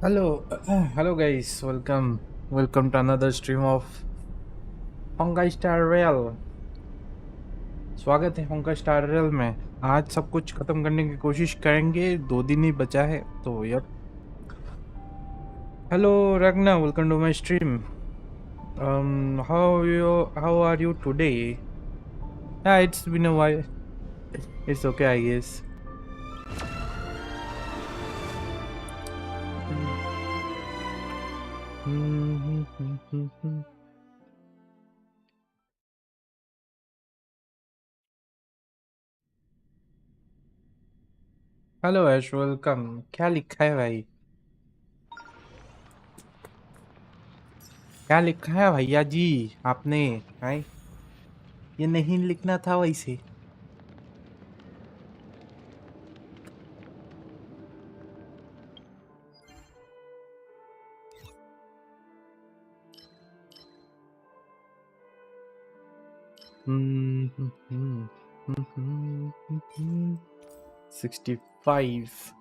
Hello, hello guys. Welcome to another stream of Honkai Star Rail. स्वागत है Honkai Star Rail में। आज सब कुछ खत्म करने की कोशिश करेंगे, 2 दिन ही बचा है तो yup. Hello Ragna, welcome to my stream. How are you today? Yeah, it's been a while. It's okay, I guess. Hello Ash, welcome. क्या लिखा है भाई? क्या लिखा है भैया जी आपने? है ये नहीं लिखना था वैसे। Hmm. 65.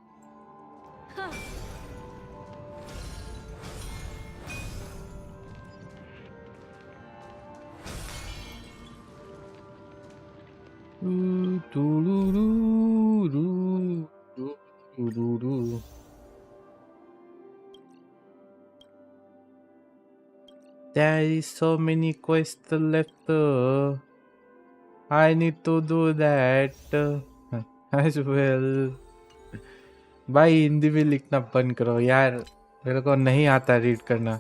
There is so many quests left. I need to do that as well. भाई हिंदी में लिखना बंद करो यार, मेरे को नहीं आता रीड करना।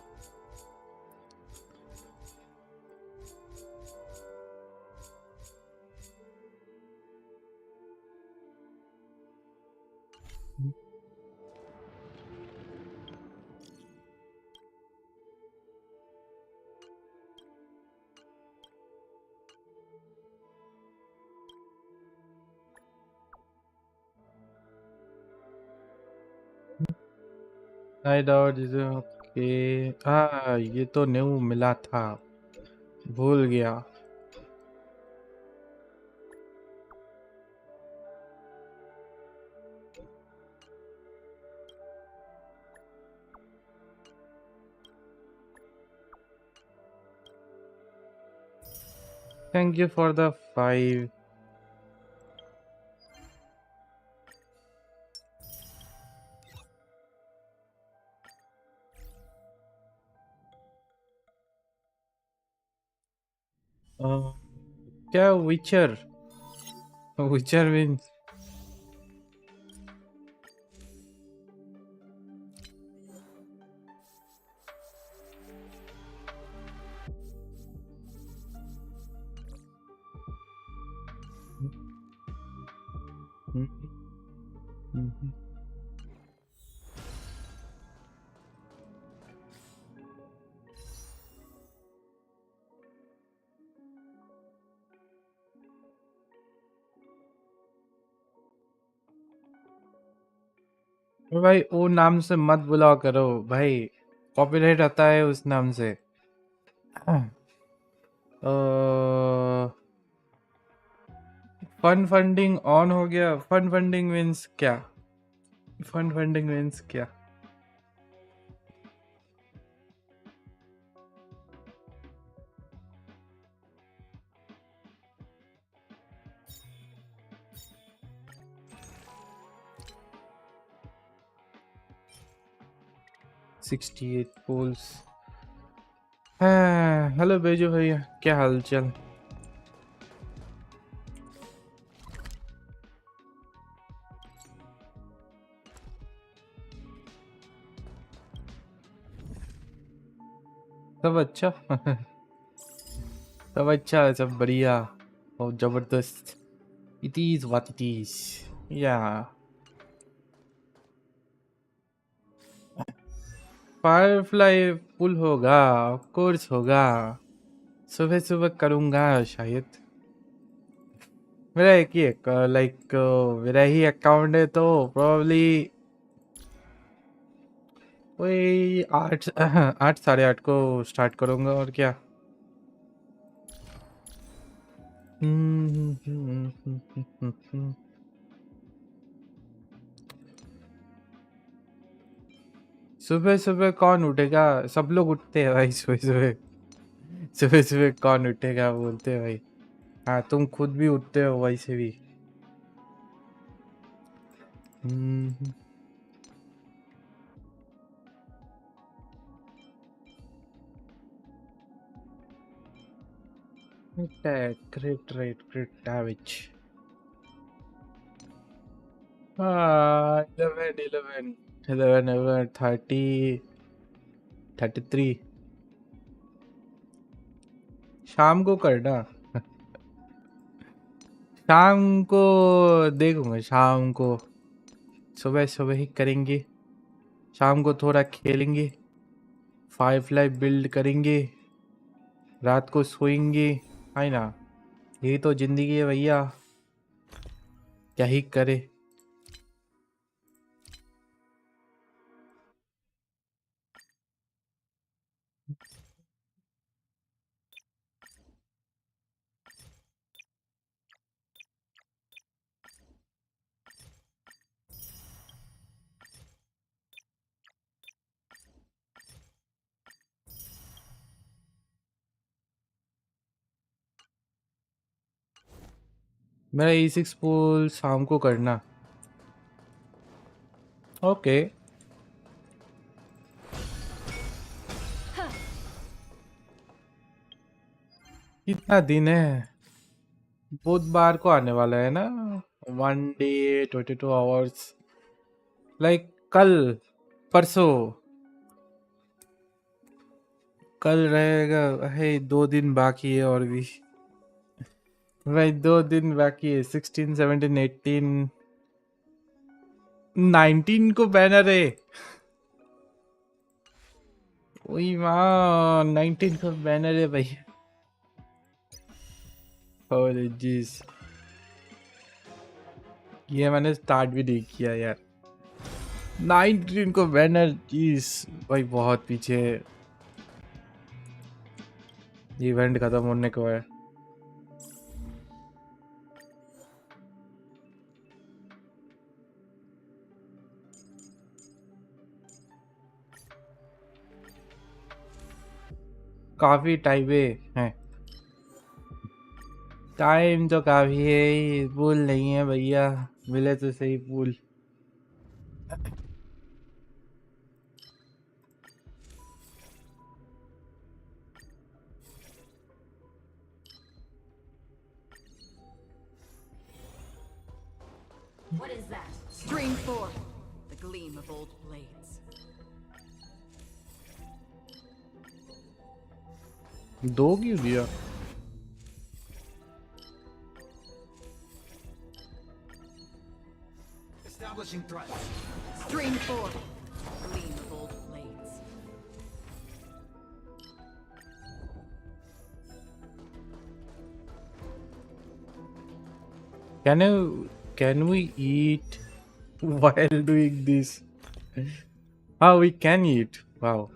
I doubt is okay. हाँ ये तो न्यू मिला था, भूल गया। Thank you for the 5. क्या विचर? विचर मीन्स भाई वो नाम से मत बुलाओ करो भाई, कॉपीराइट आता है उस नाम से। फन फंडिंग ऑन हो गया। फन फंडिंग मीन्स क्या? फन फंडिंग मीन्स क्या? Sixty 68 polls. हेलो बेजो भैया, क्या हाल चाल? सब अच्छा? सब अच्छा है, सब बढ़िया और जबरदस्त। It is what it is. या फायरफ्लाई पुल होगा, ऑफ कोर्स होगा। सुबह सुबह करूंगा शायद। मेरा एक ही लाइक मेरा ही अकाउंट है तो प्रोबेबली वही 8 8 8:30 को स्टार्ट करूंगा और क्या। सुबह सुबह कौन उठेगा? सब लोग उठते हैं भाई सुबह सुबह। सुबह सुबह कौन उठेगा बोलते हैं भाई। हाँ तुम खुद भी उठते हो वैसे भी। Crit damage. 11, 30, 33। शाम को करना। शाम को देखूंगा, शाम को सुबह सुबह ही करेंगे। शाम को थोड़ा खेलेंगे, फायरफ्लाई बिल्ड करेंगे, रात को सोएंगे, है ना? यही तो जिंदगी है भैया, क्या ही करे। मेरा E6 पुल शाम को करना। ओके। कितना दिन है? बुधवार को आने वाला है ना? 1 डे 22 आवर्स, लाइक कल परसों कल रहेगा। है 2 दिन बाकी है और भी भाई, 2 दिन बाकी है। 16, 17, 18, 19 को बैनर है। वही वहाँ 19 को बैनर है भाई। अरे जीस, ये मैंने स्टार्ट भी नहीं किया यार। 19 को बैनर, जीस भाई बहुत पीछे। इवेंट खत्म होने को है। काफी टाइम है। टाइम तो काफी है, पुल नहीं है भैया, मिले तो सही पुल। What is that? Stream 4. The gleam of old blades. दो क्यों दिया? Establishing threat. Stream 4. Gleam of old blades. Can we eat while doing this? Oh, we can eat. Wow.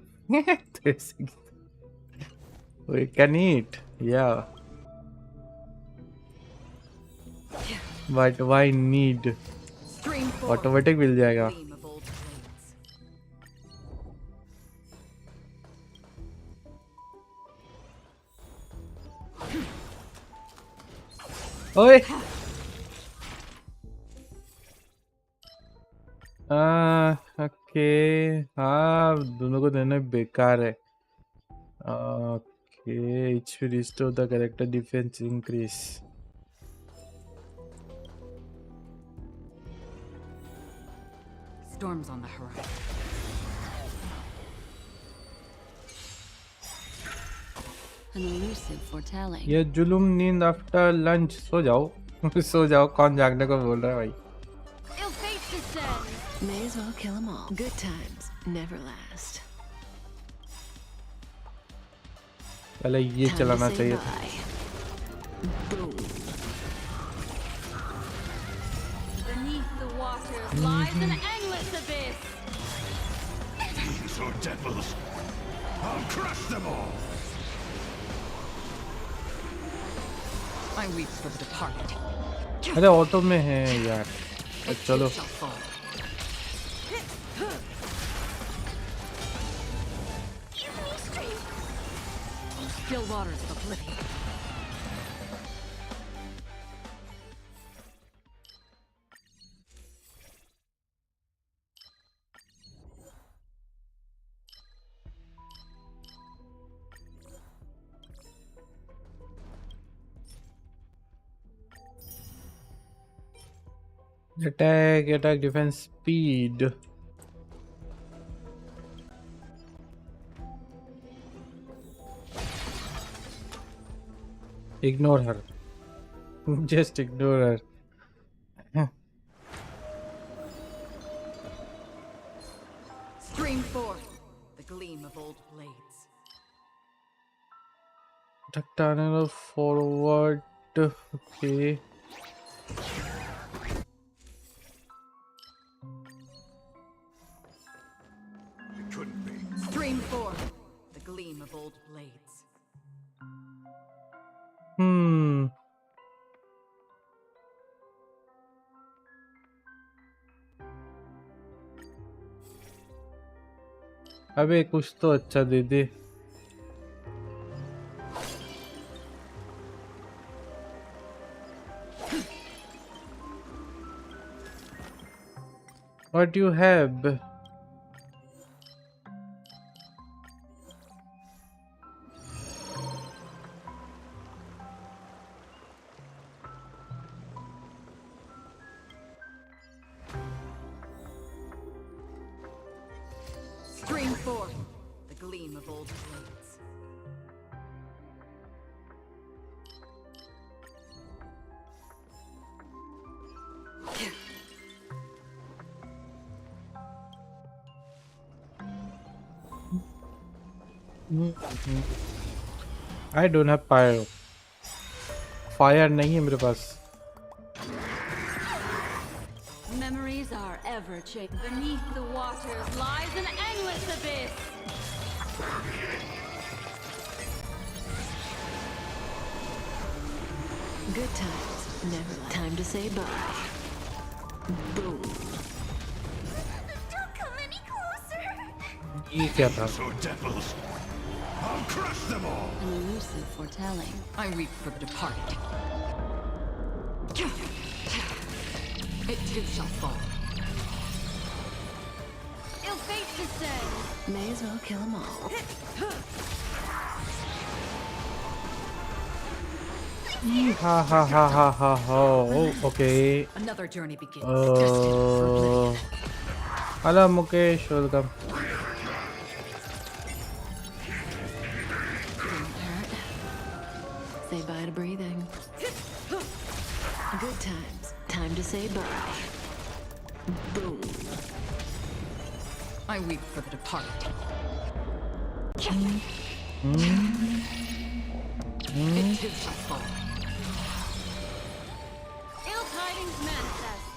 We can eat. Yeah. But why need? Stream 4. Automatic मिल जाएगा। Gleam of old blades. ओए okay. हाँ दोनों को देना बेकार है। Okay, HP restore the character defense increase. Storms on the horizon. An elusive foretelling. ये जुलूम नींद आफ्टर लंच। सो जाओ सो जाओ, कौन जागने को बोल रहा है भाई? Ill fate descends. May as well kill them all. Good times never last. पहले ये Time to चलाना say चाहिए। bye. Boom. Beneath the waters lies an endless abyss. These are devils. I'll crush them all. I weep for the departed. अरे auto में है यार, चलो। Shall fall. Still waters of oblivion. Attack, defense, speed. Ignore her. Just ignore her. Stream forth the gleam of old blades. Attack tunnel forward. Okay. It couldn't be. Stream forth the gleam of old blades. अबे कुछ तो अच्छा दे दे. What do you have? Stream forth the gleam of old blades. I don't have fire. Fire नहीं है मेरे पास. Memories are ever changing. Beneath the waters lies an endless abyss. Good times, never last. Time to say bye. Boom. Don't come any closer. ये क्या था? So devils. I'll crush them all. Elusive foretelling. I weep for the departed. It too shall fall. Ill fate descend. May as well kill them all. Ha ha ha ha ha ha. Oh, okay. Another journey begins. Destined for oblivion. Hello Mukesh, welcome. Didn't hurt. Say bye to breathing. Good times. Time to say bye. Boom. I weep for the departed. It too shall fall. Ill tidings manifest.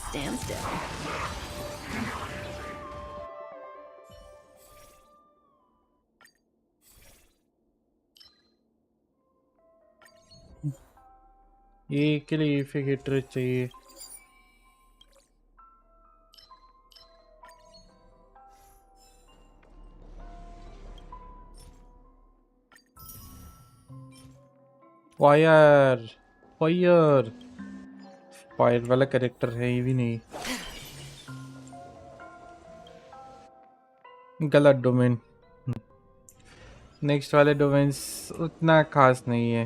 Stand still. ये के लिए इफिकेटर चाहिए. Fire fire fire वाला character है ही भी नहीं. गलत domain. Next वाले डोमेन्स उतना खास नहीं है.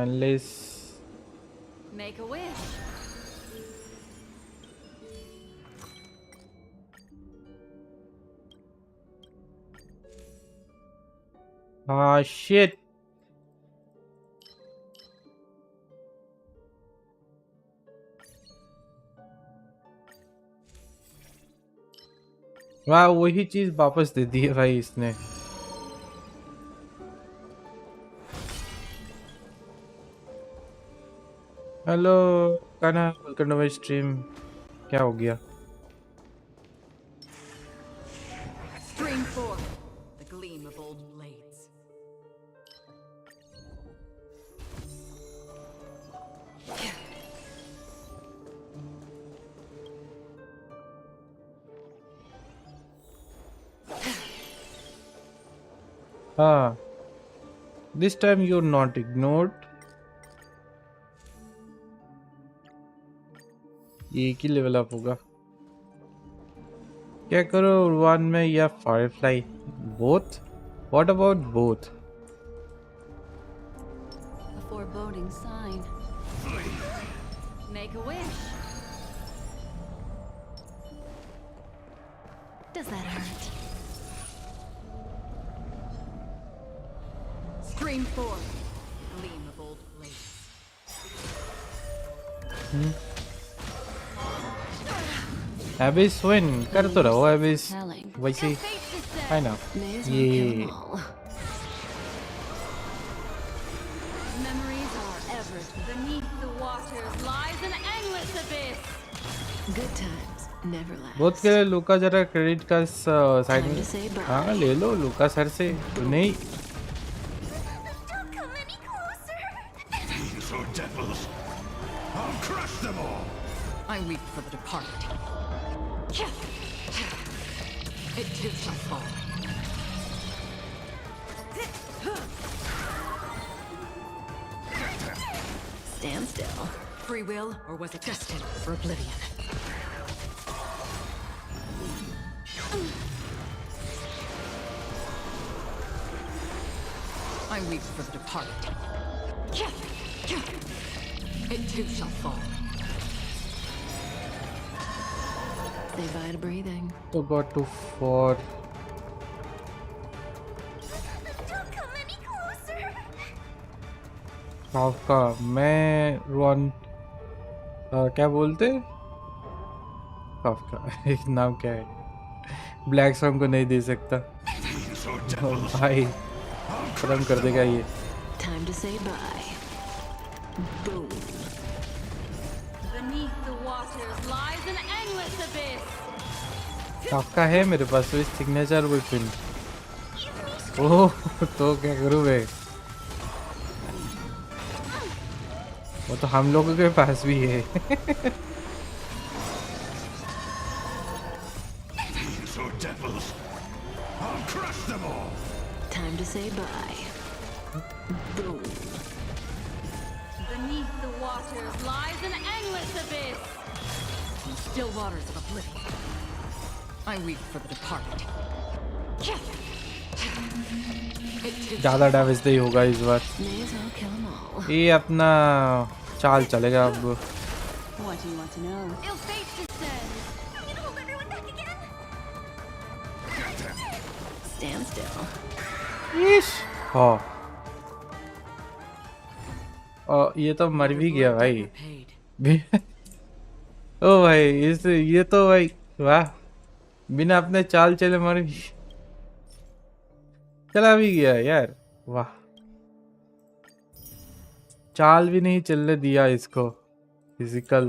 Unless Make a wish. shit. वाह वही चीज वापस दे दी है भाई इसने. हेलो काना, वेलकम टू माय स्ट्रीम. क्या हो गया? Stream forth the gleam of old blades. हाँ, this time you're not ignored. ये एक ही लेवल अप होगा। क्या करो वन में या Firefly? Both? What about both? A foreboding sign. Make a wish. Does that hurt? Scream forth. Gleam of old blades. एबिस win कर तो रहो एबिस Telling. वैसे Ill fate descends. है ना May as well kill ये 'em all. Memories are ever beneath the waters lies an endless abyss. Good times never last. बहुत के लिए लूका जरा क्रेडिट का साइड Time में to say bye. हाँ ले लो लूका सर से नहीं Don't come any closer. You so devils. I'll crush them all. I weep for the departed. It too shall fall. Stand still. Free will, or was it destined for oblivion? I weep for the departed. It too shall fall. Say bye to breathing. तो got to for Don't come any closer. आपका मैं Ron क्या बोलते आपका एक नाम क्या है ब्लैक सॉन्ग को नहीं दे सकता You so devils. भाई खत्म कर देगा ये Time to say bye. Boom. Beneath the waters lies an endless abyss. आपका है मेरे पास वो सिग्नेचर वेपन ओह तो क्या करूँ मैं वो तो हम लोगों के पास भी है You so devils. I'll crush them all. Time to say bye. Boom. Beneath the waters lies an endless abyss. In still waters of oblivion. I weep for the departed. It too ज़्यादा damage नहीं होगा इस बार May as well kill 'em all. ये अपना चाल चलेगा अब What do you want to know? Ill fate descends. I'm gonna hold everyone back again. Stand still. हाँ और ये तो मर भी गया भाई Paid. भी- ओ भाई इस ये तो भाई वाह बिना अपने चाल चले मर भी चला भी गया यार वाह चाल भी नहीं चलने दिया इसको फिजिकल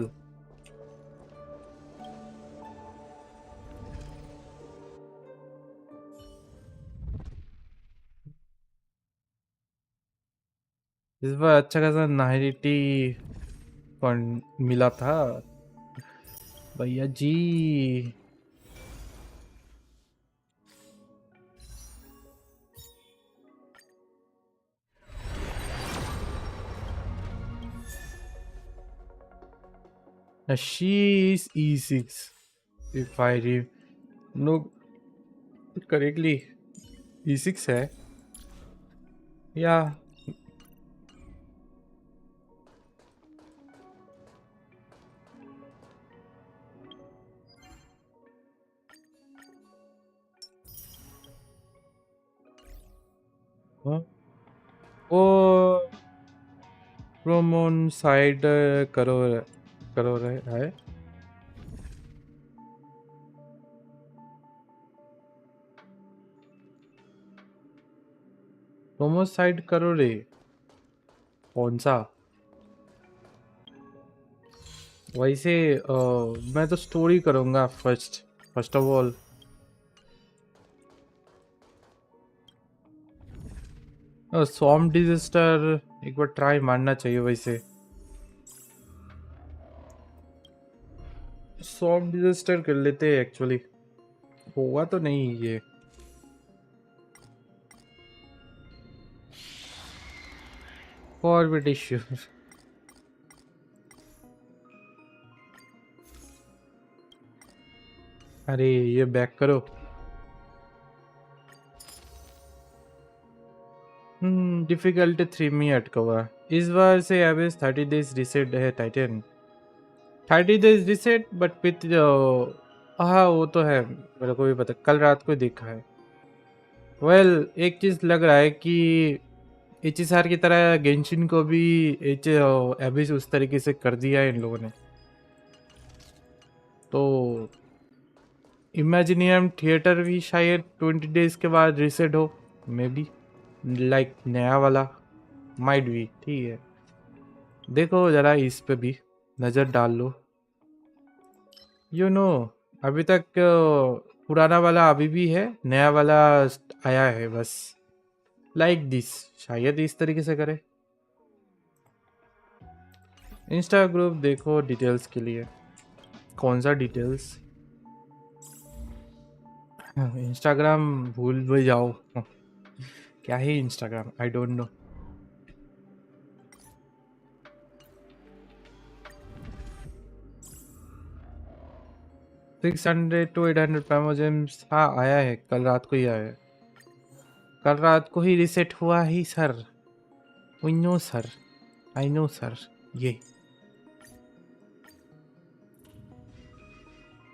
इस बार अच्छा खासा 90 पॉइंट मिला था भैया जी she is E6 if I know correctly E6 है या हाँ? वो प्रोमोन साइड करो करो रहे है प्रोमो साइड करो रे कौन सा वैसे मैं तो स्टोरी करूंगा first of all swarm disaster एक बार ट्राई मारना चाहिए वैसे स्वॉर्म डिजास्टर कर लेते हैं एक्चुअली होगा तो नहीं ये फॉरवर्ड इश्यू। अरे ये बैक करो। डिफिकल्टी 3 में अटका हुआ। इस बार से एवरेज 30 डेज रिसेट है Titan. 30 days reset but with हाँ वो तो है, मेरे को भी पता, कल रात को देखा है। वेल एक चीज लग रहा है कि एचएसआर की तरह गेंशिन को भी एच एबिस उस तरीके से कर दिया है इन लोगों ने। तो इमेजिनियम थिएटर भी शायद 20 डेज के बाद रिसेट हो, मे बी लाइक नया वाला, माइट भी। ठीक है, देखो जरा इस पे भी नज़र डाल लो। यू नो अभी तक पुराना वाला अभी भी है, नया वाला आया है बस। लाइक दिस, शायद इस तरीके से करे। इंस्टा ग्रुप देखो डिटेल्स के लिए। कौन सा डिटेल्स? इंस्टाग्राम भूल भी जाओ। क्या है Instagram, I don't know. $600 to 800 पैमोजेम्स, हाँ आया है, कल रात को ही आया है। कल रात को ही रिसेट हुआ ही sir. We know sir, I know sir. ये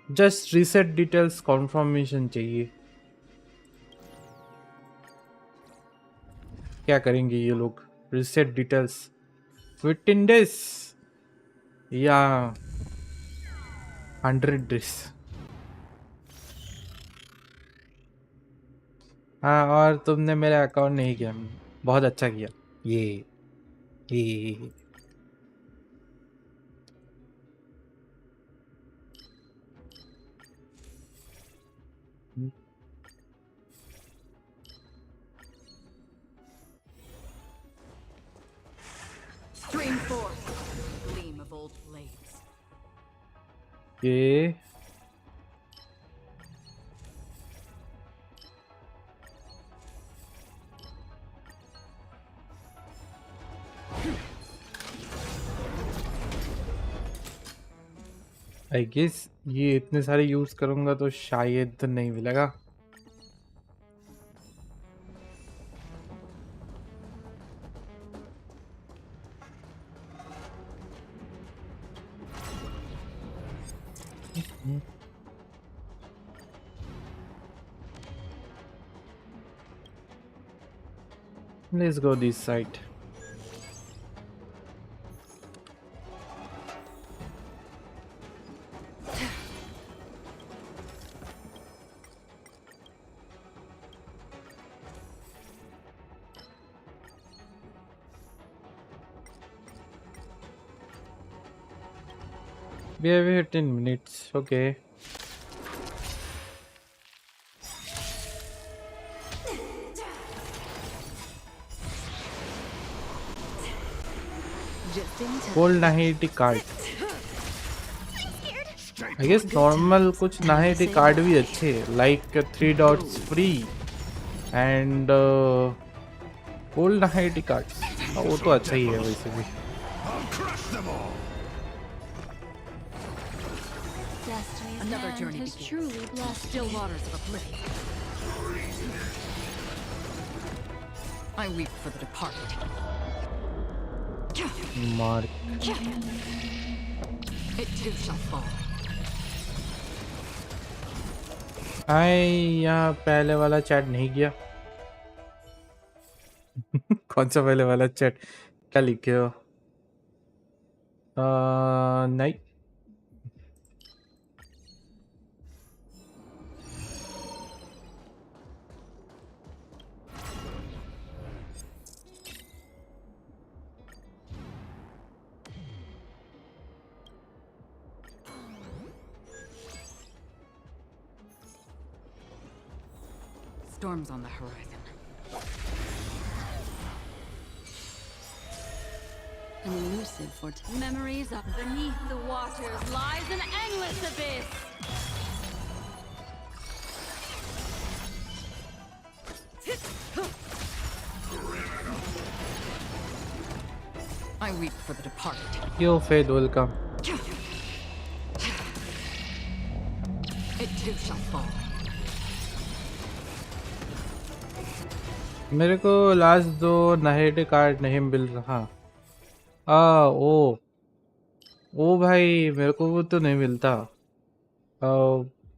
जस्ट रिसेट डिटेल्स कॉन्फर्मेशन चाहिए। क्या करेंगे ये लोग? रिसेट डिटेल्स 15 डेज या 100 डेज? हाँ, और तुमने मेरा अकाउंट नहीं किया, बहुत अच्छा किया। ये Stream forth, gleam of old blades. ये आई गेस ये इतने सारे यूज करूंगा तो शायद नहीं मिलेगा। Let's go this side. We have 15 minutes, okay. Cold Nahiti card. I guess normal कुछ Nahiti card भी अच्छे हैं, like 3 dots free and Cold Nahiti cards. वो तो अच्छा ही है वैसे भी। Another journey has begins. truly blessed Still waters of oblivion. I weep for the departed. Mark. It too shall fall. यहाँ पहले वाला चैट नहीं किया। कौन सा पहले वाला चैट? क्या लिखे हो? नहीं। Storms on the horizon. an elusive forte. Memories of beneath the waters lies an endless abyss. weep for the departed. Yo Faith, welcome. It too shall fall. मेरे को लास्ट 2 नाइट कार्ड नहीं मिल रहा। ओ भाई मेरे को वो तो नहीं मिलता।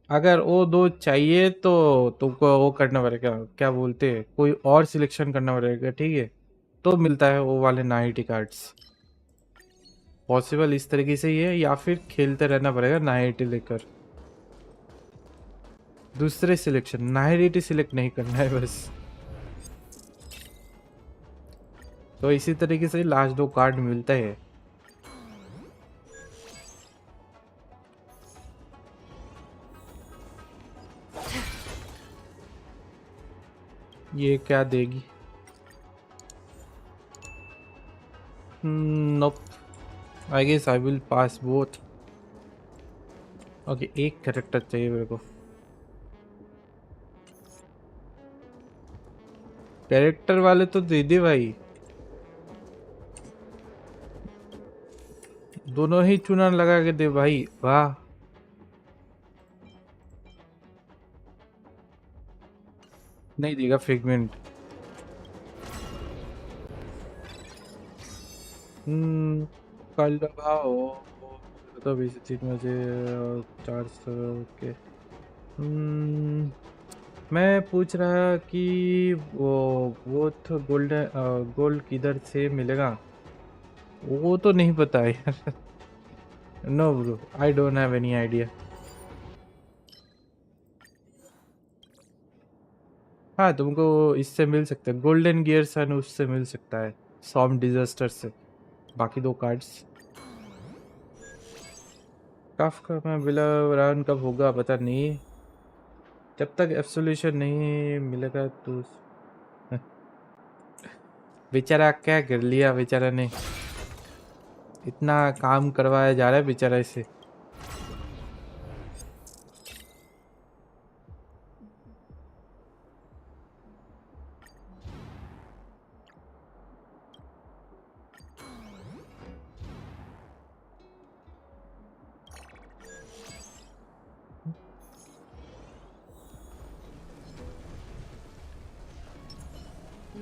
अगर वो 2 चाहिए तो तुमको वो करना पड़ेगा, क्या बोलते हैं, कोई और सिलेक्शन करना पड़ेगा, ठीक है? तो मिलता है वो वाले नाइट कार्ड्स। पॉसिबल इस तरीके से ही है, या फिर खेलते रहना पड़ेगा नाइट लेकर। दूसरे सिलेक्शन नाइट सिलेक्ट नहीं करना है बस। तो इसी तरीके से लास्ट 2 कार्ड मिलता है। ये क्या देगी? Nope, I guess I will pass both. Okay, एक कैरेक्टर चाहिए मेरे को। कैरेक्टर वाले तो दे दे भाई, दोनों ही चुना लगा के दे भाई। वाह, नहीं देगा फिगमेंट। कल भाव तो 20 बजे 400 के। मैं पूछ रहा कि वो तो गोल्ड किधर से मिलेगा, वो तो नहीं पता है यार। No bro, I don't have any idea. हाँ, तुमको इससे मिल सकता है, गोल्डन गियर सन उससे मिल सकता है, सॉम डिजास्टर से। बाकी 2 कार्ड्स काफ का मैं बिला रान कब होगा पता नहीं, जब तक एब्सोल्यूशन नहीं मिलेगा तो। बेचारा क्या कर लिया बेचारा ने, इतना काम करवाया जा रहा है बेचारा इसे।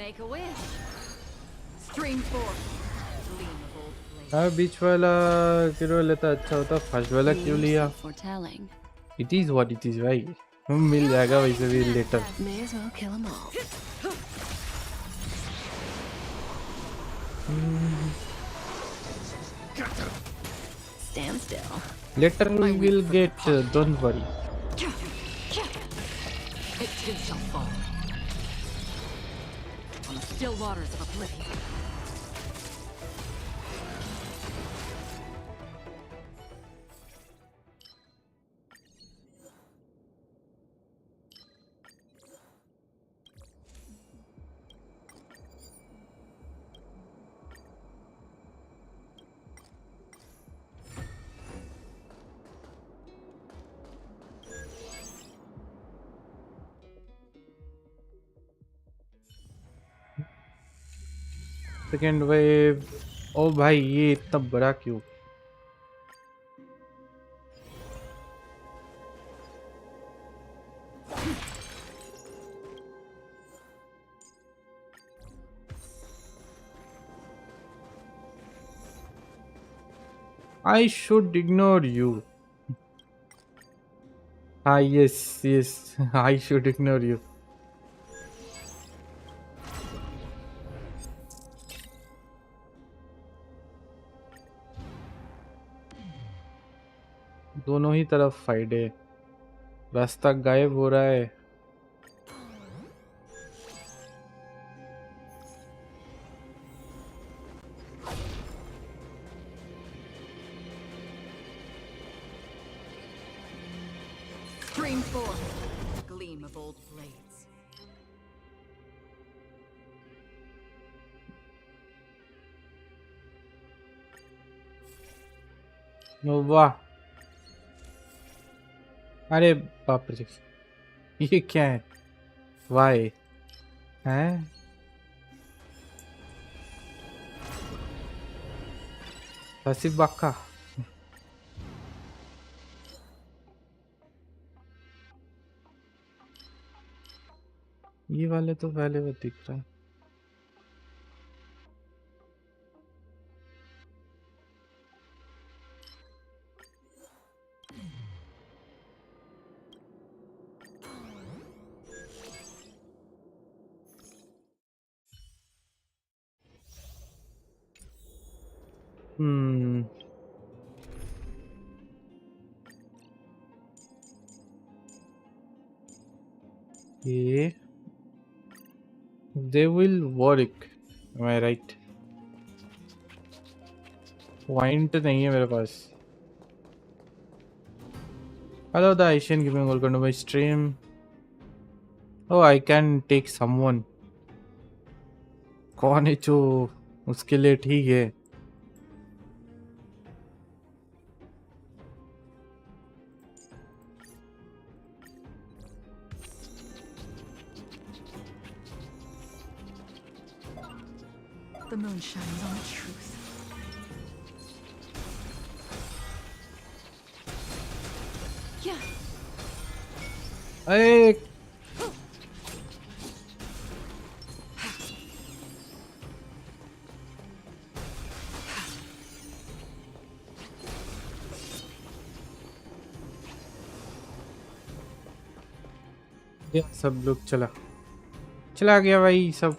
Make a wish. Stream forth. Gleam of old blades. हाँ, बीच वाला क्यों लेता अच्छा होता, फर्स्ट वाला क्यों लिया? Foretelling. It is what it is भाई, मिल जाएगा वैसे भी later. May as well kill 'em all. Stand still. Later we will get, don't worry. It too shall fall. On the still waters of oblivion. Second wave. ओ भाई ये इतना बड़ा क्यों? I should ignore you. Yes, I should ignore you. दोनों ही तरफ fight है, रास्ता गायब हो रहा है। Stream forth. Gleam of old blades. वाह, अरे बाप रे, ये क्या है? वाई हैं? Tasibaka. ये वाले तो पहले वो दिख रहा है. ये they will work. Am I right? Point नहीं है मेरे पास. Hello, the Asian Gaming. Welcome to my stream. Oh, I can take someone. कौन है जो उसके लिए ठीक है. The moon shines on the truth. Yeah. अरे ये सब लोग चला गया भाई सब.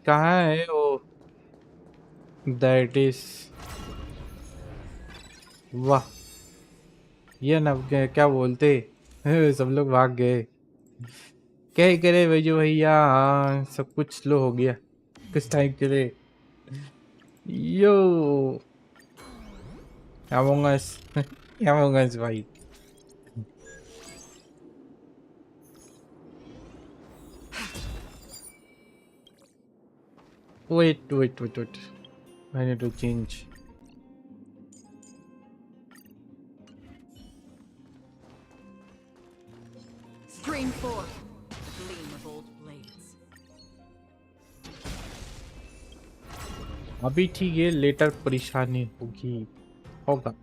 कहाँ है वो. दैट इज वाह. ये ना क्या बोलते. सब लोग भाग गए. क्या ही करे भाई भैया. हाँ, सब कुछ स्लो हो गया कुछ टाइम के लिए. यो Among Us. Among Us भाई. Wait. I need to change. Stream forth. Gleam of old blades. अभी ठीक है. लेटर परेशानी होगा.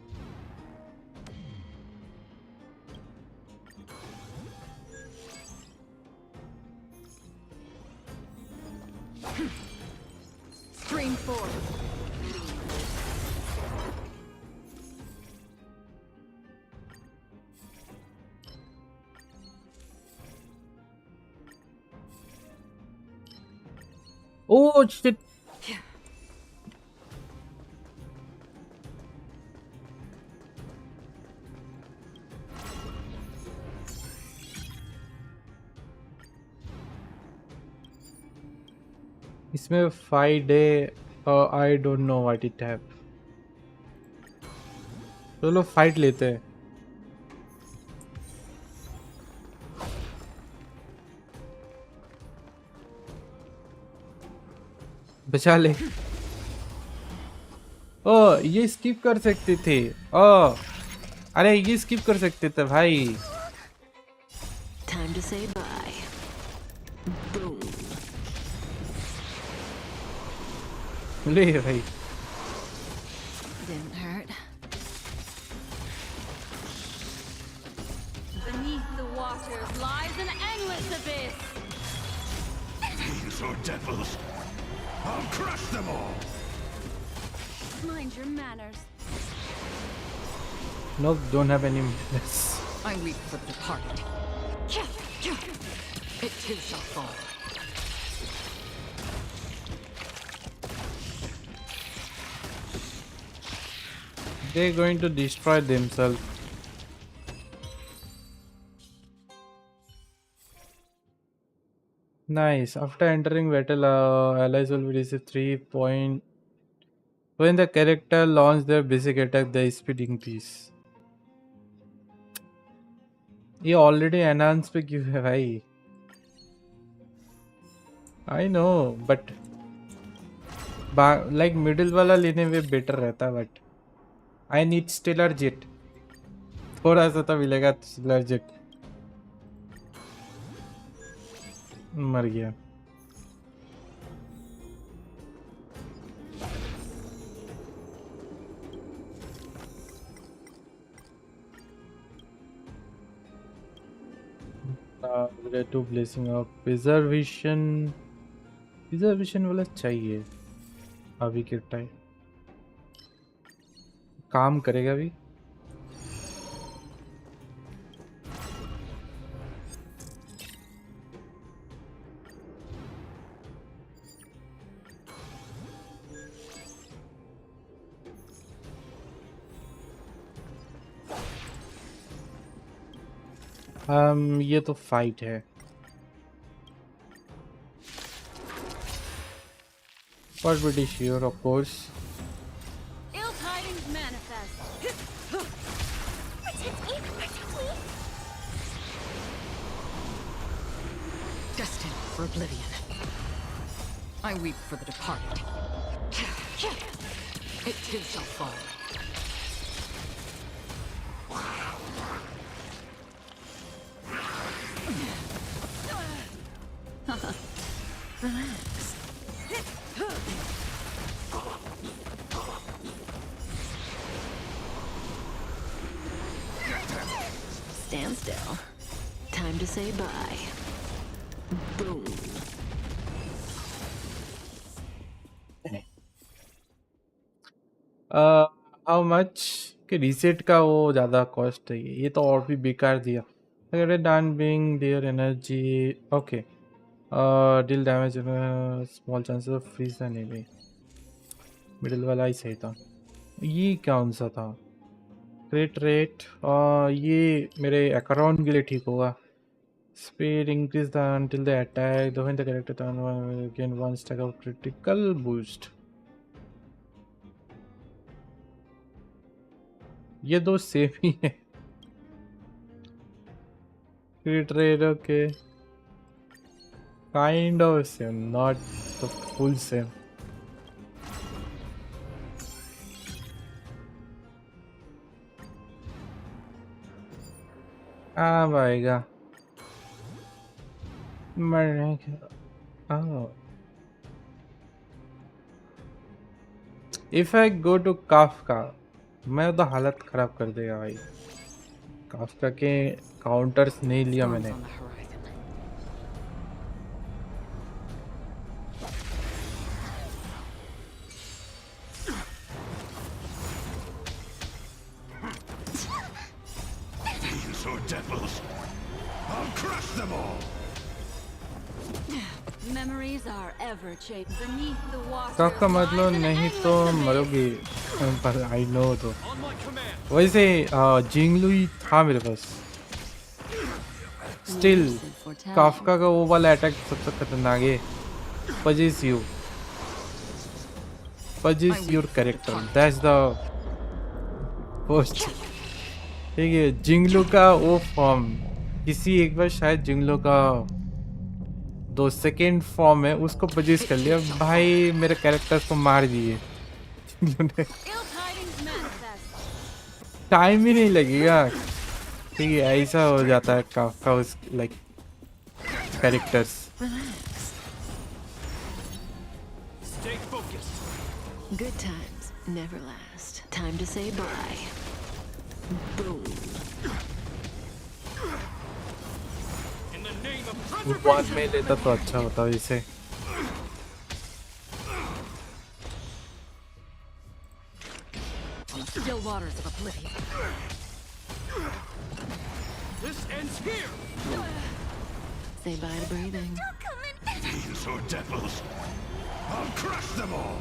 Stream forth. Oh shit. इसमें 5 day I don't know what it have. चलो फाइट लेते हैं. बचा ले. ओ ये स्किप कर सकते थे. ओ अरे ये स्किप कर सकते थे भाई. Time to say bye. Boom. ले भाई. Didn't hurt. Beneath the waters lies an endless abyss. These are devils. I'll crush them all. Mind your manners. Nope, don't have any minutes. I weep for the departed. It too shall fall. They're going to destroy themselves. Nice. After entering battle, allies will receive 3 point. When the character launch their basic attack, the speed increase. ये already enhanced पे क्यों है भाई? I know, but like middle वाला लेने में better रहता, but I need stellar jet. थोड़ा सा तो मिलेगा स्टेलर जेट। मर गया। To blessing of preservation. Preservation वाला चाहिए अभी के टाइम, काम करेगा भी। ये तो फाइट है। But pretty sure, of course. Ill tidings manifest. Destined for oblivion. I weep for the departed. It too shall fall. Relax. Stand still. Time to say bye. Boom. How much के reset का वो ज़्यादा cost है। ये तो और भी बेकार दिया। अगर done being there energy okay deal damage small chances of freeze नहीं भाई, मिडिल वाला ही सही था। ये कौन सा था? क्रिट रेट ये मेरे अकाउंट के लिए ठीक होगा। Speed increase the until the attack the when the character turn again one stack of critical boost। ये दो सेम ही है। Crit rate okay kind of same, not the full same. आएगा मरने का। If I go to Kafka मैं तो हालत खराब कर देगा भाई। काफ्का के काउंटर्स नहीं लिया मैंने। On the horizon. These are devils. I'll crush them all. Memories are ever changing beneath the water. Kafka मतलब नहीं तो मरोगी, पर आई नो। तो वैसे जिंगलुई था मेरे पास। स्टिल काफ्का का वो वाला अटैक सबसे खतरनाक है। Possess you, possess your character, that's the post. ठीक है, जिंगलू का वो फॉर्म किसी एक बार शायद जिंगलू का 2 सेकेंड फॉर्म है, उसको पजेस कर लिया भाई, मेरे कैरेक्टर को मार दिए। Ill tidings manifest. टाइम ही नहीं लगेगा। ठीक है, ऐसा हो जाता है काफका उस like characters. Relax. Stay focused. Good times never last. Time to say bye. Boom. In the name of football में लेता तो अच्छा होता इसे। On the still waters of oblivion. this ends here. Say bye to breathing. These are devils. I'll crush them all.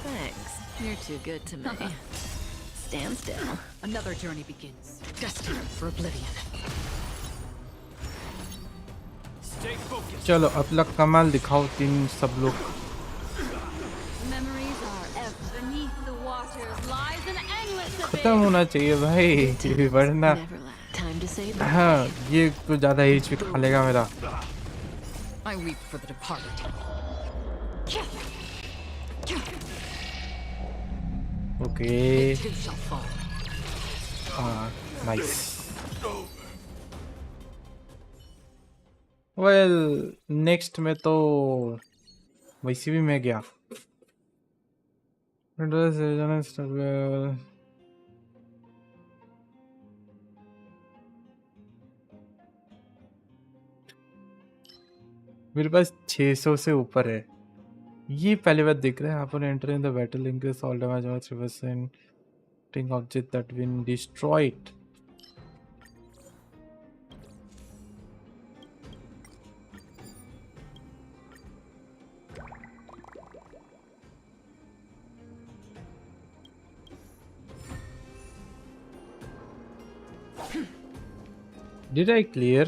Thanks. You're too good to me. Stand still. Another journey begins. Destined for oblivion. Stay focused. चलो अपना कमाल दिखाओ तीन सब लोग। Memories are ever beneath the waters lies an endless खत्म abyss. होना चाहिए भाई, वरना Never last. Time to to say bye. हाँ ये तो ज़्यादा HP खा लेगा मेरा. I weep for the departed. Okay. They too shall fall. Nice. Well, next में तो वैसे भी मैं गया. मेरे पास 600 से ऊपर है. ये पहली बार दिख रहा है. अपन entering the battle increase all damage by 3%. Thing object that been destroyed. Did I clear?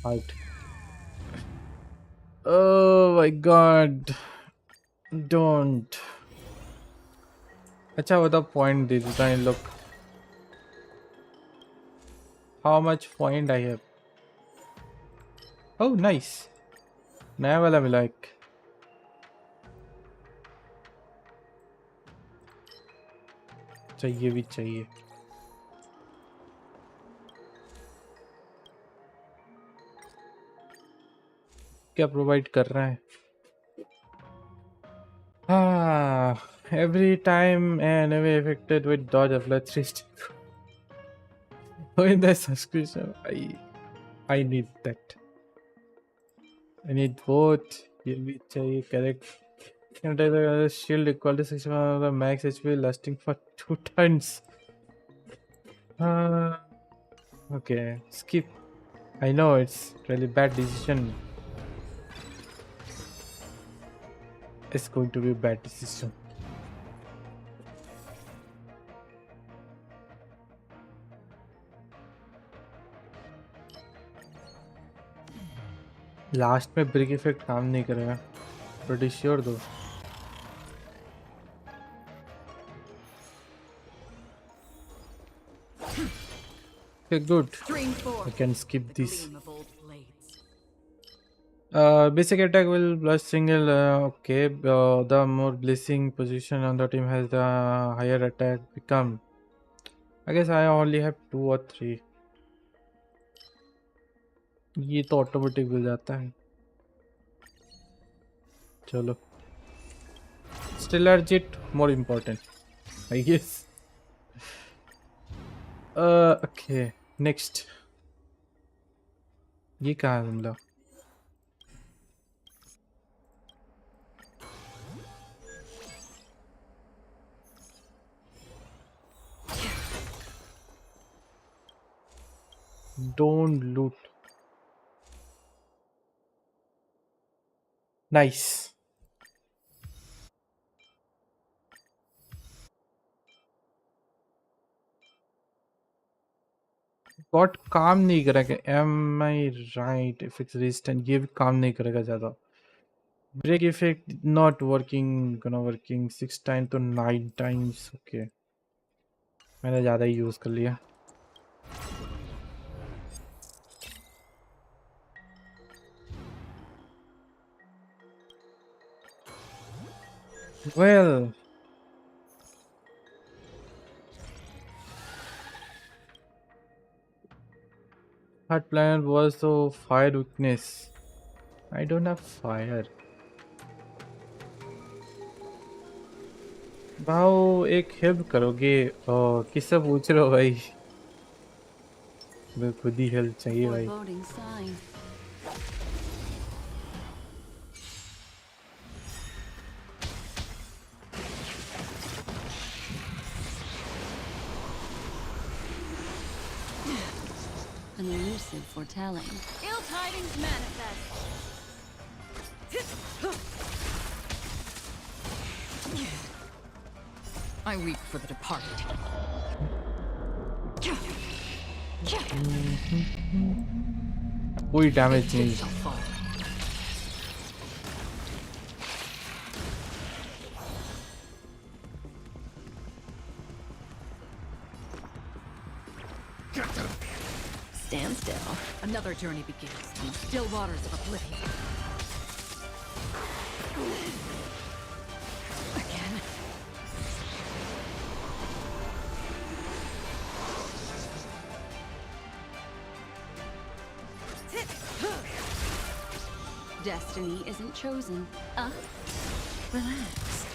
Out. Oh my god. Don't. Acha, what the point this time? Look. How much point I have? Oh, nice. नया वाला मिला एक. चाहिए भी चाहिए. क्या provide कर रहा है? Every time an enemy affected with dodge apply 3 stick. In the subscription, I need that. I need both. ये भी चाहिए correct. Shield equal to 6 of the max HP lasting for 2 turns. Okay, skip. I know it's really bad decision. It's going to be a bad decision. Last में break effect काम नहीं करेगा. Pretty sure though. Okay, good. I can skip this. Basic attack will blast single. Okay, the more blessing position on the team has the higher attack become. I guess I only have 2 or 3. ये तो automatic मिल जाता है. चलो. Stellar jet more important, I guess. Okay. Next. ये कहाँ है हमला? Don't loot. Nice. God काम नहीं करेगा. Am I right? Effect resistant ये भी काम नहीं करेगा ज़्यादा. Break effect not working. Working 6 time तो 9 टाइम्स. ओके, मैंने ज़्यादा ही यूज़ कर लिया. Well, third planet was the fire weakness. I don't have fire. भाव एक हेल्प करोगे? किससे पूछ रहे हो भाई? मैं खुद ही हेल्प चाहिए भाई. Foreboding sign. An elusive foretelling. Ill tidings manifest. I weep for the departed. कोई डैमेज नहीं. Stand still. Another journey begins in still waters of oblivion. Again. Destiny isn't chosen. Relax.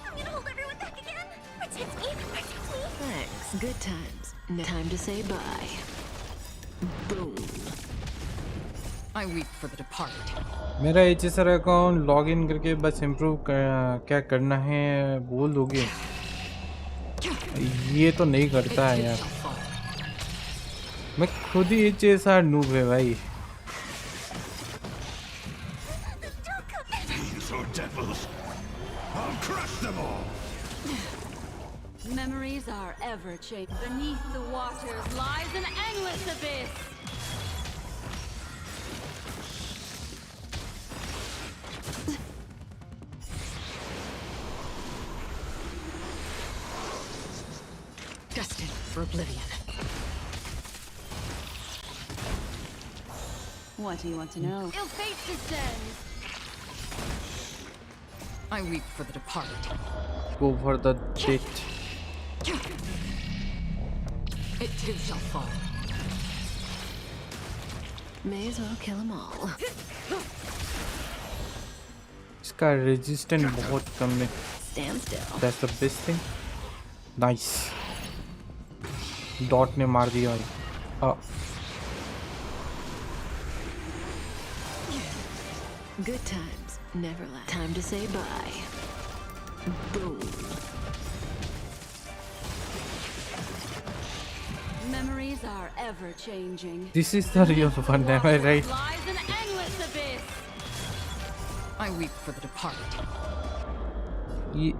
I'm gonna hold everyone back again. Protect me, protect me. Thanks. Good times. Time to say bye. Boom. I weep for the departed. मेरा HSR account log in करके बस improve क्या करना है बोल दोगे? ये तो नहीं करता है यार, मैं खुद ही HSR नूब है भाई. Thieves or devils, I'll crush them all. Memories are ever changing. Beneath the waters lies an endless abyss. Destined for oblivion. What do you want to know? Ill fate descends. I weep for the departed. Go for the ditch. It too shall fall. May as well kill them all. इसका resistant बहुत कम है. Stand still. That's the best thing. Nice. Dot ने मार दिया भाई. Good times. Never last. Time to say bye. Boom. Memories are ever changing. This is the real one, am I right? Lies an endless abyss. I weep for the departed. ये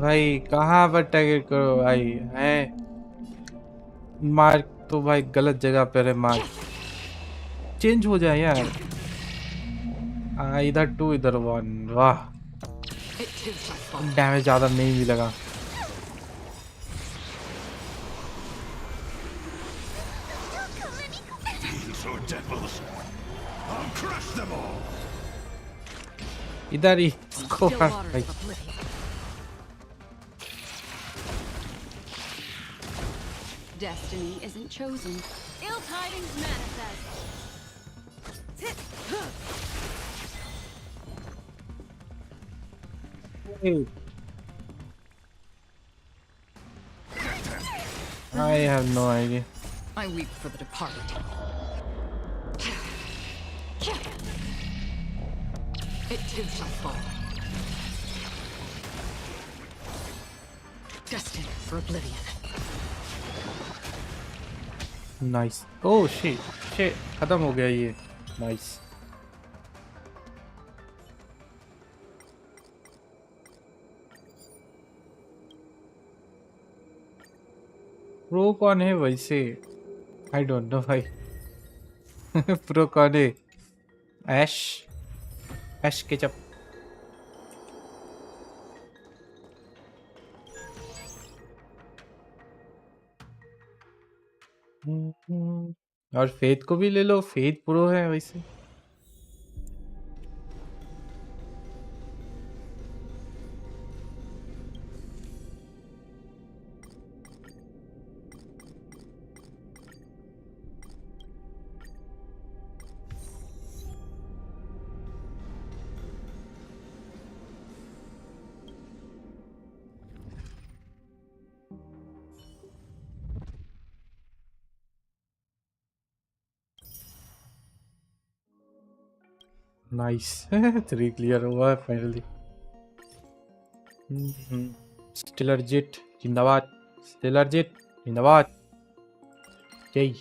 भाई कहाँ पर target करो भाई हैं? मार तो भाई गलत जगह पर है. मार चेंज हो जाए यार. इधर 2 इधर 1. वाह, It too shall fall. Damage ज़्यादा नहीं भी लगा. Thieves or devils, I'll crush them all. इधर ही इसको Still मार waters भाई. of oblivion. Destiny isn't chosen. Ill tidings manifest. I have no idea. I weep for the departed. It too shall fall. Destined for oblivion. Nice. Oh shit, खत्म हो गया ये. Nice. Pro कौन है वैसे? I don't know भाई. Pro कौन है? ऐश केचप. और फेथ को भी ले लो, फेथ प्रो है वैसे. नाइस. 3 क्लियर हुआ है फाइनली. स्टेलर जेट जिंदाबाद. स्टेलर जेट जिंदाबाद. जय.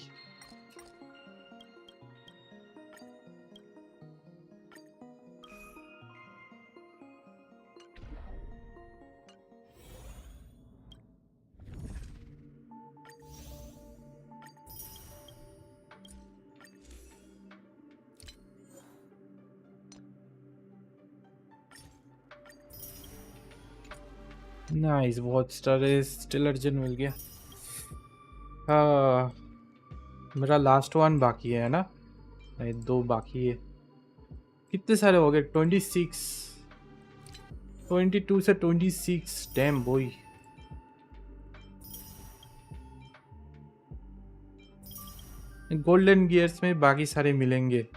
नाइस. बहुत स्टार स्टेलर जेट मिल गया. हाँ, मेरा लास्ट वन बाकी है ना, नहीं 2 बाकी है। कितने सारे हो गए? 26, 22 से 26। Dam boy. गोल्डन गियर्स में बाकी सारे मिलेंगे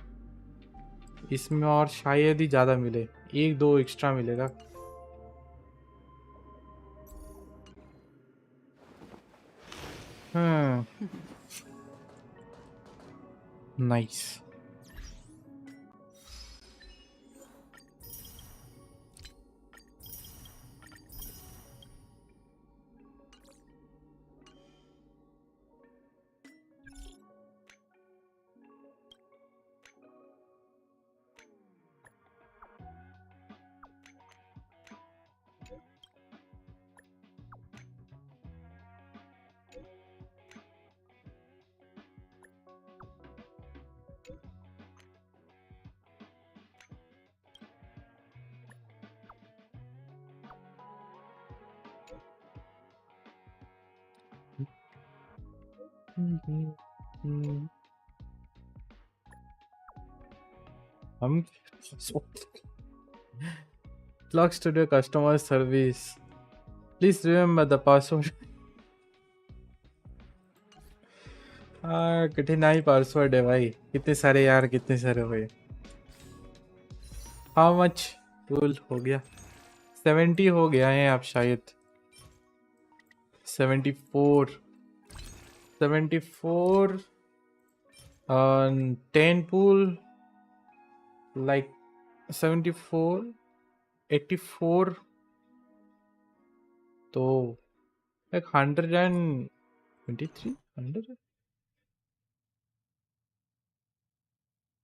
इसमें, और शायद ही ज़्यादा मिले, 1-2 एक्स्ट्रा मिलेगा। नाइस। हम clock studio customer service, please remember the password. कठिनाई पासवर्ड है भाई, कितने सारे यार, कितने सारे हुए। हाउ मच टूल हो गया? 70 हो गया है आप शायद, 74, 74 10 pool like 74, 84, तो like 123,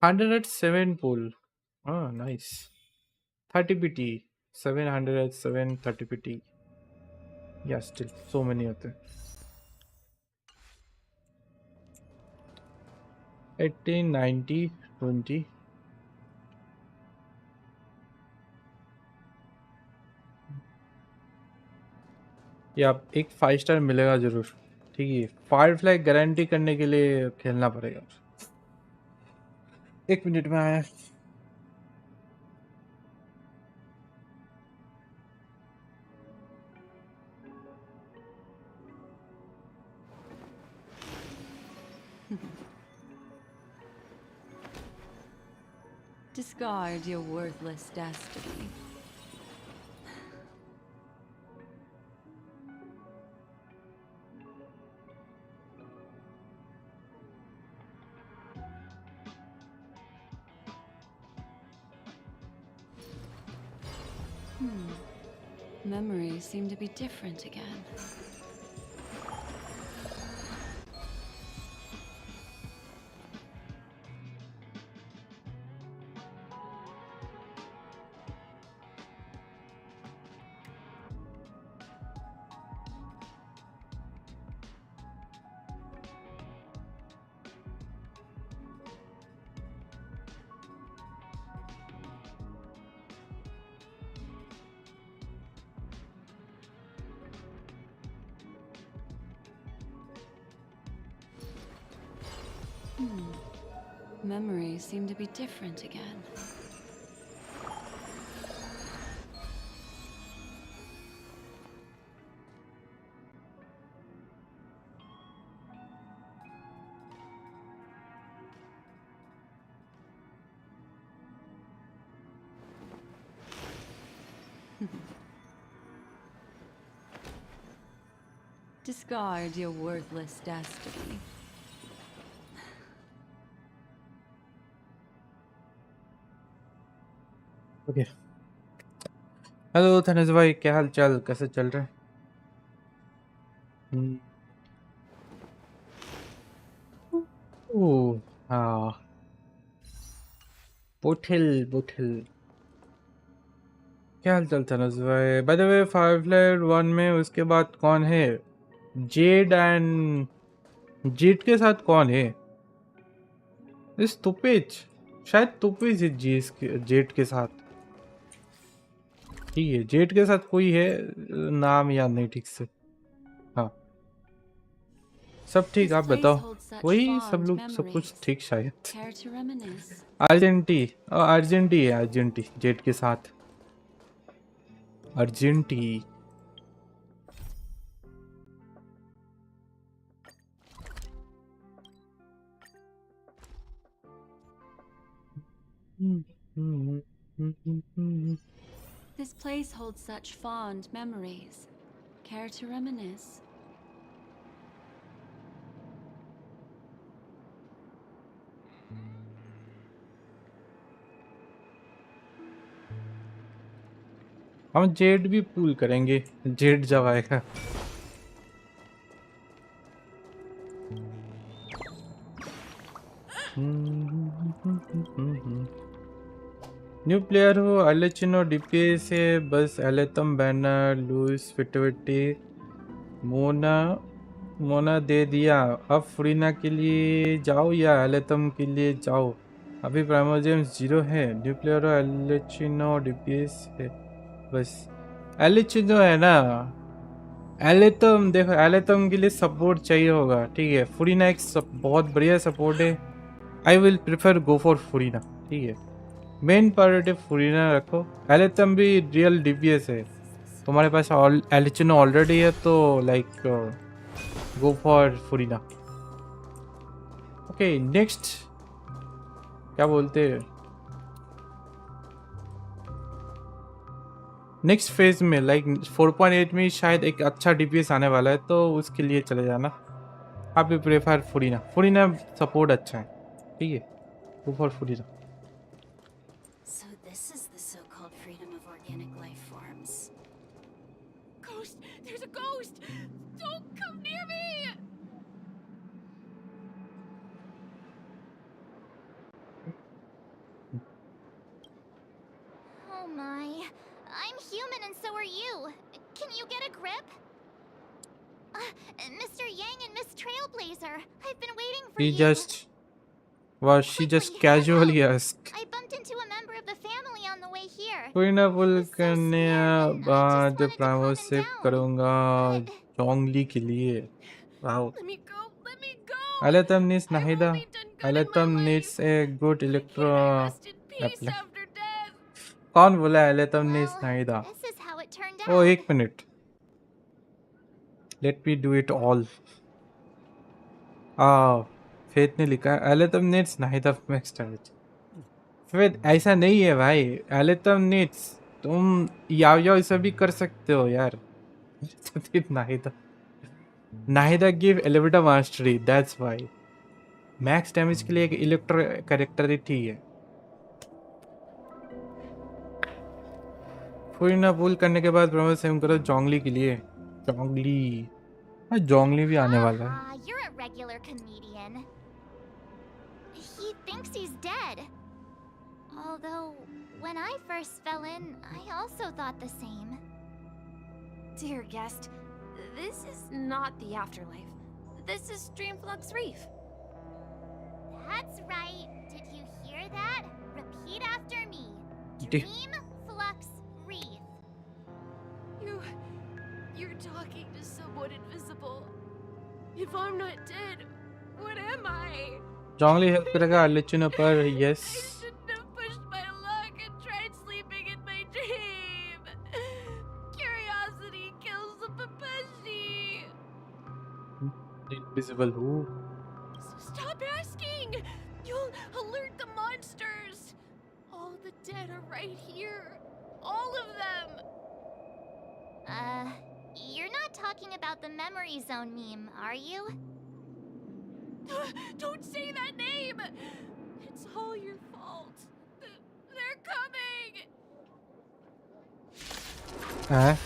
107 pool. Oh, nice. 30 pt, 707 30 pt. Yeah, still so many होते हैं। 18, 90, 20। या एक 5 स्टार मिलेगा जरूर, ठीक है। फायरफ्लाई गारंटी करने के लिए खेलना पड़ेगा। 1 मिनट में आया। Discard your worthless destiny. Memories seem to be different again. Memories seem to be different again. Discard your worthless destiny. Okay, hello Dhanesh भाई, क्या हाल चाल, कैसे चल रहे हैं? ओह हाँ, बोठल बोठल। क्या हाल चाल धनेश भाई? बाय द वे, फायरफ्लाई 1 में उसके बाद कौन है? जेड एंड जेट के साथ कौन है? इस तुपेज, शायद तुपेज है जेट के साथ। ठीक है, जेट के साथ कोई है, नाम याद नहीं ठीक से। हाँ, सब ठीक, This आप place बताओ। holds such वही सब fond लोग सब कुछ memories. ठीक शायद। Care to reminisce? अर्जेंटी है, अर्जेंटी जेट के साथ। अर्जेंटी। This place holds such fond memories. Care to reminisce? हम जेट भी पूल करेंगे, जेट जब आएगा। न्यू प्लेयर हो, एलेचिनो डीपीएस है, बस एलेतम बैनर लूज फिटविटी मोना मोना दे दिया। अब फ्रीना के लिए जाओ या एलेतम के लिए जाओ। अभी प्राइमोजेम्स 0 है। न्यू प्लेयर हो, एलेचिनो डीपीएस है, बस एलेचिनो है ना। एलेतम देखो, एलेतम के लिए सपोर्ट चाहिए होगा, ठीक है। फ्रीना एक बहुत बढ़िया सपोर्ट है। I will prefer go for Furina, ठीक है। मेन प्रायोरिटी फुरीना रखो। एलेतम भी रियल डीपीएस है। तुम्हारे पास एलिचिनो ऑलरेडी है तो like go for Furina. Okay next क्या बोलते हैं, नेक्स्ट फेज में लाइक 4.8 में शायद एक अच्छा डीपीएस आने वाला है, तो उसके लिए चले जाना। आप भी प्रेफर फुरीना, फुरीना सपोर्ट अच्छा है, ठीक है। Go for Furina. So this is the so-called freedom of organic life forms. Ghost! There's a ghost! Don't come near me! Oh my. I'm human and so are you. Can you get a grip? Mr. Yang and Miss Trailblazer, I've been waiting for He you. she just casually asked. I bumped into a member of the family on the way here. Furina pull I was so करने scared and I बाद just wanted to प्राइमो calm him save down. करूंगा But जोंगली के लिए। Wow. Let me go! Let me go! Aletum needs I've Nahida. only done good in my Aletum life. needs a good electro Can I rest in peace apply. after death? कौन बोला Aletum needs well, Nahida? this is how it turned Oh, out. एक minute. Let me do it all. Faith ने लिखा Aletum needs Nahida next time. Faith ऐसा नहीं है भाई। Aletum needs, तुम याव ऐसा भी कर सकते हो यार। Nahida. Nahida give elevator mastery, that's why. Max damage के लिए एक इलेक्ट्रो कैरेक्टर ही ठीक है। फुरीना पुल करने के बाद प्रमोट सेव करो जोंगली के लिए। जोंगली, हाँ जोंगली भी आने वाला है। You're a regular comedian. He thinks he's dead. Although, when I first fell in, I also thought the same. Dear guest, this is not the afterlife. This is Dreamflux Reef. That's right. Did you hear that? Repeat after me. Di- Dream Flux Reef. You're talking to someone invisible. If I'm not dead, what am I? Zhongli help करेगा Arlecchino पर, yes. I shouldn't have pushed my luck and tried sleeping in my dream. Curiosity kills the Papeshi. Invisible हूँ। Stop asking! You'll alert the monsters! All the dead are right here. All of them! You're not talking about the memory zone meme, are you? Don't say that name! It's all your fault. They're coming! हाँ?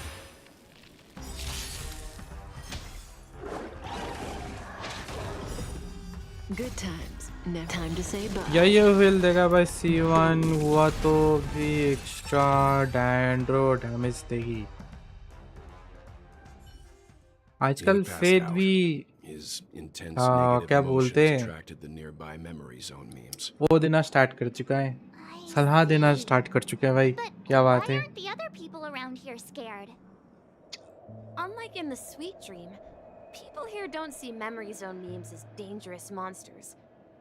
Good times. Never time to say bye. ये will देगा भाई C1 हुआ तो भी extra डैंड्रो damage देगी। आजकल faith भी क्या बोलते हैं, वो देना स्टार्ट कर चुका है, सलाह देना स्टार्ट कर चुका है भाई। क्या बात Why है। aren't the other people around here scared? Unlike in the sweet dream, People here don't see memory zone memes as dangerous monsters.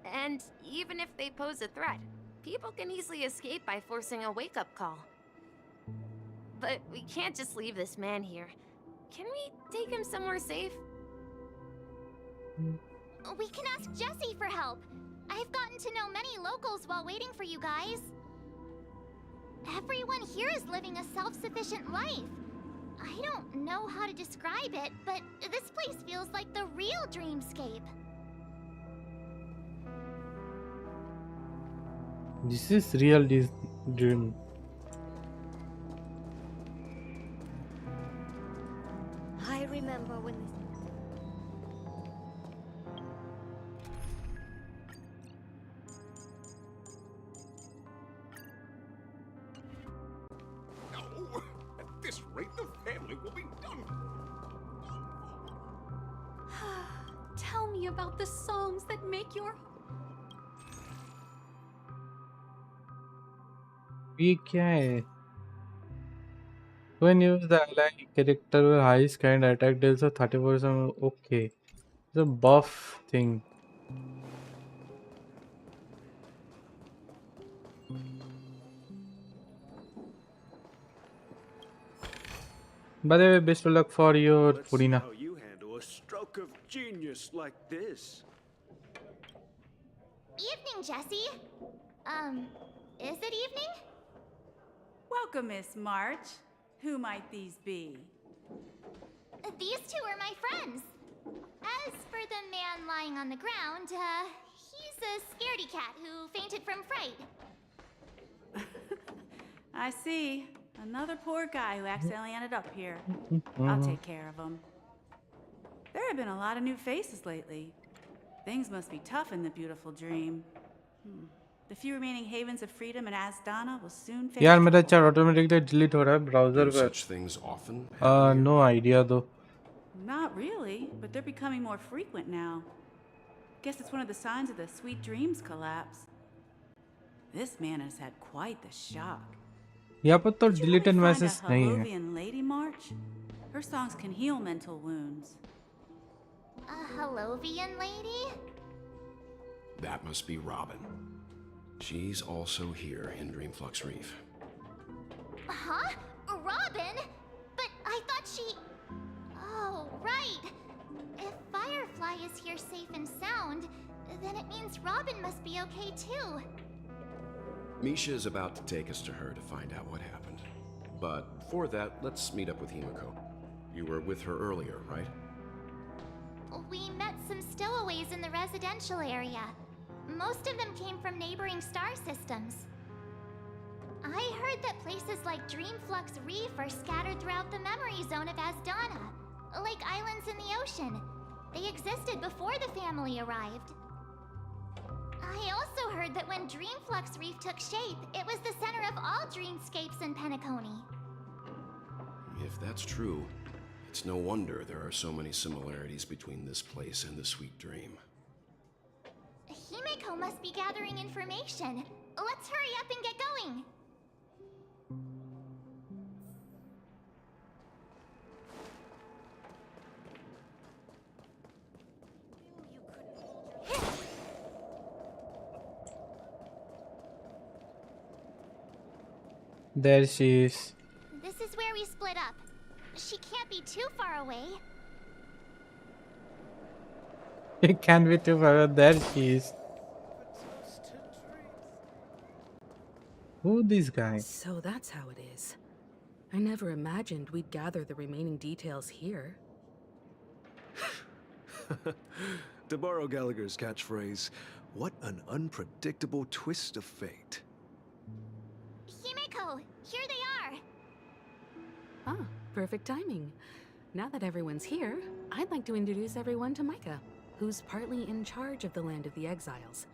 And even if they pose a threat, people can easily escape by forcing a wake-up call. But we can't just leave this man here. Can we take him somewhere safe? We can ask Jessie for help. I've gotten to know many locals while waiting for you guys. Everyone here is living a self-sufficient life. I don't know how to describe it, but this place feels like the real dreamscape. This is real dream. I remember when this... No! At this rate, the family will be done. Tell me about the songs that make your... ये क्या है? When used, the ally character with highest kind attack deals a 30%. Okay, it's a buff thing. By the way, best of luck for your Let's see Purina. how you handle a stroke of genius like this. Evening, Jessie. Is it evening? Welcome, Miss March. Who might these be? These two are my friends. As for the man lying on the ground, he's a scaredy cat who fainted from fright. I see. Another poor guy who accidentally ended up here. I'll take care of him. There have been a lot of new faces lately. Things must be tough in the beautiful dream. The few remaining havens of freedom in Asdana will soon face यार मेरा trouble. chat automatically delete हो रहा है browser Do पे. such things often? No idea though. Not really, but they're becoming more frequent now. Guess it's one of the signs of the Sweet Dreams collapse. This man has had quite the shock. यहाँ पर तो Did you deleted really find message a नहीं है. Halovian lady March? Her songs can heal mental wounds. A Halovian lady? That must be Robin. She's also here in Dreamflux Reef. Huh? Robin? But I thought she... Oh, right. If Firefly is here safe and sound, then it means Robin must be okay too. Misha is about to take us to her to find out what happened. But for that, let's meet up with Himiko. You were with her earlier, right? We met some stowaways in the residential area. Most of them came from neighboring star systems. I heard that places like Dreamflux Reef are scattered throughout the memory zone of Asdana, like islands in the ocean. They existed before the family arrived. I also heard that when Dreamflux Reef took shape, it was the center of all dreamscapes in Penacony. If that's true, it's no wonder there are so many similarities between this place and the Sweet Dream. Himeko must be gathering information. Let's hurry up and get going. There she is. This is where we split up. She can't be too far away. It can't be too far. There she is. Who this guy? So that's how it is. I never imagined we'd gather the remaining details here. To borrow Gallagher's catchphrase, what an unpredictable twist of fate. Himeko, here they are. Ah, perfect timing. Now that everyone's here, I'd like to introduce everyone to Micah, who's partly in charge of the Land of the Exiles.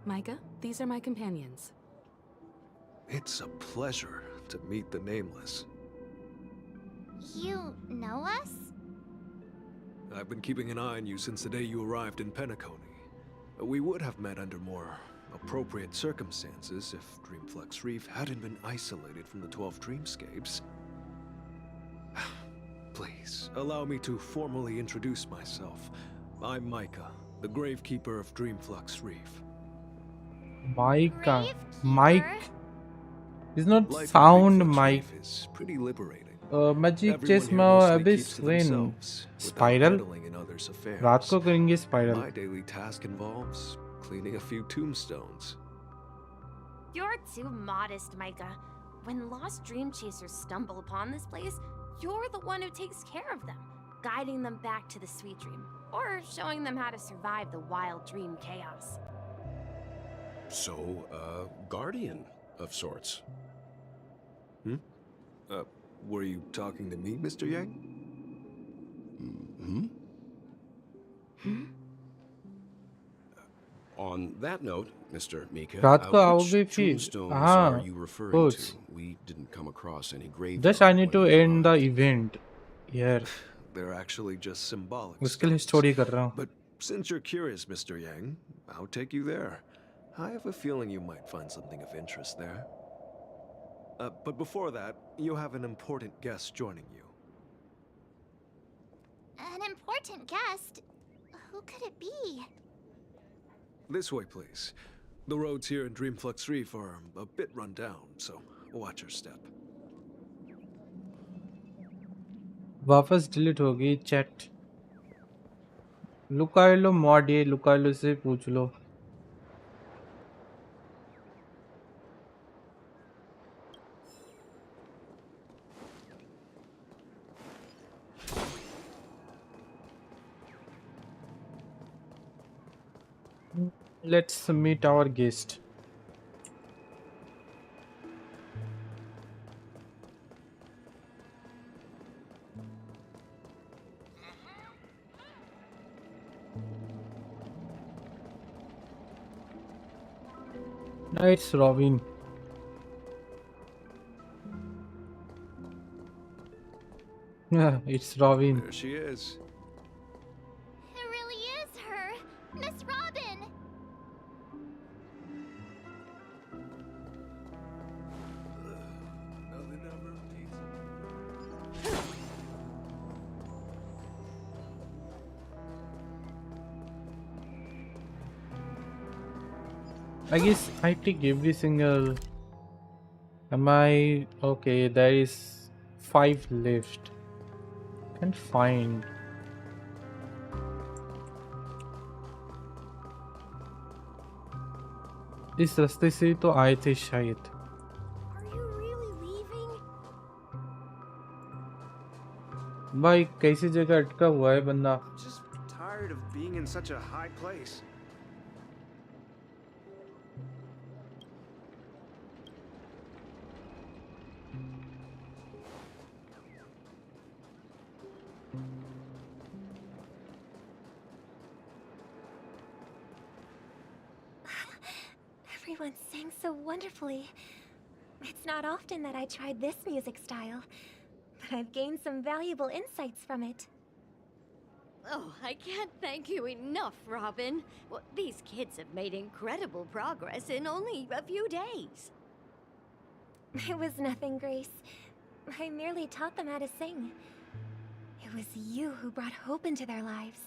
Micah, these are my companions. It's a pleasure to meet the Nameless. You know us? I've been keeping an eye on you since the day you arrived in Penacony. We would have met under more appropriate circumstances if Dreamflux Reef hadn't been isolated from the 12 dreamscapes. Please, Please, allow me to formally introduce myself. I'm Micah, the Gravekeeper of Dreamflux Reef. Micah. Gravekeeper? Mike. It's not Life at sound Dreamflux Mike. Reef is pretty liberating. Magic Everyone chess here में mostly अभी keeps to swing. themselves, without Spiral. meddling in others' affairs. रात को करेंगे spiral. My daily task involves cleaning a few tombstones. You're too modest, Micah. When lost dream chasers stumble upon this place, you're the one who takes care of them, guiding them back to the sweet dream, or showing them how to survive the wild dream chaos. So, guardian of sorts. Were you talking to me, Mr. Yang? On that note, Mr. Mika, रात को आओगे which फिर? tombstones हाँ, are you referring those. to? We didn't come across any grave. Just I need to end the event. Here. They're actually just symbolic. उसके लिए stones. story कर रहा हूँ. But since you're curious, Mr. Yang, I'll take you there. I have a feeling you might find something of interest there. But before that, you have an important guest joining you. An important guest? Who could it be? This way, please. The roads here in Dreamflux Reef are a bit run down, so watch your step. वापस delete हो गई chat. लुकाइलो mod ये लुकाइलो से पूछ लो. Let's meet our guest. It's Robin. Yeah, it's Robin. There she is. It really is her! Miss Robin! I guess I take every single. Am I okay? There is 5 left. Can't find. इस रास्ते से तो आए थे शायद. Are you really leaving? भाई कैसी जगह अटका हुआ है बंदा. Just tired of being in such a high place. Everyone sang so wonderfully. It's not often that I tried this music style, but I've gained some valuable insights from it. Oh, I can't thank you enough, Robin. Well, these kids have made incredible progress in only a few days. It was nothing, Grace. I merely taught them how to sing. It was you who brought hope into their lives.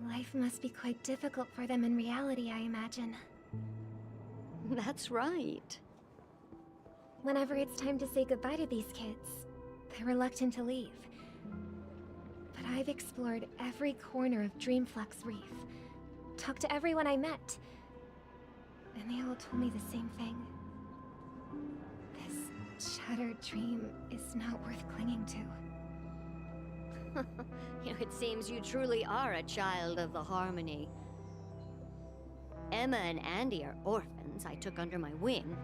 Life must be quite difficult for them in reality, I imagine. That's right. Whenever it's time to say goodbye to these kids, they're reluctant to leave. But I've explored every corner of Dreamflux Reef, talked to everyone I met, and they all told me the same thing. This shattered dream is not worth clinging to. It seems you truly are a child of the Harmony. Emma and Andy are orphans I took under my wing.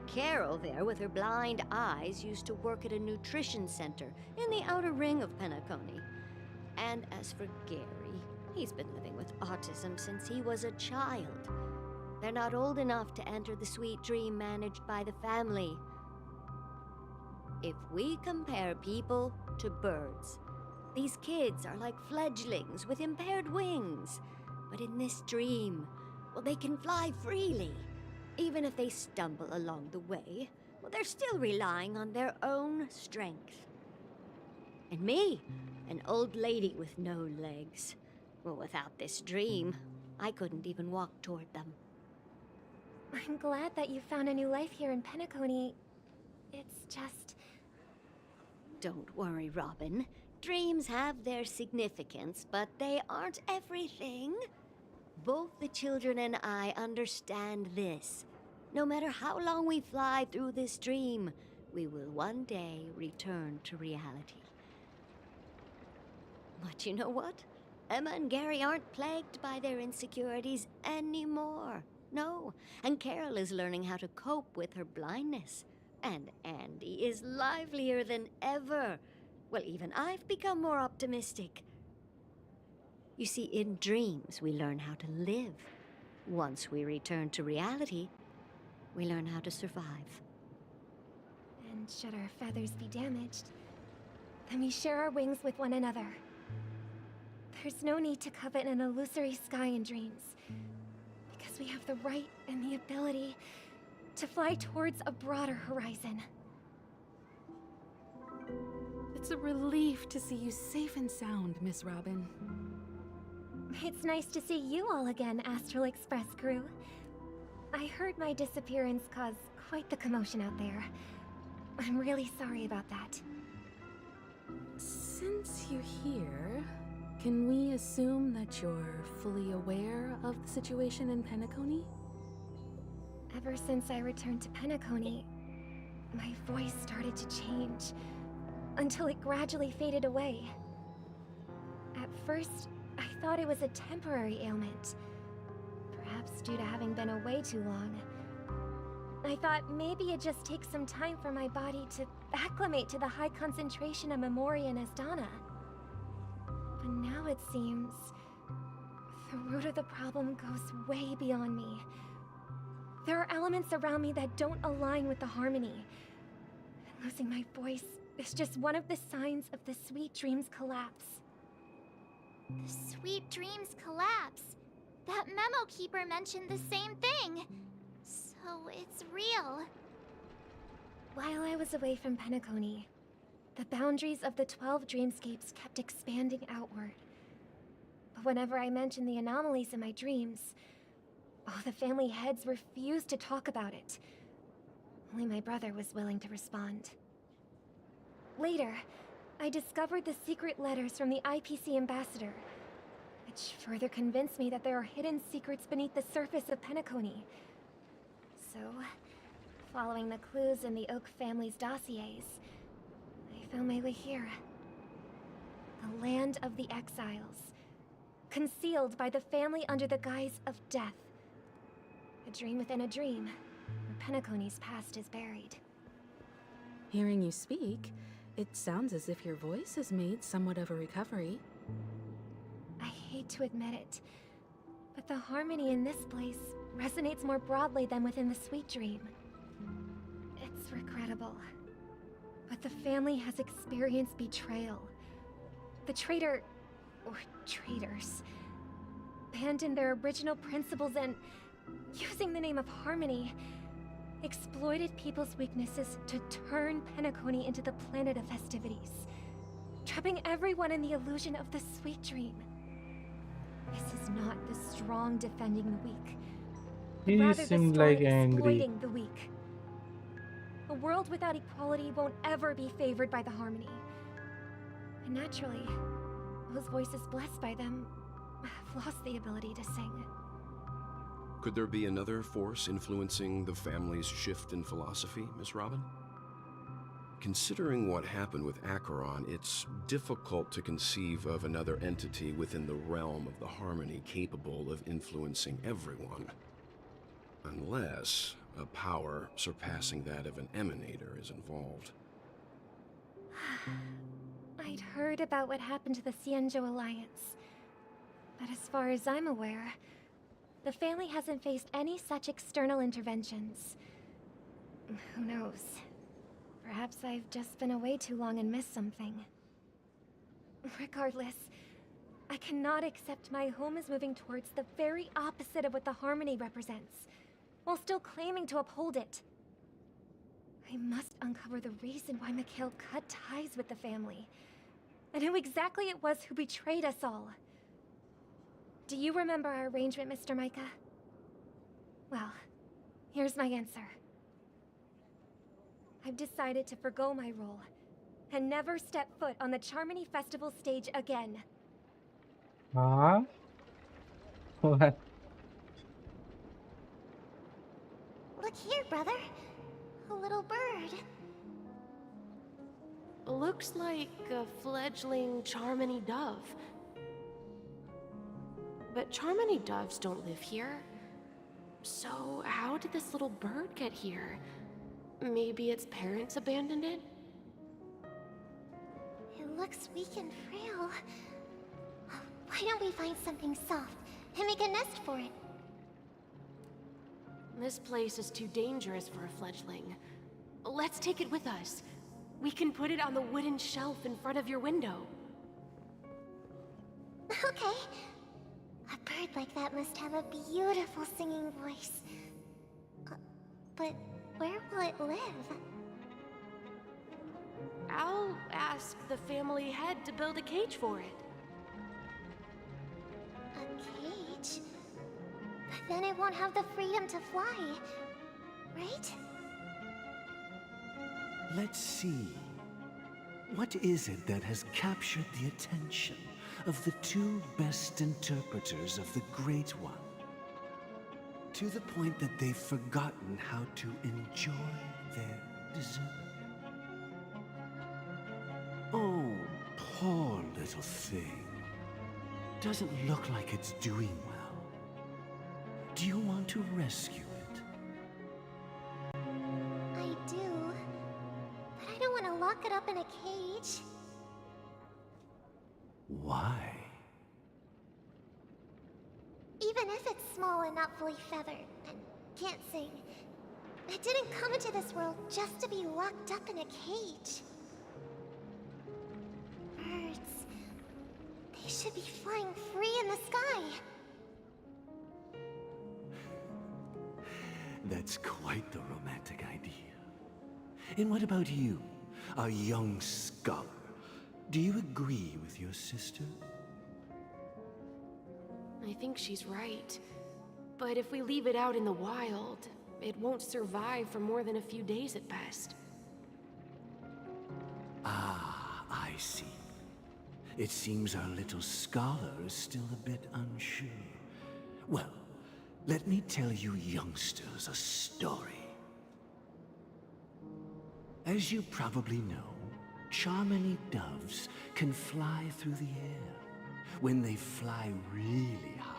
Carol there, with her blind eyes, used to work at a nutrition center in the outer ring of Penacony. And as for Gary, he's been living with autism since he was a child. They're not old enough to enter the sweet dream managed by the family. If we compare people to birds, these kids are like fledglings with impaired wings. But in this dream, well, they can fly freely. Even if they stumble along the way, well, they're still relying on their own strength. And me, an old lady with no legs. Well, without this dream, I couldn't even walk toward them. I'm glad that you found a new life here in Penacony. It's just... Don't worry, Robin. Dreams have their significance, but they aren't everything. Both the children and I understand this. No matter how long we fly through this dream, we will one day return to reality. But you know what? Emma and Gary aren't plagued by their insecurities anymore. No, and Carol is learning how to cope with her blindness. And Andy is livelier than ever. Well, even I've become more optimistic. You see, in dreams, we learn how to live. Once we return to reality, we learn how to survive. And should our feathers be damaged, then we share our wings with one another. There's no need to covet an illusory sky in dreams, because we have the right and the ability to fly towards a broader horizon. It's a relief to see you safe and sound, Miss Robin. It's nice to see you all again, Astral Express crew. I heard my disappearance caused quite the commotion out there. I'm really sorry about that. Since you're here, can we assume that you're fully aware of the situation in Penacony? Ever since I returned to Penacony, my voice started to change, until it gradually faded away. At first, I thought it was a temporary ailment, perhaps due to having been away too long. I thought maybe it just takes some time for my body to acclimate to the high concentration of Memoria and Asdana. But now it seems the root of the problem goes way beyond me. There are elements around me that don't align with the harmony. And losing my voice is just one of the signs of the Sweet Dreams collapse. The Sweet Dreams collapse. That memo keeper mentioned the same thing. So it's real. While I was away from Penacony, the boundaries of the 12 dreamscapes kept expanding outward. But whenever I mentioned the anomalies in my dreams, the family heads refused to talk about it. Only my brother was willing to respond. Later, I discovered the secret letters from the IPC ambassador, which further convinced me that there are hidden secrets beneath the surface of Penacony. So, following the clues in the Oak family's dossiers, I found my way here. The land of the exiles, concealed by the family under the guise of death. A dream within a dream, where Penacony's past is buried. Hearing you speak, it sounds as if your voice has made somewhat of a recovery. I hate to admit it, but the harmony in this place resonates more broadly than within the Sweet Dream. It's regrettable, but the family has experienced betrayal. The traitor, or traitors, abandoned their original principles and, using the name of harmony, exploited people's weaknesses to turn Penacony into the planet of festivities, trapping everyone in the illusion of the Sweet Dream. This is not the strong defending the weak, He rather the seemed strong like angry. exploiting the weak. A world without equality won't ever be favored by the harmony. And naturally, those voices blessed by them have lost the ability to sing. Could there be another force influencing the family's shift in philosophy, Miss Robin? Considering what happened with Acheron, it's difficult to conceive of another entity within the realm of the harmony capable of influencing everyone. Unless a power surpassing that of an emanator is involved. I'd heard about what happened to the Xianzhou Alliance, but as far as I'm aware, the family hasn't faced any such external interventions. Who knows? Perhaps I've just been away too long and missed something. Regardless, I cannot accept my home is moving towards the very opposite of what the harmony represents, while still claiming to uphold it. I must uncover the reason why Mikhail cut ties with the family, and who exactly it was who betrayed us all. Do you remember our arrangement, Mr. Micah? Well, here's my answer. I've decided to forgo my role and never step foot on the Charmony Festival stage again. Huh? What? Look here, brother. A little bird. Looks like a fledgling Charmony dove. But Charmony doves don't live here. So how did this little bird get here? Maybe its parents abandoned it? It looks weak and frail. Why don't we find something soft and make a nest for it? This place is too dangerous for a fledgling. Let's take it with us. We can put it on the wooden shelf in front of your window. Okay. A bird like that must have a beautiful singing voice. But where will it live? I'll ask the family head to build a cage for it. A cage? But then it won't have the freedom to fly, right? Let's see. What is it that has captured the attention of the two best interpreters of the Great One? To the point that they've forgotten how to enjoy their dessert. Oh, poor little thing. Doesn't look like it's doing well. Do you want to rescue it? I do. But I don't want to lock it up in a cage. Why? Even if it's small and not fully feathered and can't sing, it didn't come into this world just to be locked up in a cage. Birds, they should be flying free in the sky. That's quite the romantic idea. And what about you, a young scholar? Do you agree with your sister? I think she's right. But if we leave it out in the wild, it won't survive for more than a few days at best. Ah, I see. It seems our little scholar is still a bit unsure. Well, let me tell you youngsters a story. As you probably know, Charmony doves can fly through the air. When they fly really high,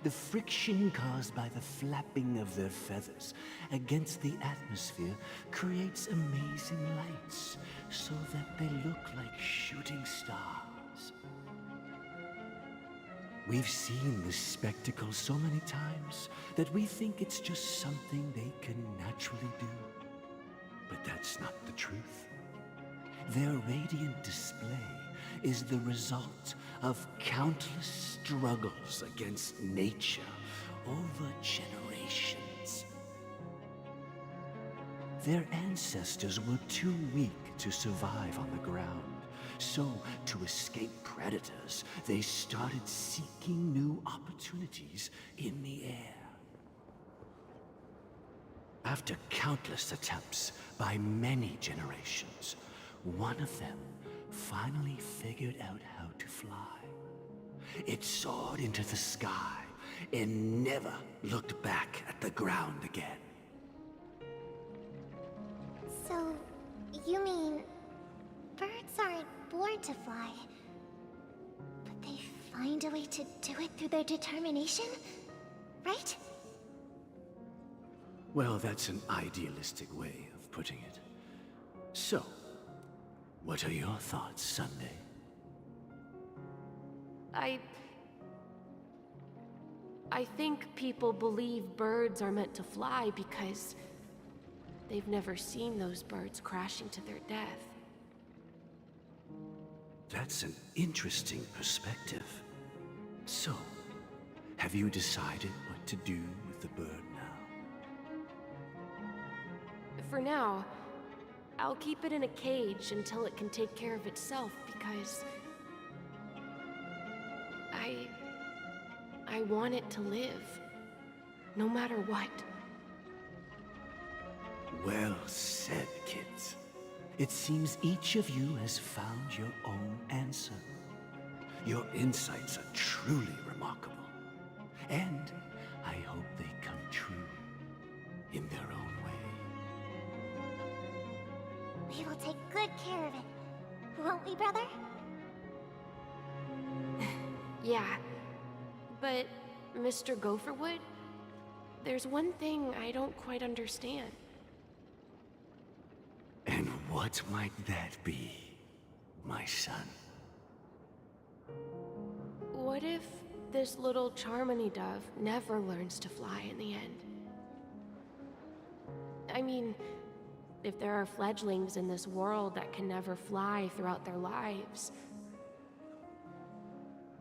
the friction caused by the flapping of their feathers against the atmosphere creates amazing lights, so that they look like shooting stars. We've seen this spectacle so many times that we think it's just something they can naturally do. But that's not the truth. Their radiant display is the result of countless struggles against nature over generations. Their ancestors were too weak to survive on the ground, so to escape predators, they started seeking new opportunities in the air. After countless attempts by many generations, one of them finally figured out how to fly. It soared into the sky and never looked back at the ground again. So, you mean birds aren't born to fly, but they find a way to do it through their determination, right? Well, that's an idealistic way of putting it. So, what are your thoughts, Sunday? I think people believe birds are meant to fly because they've never seen those birds crashing to their death. That's an interesting perspective. So, have you decided what to do with the bird now? For now, I'll keep it in a cage until it can take care of itself because I want it to live. No matter what. Well said, kids. It seems each of you has found your own answer. Your insights are truly remarkable. And I hope they come true in their own way. We will take good care of it. Won't we, brother? Yeah. But, Mr. Gopherwood, there's one thing I don't quite understand. And what might that be, my son? What if this little Charmony dove never learns to fly in the end? I mean, if there are fledglings in this world that can never fly throughout their lives,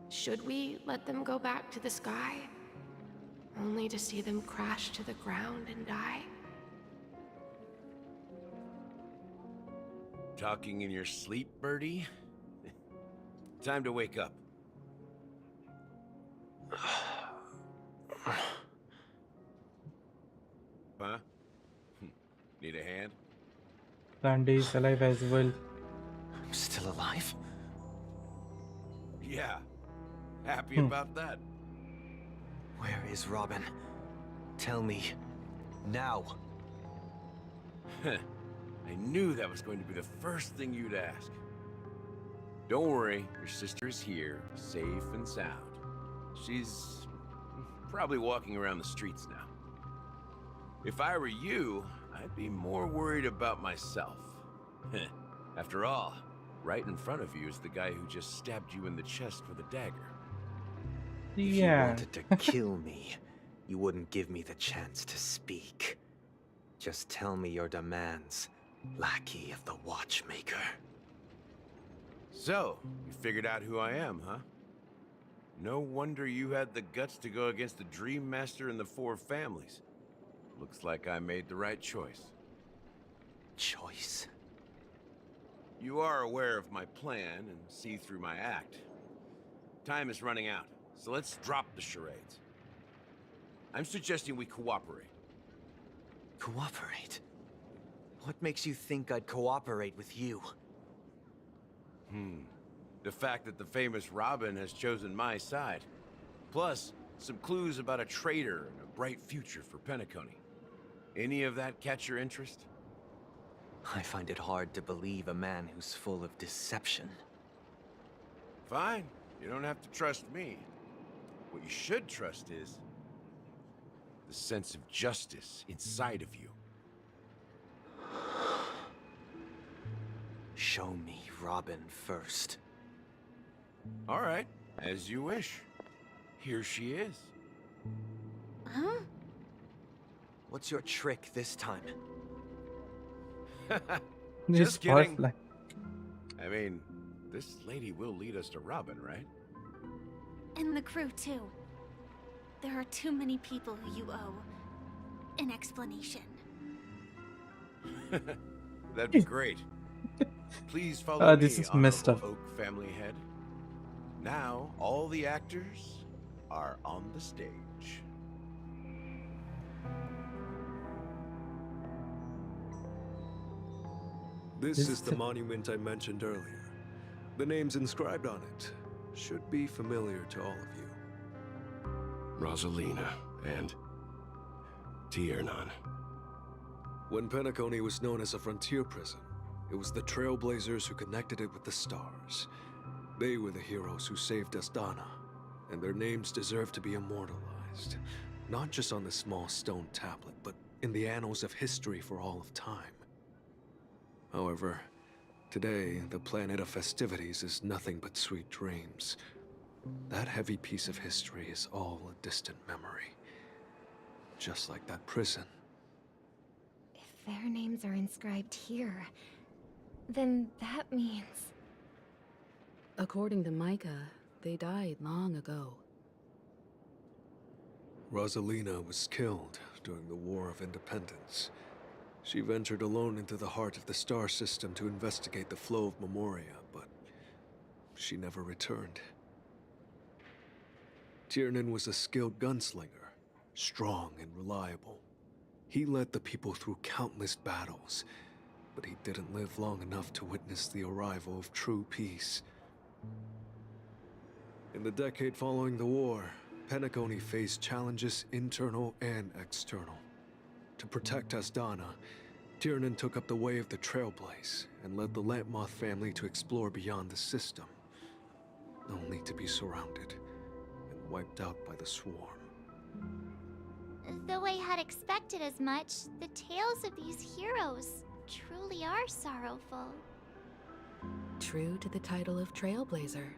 should we let them go back to the sky, only to see them crash to the ground and die? Talking in your sleep, birdie? Time to wake up. Huh? Need a hand? Randy is alive as well. I'm still alive? Yeah. Happy about that. Where is Robin? Tell me. Now. I knew that was going to be the first thing you'd ask. Don't worry, your sister is here, safe and sound. She's probably walking around the streets now. If I were you, I'd be more worried about myself. After all, right in front of you is the guy who just stabbed you in the chest with a dagger. If you wanted to kill me, you wouldn't give me the chance to speak. Just tell me your demands, lackey of the watchmaker. So, you figured out who I am, huh? No wonder you had the guts to go against the Dream Master and the Four Families. Looks like I made the right choice. Choice? You are aware of my plan and see through my act. Time is running out, so let's drop the charades. I'm suggesting we cooperate. Cooperate? What makes you think I'd cooperate with you? The fact that the famous Robin has chosen my side. Plus, some clues about a traitor and a bright future for Penacony. Any of that catch your interest? I find it hard to believe a man who's full of deception. Fine. You don't have to trust me. What you should trust is the sense of justice inside of you. Show me Robin first. All right, as you wish. Here she is. Huh? What's your trick this time? Just kidding. Firefly. I mean, this lady will lead us to Robin, right? And the crew, too. There are too many people who you owe an explanation. That'd be great. Please follow this me, is messed up. Honorable Oak family head. Now, all the actors are on the stage. This is the monument I mentioned earlier. The names inscribed on it should be familiar to all of you. Rosalina and Tiernan. When Penacony was known as a frontier prison, it was the Trailblazers who connected it with the stars. They were the heroes who saved Astana, and their names deserve to be immortalized. Not just on this small stone tablet, but in the annals of history for all of time. However, today, the planet of festivities is nothing but sweet dreams. That heavy piece of history is all a distant memory. Just like that prison. If their names are inscribed here, then that means... According to Micah, they died long ago. Rosalina was killed during the War of Independence. She ventured alone into the heart of the star system to investigate the flow of Memoria, but she never returned. Tiernan was a skilled gunslinger, strong and reliable. He led the people through countless battles, but he didn't live long enough to witness the arrival of true peace. In the decade following the war, Penacony faced challenges internal and external. To protect Asdana, Tiernan took up the way of the Trailblaze and led the Lampmoth family to explore beyond the system, only to be surrounded and wiped out by the swarm. Though I had expected as much, the tales of these heroes truly are sorrowful. True to the title of Trailblazer,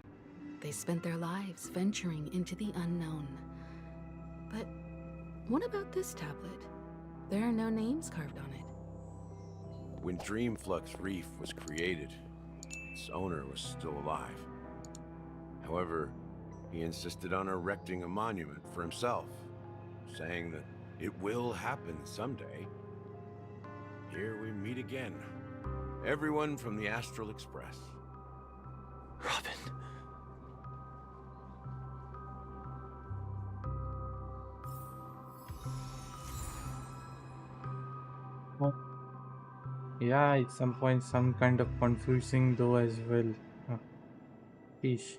they spent their lives venturing into the unknown. But what about this tablet? There are no names carved on it. When Dreamflux Reef was created, its owner was still alive. However, he insisted on erecting a monument for himself, saying that it will happen someday. Here we meet again. Everyone from the Astral Express. Robin. Yeah, at some point, some kind of confusing though as well. Ish.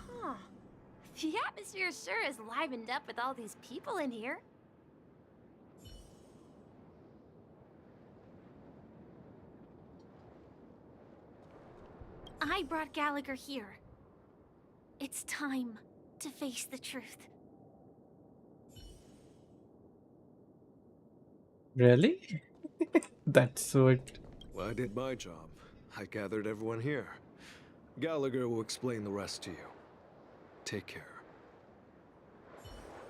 Huh. The atmosphere sure is livened up with all these people in here. I brought Gallagher here. It's time to face the truth. Really? That's what. Well, I did my job. I gathered everyone here. Gallagher will explain the rest to you. Take care.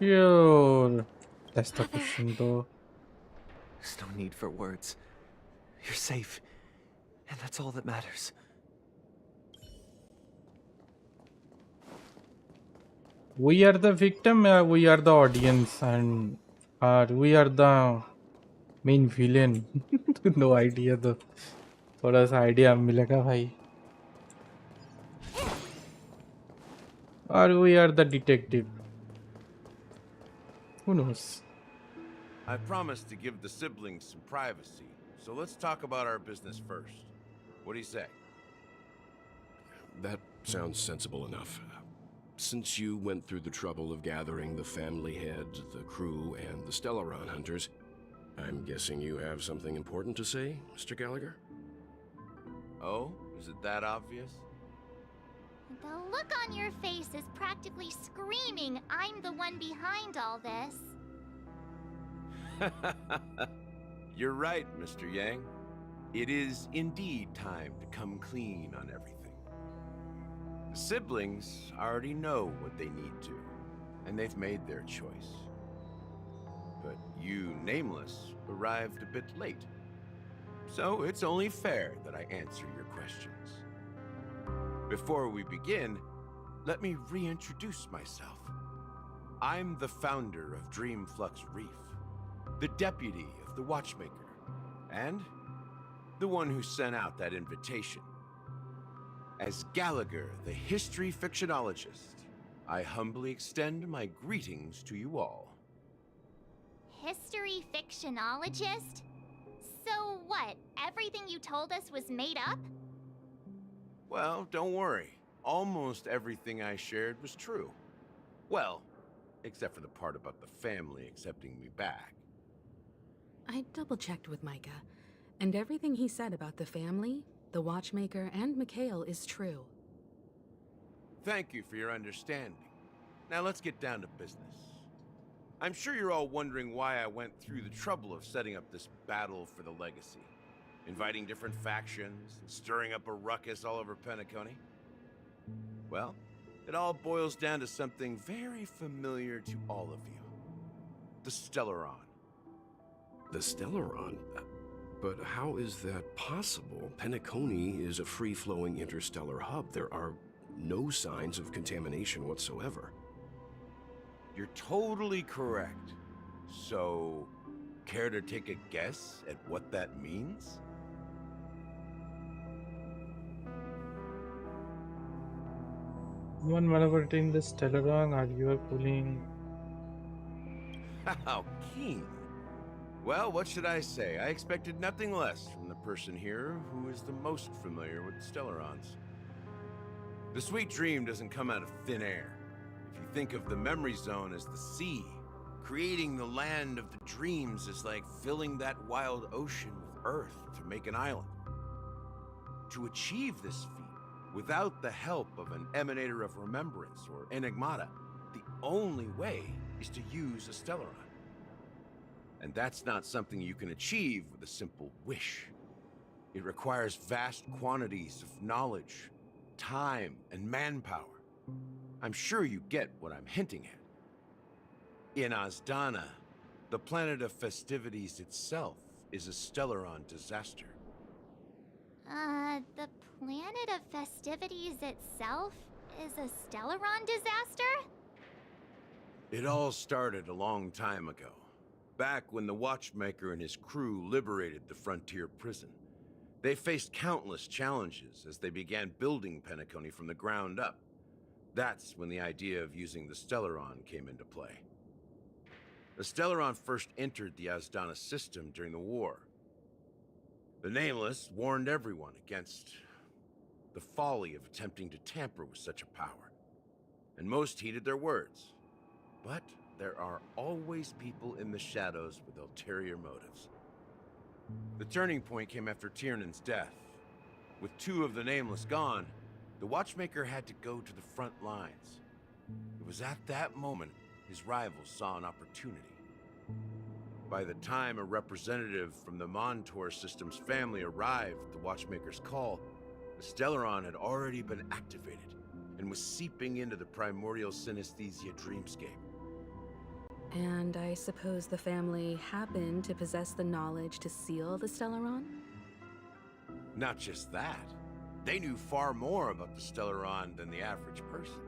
Yo, that's the question though. There's no need for words. You're safe, and that's all that matters. We are the victim, we are the audience, and we are the main villain. No idea though. थोड़ा सा idea मिलेगा भाई. Or we are the detective. Who knows? I promised to give the siblings some privacy, so let's talk about our business first. What do you say? That sounds sensible enough. Since you went through the trouble of gathering the family heads, the crew, and the Stellaron hunters, I'm guessing you have something important to say, Mr. Gallagher? Oh, is it that obvious? The look on your face is practically screaming, I'm the one behind all this. You're right, Mr. Yang. It is indeed time to come clean on everything. The siblings already know what they need to, and they've made their choice. But you, Nameless, arrived a bit late. So it's only fair that I answer your questions. Before we begin, let me reintroduce myself. I'm the founder of Dreamflux Reef, the deputy of the Watchmaker, and the one who sent out that invitation. As Gallagher, the history fictionologist, I humbly extend my greetings to you all. History fictionologist? So what, everything you told us was made up? Well, don't worry. Almost everything I shared was true. Well, except for the part about the family accepting me back. I double-checked with Micah, and everything he said about the family, the Watchmaker, and Mikhail is true. Thank you for your understanding. Now let's get down to business. I'm sure you're all wondering why I went through the trouble of setting up this battle for the legacy, inviting different factions, and stirring up a ruckus all over Penacony. Well, it all boils down to something very familiar to all of you. The Stellaron. The Stellaron? But how is that possible? Penacony is a free-flowing interstellar hub. There are no signs of contamination whatsoever. You're totally correct. So, Care to take a guess at what that means? One manipulating the Stellaron, or you are pulling. How keen. Well, what should I say? I expected nothing less from the person here who is the most familiar with Stellarons. The sweet dream doesn't come out of thin air. If you think of the memory zone as the sea, creating the land of the dreams is like filling that wild ocean with earth to make an island. To achieve this feat, without the help of an emanator of remembrance or enigmata, the only way is to use a Stellaron. And that's not something you can achieve with a simple wish. It requires vast quantities of knowledge, time, and manpower. I'm sure you get what I'm hinting at. In Azdana, the planet of festivities itself is a Stellaron disaster. The planet of festivities itself is a Stellaron disaster? It all started a long time ago, back when the Watchmaker and his crew liberated the frontier prison. They faced countless challenges as they began building Penacony from the ground up. That's when the idea of using the Stellaron came into play. The Stellaron first entered the Azdana system during the war. The Nameless warned everyone against the folly of attempting to tamper with such a power, and most heeded their words. But there are always people in the shadows with ulterior motives. The turning point came after Tiernan's death. With two of the Nameless gone, the Watchmaker had to go to the front lines. It was at that moment his rivals saw an opportunity. By the time a representative from the Montour Systems family arrived at the Watchmaker's call, the Stellaron had already been activated and was seeping into the primordial synesthesia dreamscape. And I suppose the family happened to possess the knowledge to seal the Stellaron? Not just that. They knew far more about the Stellaron than the average person.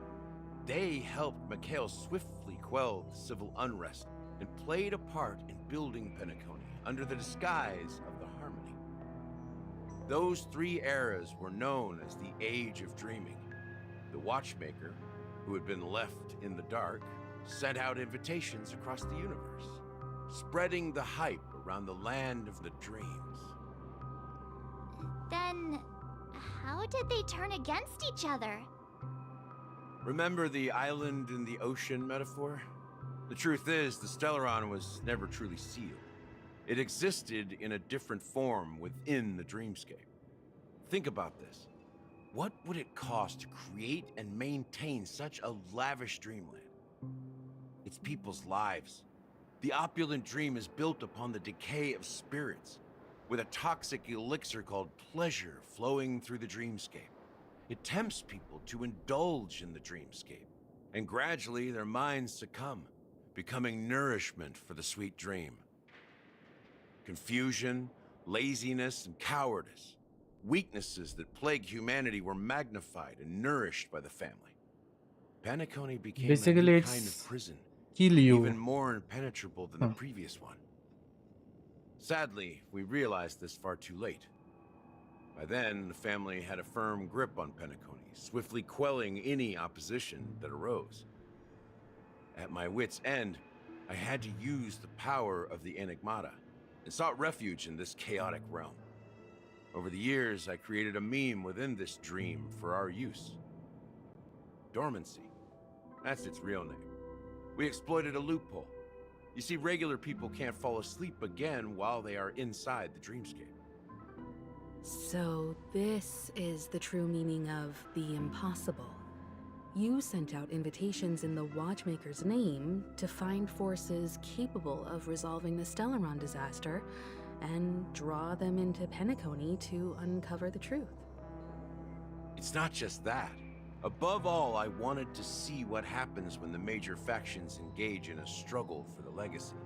They helped Mikhail swiftly quell the civil unrest and played a part in building Penacony under the disguise of the Harmony. Those three eras were known as the Age of Dreaming. The Watchmaker, who had been left in the dark, sent out invitations across the universe, spreading the hype around the land of the dreams. Then, how did they turn against each other? Remember the island in the ocean metaphor? The truth is, the Stellaron was never truly sealed. It existed in a different form within the dreamscape. Think about this. What would it cost to create and maintain such a lavish dreamland? It's people's lives. The opulent dream is built upon the decay of spirits, with a toxic elixir called pleasure flowing through the dreamscape. It tempts people to indulge in the dreamscape, and gradually their minds succumb, becoming nourishment for the sweet dream. Confusion, laziness, and cowardice, weaknesses that plague humanity, were magnified and nourished by the family. Penacony became a Basically, new it's kind of prison, kill you. even more impenetrable than the previous one. Sadly, we realized this far too late. By then, the family had a firm grip on Penacony, swiftly quelling any opposition that arose. At my wit's end, I had to use the power of the Enigmata, and sought refuge in this chaotic realm. Over the years, I created a meme within this dream for our use. Dormancy. That's its real name. We exploited a loophole. You see, regular people can't fall asleep again while they are inside the dreamscape. So this is the true meaning of the impossible. You sent out invitations in the Watchmaker's name to find forces capable of resolving the Stellaron disaster and draw them into Penacony to uncover the truth. It's not just that. Above all, I wanted to see what happens when the major factions engage in a struggle for the legacy.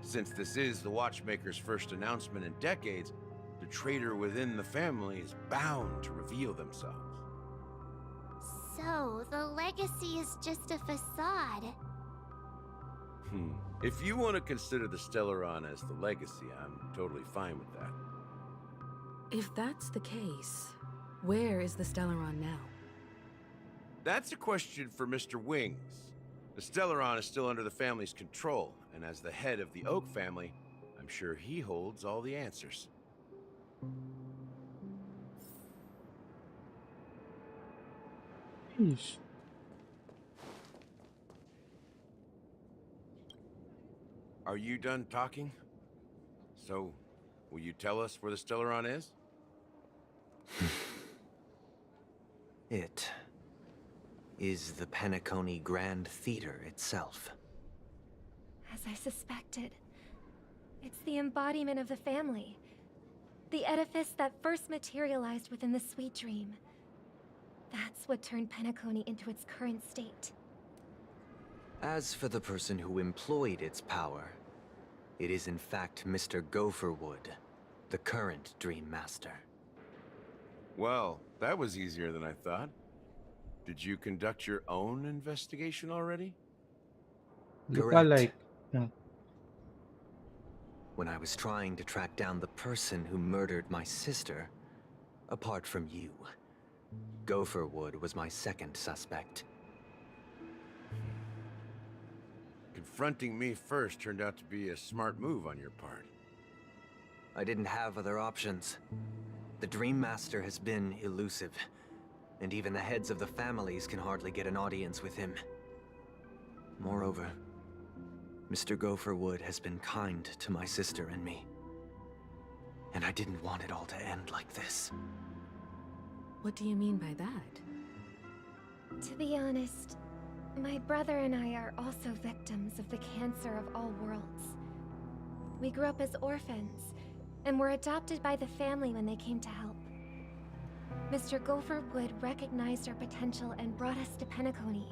Since this is the Watchmaker's first announcement in decades, the traitor within the family is bound to reveal themselves. So, the legacy is just a facade. If you want to consider the Stellaron as the legacy, I'm totally fine with that. If that's the case, where is the Stellaron now? That's a question for Mr. Wings. The Stellaron is still under the family's control, and as the head of the Oak family, I'm sure he holds all the answers. Yeesh. Are you done talking? So, will you tell us where the Stellaron is? It is the Penacony Grand Theater itself. As I suspected, it's the embodiment of the family. The edifice that first materialized within the Sweet Dream. That's what turned Penacony into its current state. As for the person who employed its power, it is in fact Mr. Gopherwood, the current Dream Master. Well, that was easier than I thought. Did you conduct your own investigation already? Correct. When I was trying to track down the person who murdered my sister, apart from you, Gopherwood was my second suspect. Confronting me first turned out to be a smart move on your part. I didn't have other options. The Dream Master has been elusive, and even the heads of the families can hardly get an audience with him. Moreover, Mr. Gopherwood has been kind to my sister and me. And I didn't want it all to end like this. What do you mean by that? To be honest, my brother and I are also victims of the cancer of all worlds. We grew up as orphans, and were adopted by the family when they came to help. Mr. Gopherwood recognized our potential and brought us to Penacony.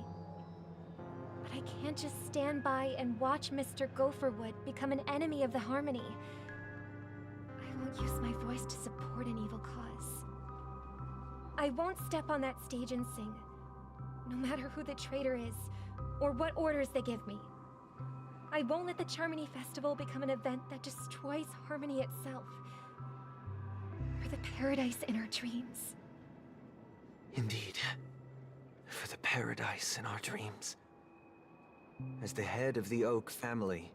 But I can't just stand by and watch Mr. Gopherwood become an enemy of the Harmony. I won't use my voice to support an evil cause. I won't step on that stage and sing, no matter who the traitor is, or what orders they give me. I won't let the Charmony Festival become an event that destroys Harmony itself, or the paradise in our dreams. Indeed, for the paradise in our dreams. As the head of the Oak family,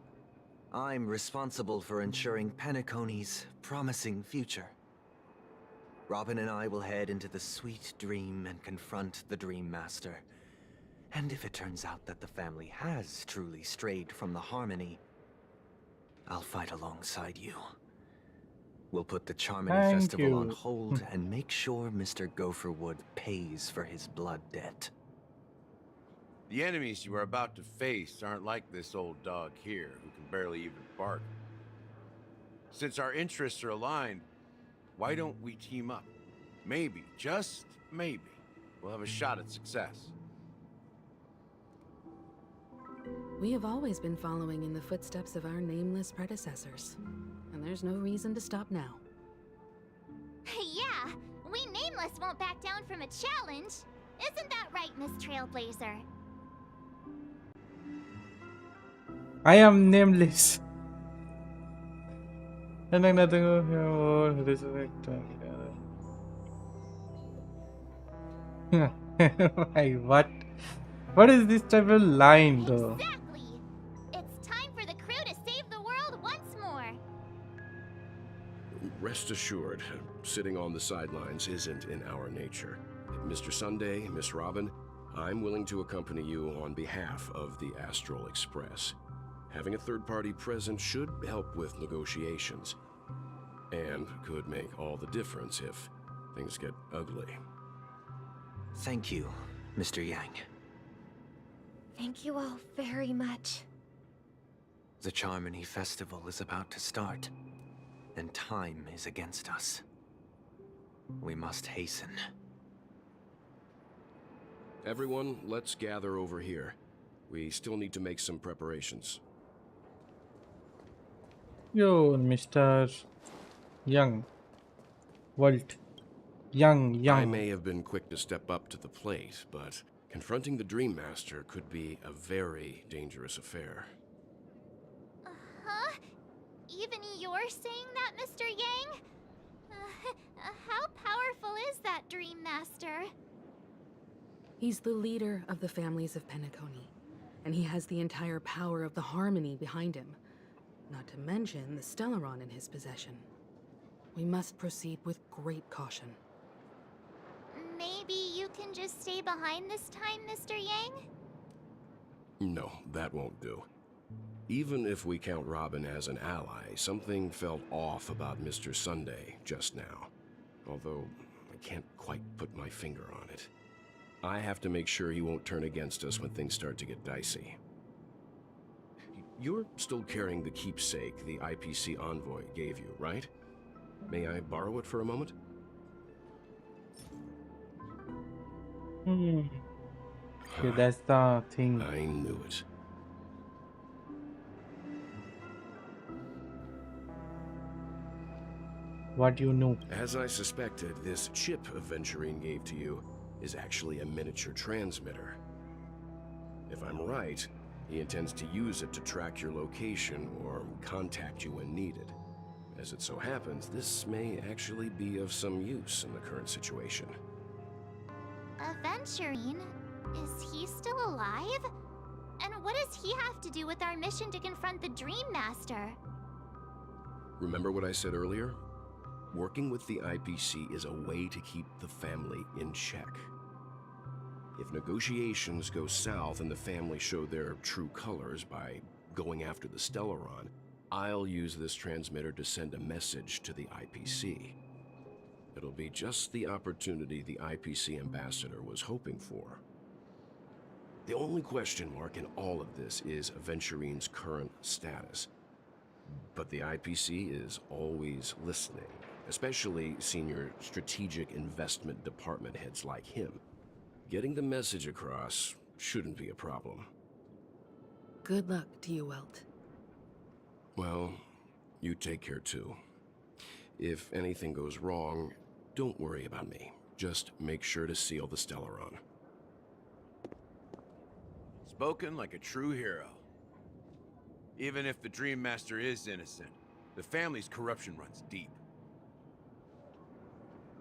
I'm responsible for ensuring Penacony's promising future. Robin and I will head into the Sweet Dream and confront the Dream Master. And if it turns out that the family has truly strayed from the Harmony, I'll fight alongside you. We'll put the Charmony Festival on hold and make sure Mr. Gopherwood pays for his blood debt. The enemies you are about to face aren't like this old dog here, who can barely even bark. Since our interests are aligned, why don't we team up? Maybe, just maybe, we'll have a shot at success. We have always been following in the footsteps of our nameless predecessors, and there's no reason to stop now. Yeah, we Nameless won't back down from a challenge. Isn't that right, Miss Trailblazer? I am nameless. Anong natungo resurrect. Like what? What is this type of line though? Exactly! It's time for the crew to save the world once more! Rest assured, sitting on the sidelines isn't in our nature. Mr. Sunday, Miss Robin, I'm willing to accompany you on behalf of the Astral Express. Having a third party present should help with negotiations, and could make all the difference if things get ugly. Thank you, Mr. Yang. Thank you all very much. The Charmony Festival is about to start, and time is against us. We must hasten. Everyone, let's gather over here. We still need to make some preparations. Yo, Mr. Young. Walt. Young. I may have been quick to step up to the plate, but confronting the Dream Master could be a very dangerous affair. Even you're saying that, Mr. Yang? How powerful is that Dream Master? He's the leader of the families of Penacony, and he has the entire power of the Harmony behind him, not to mention the Stellaron in his possession. We must proceed with great caution. Maybe you can just stay behind this time, Mr. Yang? No, that won't do. Even if we count Robin as an ally, something felt off about Mr. Sunday just now. Although, I can't quite put my finger on it. I have to make sure he won't turn against us when things start to get dicey. You're still carrying the keepsake the IPC envoy gave you, right? May I borrow it for a moment? Okay, that's the thing. I knew it. What you know? As I suspected, this chip Aventurine gave to you is actually a miniature transmitter. If I'm right, he intends to use it to track your location or contact you when needed. As it so happens, this may actually be of some use in the current situation. Aventurine? Is he still alive? And what does he have to do with our mission to confront the Dream Master? Remember what I said earlier? Working with the IPC is a way to keep the family in check. If negotiations go south and the family show their true colors by going after the Stellaron, I'll use this transmitter to send a message to the IPC. It'll be just the opportunity the IPC ambassador was hoping for. The only question mark in all of this is Aventurine's current status. But the IPC is always listening, especially senior strategic investment department heads like him. Getting the message across shouldn't be a problem. Good luck to you, Welt. Well, you take care too. If anything goes wrong, don't worry about me. Just make sure to seal the Stellaron. Spoken like a true hero. Even if the Dream Master is innocent, the family's corruption runs deep.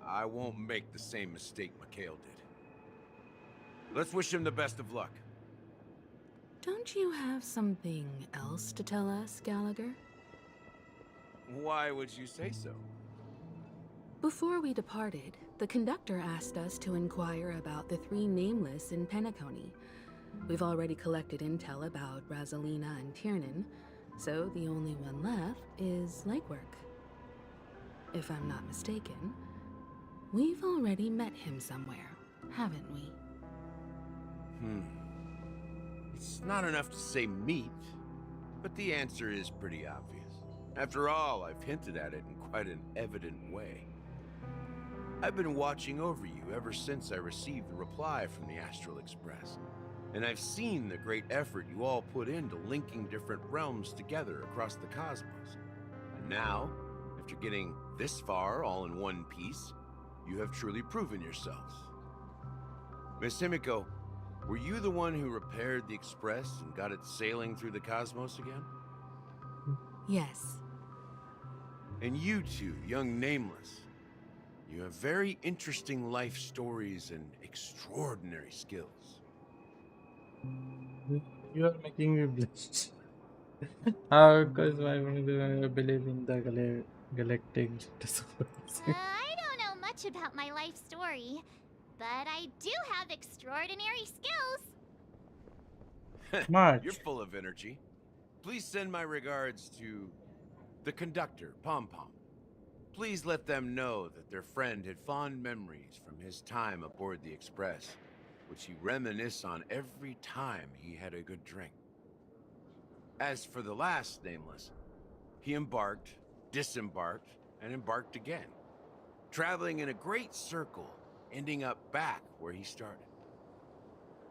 I won't make the same mistake Mikhail did. Let's wish him the best of luck. Don't you have something else to tell us, Gallagher? Why would you say so? Before we departed, the conductor asked us to inquire about the 3 nameless in Penacony. We've already collected intel about Rosalina and Tiernan, so the only one left is legwork. If I'm not mistaken, we've already met him somewhere, haven't we? It's not enough to say meet, but the answer is pretty obvious. After all, I've hinted at it in quite an evident way. I've been watching over you ever since I received the reply from the Astral Express, and I've seen the great effort you all put into linking different realms together across the cosmos. And now, after getting this far all in one piece, you have truly proven yourselves. Miss Himiko, were you the one who repaired the Express and got it sailing through the cosmos again? Yes. And you two, young Nameless, you have very interesting life stories and extraordinary skills. You are making me blush. How because I believe in the galactic I don't know much about my life story, but I do have extraordinary skills. March. You're full of energy. Please send my regards to the conductor, Pom Pom. Please let them know that their friend had fond memories from his time aboard the Express, which he reminisced on every time he had a good drink. As for the last Nameless, he embarked, disembarked, and embarked again, traveling in a great circle, ending up back where he started.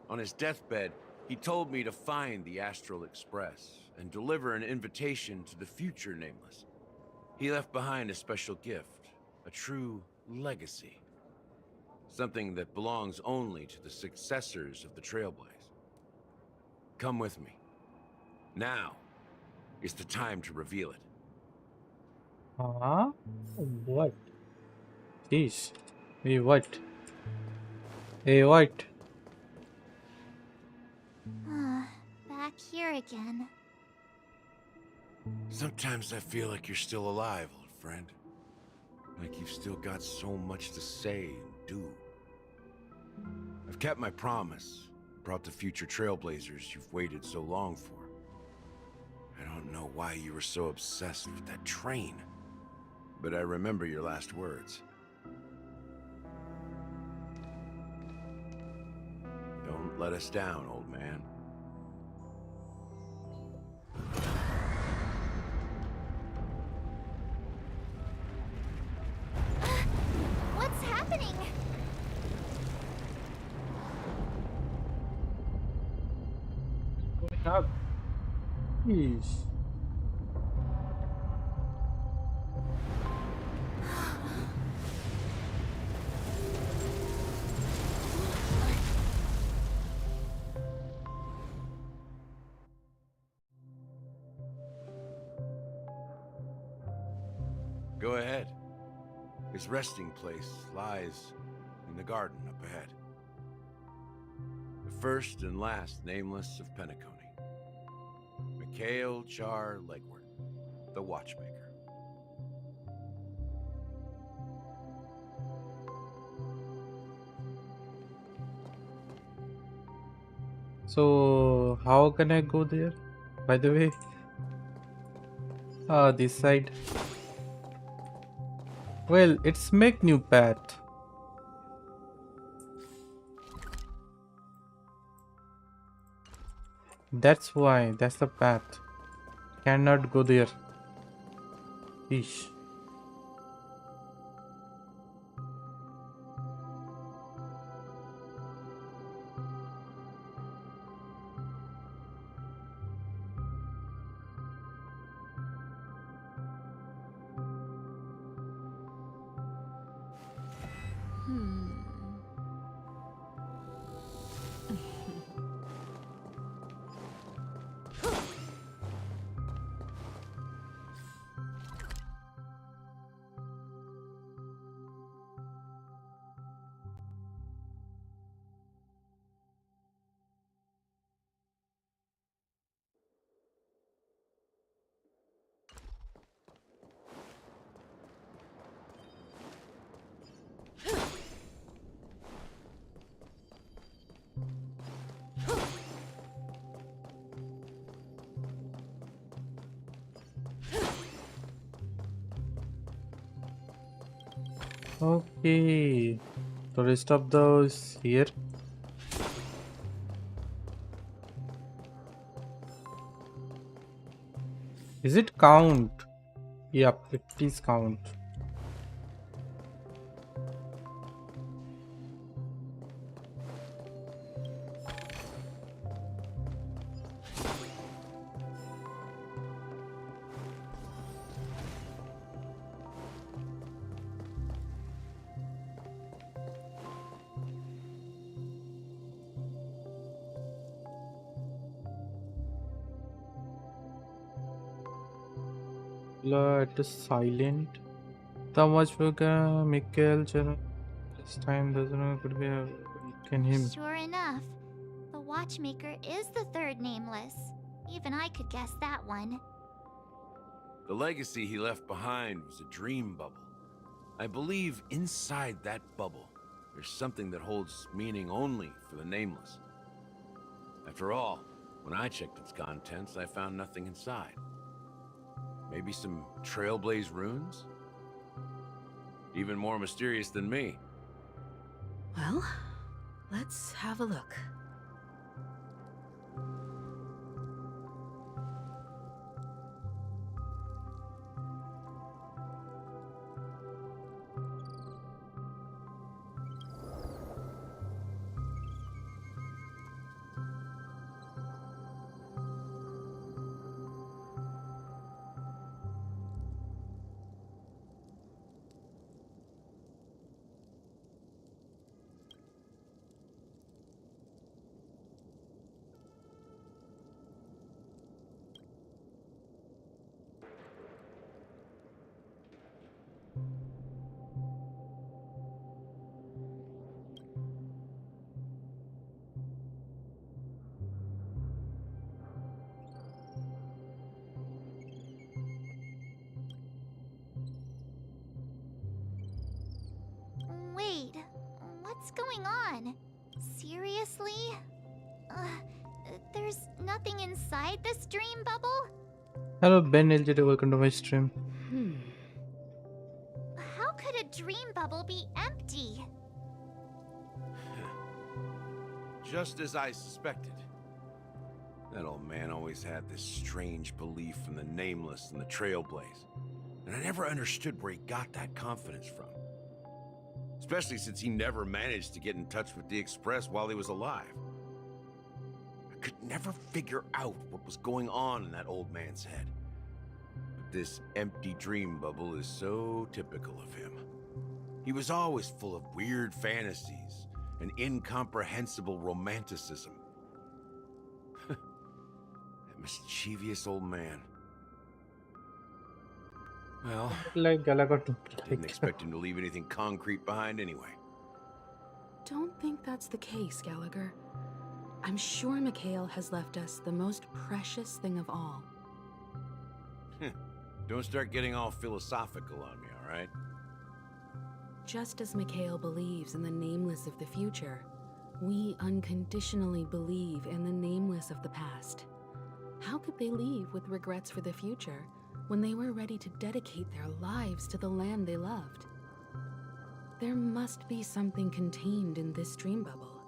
On his deathbed, he told me to find the Astral Express and deliver an invitation to the future Nameless. He left behind a special gift, a true legacy. Something that belongs only to the successors of the Trailblaze. Come with me. Now is the time to reveal it. Huh? What? Jeez. Hey, what? Hey, what? Back here again. Sometimes I feel like you're still alive, old friend. Like you've still got so much to say and do. I've kept my promise. Brought the future trailblazers you've waited so long for. I don't know why you were so obsessed with that train. But I remember your last words. Don't let us down, old man. What's happening? Going up. Jeez. Go ahead. His resting place lies in the garden up ahead. The first and last nameless of Penacony. Mikhail Char Legward, the watchmaker. So, how can I go there? By the way, this side. Well, it's make new path. That's why. That's the path. Cannot go there. Ish. Okay. So rest of those here. Is it count? Yep, it is count. It is silent. The watchmaker Mikhail Cher. This time doesn't could be can him. Sure enough, the watchmaker is the third nameless. Even I could guess that one. The legacy he left behind was a dream bubble. I believe inside that bubble, there's something that holds meaning only for the nameless. After all, when I checked its contents, I found nothing inside. Maybe some trailblaze runes? Even more mysterious than me. Well, let's have a look. What's going on? Seriously? There's nothing inside this dream bubble? Hello Ben LGD, welcome to my stream. How could a dream bubble be empty? Just as I suspected. That old man always had this strange belief in the nameless and the trailblaze. And I never understood where he got that confidence from. Especially since he never managed to get in touch with the Express while he was alive. I could never figure out what was going on in that old man's head. But this empty dream bubble is so typical of him. He was always full of weird fantasies and incomprehensible romanticism. That mischievous old man. Well, Like Gallagher to didn't expect him to leave anything concrete behind anyway. Don't think that's the case, Gallagher. I'm sure Mikhail has left us the most precious thing of all. Don't start getting all philosophical on me, all right? Just as Mikhail believes in the nameless of the future, we unconditionally believe in the nameless of the past. How could they leave with regrets for the future when they were ready to dedicate their lives to the land they loved? There must be something contained in this dream bubble.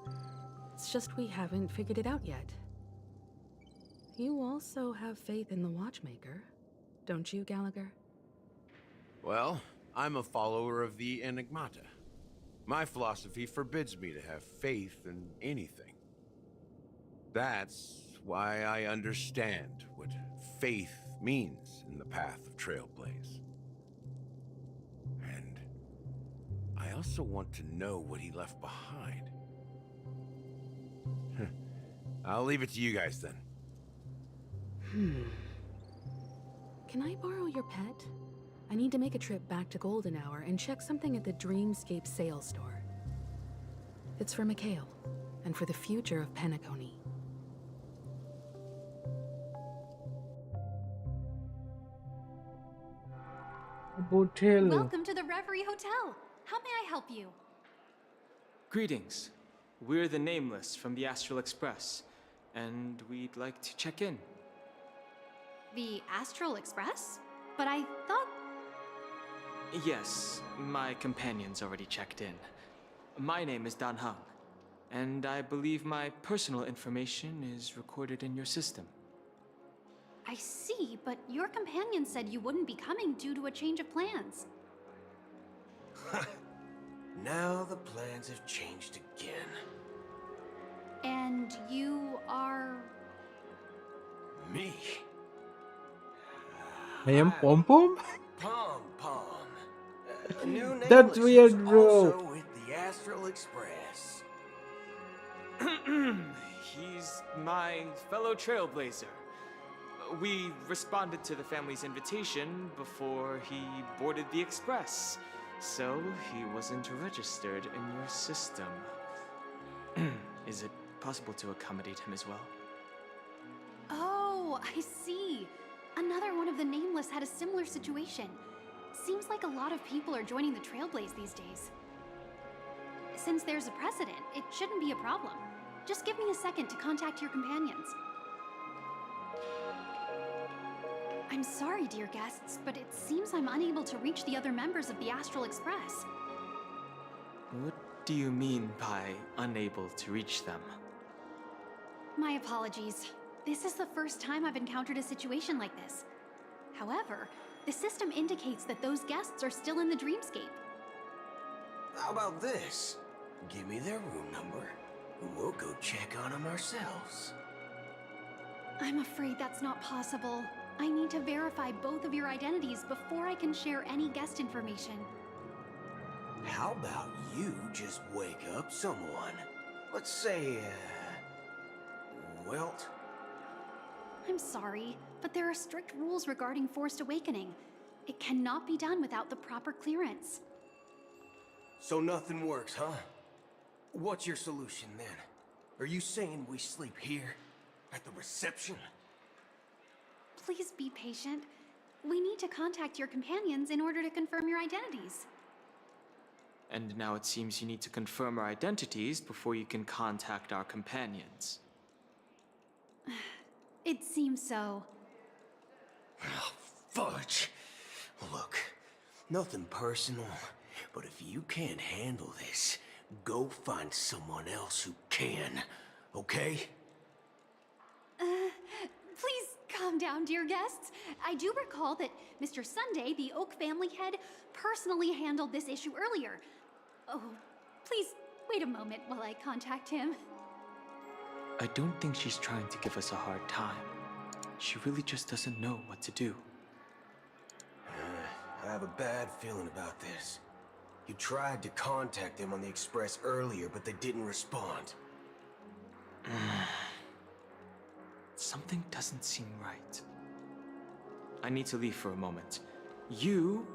It's just we haven't figured it out yet. You also have faith in the Watchmaker, don't you, Gallagher? Well, I'm a follower of the Enigmata. My philosophy forbids me to have faith in anything. That's why I understand what faith means in the path of Trailblaze. And I also want to know what he left behind. I'll leave it to you guys then. Can I borrow your pet? I need to make a trip back to Golden Hour and check something at the Dreamscape sales store. It's for Mikhail, and for the future of Penacony. Hotel. Welcome to the Reverie Hotel. How may I help you? Greetings. We're the Nameless from the Astral Express, and we'd like to check in. The Astral Express? But I thought... Yes, my companion's already checked in. My name is Dan Hung, and I believe my personal information is recorded in your system. I see, but your companion said you wouldn't be coming due to a change of plans. Now the plans have changed again. And you are... Me? I am Pom Pom? Pom Pom. A new That's nameless weird, who's bro. Also with the Astral Express. He's my fellow trailblazer. We responded to the family's invitation before he boarded the express, so he wasn't registered in your system. Is it possible to accommodate him as well? Oh, I see. Another one of the Nameless had a similar situation. Seems like a lot of people are joining the Trailblaze these days. Since there's a precedent, it shouldn't be a problem. Just give me a second to contact your companions. I'm sorry, dear guests, but it seems I'm unable to reach the other members of the Astral Express. What do you mean by unable to reach them? My apologies. This is the first time I've encountered a situation like this. However, the system indicates that those guests are still in the dreamscape. How about this? Give me their room number, and we'll go check on them ourselves. I'm afraid that's not possible. I need to verify both of your identities before I can share any guest information. How about you just wake up someone? Let's say, Welt? I'm sorry, but there are strict rules regarding forced awakening. It cannot be done without the proper clearance. So nothing works, huh? What's your solution then? Are you saying we sleep here? At the reception? Please be patient. We need to contact your companions in order to confirm your identities. And now it seems you need to confirm our identities before you can contact our companions. It seems so. Oh, fudge. Look, nothing personal, but if you can't handle this, go find someone else who can, okay? Please calm down, dear guests. I do recall that Mr. Sunday, the Oak family head, personally handled this issue earlier. Oh, please wait a moment while I contact him. I don't think she's trying to give us a hard time. She really just doesn't know what to do. I have a bad feeling about this. You tried to contact them on the express earlier, but they didn't respond. Something doesn't seem right. I need to leave for a moment. You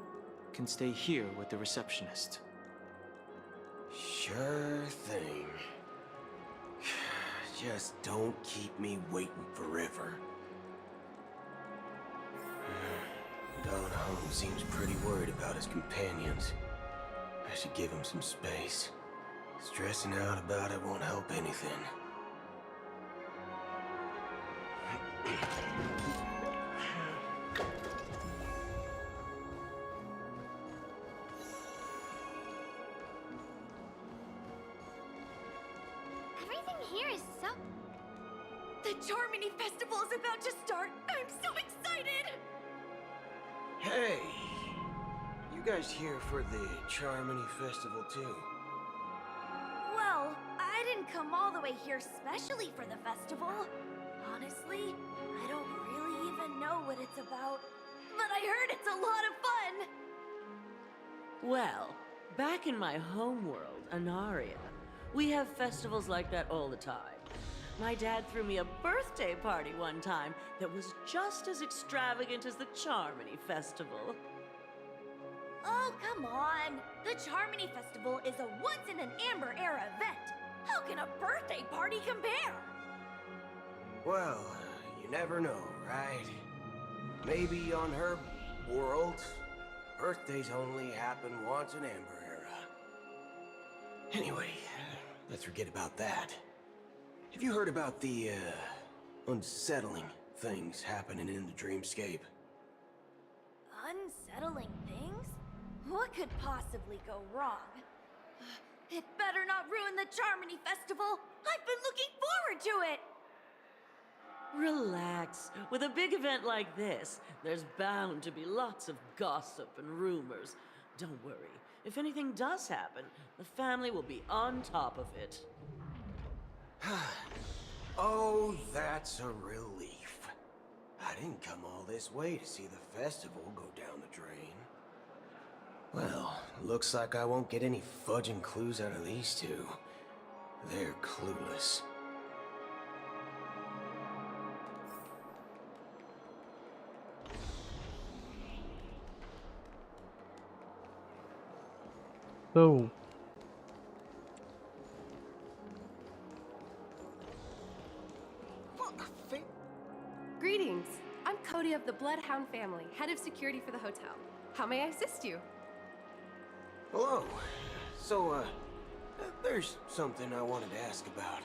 can stay here with the receptionist. Sure thing. Just don't keep me waiting forever. Don Home seems pretty worried about his companions. I should give him some space. Stressing out about it won't help anything. Everything here is so... The Charmony Festival is about to start! I'm so excited! Hey! You guys here for the Charmony Festival too? Well, I didn't come all the way here specially for the festival. Honestly, I don't really even know what it's about. But I heard it's a lot of fun! Well, back in my homeworld, Anaria, we have festivals like that all the time. My dad threw me a birthday party one time that was just as extravagant as the Charmony Festival. Oh, come on! The Charmony Festival is a once-in-an-Amber-era event! How can a birthday party compare? Well, you never know, right? Maybe on her world, birthdays only happen once in Amber Era. Anyway, let's forget about that. Have you heard about the, unsettling things happening in the dreamscape? Unsettling things? What could possibly go wrong? It better not ruin the Charmony Festival! I've been looking forward to it! Relax. With a big event like this, there's bound to be lots of gossip and rumors. Don't worry. If anything does happen, the family will be on top of it. Oh, that's a relief. I didn't come all this way to see the festival go down the drain. Well, looks like I won't get any fudging clues out of these two. They're clueless. So, Greetings. I'm Cody of the Bloodhound family, head of security for the hotel. How may I assist you? Hello. So, there's something I wanted to ask about.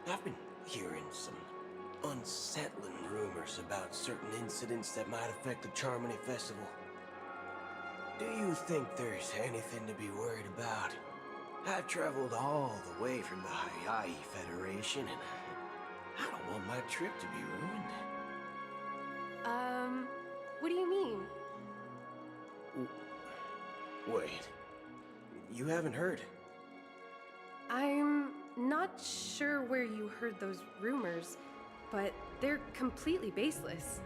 I've been hearing some unsettling rumors about certain incidents that might affect the Charmony Festival. Do you think there's anything to be worried about? I've traveled all the way from the Hawaii Federation, and I don't want my trip to be ruined. What do you mean? Wait. You haven't heard? I'm not sure where you heard those rumors, but they're completely baseless.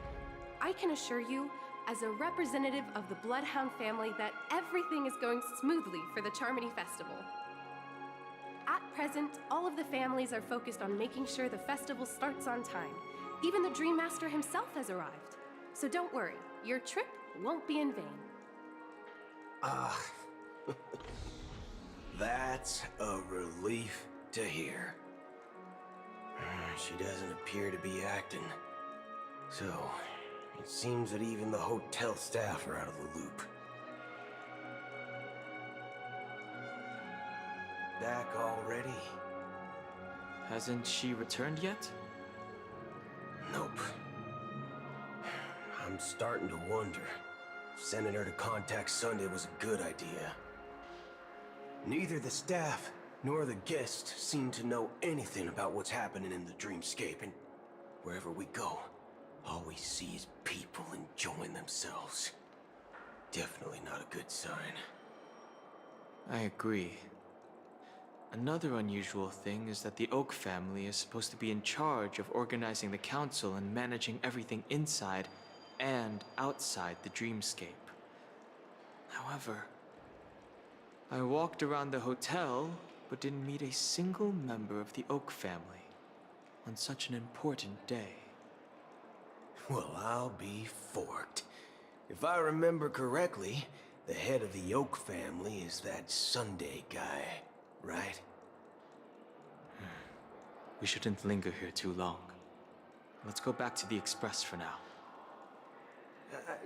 I can assure you, as a representative of the Bloodhound family, that everything is going smoothly for the Charmony Festival. At present, all of the families are focused on making sure the festival starts on time. Even the Dream Master himself has arrived. So don't worry, your trip won't be in vain. That's a relief to hear. She doesn't appear to be acting. So, it seems that even the hotel staff are out of the loop. back already? Hasn't she returned yet? Nope. I'm starting to wonder if sending her to contact Sunday was a good idea. Neither the staff nor the guests seem to know anything about what's happening in the dreamscape, and wherever we go, all we see is people enjoying themselves. Definitely not a good sign. I agree. Another unusual thing is that the Oak family is supposed to be in charge of organizing the council and managing everything inside and outside the dreamscape. However, I walked around the hotel, but didn't meet a single member of the Oak family on such an important day. Well, I'll be forked. If I remember correctly, the head of the Oak family is that Sunday guy, right? We shouldn't linger here too long. Let's go back to the Express for now.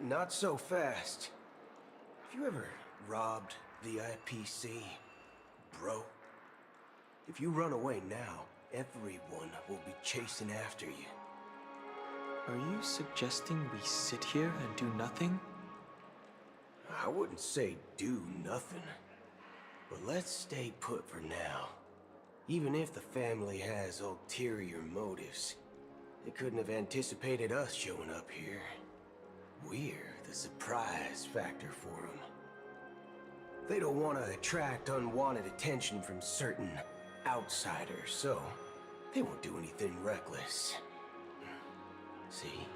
Not so fast. Have you ever robbed the IPC, bro? If you run away now, everyone will be chasing after you. Are you suggesting we sit here and do nothing? I wouldn't say do nothing, but let's stay put for now. Even if the family has ulterior motives, they couldn't have anticipated us showing up here. We're the surprise factor for them. They don't want to attract unwanted attention from certain outsiders, so they won't do anything reckless. See?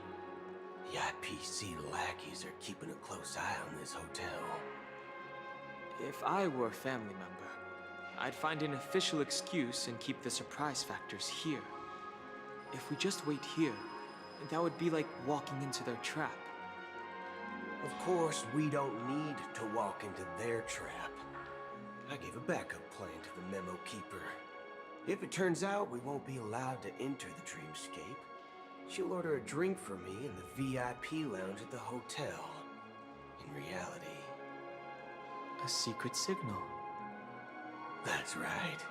The IPC lackeys are keeping a close eye on this hotel. If I were a family member, I'd find an official excuse and keep the surprise factors here. If we just wait here, that would be like walking into their trap. Of course, we don't need to walk into their trap. I gave a backup plan to the memo keeper. If it turns out we won't be allowed to enter the dreamscape, she'll order a drink for me in the VIP lounge at the hotel. In reality, a secret signal. That's right.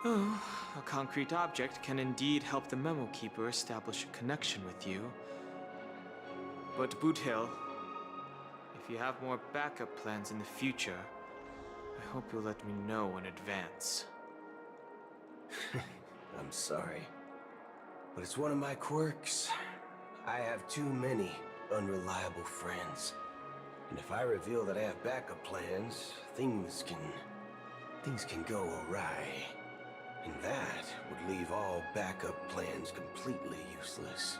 Oh, a concrete object can indeed help the memo keeper establish a connection with you. But Boot Hill, if you have more backup plans in the future, I hope you'll let me know in advance. I'm sorry, but it's one of my quirks. I have too many unreliable friends. And if I reveal that I have backup plans, things can go awry. And that would leave all backup plans completely useless.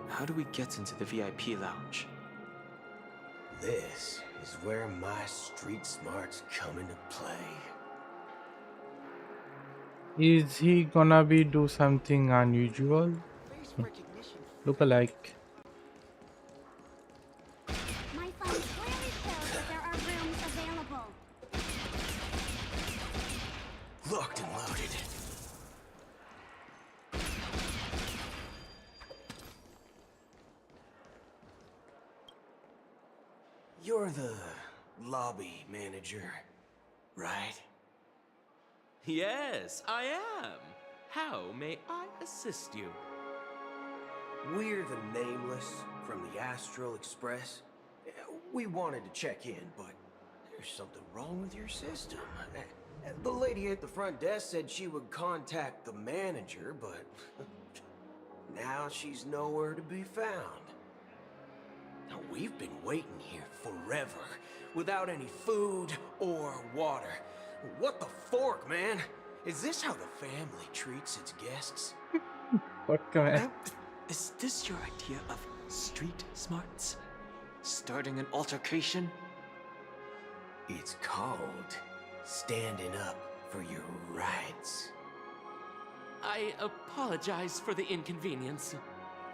How do we get into the VIP lounge? This is where my street smarts come into play. Is he gonna do something unusual? Look alike. My phone clearly shows that there are rooms available. Locked and loaded. You're the lobby manager, right? Yes, I am. How may I assist you? We're the Nameless from the Astral Express. We wanted to check in, but there's something wrong with your system. The lady at the front desk said she would contact the manager, but now she's nowhere to be found. Now, we've been waiting here forever, without any food or water. What the fork, man? Is this how the family treats its guests? What man? Is this your idea of street smarts? Starting an altercation? It's called standing up for your rights. I apologize for the inconvenience.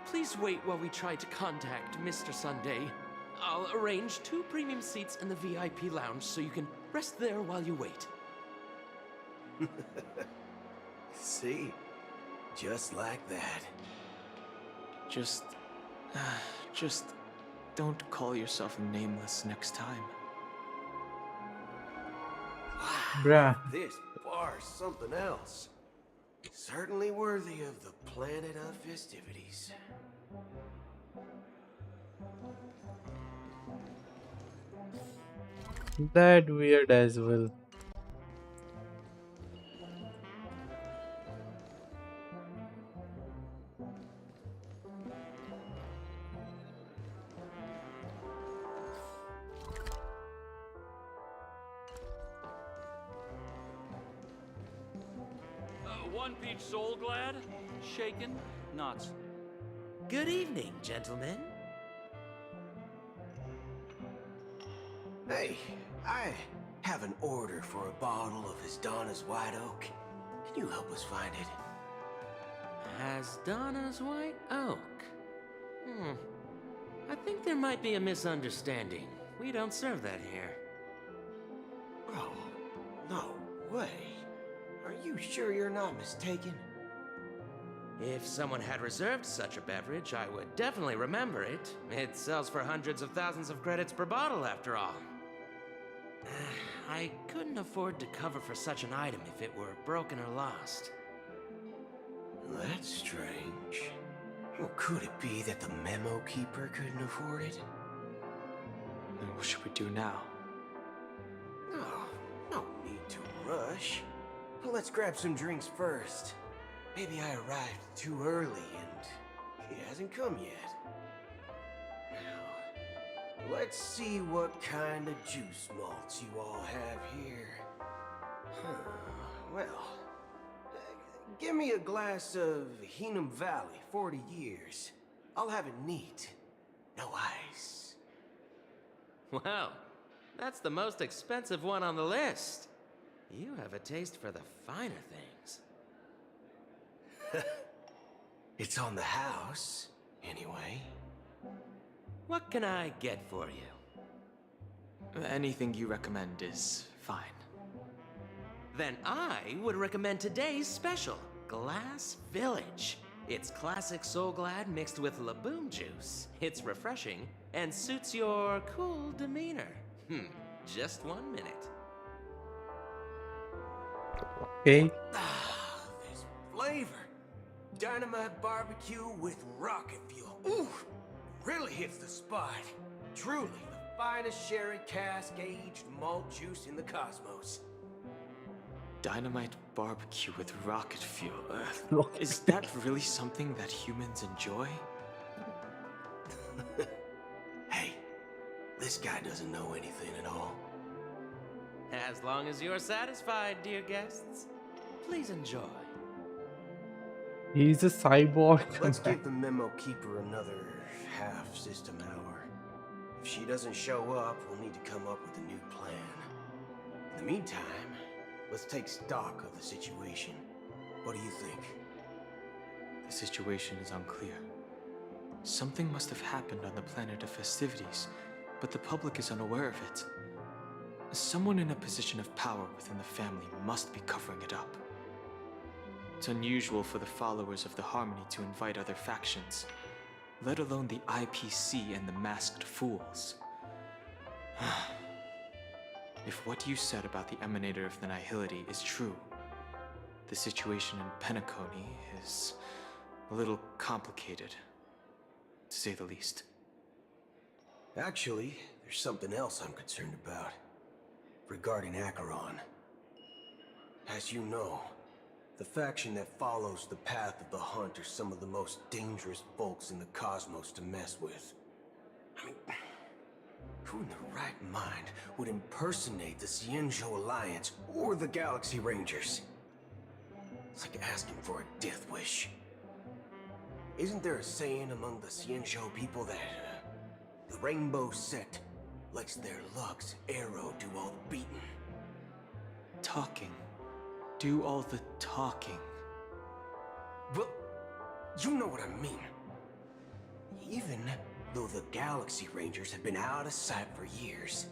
Please wait while we try to contact Mr. Sunday. I'll arrange 2 premium seats in the VIP lounge so you can rest there while you wait. See? Just like that. Just don't call yourself Nameless next time. Bruh. This bar's something else. Certainly worthy of the planet of festivities. That weird as well. One peach soul glad, shaken, not. Good evening, gentlemen. Hey, I have an order for a bottle of Hasdana's White Oak. Can you help us find it? Hasdana's White Oak. I think there might be a misunderstanding. We don't serve that here. Oh, no way. Are you sure you're not mistaken? If someone had reserved such a beverage, I would definitely remember it. It sells for hundreds of thousands of credits per bottle, after all. I couldn't afford to cover for such an item if it were broken or lost. That's strange. Well, could it be that the memo keeper couldn't afford it? Then what should we do now? Oh, no need to rush. Well, let's grab some drinks first. Maybe I arrived too early and he hasn't come yet. Now, let's see what kind of juice malts you all have here. Well, give me a glass of Heenum Valley, 40 years. I'll have it neat. No ice. Wow, that's the most expensive one on the list. You have a taste for the finer things. It's on the house, anyway. What can I get for you? Anything you recommend is fine. Then I would recommend today's special, Glass Village. It's classic Soul Glad mixed with Laboom juice. It's refreshing and suits your cool demeanor. Just 1 minute. Okay. This flavor. Dynamite barbecue with rocket fuel. Ooh, really hits the spot. Truly the finest sherry cask-aged malt juice in the cosmos. Dynamite barbecue with rocket fuel. Is that really something that humans enjoy? Hey, this guy doesn't know anything at all. As long as you're satisfied, dear guests, please enjoy. He's a cyborg. Let's give the memo keeper another half system hour. If she doesn't show up, we'll need to come up with a new plan. In the meantime, let's take stock of the situation. What do you think? The situation is unclear. Something must have happened on the planet of festivities, but the public is unaware of it. Someone in a position of power within the family must be covering it up. It's unusual for the followers of the Harmony to invite other factions, let alone the IPC and the Masked Fools. If what you said about the Emanator of the Nihility is true, the situation in Penacony is a little complicated, to say the least. Actually, there's something else I'm concerned about. Regarding Acheron. As you know, the faction that follows the path of the Hunt are some of the most dangerous folks in the cosmos to mess with. I mean, who in their right mind would impersonate the Xianzhou Alliance or the Galaxy Rangers? It's like asking for a death wish. Isn't there a saying among the Xianzhou people that the Rainbow Sect lets their luck's arrow do all the beating? Talking. Do all the talking. Well, you know what I mean. Even though the Galaxy Rangers have been out of sight for years,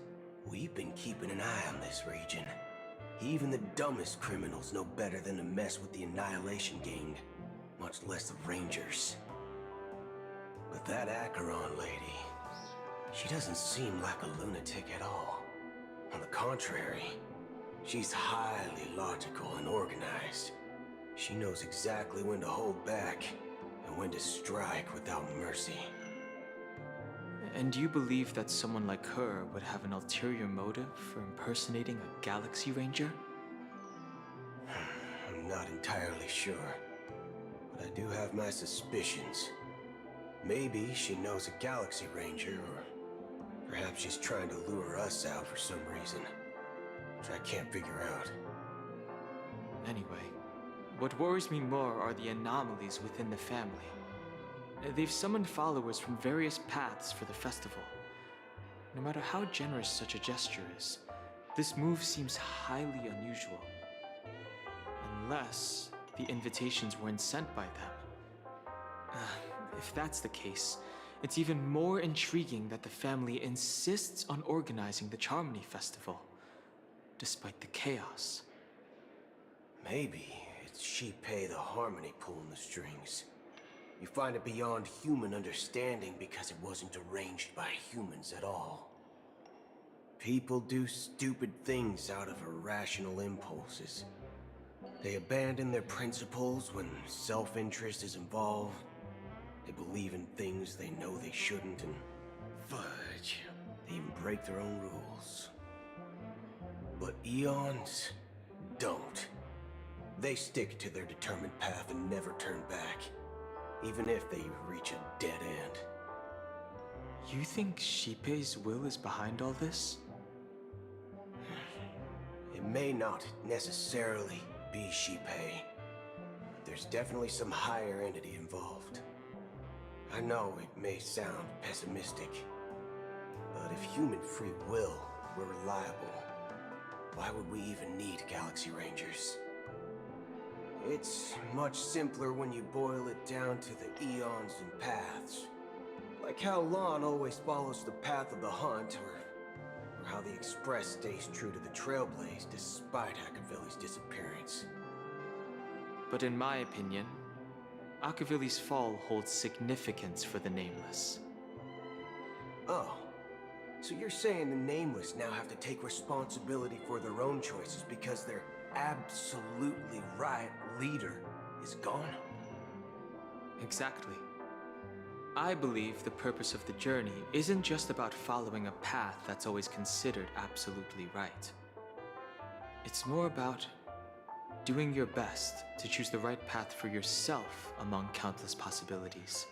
we've been keeping an eye on this region. Even the dumbest criminals know better than to mess with the Annihilation Gang, much less the Rangers. But that Acheron lady, she doesn't seem like a lunatic at all. On the contrary, She's highly logical and organized. She knows exactly when to hold back and when to strike without mercy. And you believe that someone like her would have an ulterior motive for impersonating a Galaxy Ranger? I'm not entirely sure, but I do have my suspicions. Maybe she knows a Galaxy Ranger, or perhaps she's trying to lure us out for some reason, which I can't figure out. Anyway, what worries me more are the anomalies within the family. They've summoned followers from various paths for the festival. No matter how generous such a gesture is, this move seems highly unusual. Unless the invitations weren't sent by them. If that's the case, it's even more intriguing that the family insists on organizing the Charmony Festival, despite the chaos. Maybe it's Shipei the Harmony pulling the strings. You find it beyond human understanding because it wasn't arranged by humans at all. People do stupid things out of irrational impulses. They abandon their principles when self-interest is involved. They believe in things they know they shouldn't, and fudge, they even break their own rules. But Eons don't. They stick to their determined path and never turn back, even if they reach a dead end. You think Shipei's will is behind all this? It may not necessarily be Shipei. There's definitely some higher entity involved. I know it may sound pessimistic, but if human free will were reliable, why would we even need Galaxy Rangers? It's much simpler when you boil it down to the eons and paths. Like how Lon always follows the path of the hunt, or how the Express stays true to the Trailblaze despite Akavili's disappearance. But in my opinion, Akavili's fall holds significance for the Nameless. Oh, so you're saying the Nameless now have to take responsibility for their own choices because their absolutely right leader is gone? Exactly. I believe the purpose of the journey isn't just about following a path that's always considered absolutely right. It's more about doing your best to choose the right path for yourself among countless possibilities,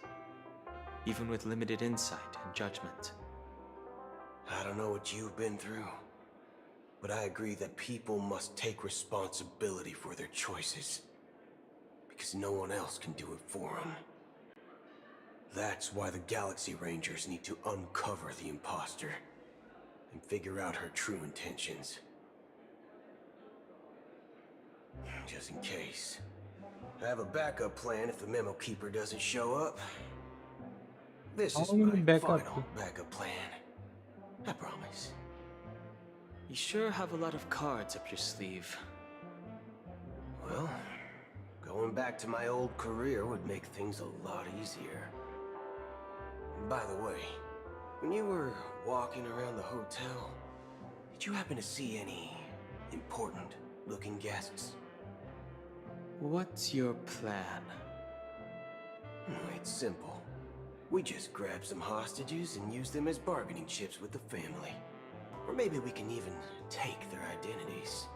even with limited insight and judgment. I don't know what you've been through, but I agree that people must take responsibility for their choices, because no one else can do it for them. That's why the Galaxy Rangers need to uncover the imposter and figure out her true intentions. Just in case. I have a backup plan if the Memo Keeper doesn't show up. This is my final backup plan. I promise. You sure have a lot of cards up your sleeve. Well, going back to my old career would make things a lot easier. By the way, when you were walking around the hotel, did you happen to see any important-looking guests? What's your plan? It's simple. We just grab some hostages and use them as bargaining chips with the family. Or maybe we can even take their identities.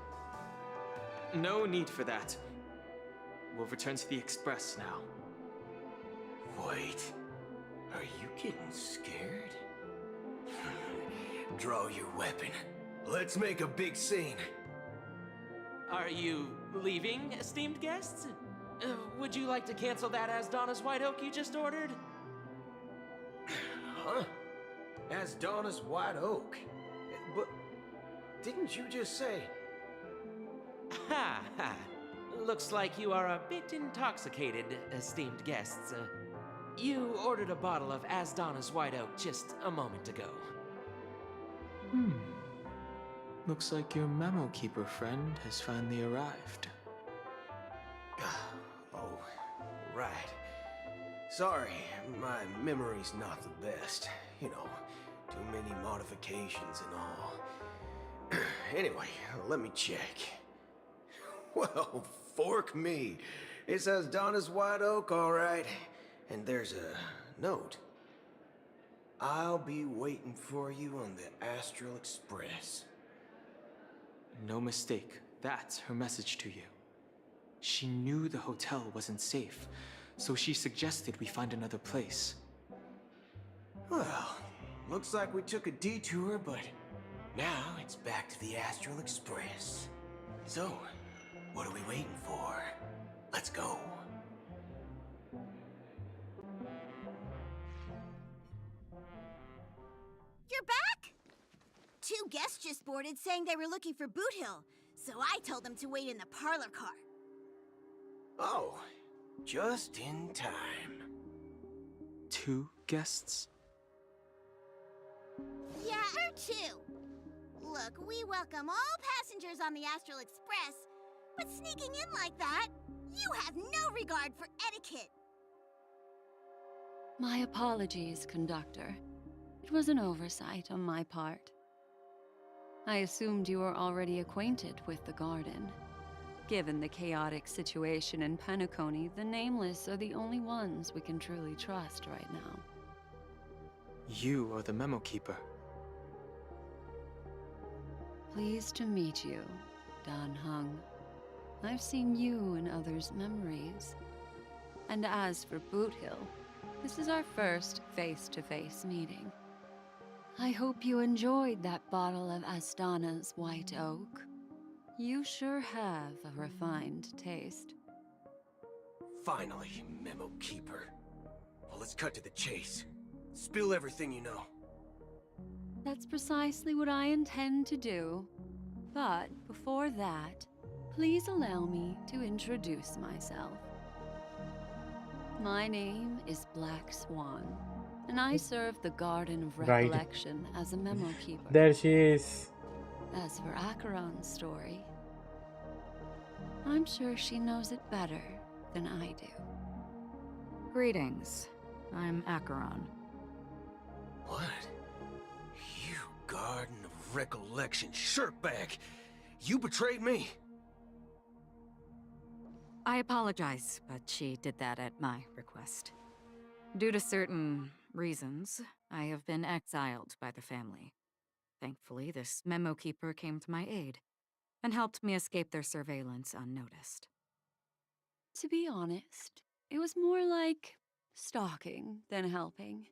No need for that. We'll return to the Express now. Wait. Are you getting scared? Draw your weapon. Let's make a big scene. Are you leaving, esteemed guests? Would you like to cancel that Asdona's White Oak you just ordered? Huh? Asdona's White Oak? But didn't you just say... Ha ha. Looks like you are a bit intoxicated, esteemed guests. You ordered a bottle of Asdona's White Oak just a moment ago. Looks like your Memo Keeper friend has finally arrived. Oh, right. Sorry, my memory's not the best. You know, too many modifications and all. Anyway, let me check. Well, fork me. It says Donna's White Oak, all right. And there's a note. I'll be waiting for you on the Astral Express. No mistake. That's her message to you. She knew the hotel wasn't safe, so she suggested we find another place. Well, looks like we took a detour, but now it's back to the Astral Express. So, what are we waiting for? Let's go. You're back? Two guests just boarded saying they were looking for Boot Hill, so I told them to wait in the parlor car. Oh, just in time. Two guests? Yeah, or two. Look, we welcome all passengers on the Astral Express, but sneaking in like that, you have no regard for etiquette. My apologies, conductor. It was an oversight on my part. I assumed you were already acquainted with the garden. Given the chaotic situation in Penacony, the Nameless are the only ones we can truly trust right now. You are the memo keeper. Pleased to meet you, Dan Hung. I've seen you in others' memories. And as for Boot Hill, this is our first face-to-face meeting. I hope you enjoyed that bottle of Astana's White Oak. You sure have a refined taste. Finally, Memo Keeper. Well, let's cut to the chase. Spill everything you know. That's precisely what I intend to do. But before that, please allow me to introduce myself. My name is Black Swan, and I serve the Garden of Right. Recollection as a memo keeper. There she is. As for Acheron's story, I'm sure she knows it better than I do. Greetings. I'm Acheron. What? You Garden of Recollection shirtbag! You betrayed me! I apologize, but she did that at my request. Due to certain reasons, I have been exiled by the family. Thankfully, this memo keeper came to my aid and helped me escape their surveillance unnoticed. To be honest, it was more like stalking than helping.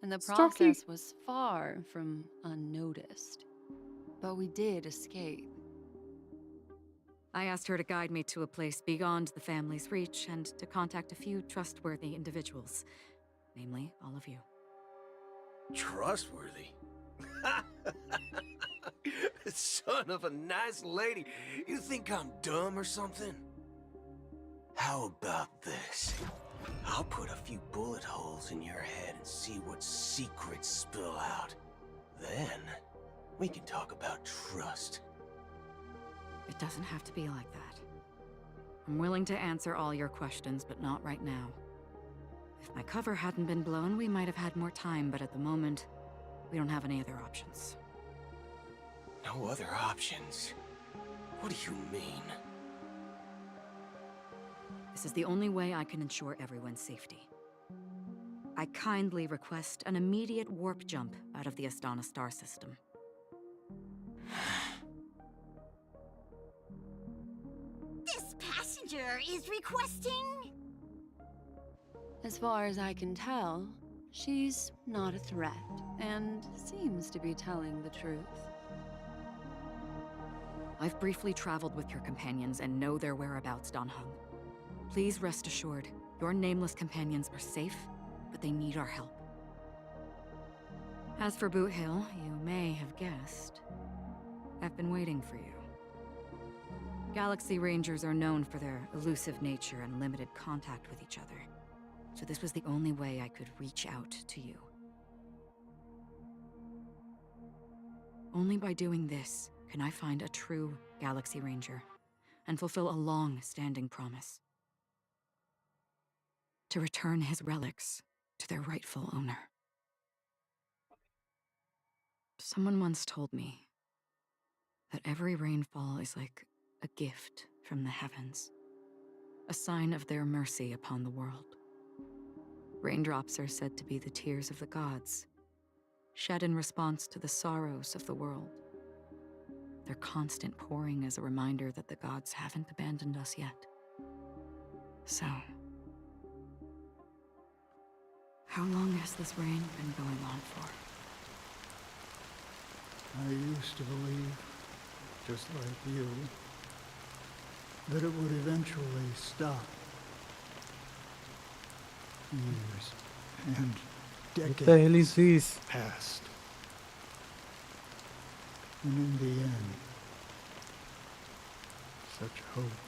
And the Stalking. process was far from unnoticed. But we did escape. I asked her to guide me to a place beyond the family's reach and to contact a few trustworthy individuals, namely all of you. Trustworthy? Son of a nice lady. You think I'm dumb or something? How about this? I'll put a few bullet holes in your head and see what secrets spill out. Then, we can talk about trust. It doesn't have to be like that. I'm willing to answer all your questions, but not right now. If my cover hadn't been blown, we might have had more time, but at the moment, we don't have any other options. No other options? What do you mean? This is the only way I can ensure everyone's safety. I kindly request an immediate warp jump out of the Astana star system. This passenger is requesting... As far as I can tell, she's not a threat and seems to be telling the truth. I've briefly traveled with your companions and know their whereabouts, Dan Hung. Please rest assured, your nameless companions are safe, but they need our help. As for Boot Hill, you may have guessed, I've been waiting for you. Galaxy Rangers are known for their elusive nature and limited contact with each other, so this was the only way I could reach out to you. Only by doing this can I find a true Galaxy Ranger and fulfill a long-standing promise. To return his relics to their rightful owner. Someone once told me, that every rainfall is like a gift from the heavens, a sign of their mercy upon the world. Raindrops are said to be the tears of the gods, shed in response to the sorrows of the world. Their constant pouring is a reminder that the gods haven't abandoned us yet. So, how long has this rain been going on for? I used to believe, just like you, that it would eventually stop. Years and What the hell is decades this? passed. And in the end, such hope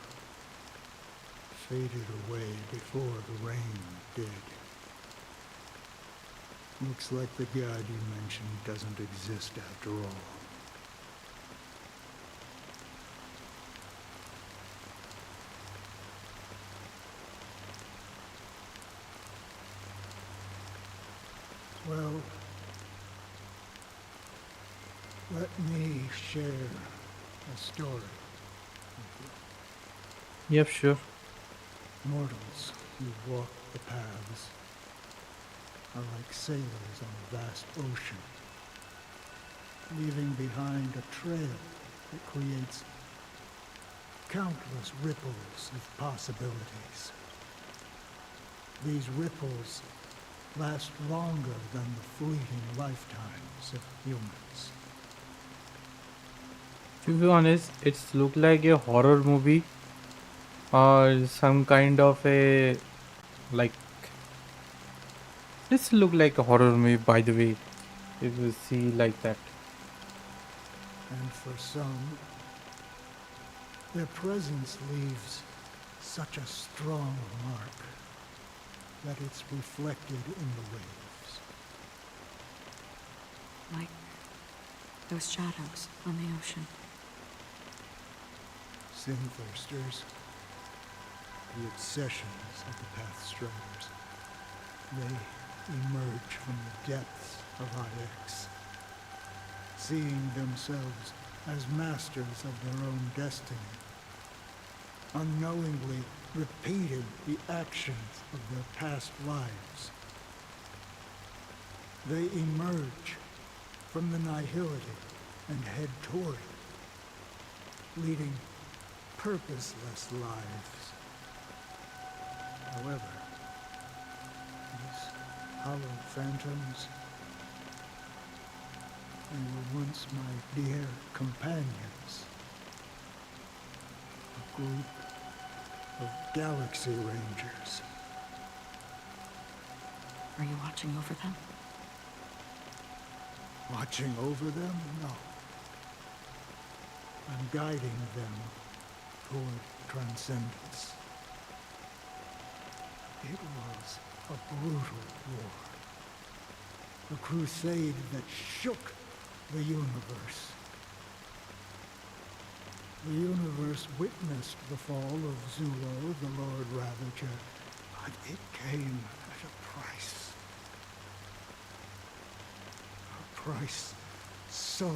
faded away before the rain did. Looks like the god you mentioned doesn't exist after all. Well, let me share a story. Yep, sure. Mortals who walk the paths are like sailors on a vast ocean, leaving behind a trail that creates countless ripples of possibilities. These ripples last longer than the fleeting lifetimes of humans. To be honest, it's look like a horror movie or some kind of a like. This look like a horror movie, by the way. If you see like that. And for some, their presence leaves such a strong mark that it's reflected in the waves. Like those shadows on the ocean. Sin-thirsters, the obsessions of the Pathstriders, they emerge from the depths of IX, seeing themselves as masters of their own destiny, unknowingly repeating the actions of their past lives. They emerge from the nihility and head toward it, leading purposeless lives. However, these hollow phantoms, they were once my dear companions. A group of Galaxy Rangers. Are you watching over them? Watching over them? No. I'm guiding them toward transcendence. It was a brutal war. A crusade that shook the universe. The universe witnessed the fall of Zulo, the Lord Ravager, but it came at a price. A price so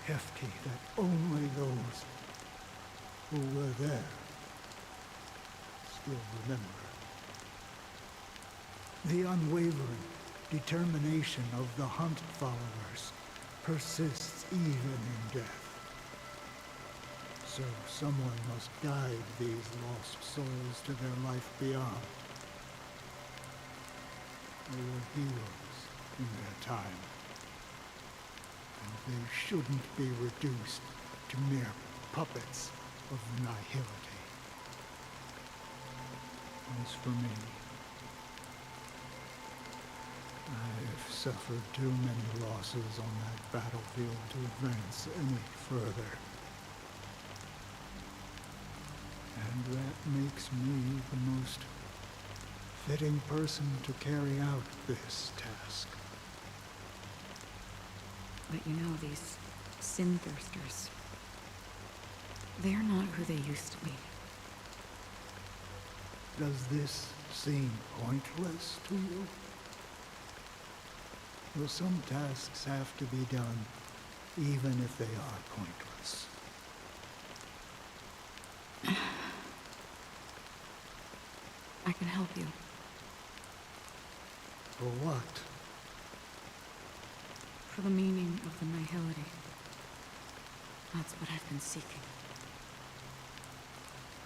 hefty that only those who were there still remember. The unwavering determination of the Hunt followers persists even in death. So someone must guide these lost souls to their life beyond. They were heroes in their time, and they shouldn't be reduced to mere puppets of nihility. As for me, I've suffered too many losses on that battlefield to advance any further. And that makes me the most fitting person to carry out this task. But you know, these sin-thirsters, they're not who they used to be. Does this seem pointless to you? Well, some tasks have to be done, even if they are pointless. I can help you. For what? For the meaning of the nihility. That's what I've been seeking.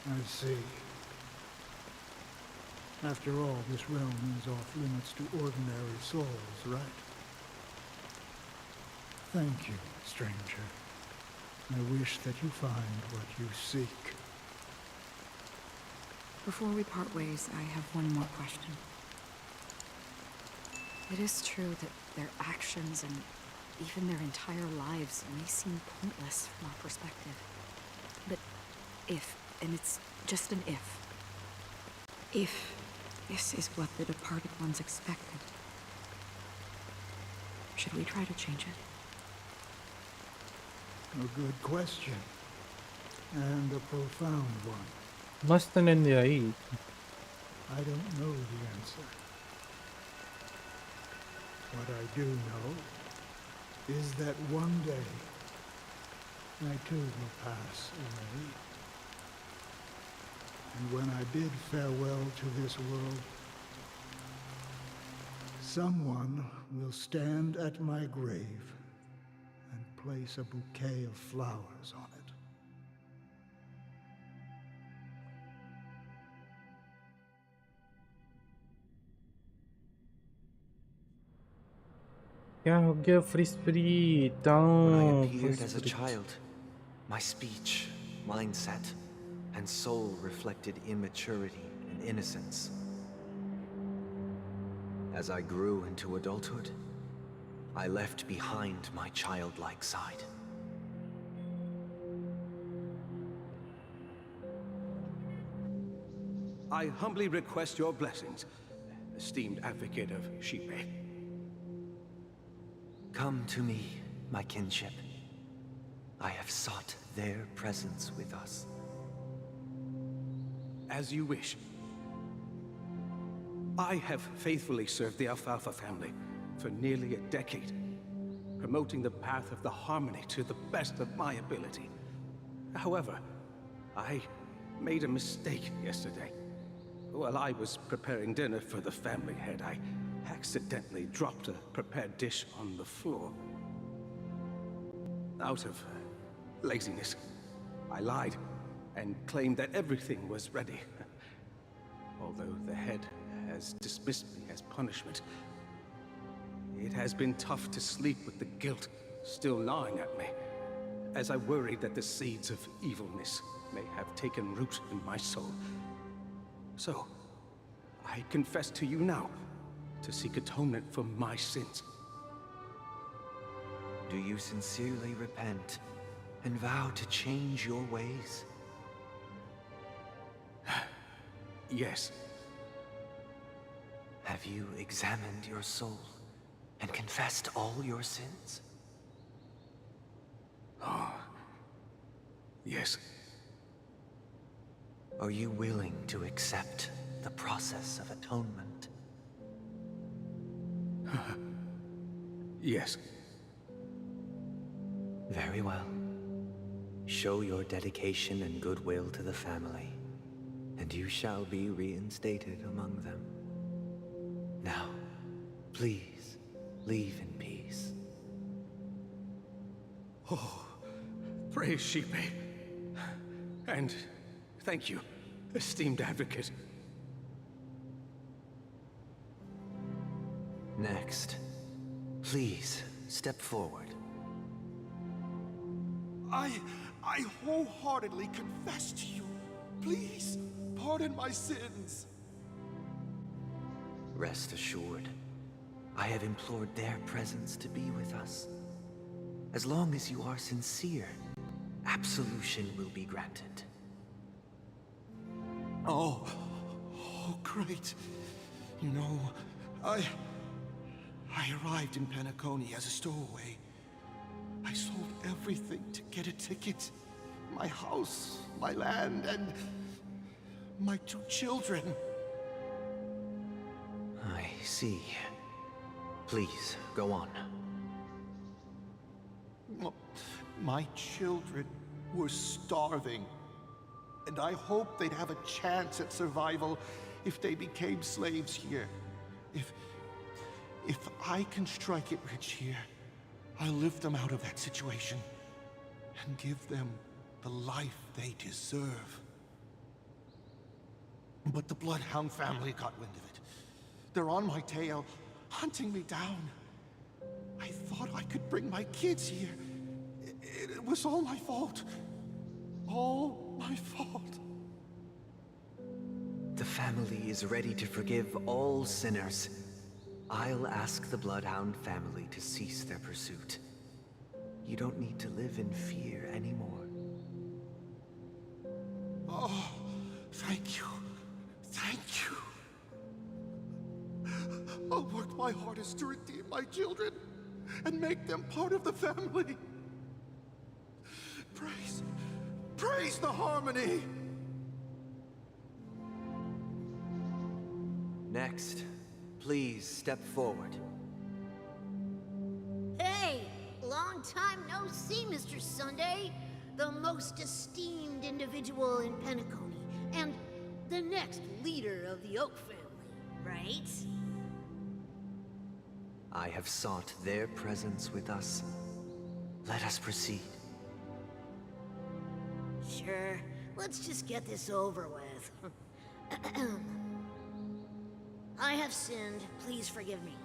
I see. After all, this realm is off limits to ordinary souls, right? Thank you, stranger. I wish that you find what you seek. Before we part ways, I have one more question. It is true that their actions and even their entire lives may seem pointless from our perspective. But if, and it's just an if this is what the departed ones expected, should we try to change it? A good question. And a profound one. Basta nangyari. I don't know the answer. What I do know is that one day I too will pass away. And when I bid farewell to this world, someone will stand at my grave and place a bouquet of flowers on it. Yeah, give free spirit. When I Down. appeared as a child, my speech, mindset, and soul reflected immaturity and innocence. As I grew into adulthood, I left behind my childlike side. I humbly request your blessings, esteemed advocate of Shipe. Come to me, my kinship. I have sought their presence with us. As you wish. I have faithfully served the Alfalfa family for nearly a decade, promoting the path of the harmony to the best of my ability. However, I made a mistake yesterday. While I was preparing dinner for the family head, I accidentally dropped a prepared dish on the floor. Out of laziness, I lied and claimed that everything was ready. Although the head has dismissed me as punishment, it has been tough to sleep with the guilt still gnawing at me, as I worried that the seeds of evilness may have taken root in my soul. So, I confess to you now to seek atonement for my sins. Do you sincerely repent and vow to change your ways? Yes. Have you examined your soul and confessed all your sins? Oh, yes. Are you willing to accept the process of atonement? Yes. Very well. Show your dedication and goodwill to the family, and you shall be reinstated among them. Now, please, leave in peace. Oh, praise Shipe. And thank you, esteemed advocate. Next, please step forward. I wholeheartedly confess to you. Please, pardon my sins. Rest assured, I have implored their presence to be with us. As long as you are sincere, absolution will be granted. Oh, great. You know, I arrived in Penacony as a stowaway. I sold everything to get a ticket. My house, my land, and my 2 children. I see. Please, go on. My children were starving, and I hoped they'd have a chance at survival if they became slaves here. If I can strike it rich here, I'll lift them out of that situation and give them the life they deserve. But the Bloodhound family got wind of it. They're on my tail, hunting me down. I thought I could bring my kids here. It was all my fault. All my fault. The family is ready to forgive all sinners. I'll ask the Bloodhound family to cease their pursuit. You don't need to live in fear anymore. Oh, thank you. Thank you. I'll work my hardest to redeem my children and make them part of the family. Praise the harmony! Next, please step forward. Hey! Long time no see, Mr. Sunday. The most esteemed individual in Penacony, and the next leader of the Oak family, right? I have sought their presence with us. Let us proceed. Sure. Let's just get this over with. I have sinned. Please forgive me.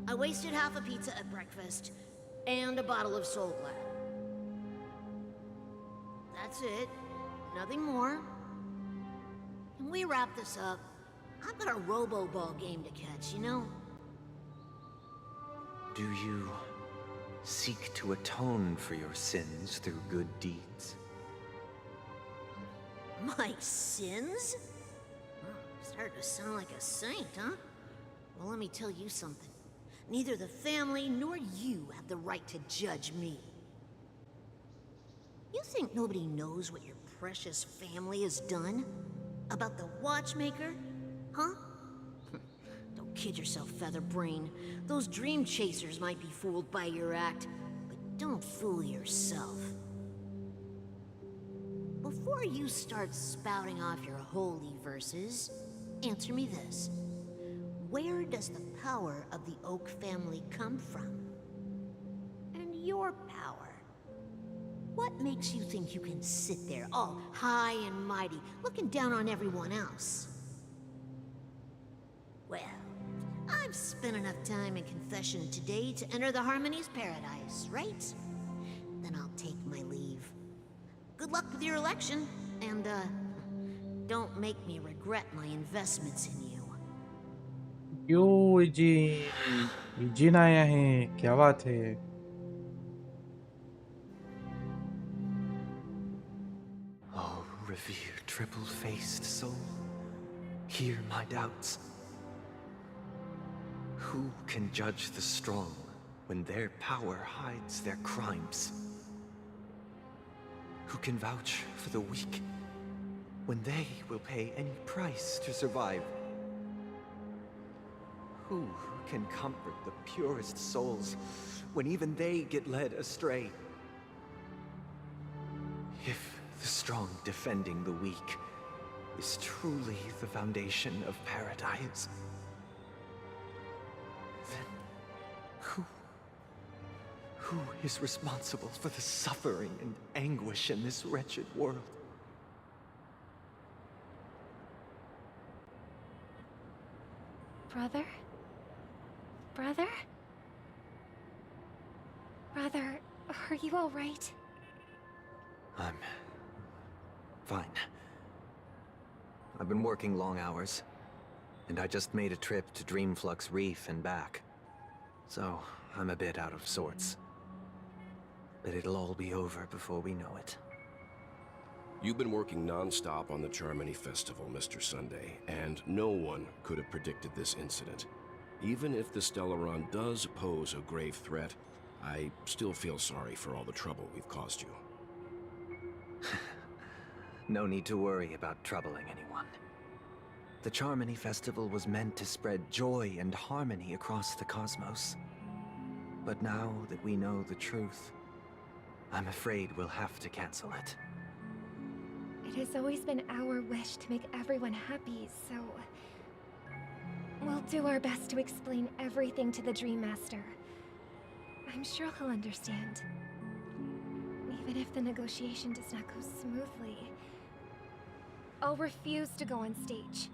I wasted half a pizza at breakfast, and a bottle of Soul Glad. That's it. Nothing more. Can we wrap this up? I've got a robo-ball game to catch, you know? Do you seek to atone for your sins through good deeds? My sins? Starting to sound like a saint, huh? Well, let me tell you something. Neither the family nor you have the right to judge me. You think nobody knows what your precious family has done? About the watchmaker? Huh? Don't kid yourself, Featherbrain. Those dream chasers might be fooled by your act, but don't fool yourself. Before you start spouting off your holy verses, answer me this. Where does the power of the Oak family come from? And your power? What makes you think you can sit there all high and mighty, looking down on everyone else? Well, I've spent enough time in confession today to enter the Harmony's paradise, right? Then I'll take my leave. Good luck with your election, and, don't make me regret my investments in you. क्यों इजीन आया है? क्या बात है? Oh, revered triple-faced soul, hear my doubts. Who can judge the strong when their power hides their crimes? Who can vouch for the weak when they will pay any price to survive? Who can comfort the purest souls when even they get led astray? If the strong defending the weak is truly the foundation of paradise, then who is responsible for the suffering and anguish in this wretched world? Brother? Brother? Brother, are you all right? I'm fine. I've been working long hours, and I just made a trip to Dreamflux Reef and back. So, I'm a bit out of sorts. But it'll all be over before we know it. You've been working non-stop on the Charmony Festival, Mr. Sunday, and no one could have predicted this incident. Even if the Stellaron does pose a grave threat, I still feel sorry for all the trouble we've caused you. No need to worry about troubling anyone. The Charmony Festival was meant to spread joy and harmony across the cosmos. But now that we know the truth, I'm afraid we'll have to cancel it. It has always been our wish to make everyone happy, so... we'll do our best to explain everything to the Dream Master. I'm sure he'll understand. Even if the negotiation does not go smoothly, I'll refuse to go on stage.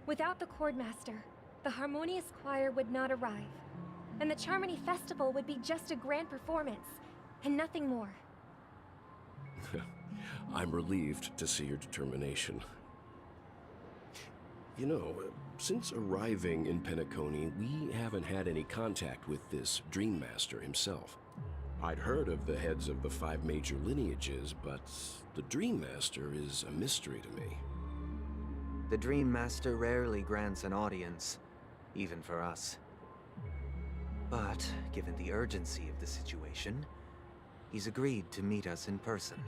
Without the Chord Master, the Harmonious Choir would not arrive, and the Charmony Festival would be just a grand performance, and nothing more. I'm relieved to see your determination. You know, since arriving in Penacony, we haven't had any contact with this Dream Master himself. I'd heard of the heads of the 5 major lineages, but the Dream Master is a mystery to me. The Dream Master rarely grants an audience, even for us. But, given the urgency of the situation, he's agreed to meet us in person.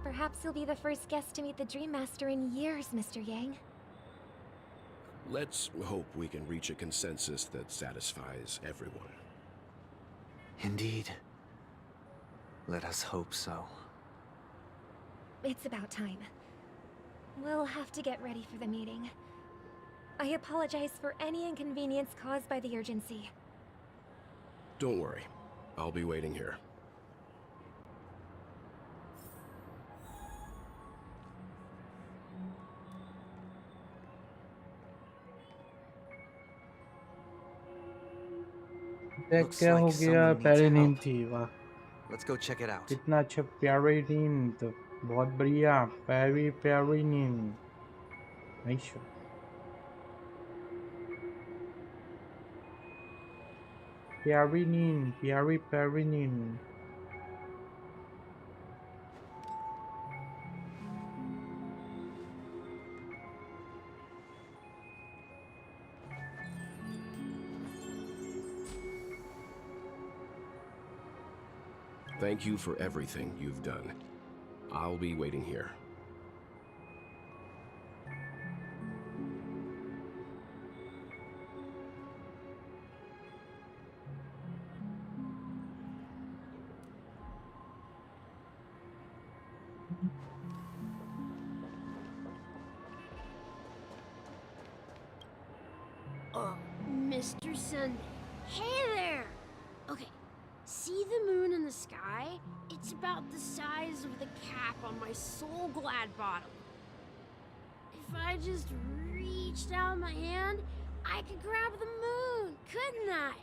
Perhaps you'll be the first guest to meet the Dream Master in years, Mr. Yang. Let's hope we can reach a consensus that satisfies everyone. Indeed. Let us hope so. It's about time. We'll have to get ready for the meeting. I apologize for any inconvenience caused by the urgency. Don't worry. I'll be waiting here. देख क्या हो गया प्यारी नींद थी वाह Let's go check it out. कितना अच्छा प्यारी नींद बहुत बढ़िया प्यारी नींद नाइस प्यारी नींद Thank you for everything you've done. I'll be waiting here. Mr. Sunday. Hey there! Okay, see the moon in the sky? It's about the size of the cap on my Soul Glad bottle. If I just reached out my hand, I could grab the moon, couldn't I?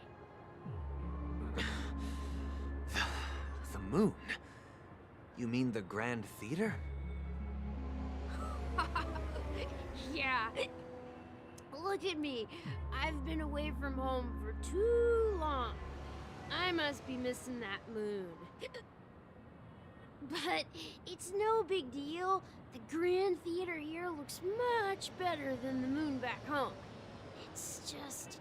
The moon? You mean the Grand Theater? Yeah. Look at me. I've been away from home for too long. I must be missing that moon. But it's no big deal. The Grand Theater here looks much better than the moon back home. It's just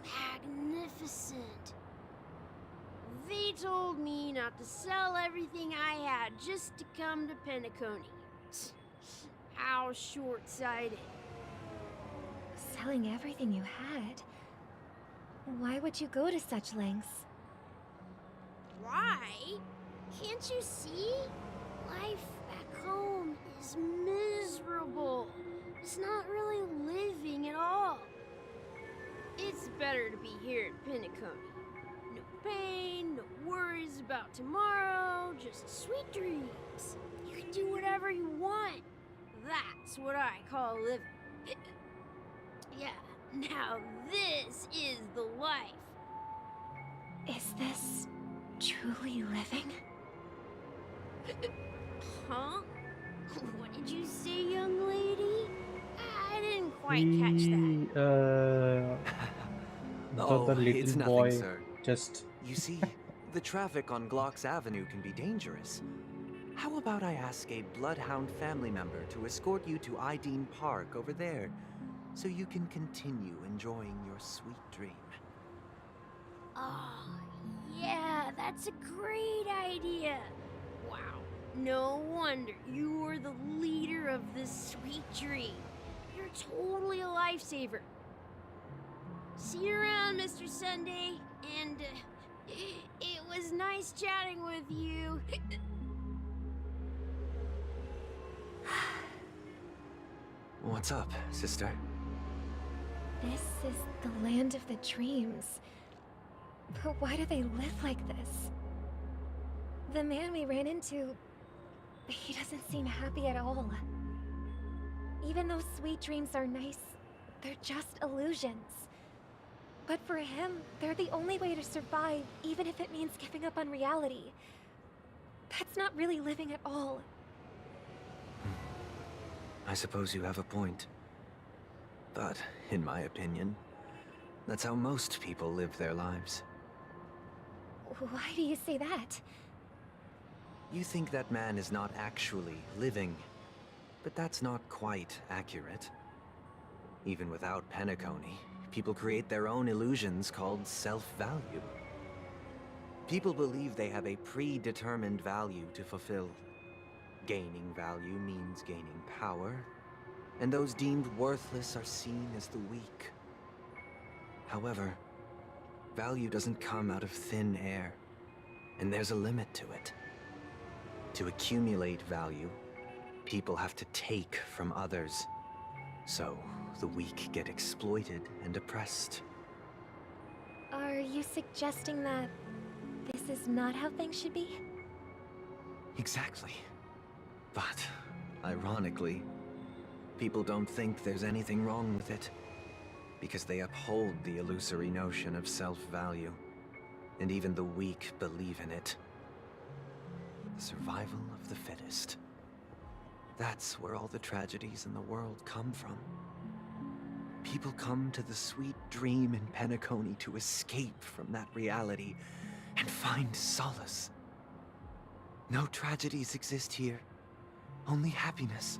magnificent. They told me not to sell everything I had just to come to Penacony. How short-sighted. Selling everything you had? Why would you go to such lengths? Why? Can't you see? Life back home is miserable. It's not really living at all. It's better to be here at Penacony. No pain, no worries about tomorrow, just sweet dreams. You can do whatever you want. That's what I call living. Yeah, now this is the life. Is this truly living? Huh? What did you say, young lady? I didn't quite catch that. The little it's nothing, boy sir. just... You see, the traffic on Glocks Avenue can be dangerous. How about I ask a Bloodhound family member to escort you to Ideen Park over there, so you can continue enjoying your sweet dream? Oh, yeah, that's a great idea. Wow, no wonder you were the leader of this sweet dream. You're totally a lifesaver. See you around, Mr. Sunday, and it was nice chatting with you. What's up, sister? This is the land of the dreams. But why do they live like this? The man we ran into, he doesn't seem happy at all. Even though sweet dreams are nice, they're just illusions. But for him, they're the only way to survive, even if it means giving up on reality. That's not really living at all. I suppose you have a point. But, in my opinion, that's how most people live their lives. Why do you say that? You think that man is not actually living, but that's not quite accurate. Even without Penacony, people create their own illusions called self-value. People believe they have a predetermined value to fulfill. Gaining value means gaining power, and those deemed worthless are seen as the weak. However, value doesn't come out of thin air, and there's a limit to it. To accumulate value, people have to take from others. So, the weak get exploited and oppressed. Are you suggesting that this is not how things should be? Exactly. But, ironically, people don't think there's anything wrong with it, because they uphold the illusory notion of self-value, and even the weak believe in it. The survival of the fittest. That's where all the tragedies in the world come from. People come to the sweet dream in Penacony to escape from that reality and find solace. No tragedies exist here, only happiness.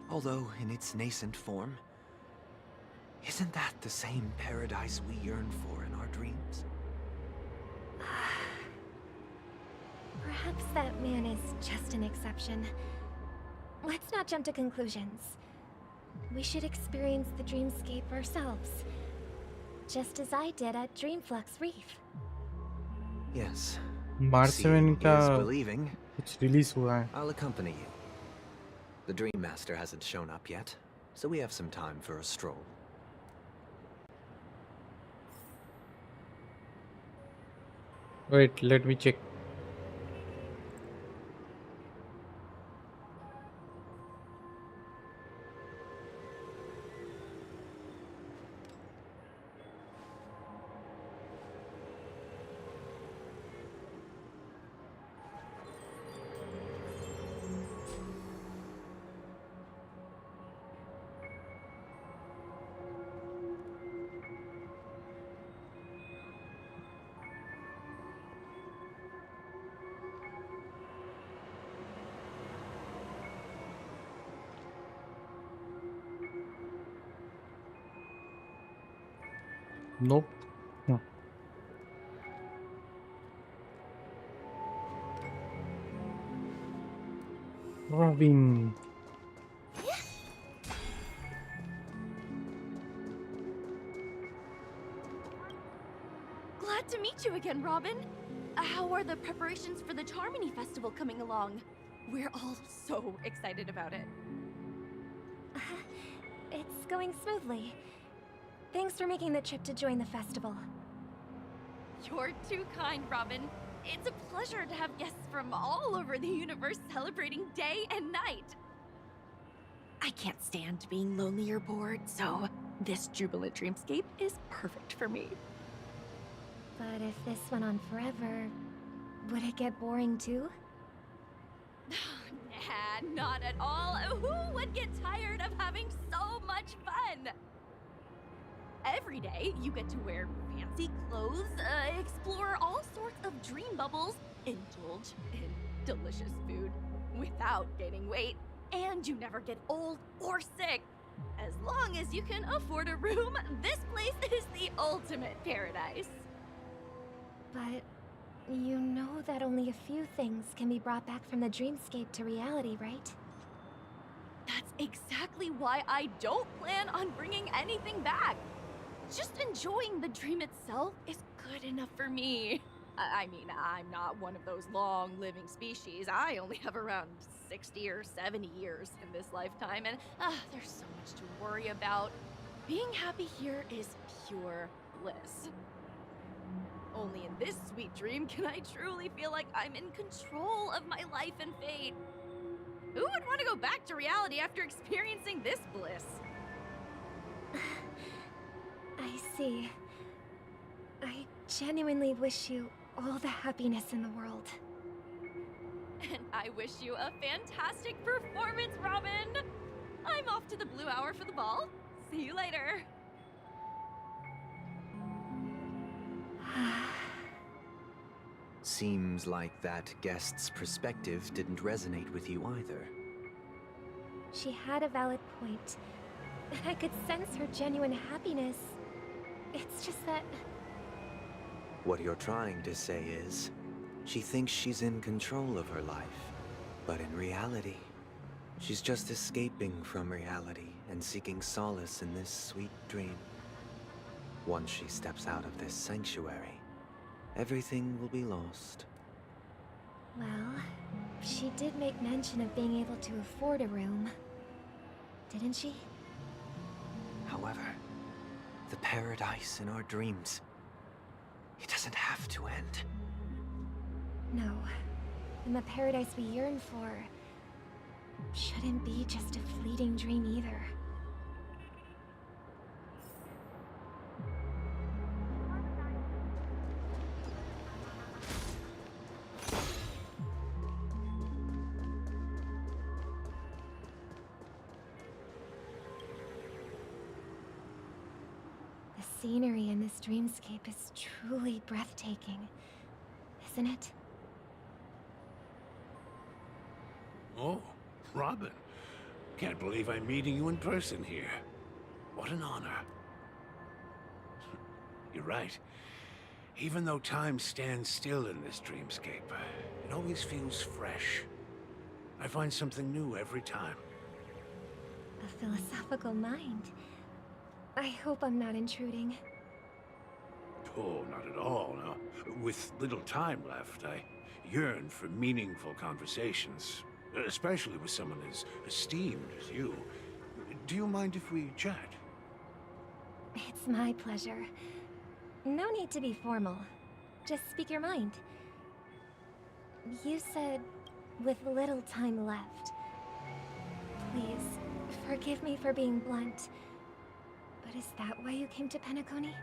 Although in its nascent form, isn't that the same paradise we yearn for in our dreams? Perhaps that man is just an exception. Let's not jump to conclusions. We should experience the dreamscape ourselves. Just as I did at Dreamflux Reef. Yes. मार्सवेन Seeing का is believing. कुछ release हुआ है. I'll accompany you. The Dream Master hasn't shown up yet, so we have some time for a stroll. Wait, let me check. Nope. No. Robin. Glad to meet you again, Robin. How are the preparations for the Charmony Festival coming along? We're all so excited about it. It's going smoothly. Thanks for making the trip to join the festival. You're too kind, Robin. It's a pleasure to have guests from all over the universe celebrating day and night. I can't stand being lonely or bored, so this jubilant dreamscape is perfect for me. But if this went on forever, would it get boring too? Nah, not at all. Who would get tired of having so much fun? Every day, you get to wear fancy clothes, explore all sorts of dream bubbles, indulge in delicious food without gaining weight, and you never get old or sick. As long as you can afford a room, this place is the ultimate paradise. But you know that only a few things can be brought back from the dreamscape to reality, right? That's exactly why I don't plan on bringing anything back. Just enjoying the dream itself is good enough for me. I mean, I'm not one of those long-living species. I only have around 60 or 70 years in this lifetime, and there's so much to worry about. Being happy here is pure bliss. Only in this sweet dream can I truly feel like I'm in control of my life and fate. Who would want to go back to reality after experiencing this bliss? I see. I genuinely wish you all the happiness in the world. And I wish you a fantastic performance, Robin! I'm off to the Blue Hour for the ball. See you later. Seems like that guest's perspective didn't resonate with you either. She had a valid point. And I could sense her genuine happiness. It's just that... What you're trying to say is, she thinks she's in control of her life. But in reality, she's just escaping from reality and seeking solace in this sweet dream. Once she steps out of this sanctuary, everything will be lost. Well, she did make mention of being able to afford a room. Didn't she? However, the paradise in our dreams, it doesn't have to end. No. And the paradise we yearn for shouldn't be just a fleeting dream either. The scenery in this dreamscape is truly breathtaking, isn't it? Oh, Robin. Can't believe I'm meeting you in person here. What an honor. You're right. Even though time stands still in this dreamscape, it always feels fresh. I find something new every time. A philosophical mind. I hope I'm not intruding. Oh, not at all. No. With little time left, I yearn for meaningful conversations, especially with someone as esteemed as you. Do you mind if we chat? It's my pleasure. No need to be formal. Just speak your mind. You said, with little time left. Please, forgive me for being blunt. But is that why you came to Penacony?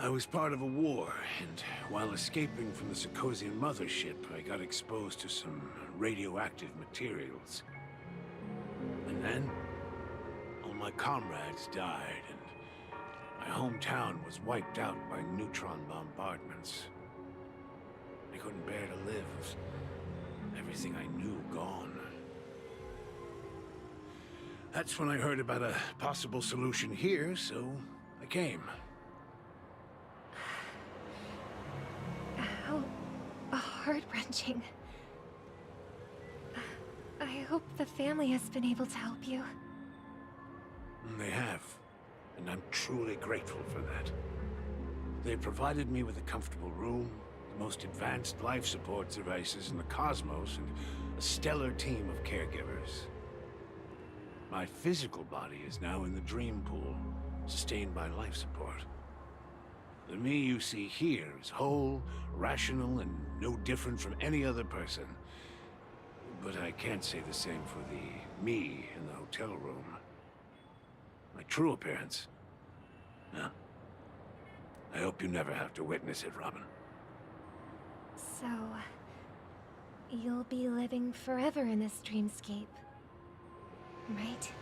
I was part of a war, and while escaping from the Sarkosian mothership, I got exposed to some radioactive materials. And then, all my comrades died, and my hometown was wiped out by neutron bombardments. I couldn't bear to live with everything I knew gone. That's when I heard about a possible solution here, so I came. How heart-wrenching. I hope the family has been able to help you. They have, and I'm truly grateful for that. They provided me with a comfortable room, the most advanced life support devices in the cosmos, and a stellar team of caregivers. My physical body is now in the dream pool, sustained by life support. The me you see here is whole, rational, and no different from any other person. But I can't say the same for the me in the hotel room. My true appearance? No. I hope you never have to witness it, Robin. So, you'll be living forever in this dreamscape, right?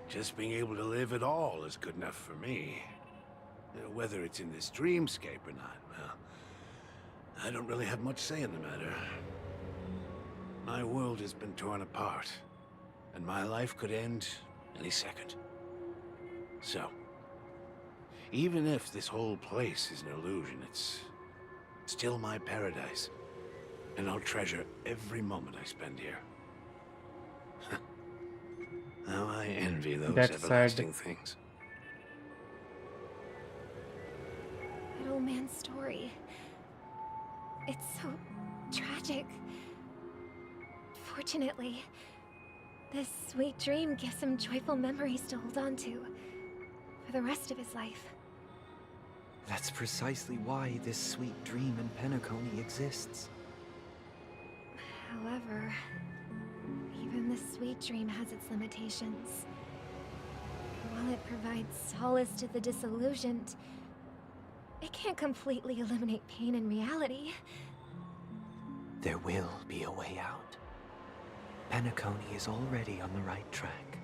Just being able to live at all is good enough for me. Whether it's in this dreamscape or not, well, I don't really have much say in the matter. My world has been torn apart, and my life could end any second. So, even if this whole place is an illusion, it's still my paradise, and I'll treasure every moment I spend here. How I envy those That's everlasting sad. things. That old man's story. It's so tragic. Fortunately, this sweet dream gives him joyful memories to hold on to for the rest of his life. That's precisely why this sweet dream in Penacony exists. However, even the sweet dream has its limitations. While it provides solace to the disillusioned, it can't completely eliminate pain in reality. There will be a way out. Penacony is already on the right track.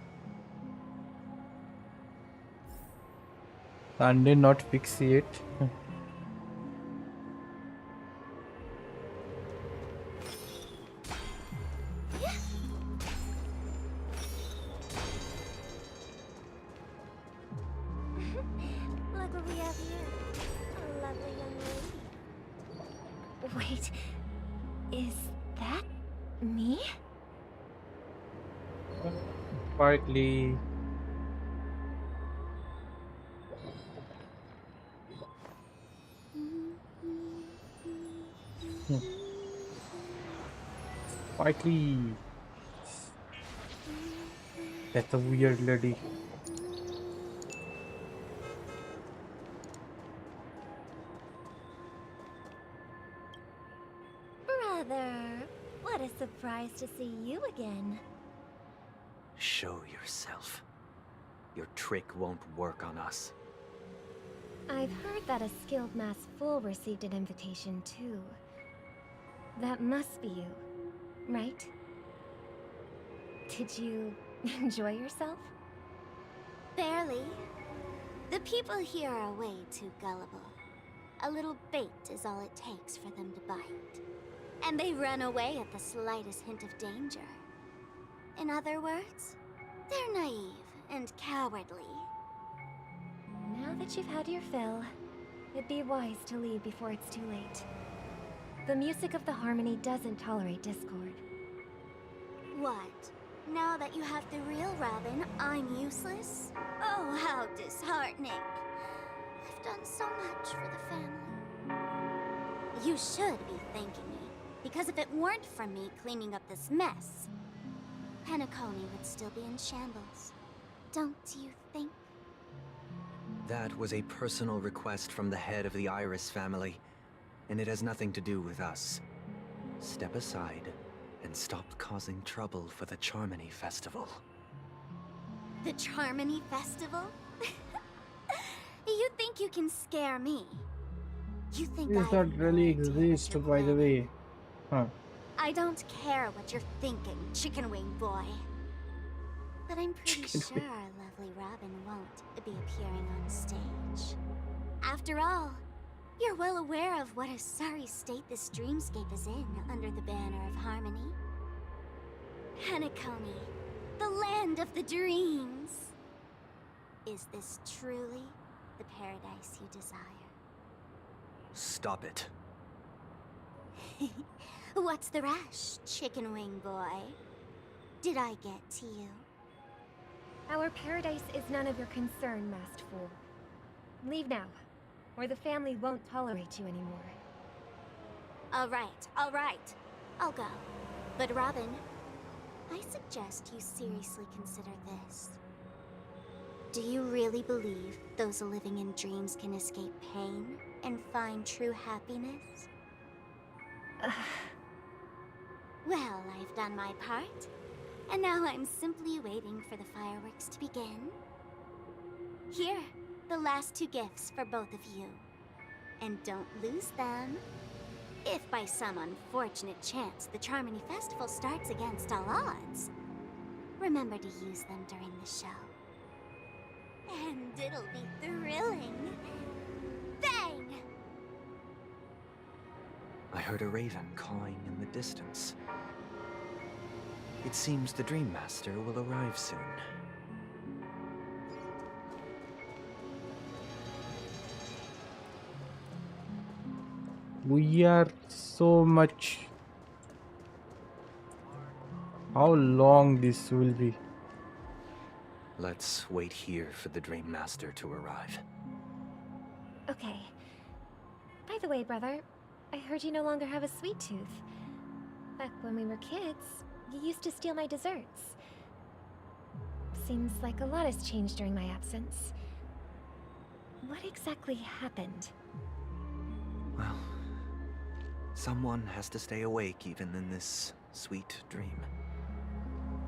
Sunday not fix it. Look what we have here. A lovely young lady. Wait, is that me? Partly. Partly. That's a weird lady. Brother, what a surprise to see you again. Show yourself. Your trick won't work on us. I've heard that a skilled mass fool received an invitation too. That must be you, right? Did you enjoy yourself? Barely. The people here are way too gullible. A little bait is all it takes for them to bite. And they run away at the slightest hint of danger. In other words, they're naive and cowardly. Now that you've had your fill, it'd be wise to leave before it's too late. The music of the harmony doesn't tolerate discord. What? Now that you have the real Robin, I'm useless? Oh, how disheartening. I've done so much for the family. You should be thanking me, because if it weren't for me cleaning up this mess, Penacony would still be in shambles. Don't you think? That was a personal request from the head of the Iris family, and it has nothing to do with us. Step aside and stop causing trouble for the Charmony Festival. The Charmony Festival? think you can scare me? You think This I not have no really idea what exist, you're by the planning? way. Huh. I don't care what you're thinking, chicken wing boy. But I'm pretty Chicken sure wing. our lovely Robin won't be appearing on stage. After all, you're well aware of what a sorry state this dreamscape is in under the banner of harmony. Penacony, the land of the dreams. Is this truly the paradise you desire? Stop it. What's the rush, chicken wing boy? Did I get to you? Our paradise is none of your concern, masked fool. Leave now, or the family won't tolerate you anymore. All right. I'll go. But Robin, I suggest you seriously consider this. Do you really believe those living in dreams can escape pain and find true happiness? Well, I've done my part, and now I'm simply waiting for the fireworks to begin. Here, the last 2 gifts for both of you. And don't lose them. If by some unfortunate chance the Charmony Festival starts against all odds, remember to use them during the show. And it'll be thrilling. Bang! I heard a raven cawing in the distance. It seems the Dream Master will arrive soon. We are so much. How long this will be? Let's wait here for the Dream Master to arrive. Okay. By the way, brother, I heard you no longer have a sweet tooth. Back when we were kids, you used to steal my desserts. Seems like a lot has changed during my absence. What exactly happened? Well, someone has to stay awake even in this sweet dream.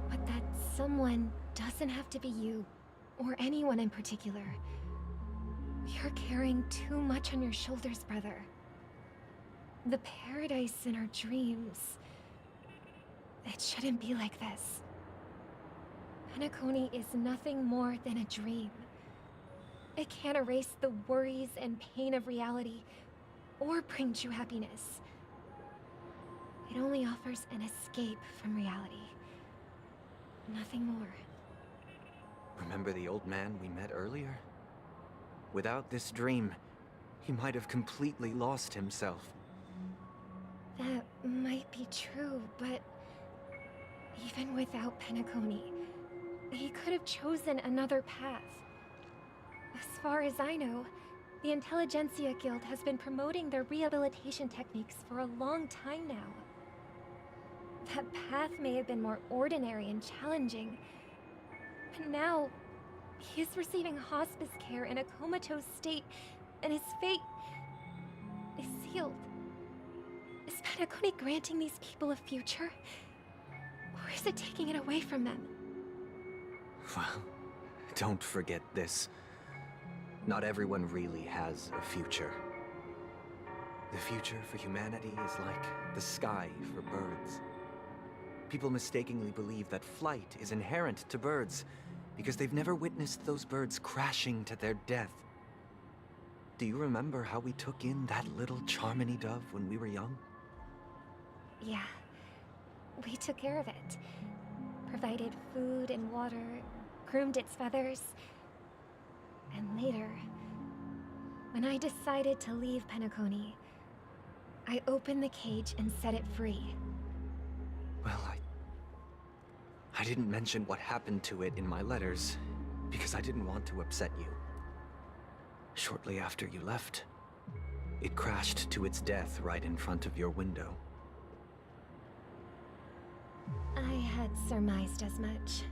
But that someone doesn't have to be you, or anyone in particular. You're carrying too much on your shoulders, brother. The paradise in our dreams. It shouldn't be like this. Penacony is nothing more than a dream. It can't erase the worries and pain of reality, or bring true happiness. It only offers an escape from reality. Nothing more. Remember the old man we met earlier? Without this dream, he might have completely lost himself. That might be true, but even without Penacony, he could have chosen another path. As far as I know, the Intelligentsia Guild has been promoting their rehabilitation techniques for a long time now. That path may have been more ordinary and challenging, but now he is receiving hospice care in a comatose state, and his fate is sealed. Is Penacony granting these people a future? Or is it taking it away from them? Well, don't forget this. Not everyone really has a future. The future for humanity is like the sky for birds. People mistakenly believe that flight is inherent to birds because they've never witnessed those birds crashing to their death. Do you remember how we took in that little Charmony dove when we were young? Yeah. We took care of it. Provided food and water, groomed its feathers. And later, when I decided to leave Penacony, I opened the cage and set it free. Well, I didn't mention what happened to it in my letters because I didn't want to upset you. Shortly after you left, it crashed to its death right in front of your window. I had surmised as much.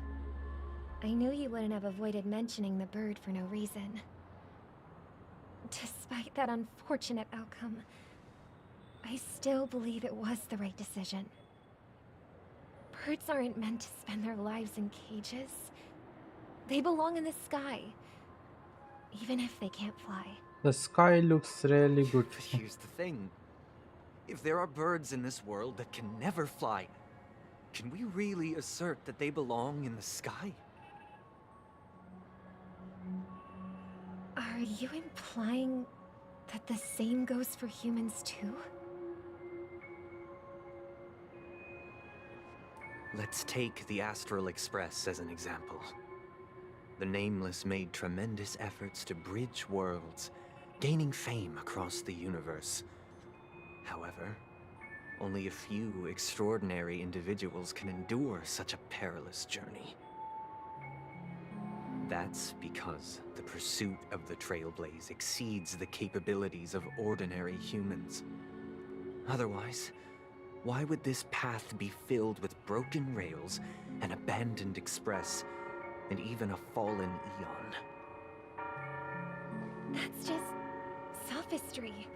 I knew you wouldn't have avoided mentioning the bird for no reason. Despite that unfortunate outcome, I still believe it was the right decision. Birds aren't meant to spend their lives in cages. They belong in the sky, even if they can't fly. The sky looks really good. But here's the thing. If there are birds in this world that can never fly, can we really assert that they belong in the sky? Are you implying that the same goes for humans too? Let's take the Astral Express as an example. The Nameless made tremendous efforts to bridge worlds, gaining fame across the universe. However, only a few extraordinary individuals can endure such a perilous journey. That's because the pursuit of the Trailblaze exceeds the capabilities of ordinary humans. Otherwise, why would this path be filled with broken rails, an abandoned express, and even a fallen eon? That's just sophistry.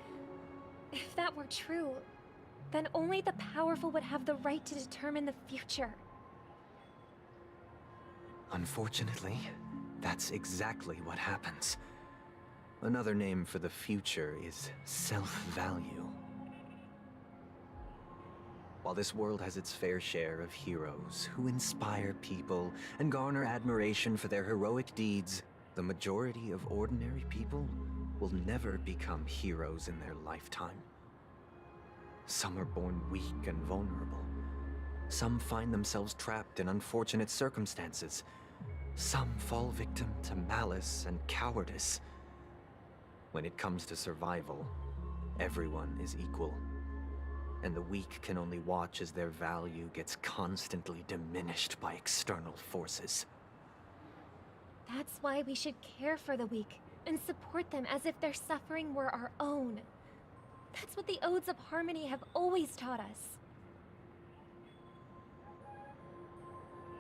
If that were true, then only the powerful would have the right to determine the future. Unfortunately, that's exactly what happens. Another name for the future is self-value. While this world has its fair share of heroes who inspire people and garner admiration for their heroic deeds, the majority of ordinary people will never become heroes in their lifetime. Some are born weak and vulnerable. Some find themselves trapped in unfortunate circumstances. Some fall victim to malice and cowardice. When it comes to survival, everyone is equal. And the weak can only watch as their value gets constantly diminished by external forces. That's why we should care for the weak and support them as if their suffering were our own. That's what the Odes of Harmony have always taught us.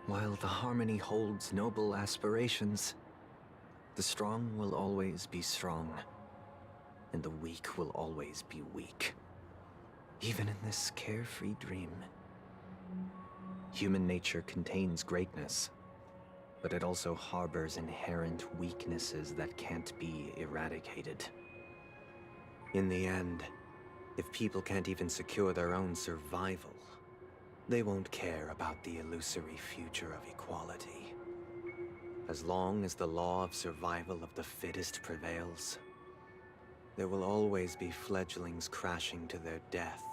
While the Harmony holds noble aspirations, the strong will always be strong, and the weak will always be weak. Even in this carefree dream. Human nature contains greatness, but it also harbors inherent weaknesses that can't be eradicated. In the end, if people can't even secure their own survival, they won't care about the illusory future of equality. As long as the law of survival of the fittest prevails, there will always be fledglings crashing to their death.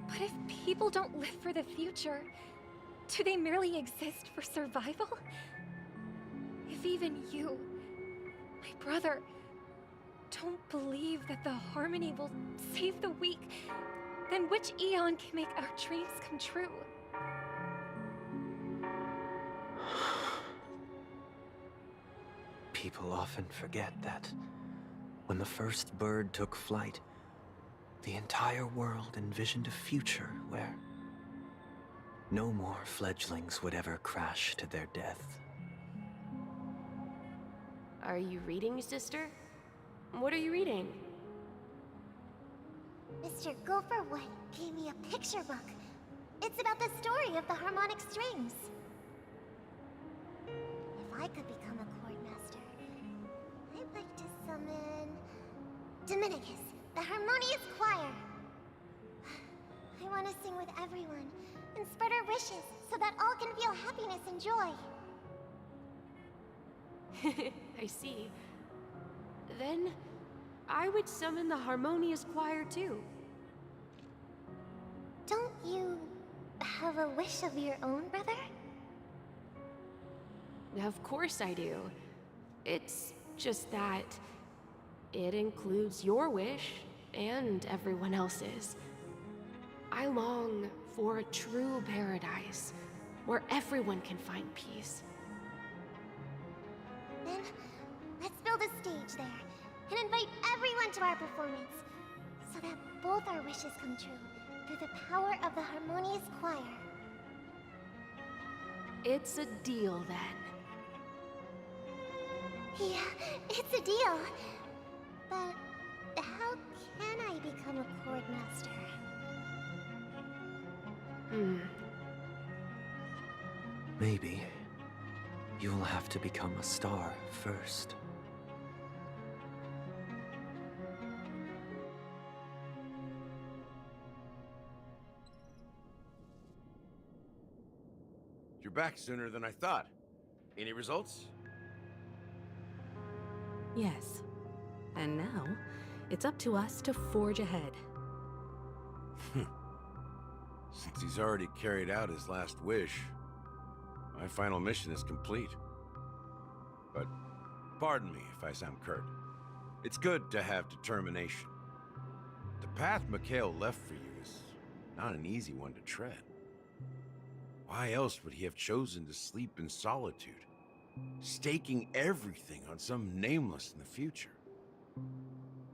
But if people don't live for the future, do they merely exist for survival? If even you, my brother, don't believe that the Harmony will save the weak, then which eon can make our dreams come true? People often forget that when the first bird took flight, the entire world envisioned a future where no more fledglings would ever crash to their death. Are you reading, sister? What are you reading? Mr. Gopherwood gave me a picture book. It's about the story of the harmonic strings. If I could become a chord master, I'd like to summon Dominicus, the harmonious choir. I want to sing with everyone and spread our wishes so that all can feel happiness and joy. I see. Then, I would summon the harmonious choir too. Don't you have a wish of your own, brother? Of course I do. It's just that it includes your wish and everyone else's. I long for a true paradise where everyone can find peace. Then, let's build a stage there and invite everyone to our performance so that both our wishes come true through the power of the harmonious choir. It's a deal then. Yeah, it's a deal. But how can I become a chord master? Maybe you'll have to become a star first. You're back sooner than I thought. Any results? Yes. And now, it's up to us to forge ahead. Since he's already carried out his last wish, my final mission is complete. But pardon me if I sound curt. It's good to have determination. The path Mikhail left for you is not an easy one to tread. Why else would he have chosen to sleep in solitude, staking everything on some nameless in the future?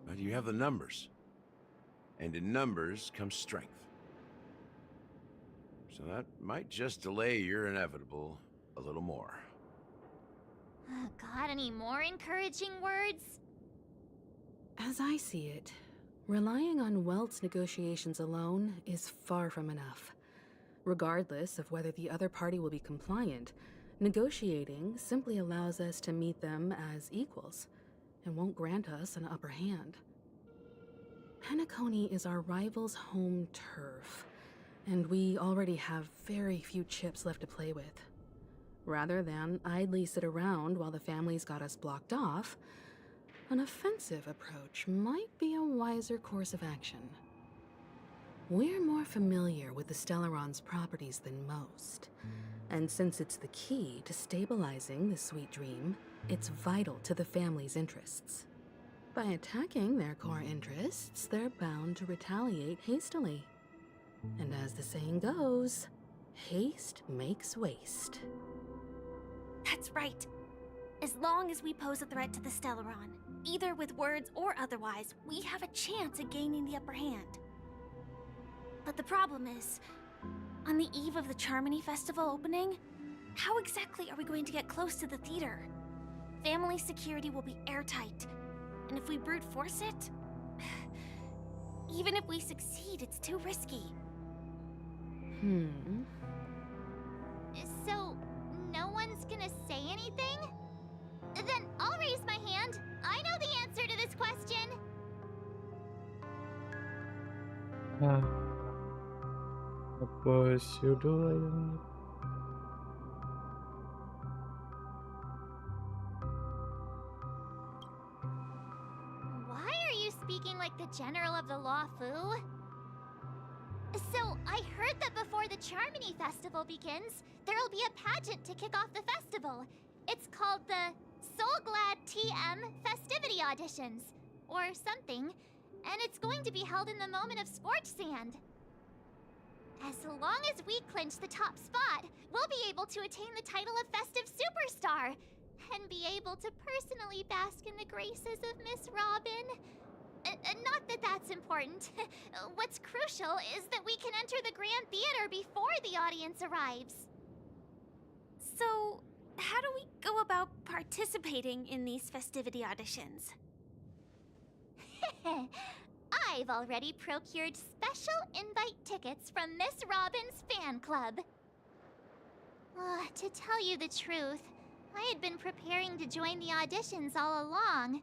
But you have the numbers, and in numbers comes strength. So that might just delay your inevitable a little more. Got any more encouraging words? As I see it, relying on Welt's negotiations alone is far from enough. Regardless of whether the other party will be compliant, negotiating simply allows us to meet them as equals and won't grant us an upper hand. Penacony is our rival's home turf, and we already have very few chips left to play with. Rather than idly sit around while the family's got us blocked off, an offensive approach might be a wiser course of action. We're more familiar with the Stellaron's properties than most, and since it's the key to stabilizing the sweet dream, it's vital to the family's interests. By attacking their core interests, they're bound to retaliate hastily. And as the saying goes, haste makes waste. That's right. As long as we pose a threat to the Stellaron, either with words or otherwise, we have a chance at gaining the upper hand. But the problem is, on the eve of the Charmony Festival opening, how exactly are we going to get close to the theater? Family security will be airtight, and if we brute force it, even if we succeed, it's too risky. So, no one's gonna say anything? Then I'll raise my hand. I know the answer to this question. Apa sudah? Why are you speaking like the General of the Law Fu? So, I heard that before the Charmony Festival begins, there'll be a pageant to kick off the festival. It's called the Soulglad TM Festivity Auditions, or something, and it's going to be held in the moment of Scorch Sand. As long as we clinch the top spot, we'll be able to attain the title of Festive Superstar, and be able to personally bask in the graces of Miss Robin. Not that that's important. What's crucial is that we can enter the Grand Theater before the audience arrives. So, how do we go about participating in these festivity auditions? I've already procured special invite tickets from Miss Robin's fan club. To tell you the truth, I had been preparing to join the auditions all along.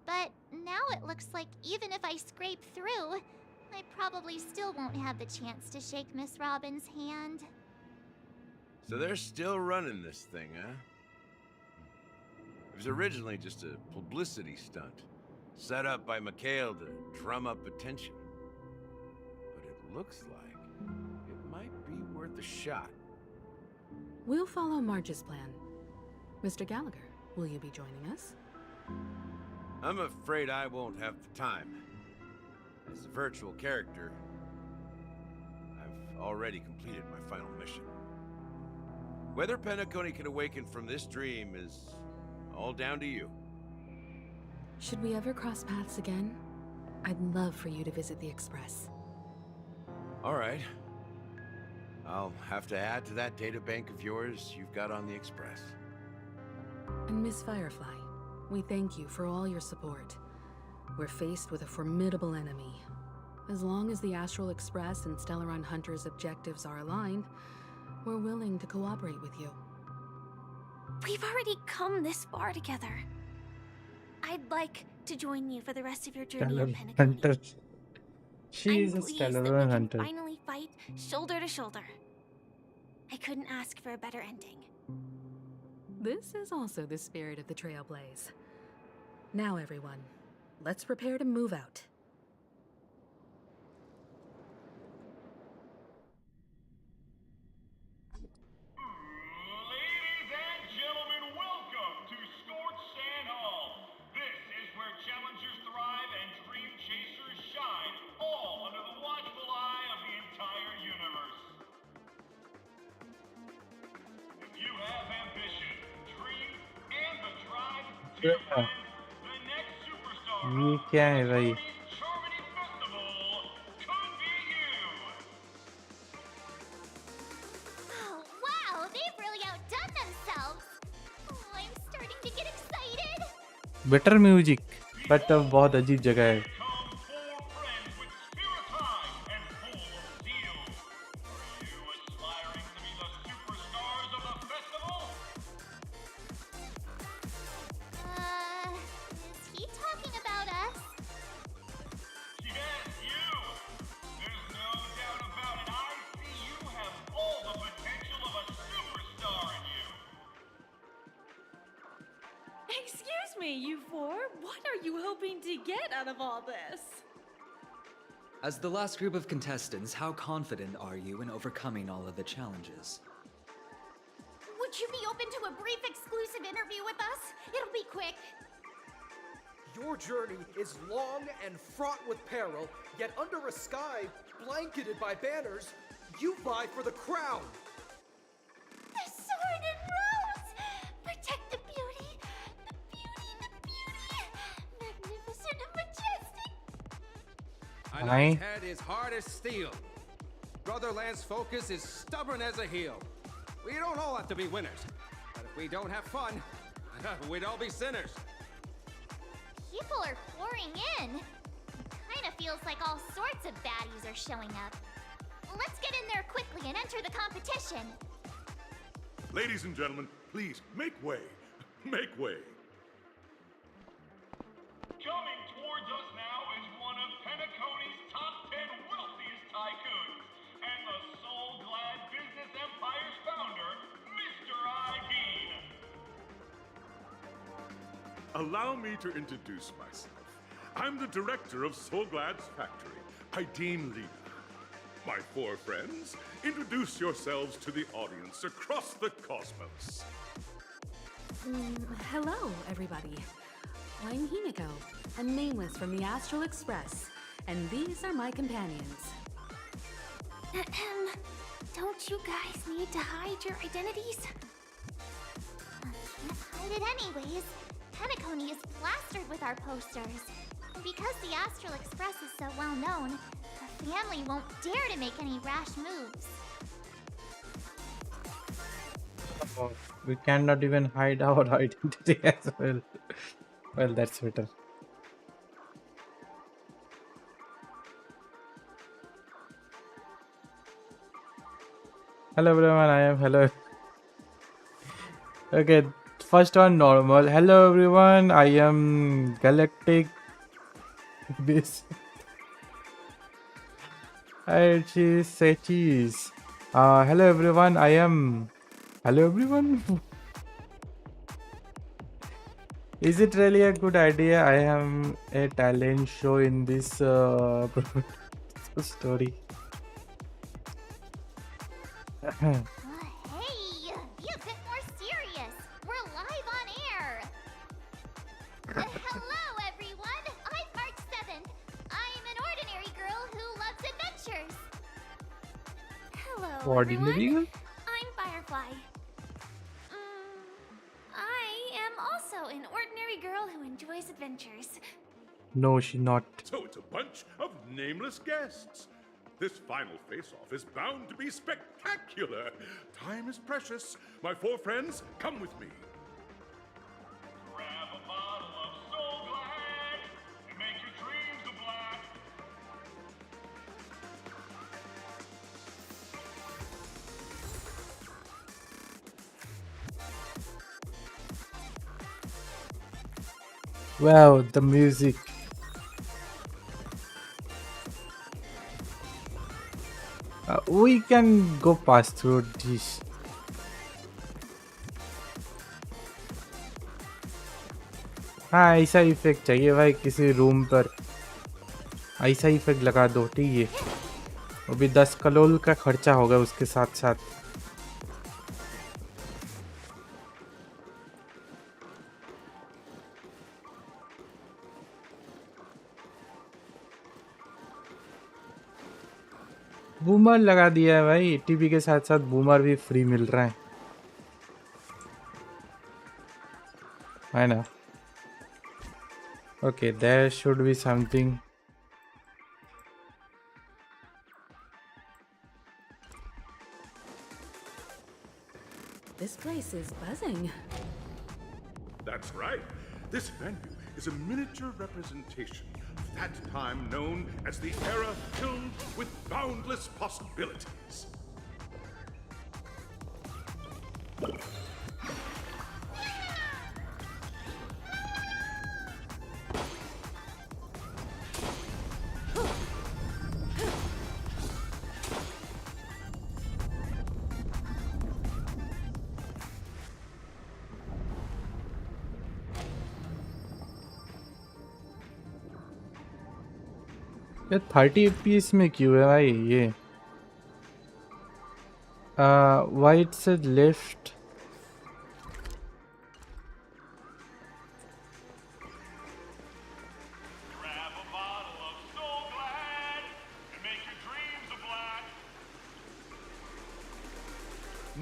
But now it looks like even if I scrape through, I probably still won't have the chance to shake Miss Robin's hand. So they're still running this thing, huh? It was originally just a publicity stunt, set up by Mikhail to drum up attention. But it looks like it might be worth a shot. We'll follow Marge's plan. Mr. Gallagher, will you be joining us? I'm afraid I won't have the time. As a virtual character, I've already completed my final mission. Whether Penacony can awaken from this dream is all down to you. Should we ever cross paths again? I'd love for you to visit the Express. All right. I'll have to add to that data bank of yours you've got on the Express. And Miss Firefly, we thank you for all your support. We're faced with a formidable enemy. As long as the Astral Express and Stellaron Hunter's objectives are aligned, we're willing to cooperate with you. We've already come this far together. I'd like to join you for the rest of your journey on Penacony. Hunter. She is a I'm pleased that Stellaron we can Hunter. finally fight shoulder to shoulder. I couldn't ask for a better ending. This is also the spirit of the Trailblaze. Now, everyone, let's prepare to move out. Ladies and gentlemen, welcome to Explosionhon Hall. This is where challengers thrive and dream chasers shine, all under the watchful eye of the entire universe. If you have ambition, dream, and the drive, dear friends, the next superstar ये क्या है भाई? Charmony Festival could be you. Oh, wow, they've really outdone themselves. Oh, I'm starting to get excited. Better music, but बहुत अजीब जगह है. Is he talking about us? Yes, you! There's no doubt about it. I see you have all the potential of a superstar in you. Excuse me, you four. What are you hoping to get out of all this? As the last group of contestants, how confident are you in overcoming all of the challenges? Would you be open to a brief exclusive interview with us? It'll be quick. Your journey is long and fraught with peril, yet under a sky blanketed by banners, you vie for the crown. The sword and rose! Protect the beauty! The beauty, the beauty! Magnificent and majestic! A knight's head is hard as steel. Brother Lance's focus is stubborn as a heel. We don't all have to be winners, but if we don't have fun, we'd all be sinners. People are pouring in. Kinda feels like all sorts of baddies are showing up. Let's get in there quickly and enter the competition. Ladies and gentlemen, please make way. Make way. Coming towards us now is one of Penacony's top 10 wealthiest tycoons and the soul-glad business empire's founder, Mr. ID. Allow me to introduce myself. I'm the director of Soulglad's factory, Haideen Lina. My four friends, introduce yourselves to the audience across the cosmos. Hello, everybody. I'm Himiko, a nameless from the Astral Express, and these are my companions. Don't you guys need to hide your identities? Can't hide it anyways. Penacony is plastered with our posters. And because the Astral Express is so well known, the family won't dare to make any rash moves. Oh, we cannot even hide our identity as well. Well, that's better. Hello everyone, I am hello. Okay, first one normal. Hello everyone, I am Galactic. This. Say cheese. Hello everyone, I am. Hello everyone. Is it really a good idea? I am a talent show in this story. Hey, be a bit more serious. We're live on air. Hello, everyone. I'm March 7th. I'm an ordinary girl who loves adventures. Hello, Ordinary everyone. I'm Firefly. I am also an ordinary girl who enjoys adventures. No, she not. So it's a bunch of nameless guests. This final face-off is bound to be spectacular. Time is precious. My four friends, come with me. Grab a bottle of Soul Glad and make your dreams a black. Wow, the music. We can go past through this. हाँ ऐसा effect चाहिए भाई किसी room पर ऐसा effect लगा दो ठीक है वो भी 10 करोड़ का खर्चा होगा उसके साथ साथ बूमर लगा दिया है भाई टीवी के साथ साथ बूमर भी फ्री मिल रहा है ना Okay, there should be something. This place is buzzing. That's right. This venue is a miniature representation of that time known as the era filled with boundless possibilities. ये 30 FPS में क्यों है भाई ये वाइट से left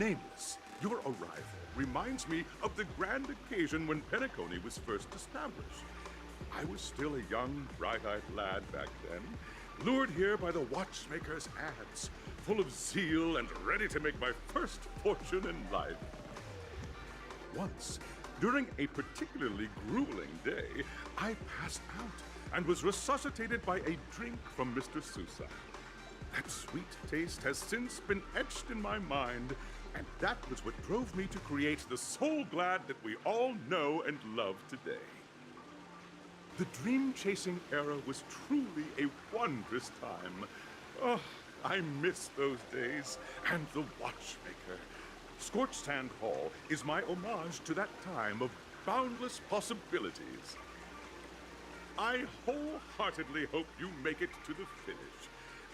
Nameless, your arrival reminds me of the grand occasion when Penacony was first established. I was still a young, bright-eyed lad back then, lured here by the watchmaker's ads, full of zeal and ready to make my first fortune in life. Once, during a particularly grueling day, I passed out and was resuscitated by a drink from Mr. Sousa. That sweet taste has since been etched in my mind, and that was what drove me to create the Soul Glad that we all know and love today. The dream-chasing era was truly a wondrous time. Oh, I miss those days, and the watchmaker. Scorched Sand Hall is my homage to that time of boundless possibilities. I wholeheartedly hope you make it to the finish,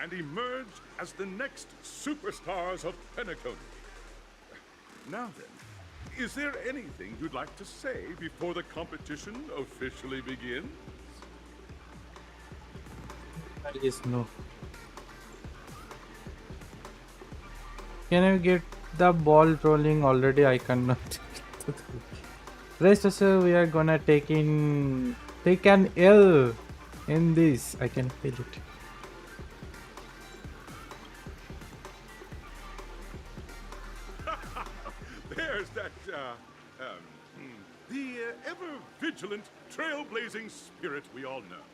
and emerge as the next superstars of Penacony. Now then, is there anything you'd like to say before the competition officially begins? Yes, no. Can you get the ball rolling already? I cannot. Rest assured, we are gonna take an L in this. I can feel it. There's that, the ever-vigilant, trailblazing spirit we all know.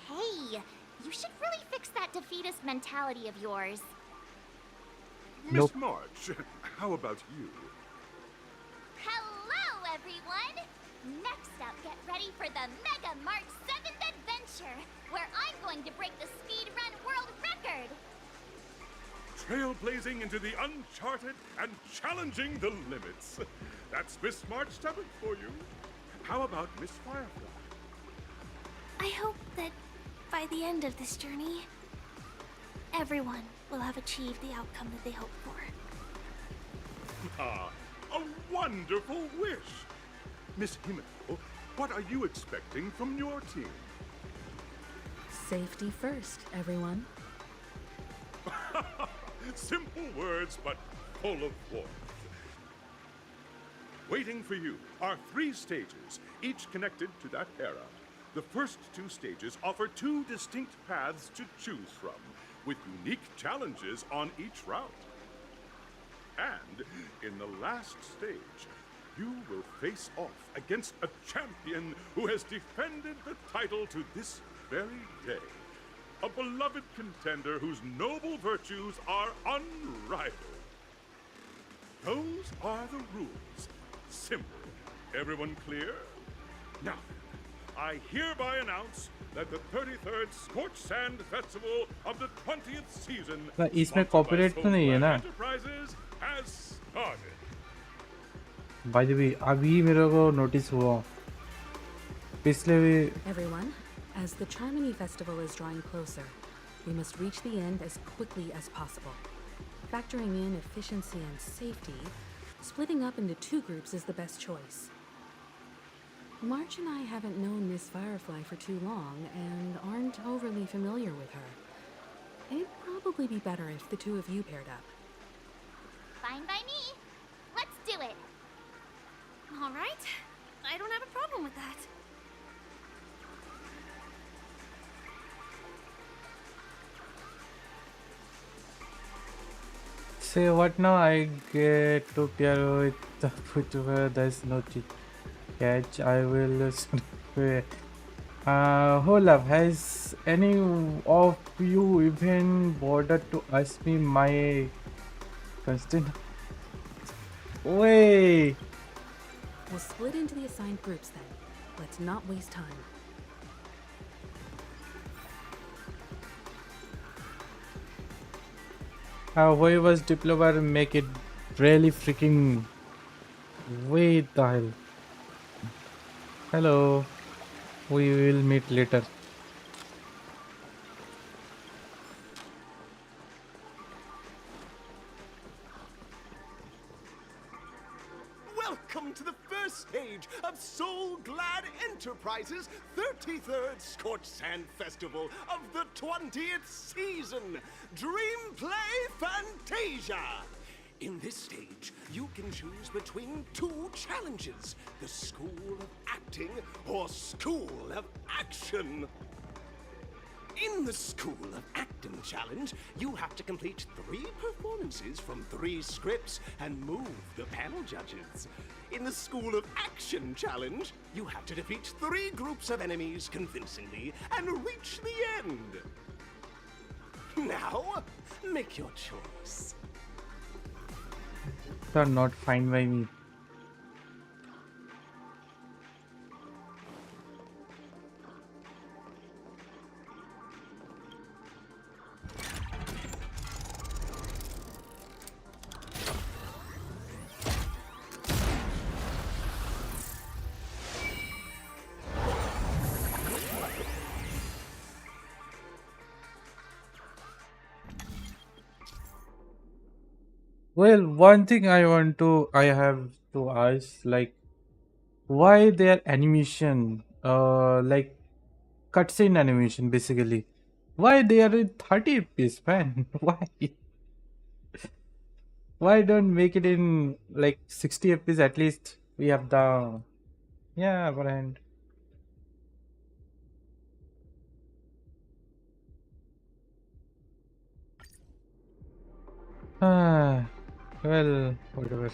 Hey, you should really fix that defeatist mentality of yours. Miss March, how about you? Hello, everyone! Next up, get ready for the Mega March 7th Adventure, where I'm going to break the speedrun world record! Trailblazing into the uncharted and challenging the limits. That's Miss March 7th for you. How about Miss Firefly? I hope that by the end of this journey, everyone will have achieved the outcome that they hoped for. Ah, a wonderful wish! Miss Himiko, what are you expecting from your team? Safety first, everyone. Simple words, but full of warmth. Waiting for you are 3 stages, each connected to that era. The first 2 stages offer 2 distinct paths to choose from, with unique challenges on each route. And in the last stage, you will face off against a champion who has defended the title to this very day. A beloved contender whose noble virtues are unrivaled. Those are the rules. Simple. Everyone clear? Now, I hereby announce that the 33rd Scorched Sand Festival of the 20th season, इसमें sponsored by copyright तो नहीं है Soulglad ना? Enterprises, has started. By the way, अभी मेरे को notice हुआ पिछले भी Everyone, as the Charmony Festival is drawing closer, we must reach the end as quickly as possible. Factoring in efficiency and safety, splitting up into 2 groups is the best choice. March and I haven't known Miss Firefly for too long and aren't overly familiar with her. It'd probably be better if the 2 of you paired up. Fine by me. Let's do it. All right. I don't have a problem with that. say what now? I get to pair with the footwear. There's no catch. I will hold up. Has any of you even bothered to ask me my constant? Wait. We'll split into the assigned groups then. Let's not waste time. Whoever's diplomat make it really freaking. Wait the hell. Hello. We will meet later. Welcome to the first stage of Soulglad Enterprises' 33rd Scorched Sand Festival of the 20th season, Dream Play Fantasia. In this stage, you can choose between 2 challenges, the School of Acting or School of Action. In the School of Acting challenge, you have to complete 3 performances from 3 scripts and move the panel judges. In the School of Action challenge, you have to defeat 3 groups of enemies convincingly and reach the end. Now, make your choice. Are not fine by me. Well, one thing I have to ask, like, why their animation, like, cutscene animation, basically, why they are in 30 FPS, man? Why don't make it in like 60 FPS at least? We have the upper hand. Well, whatever.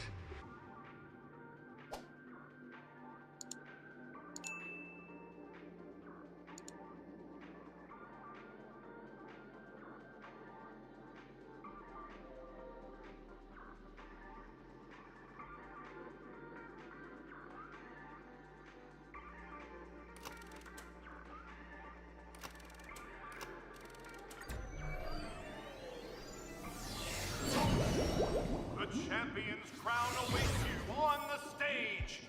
The champion's crown awaits you on the stage.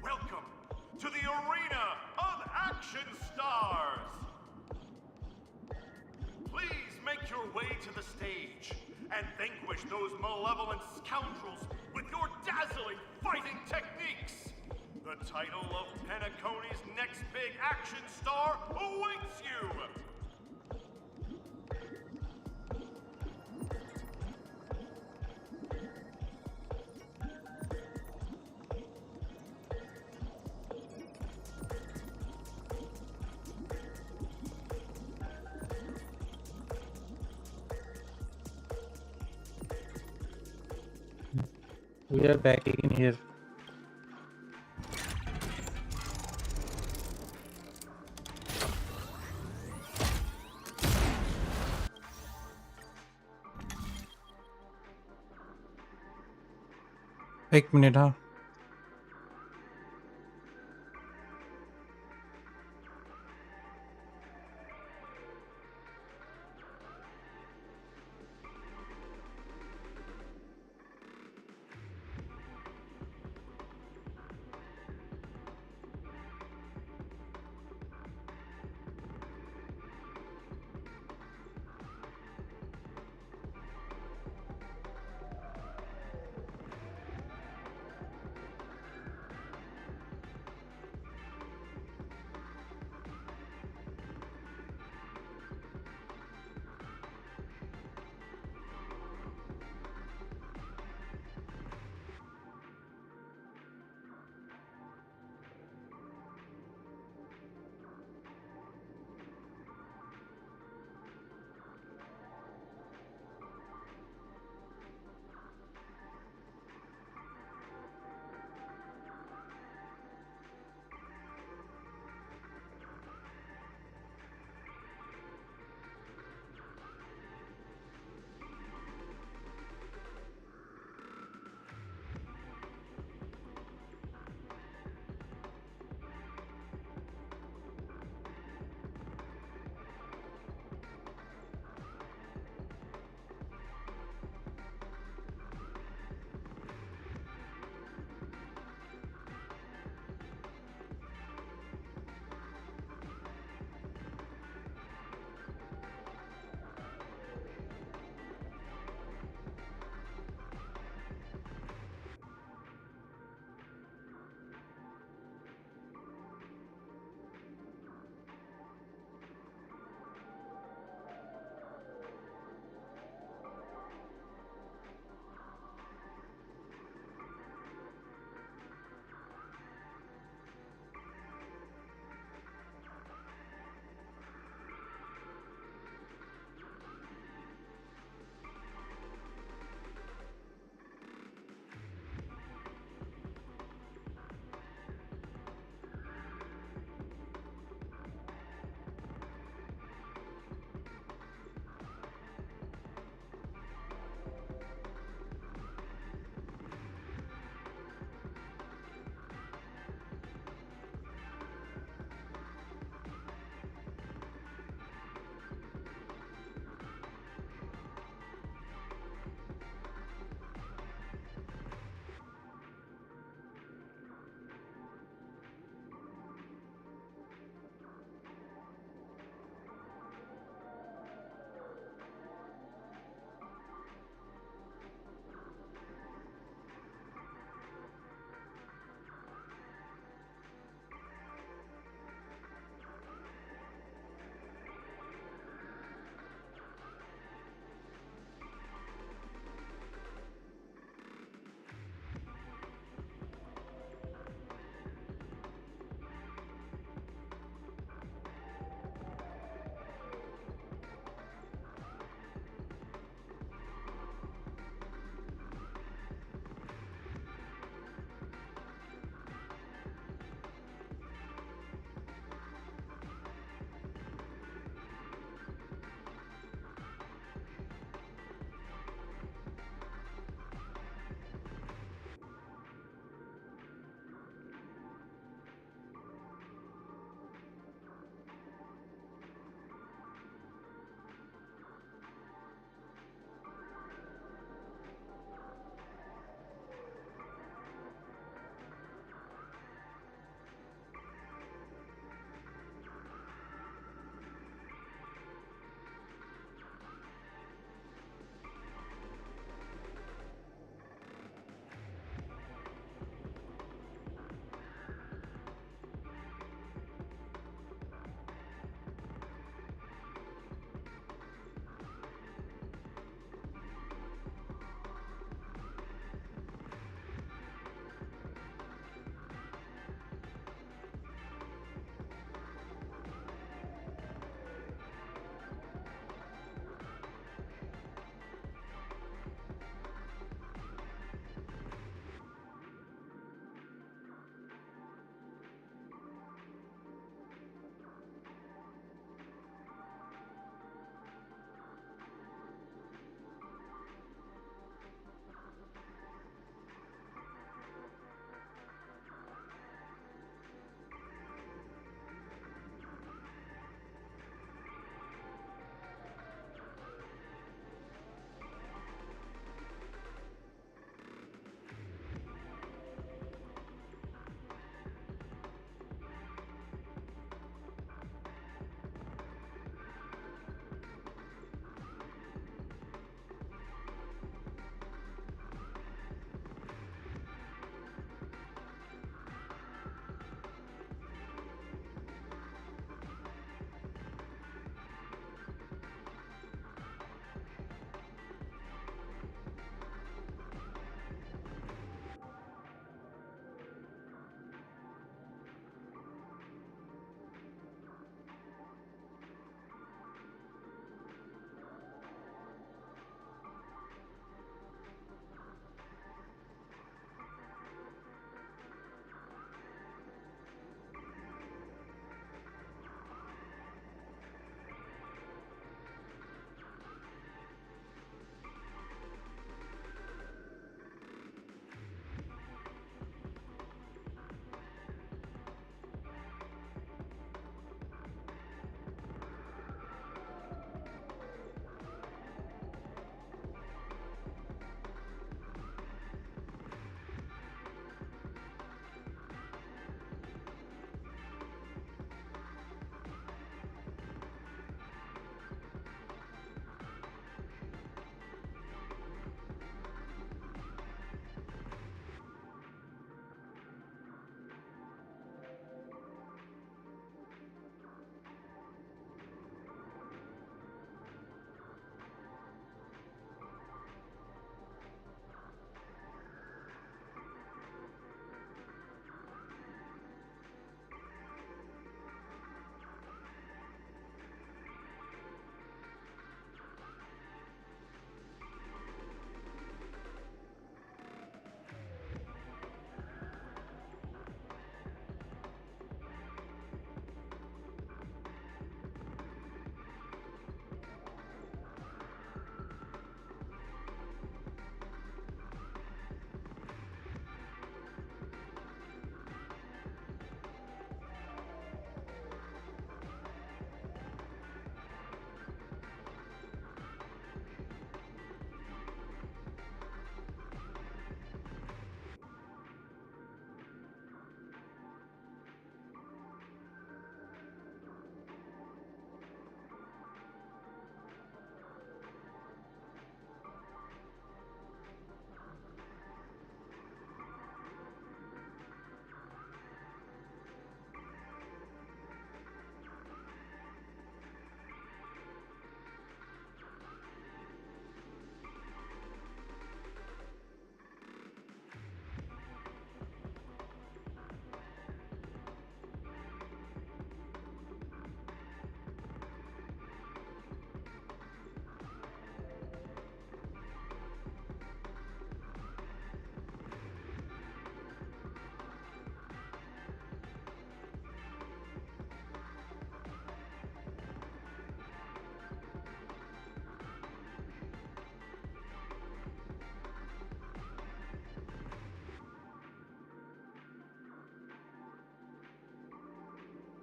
Welcome to the arena of action stars. Please make your way to the stage and vanquish those malevolent scoundrels with your dazzling fighting techniques. The title of Penacony's next big action star awaits you. We are back again here. एक minute हाँ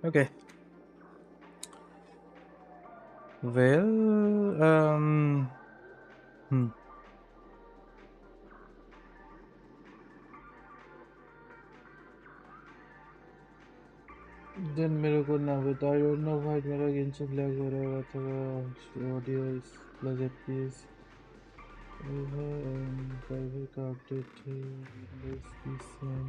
Okay. Well, then मेरे को ना बता I don't know why मेरा Genshin lag हो रहा है अथवा audio is plus FPS private का अपडेट है let's listen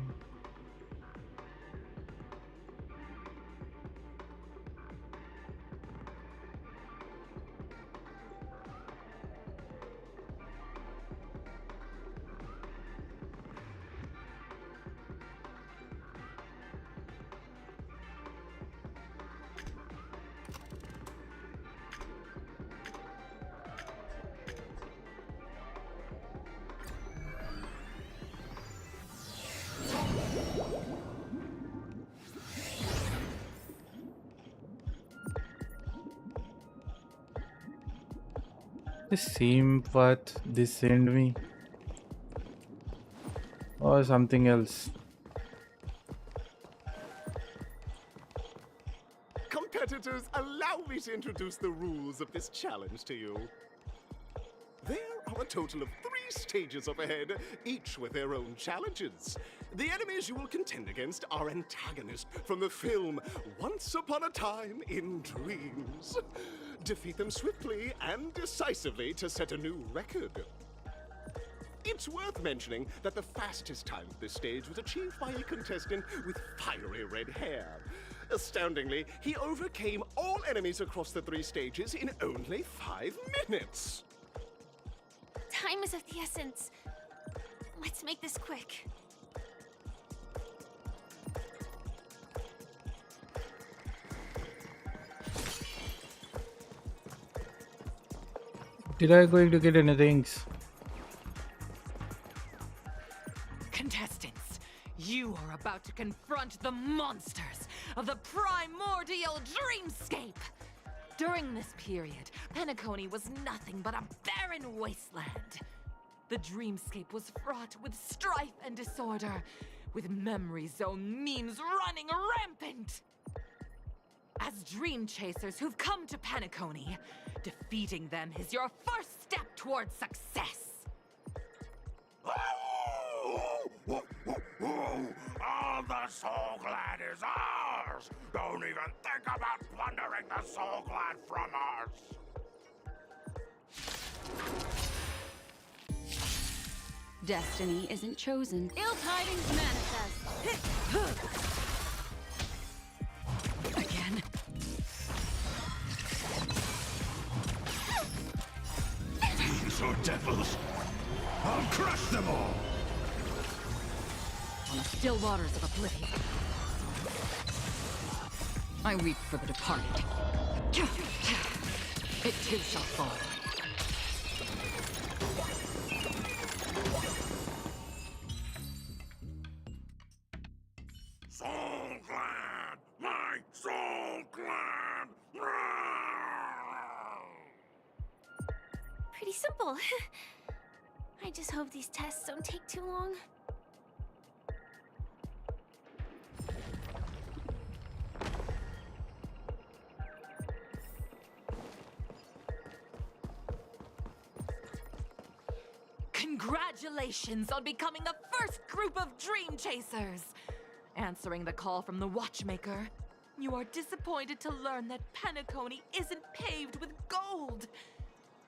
the same path they send me or something else. Competitors, allow me to introduce the rules of this challenge to you. There are a total of 3 stages up ahead, each with their own challenges. The enemies you will contend against are antagonists from the film Once Upon a Time in Dreams. Defeat them swiftly and decisively to set a new record. It's worth mentioning that the fastest time for this stage was achieved by a contestant with fiery red hair. Astoundingly, he overcame all enemies across the 3 stages in only 5 minutes. Time is of the essence. Let's make this quick. Did I going to get anything? Contestants, you are about to confront the monsters of the primordial dreamscape. During this period, Penacony was nothing but a barren wasteland. The dreamscape was fraught with strife and disorder, with memory zone memes running rampant. As dream chasers who've come to Penacony, defeating them is your first step towards success. All the Soul Glad is ours! Don't even think about plundering the Soul Glad from us! Destiny isn't chosen. Ill tidings manifest. Again? Fiends or devils! I'll crush them all! On the still waters of oblivion, I weep for the departed. It too shall fall. Soul Glad! My Soul Glad! Pretty simple. I just hope these tests don't take too long. Congratulations on becoming the first group of Dream Chasers! Answering the call from the Watchmaker, you are disappointed to learn that Penacony isn't paved with gold.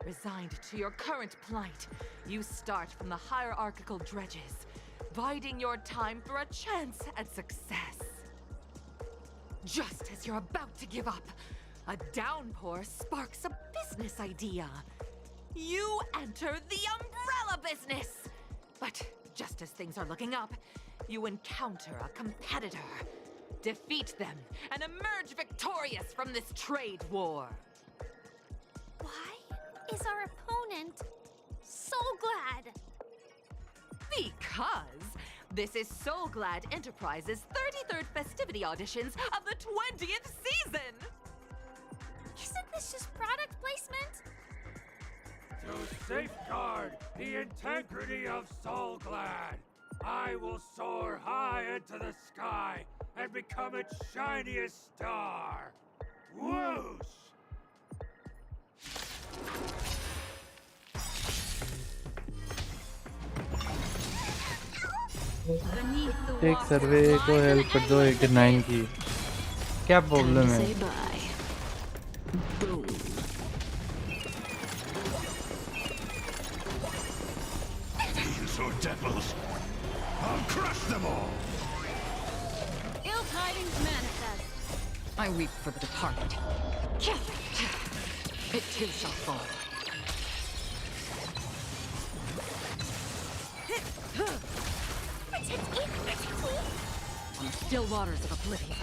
Resigned to your current plight, you start from the hierarchical dredges, biding your time for a chance at success. Just as you're about to give up, a downpour sparks a business idea. You enter the umbrella business! But just as things are looking up, you encounter a competitor. Defeat them and emerge victorious from this trade war. Why is our opponent so glad? Because this is Soul Glad Enterprises' 33rd festivity auditions of the 20th season! Isn't this just product placement? To safeguard the integrity of Soul Glad, I will soar high into the sky and become its shiniest star. Whoosh! एक सर्वे को help कर दो 89 की क्या problem है These are devils. I'll crush them all. Ill tidings manifest. I weep for the departed. It too shall fall. On the still waters of oblivion.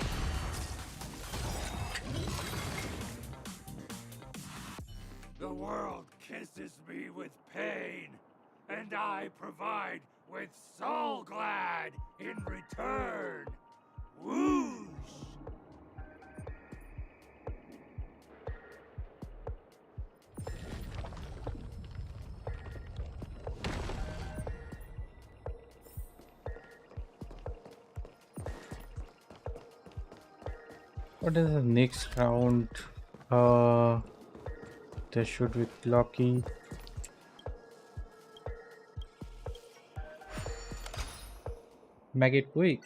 The world kisses me with pain, and I provide with soul glad in return. Whoosh! What is the next round? There should be Loki. Make it quick.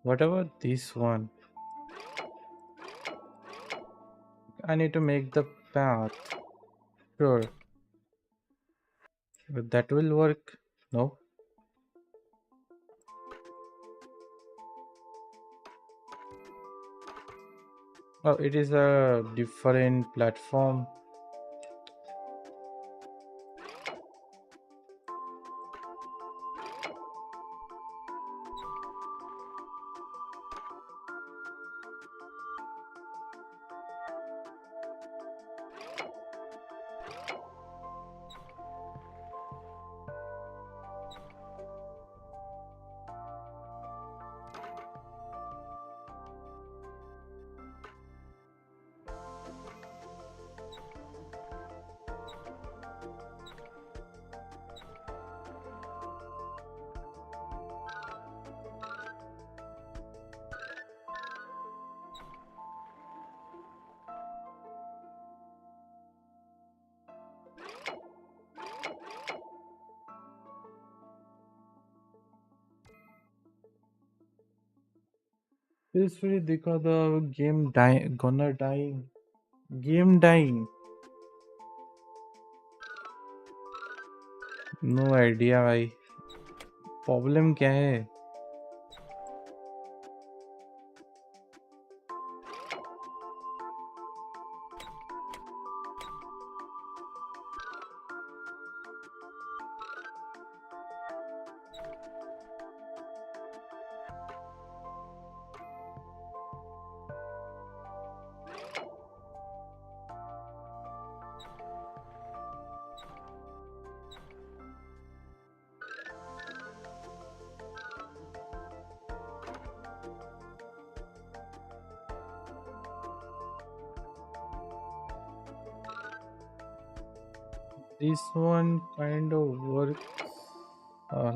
What about this one? I need to make the path. Sure. But that will work. No. Oh, it is a different platform. This really because the game dying. Game dying. No idea भाई. Problem क्या है? This one kind of works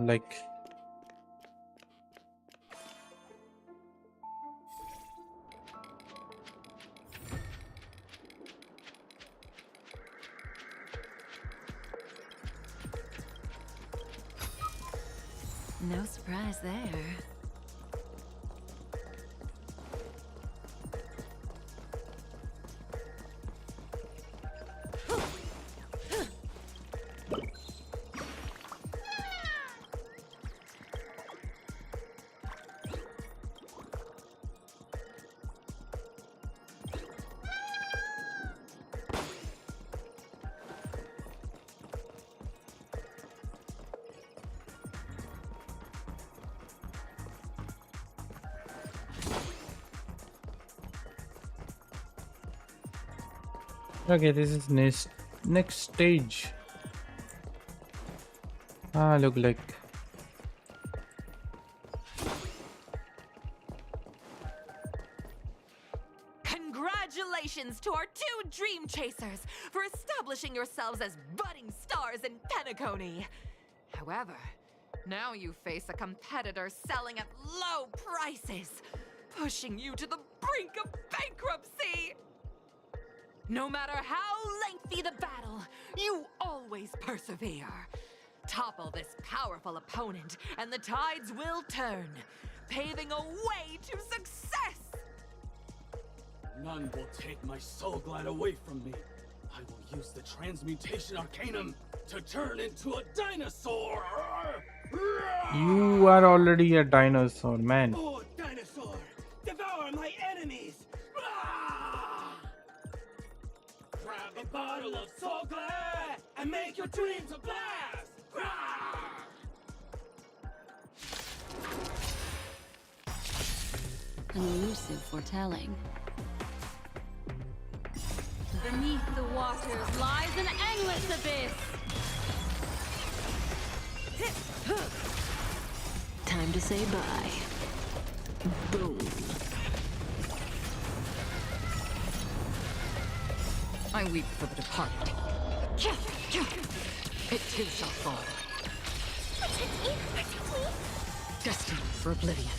like no surprise there. Okay, this is next stage. Look like. Congratulations to our two dream chasers for establishing yourselves as budding stars in Penacony. However, now you face a competitor selling at low prices, pushing you to the brink of bankruptcy. No matter how lengthy the battle, you always persevere. Topple this powerful opponent, and the tides will turn, paving a way to success! None will take my soul glad away from me. I will use the transmutation arcanum to turn into a dinosaur! You are already a dinosaur, man. Oh, dinosaur! Devour my enemies! Grab a bottle of soul glad and make your dreams a blast! An elusive foretelling. Beneath the waters lies an endless abyss. Time to say bye. Boom. I weep for the departed. It too shall fall. Destined for oblivion.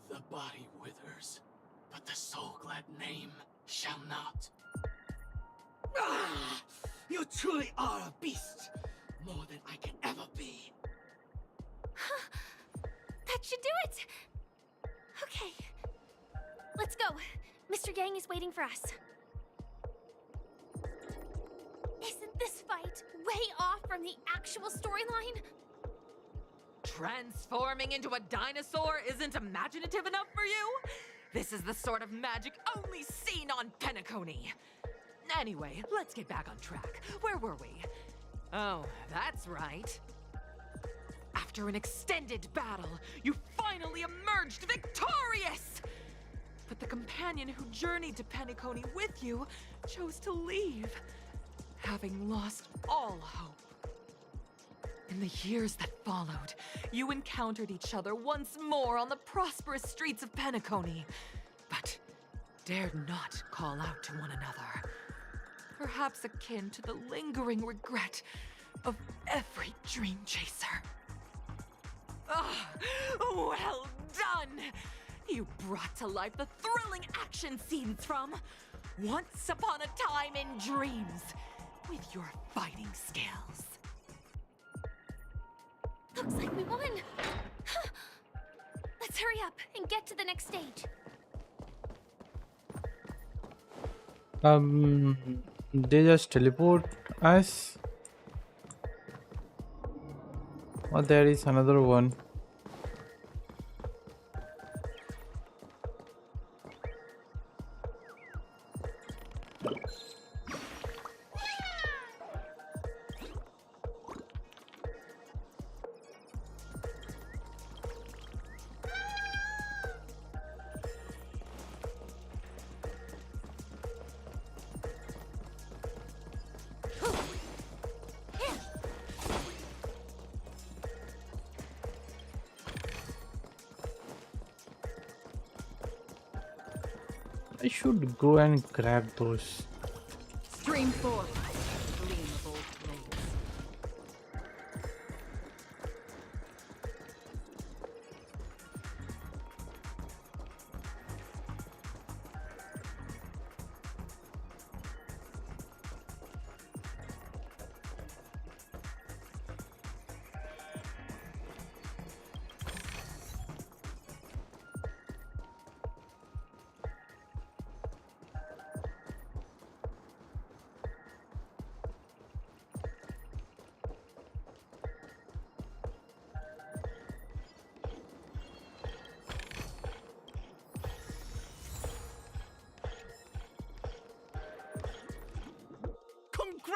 The body withers, but the soul glad name shall not. You truly are a beast, more than I can ever be. That should do it! Okay. Let's go. Mr. Yang is waiting for us. Isn't this fight way off from the actual storyline? Transforming into a dinosaur isn't imaginative enough for you? This is the sort of magic only seen on Penacony. Anyway, let's get back on track. Where were we? Oh, that's right. After an extended battle, you finally emerged victorious! But the companion who journeyed to Penacony with you chose to leave, having lost all hope. In the years that followed, you encountered each other once more on the prosperous streets of Penacony, but dared not call out to one another. Perhaps akin to the lingering regret of every dream chaser. Ah, well done! You brought to life the thrilling action scenes from Once Upon a Time in Dreams with your fighting skills. Looks like we won! Let's hurry up and get to the next stage. They just teleport us? Oh, there is another one. I should go and grab those. Stream forth, gleam of old blades.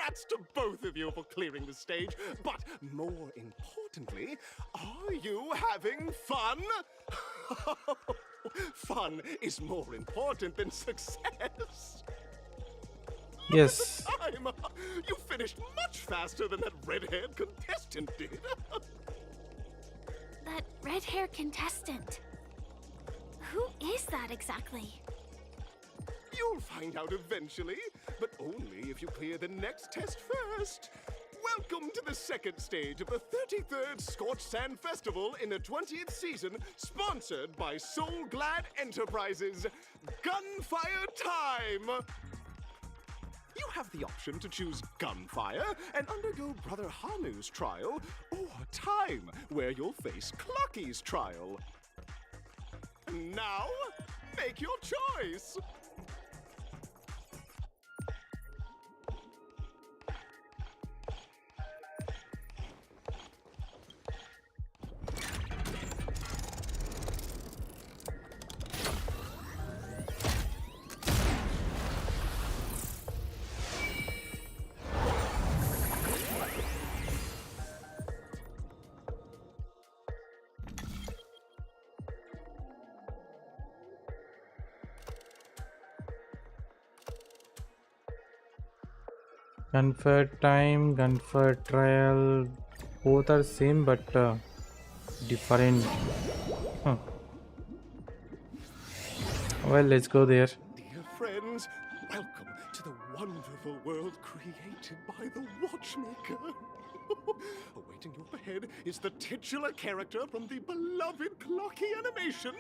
Congrats to both of you for clearing the stage. But more importantly, are you having fun? Fun is more important than success. Yes. Time! You finished much faster than that red-haired contestant did. That red-haired contestant. Who is that exactly? You'll find out eventually, but only if you clear the next test first. Welcome to the second stage of the 33rd Scorched Sand Festival in the 20th season, sponsored by Soul Glad Enterprises. Gunfire time! You have the option to choose Gunfire and undergo Brother Hanu's trial, or Time, where you'll face Clucky's trial. Now, make your choice! Gunfire time, gunfire trial, both are same but different. Huh. Well, let's go there. Dear friends, welcome to the wonderful world created by the Watchmaker. Awaiting you ahead is the titular character from the beloved Clocky animation,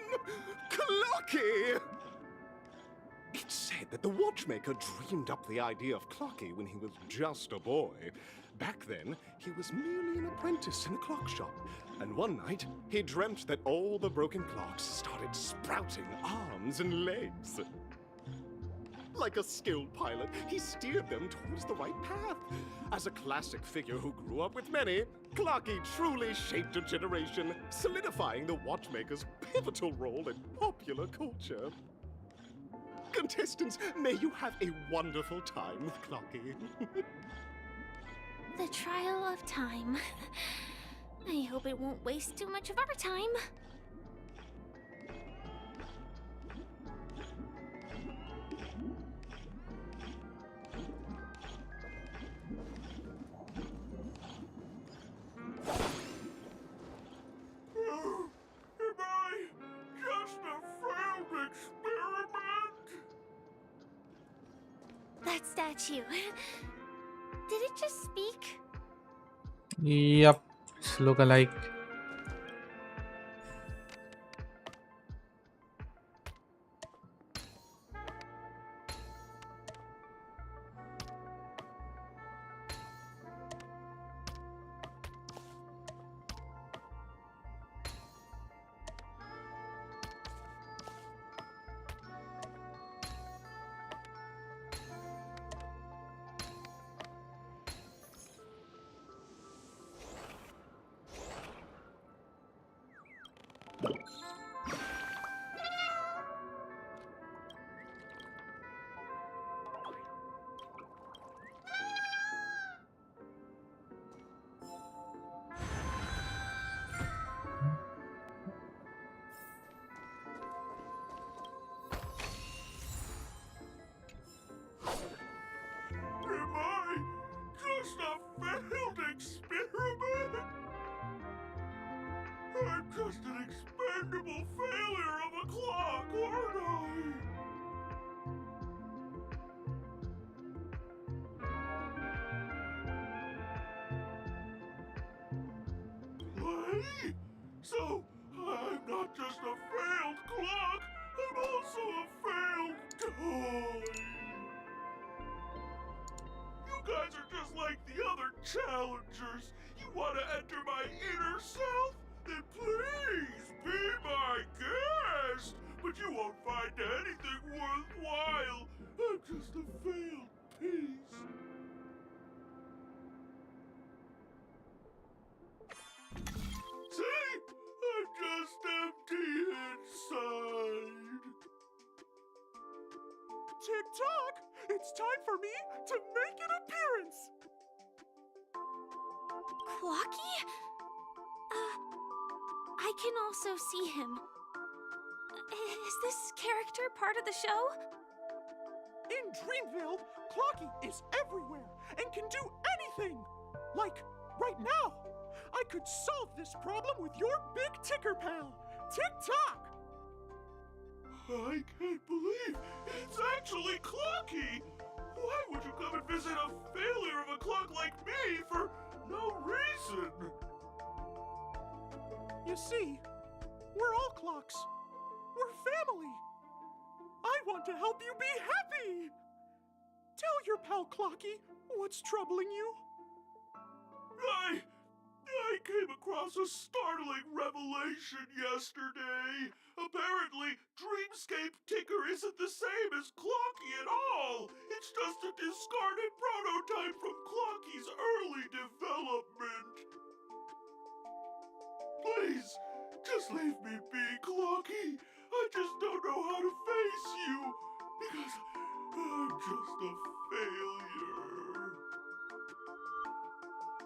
Clocky! It's said that the Watchmaker dreamed up the idea of Clocky when he was just a boy. Back then, he was merely an apprentice in a clock shop, and one night, he dreamt that all the broken clocks started sprouting arms and legs. Like a skilled pilot, he steered them towards the right path. As a classic figure who grew up with many, Clocky truly shaped a generation, solidifying the Watchmaker's pivotal role in popular culture. Contestants, may you have a wonderful time with Clocky. The trial of time. I hope it won't waste too much of our time. Am I just a failed experiment? That statue. Did it just speak? Yup, it's look alike. Am I just a failed experiment? I'm just an expendable failure of a clock, aren't I? Play? So, I'm not just a failed clock, I'm also a failed toy. You guys are just like the other challengers. You want to enter my inner self? Then please be my guest. But you won't find anything worthwhile. I'm just a failed piece. See? I'm just empty inside. Tick-tock! It's it's time for me to make an appearance! Clocky? I can also see him. Is this character part of the show? In Dreamville, Clocky is everywhere and can do anything! Like, right now, I could solve this problem with your big ticker pal, TikTok! I can't believe it's actually Clocky! Why would you come and visit a failure of a clock like me for no reason? You see, we're all clocks. We're family. I want to help you be happy! Tell your pal Clocky what's troubling you. I came across a startling revelation yesterday. Apparently, Dreamscape Ticker isn't the same as Clocky at all. It's just a discarded prototype from Clocky's early development. Please, just leave me be, Clocky. I just don't know how to face you, because I'm just a failure.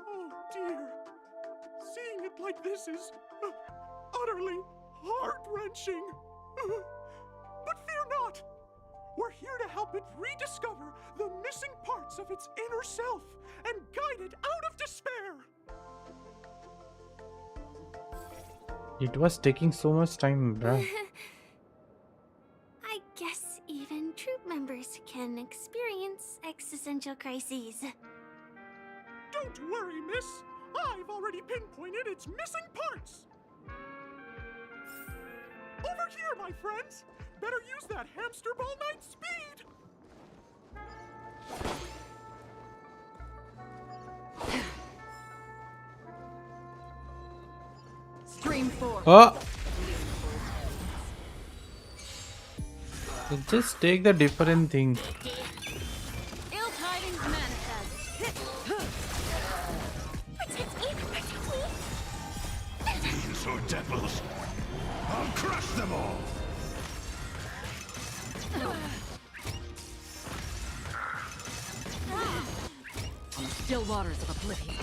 Oh dear. Seeing it like this is utterly heart-wrenching. But fear not. We're here to help it rediscover the missing parts of its inner self and guide it out of despair. It was taking so much time, bruh. I guess even troop members can experience existential crises. Don't worry, miss. I've already pinpointed its missing parts. Over here, my friends. Better use that hamster ball knight speed. Stream 4. Oh! Just take the different thing. Ill tidings manifest. Protect me! Protect me! Fiends or devils, I'll crush them all! On the still waters of oblivion.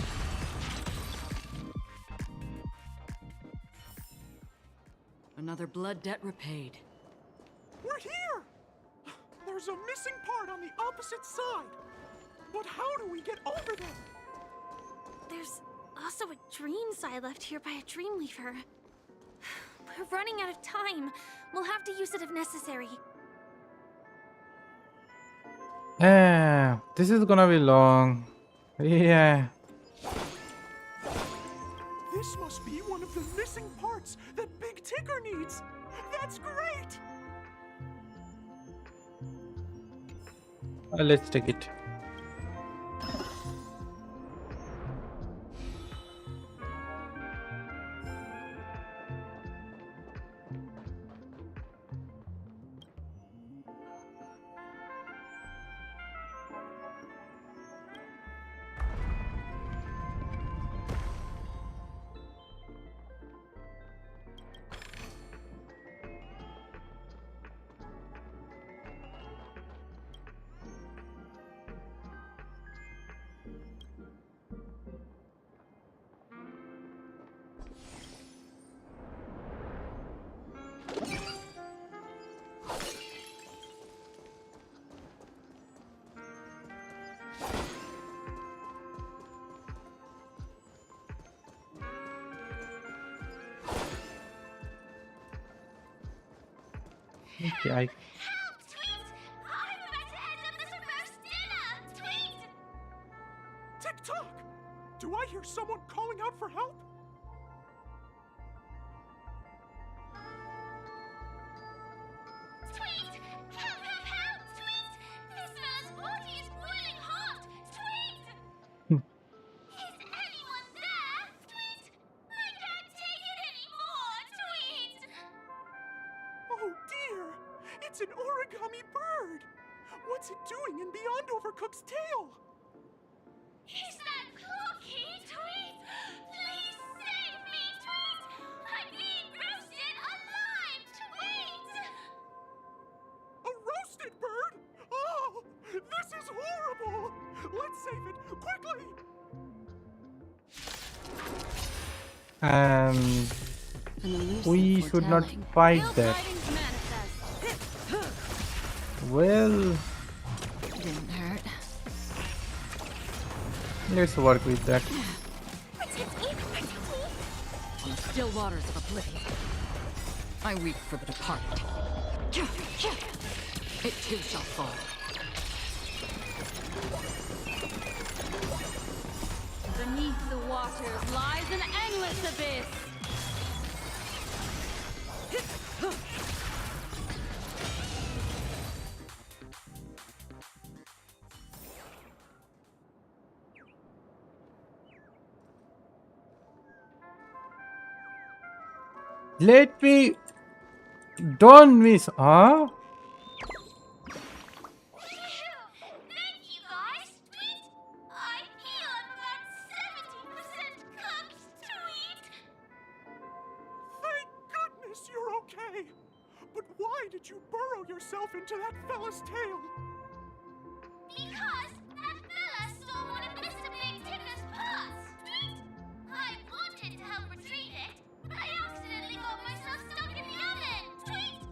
Another blood debt repaid. We're here! There's a missing part on the opposite side. But how do we get over them? There's also a dream side left here by a Dreamweaver. We're running out of time. We'll have to use it if necessary. This is gonna be long. Yeah. This must be one of the missing parts that Big Ticker needs. That's great! Let's take it. Okay, Help, Tweet! I'm about to end up as a roast dinner! Tweet! TikTok! Do I hear someone calling out for help? Tweet! Help, help, help! Tweet! This man's body is boiling hot! Tweet! Is anyone there? Tweet! I can't take it anymore! Tweet! Oh dear! It's an origami bird! What's it doing in Beyond Overcooked's tail? Is that Clocky? Tweet! Please save me! Tweet! I'm being roasted alive! Tweet! A roasted bird? Oh! This And we should not fight that. Well, Didn't hurt. let's work with that. On the still waters of oblivion, I weep for the departed. It too shall fall. Beneath the waters lies an endless abyss. Let me. Don't miss. Huh? Thank you guys, Tweet! I heal about 70% cooked, Tweet! Thank goodness you're okay! But why did you burrow yourself into that fella's tail? Because that fella stole one of Mr. Big Ticker's pots, Tweet! I wanted to help retrieve it, but I accidentally got myself stuck in the oven, Tweet!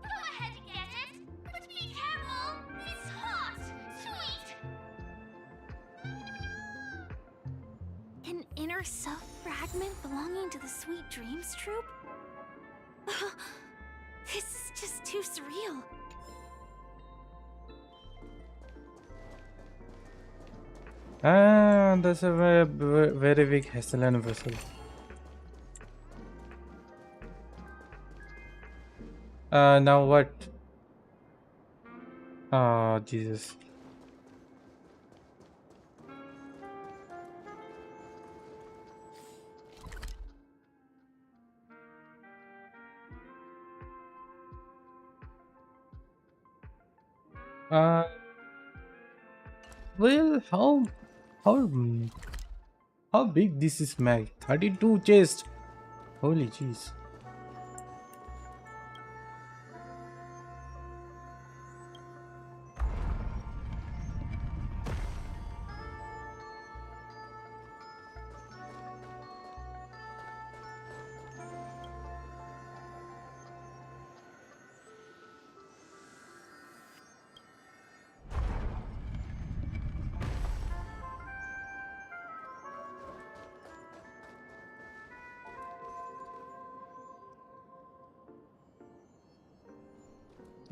Go ahead and get it, but be careful, it's hot, Tweet! An inner self fragment belonging to the Sweet Dreams troupe? This is just too surreal. Ah, that's a very big Hesselen vessel. Now what? Oh, Jesus. Well, how big this is, Mag? 32 chest. Holy jeez.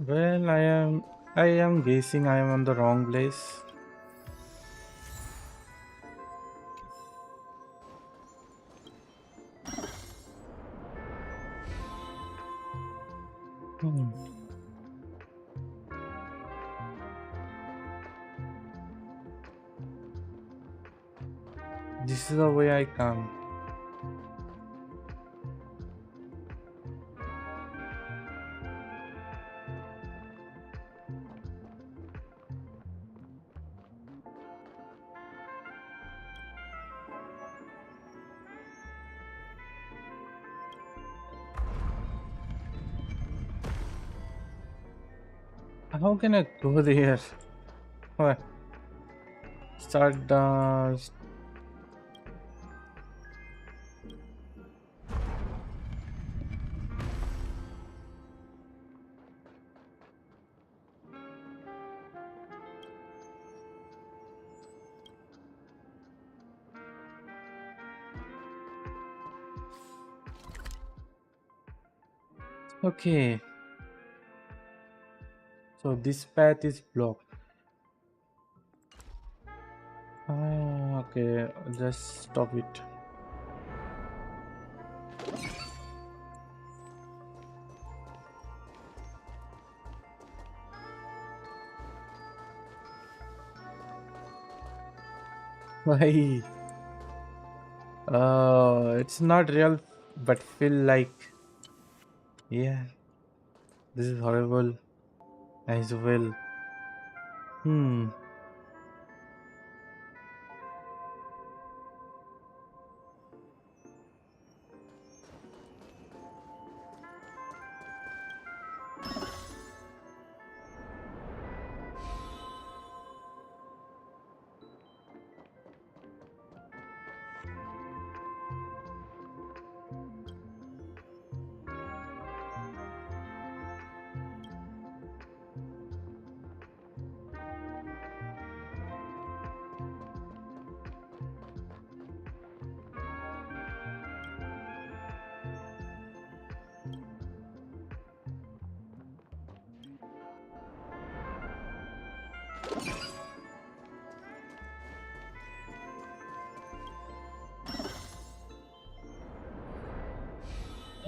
Well, I am guessing I am on the wrong place. This is the way I come. How can I go there? What? Start the. Okay. So this path is blocked. Ah, okay. Just stop it. Why? It's not real, but feel like. Yeah. This is horrible as well.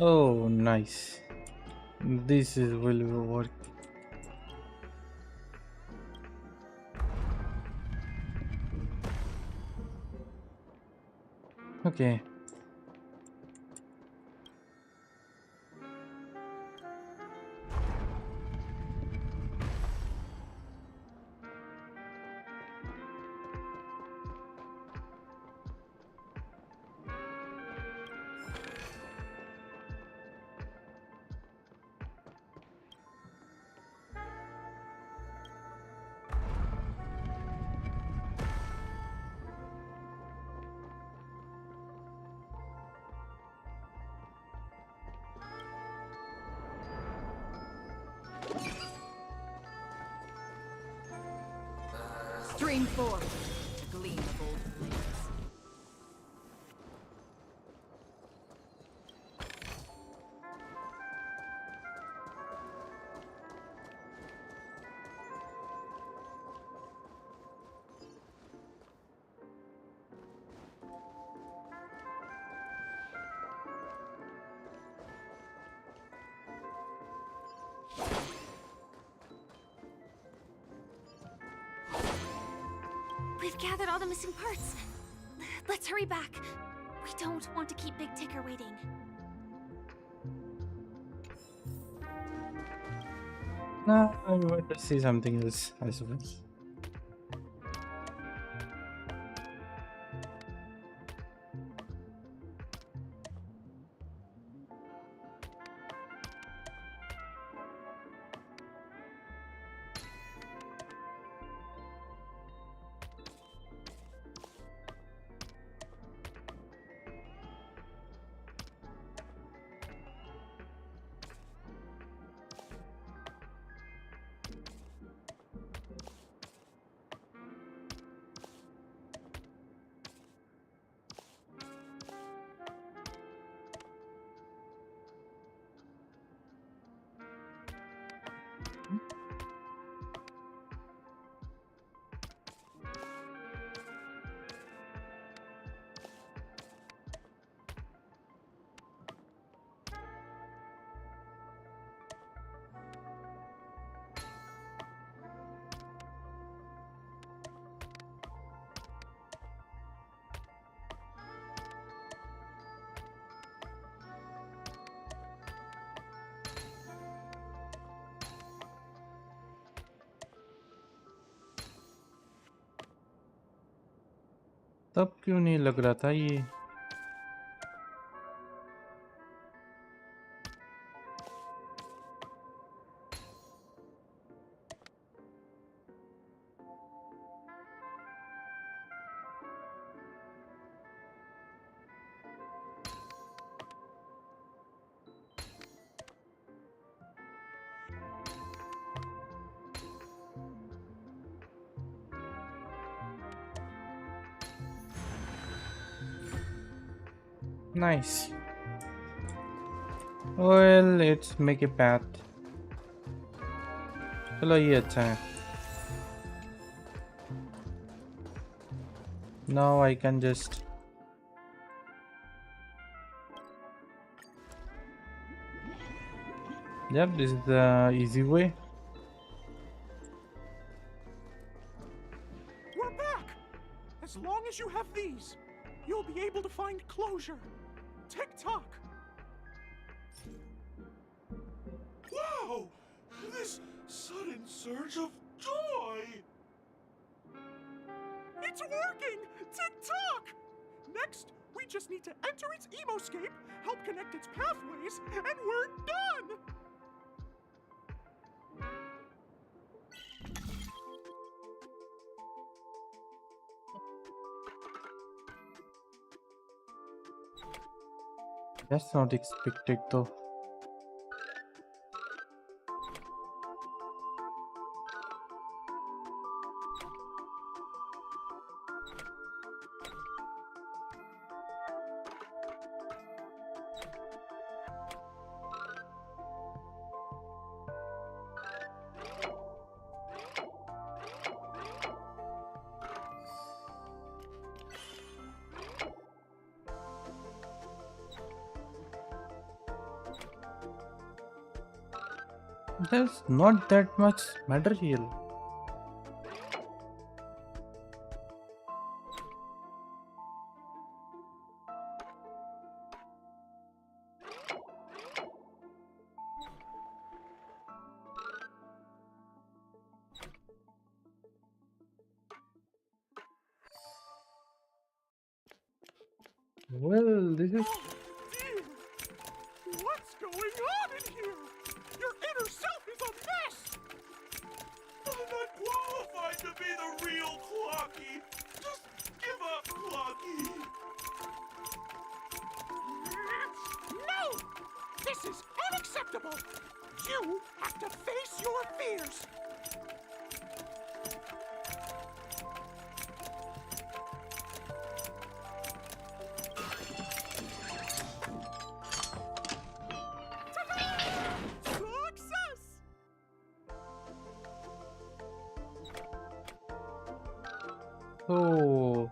Oh, nice. This is will work. Okay. Stream forth, gleam of old flames. We've gathered all the missing parts. Let's hurry back. We don't want to keep Big Ticker waiting. No, I want to see something else, I suppose. तब क्यों नहीं लग रहा था ये? Nice. Well, let's make a path. चलो ये अच्छा है. Now I can just yep, this is the easy way. We're back! As long as you have these, you'll be able to find closure. Tick-tock! Wow! This sudden surge of joy! It's working! Tick-tock! Next, we just need to enter its emoscape, help connect its pathways, and we're done! That's not expected though. There's not that much material. Well, this is Oh, dear! What's going on in here? Your inner self is a mess! I'm not qualified to be the real Clocky. Just give up, Clocky. No! This is unacceptable! You have to face your fears! Success! oh.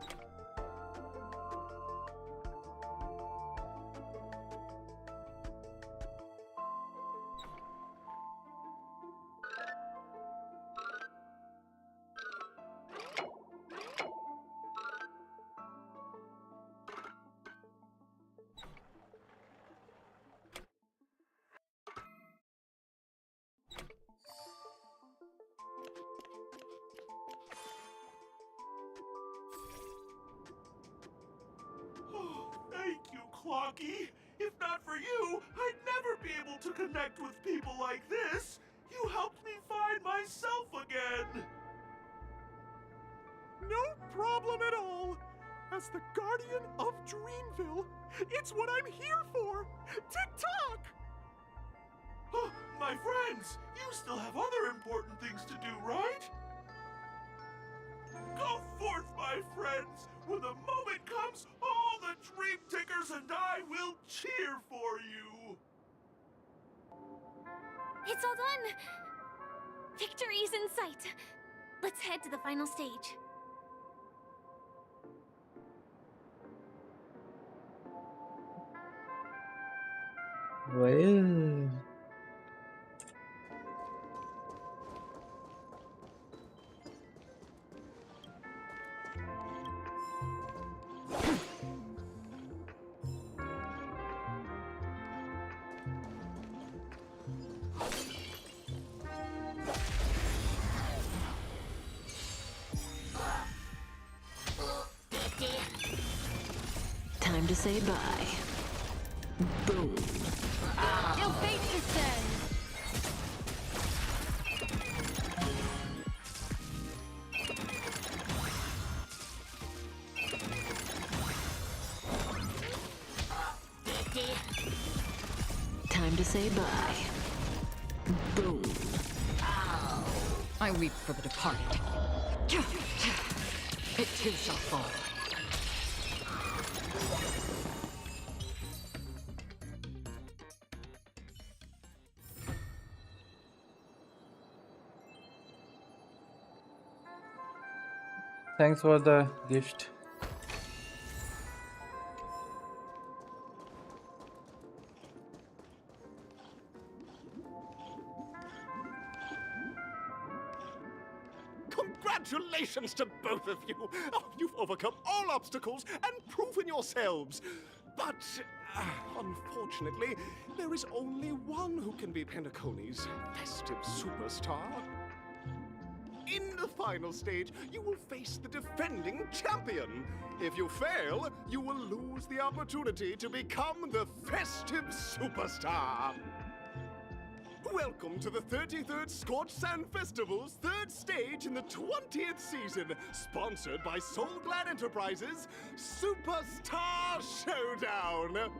Thank you, Clocky. If not for you, I'd never be able to connect with people like this. You helped me find myself again. No problem at all. As the guardian of Dreamville, it's what I'm here for, to talk! My friends, you still have other important things to do, right? Go forth, my friends. When the moment comes, all the Dream Tickers and I will cheer for you. It's all done! Victory's in sight. Let's head to the final stage. Well, Time to say bye. Boom. Your fate is sealed. Time to say bye. Boom. I weep for the departed. It too shall fall. thanks for the gift. Congratulations to both of you! Oh, you've overcome all obstacles and proven yourselves. But, unfortunately, there is only one who can be Penacony's festive superstar. In the final stage, you will face the defending champion. If you fail, you will lose the opportunity to become the festive superstar. Welcome to the 33rd Scorched Sand Festival's third stage in the 20th season, sponsored by Soul Glad Enterprises, Superstar Showdown.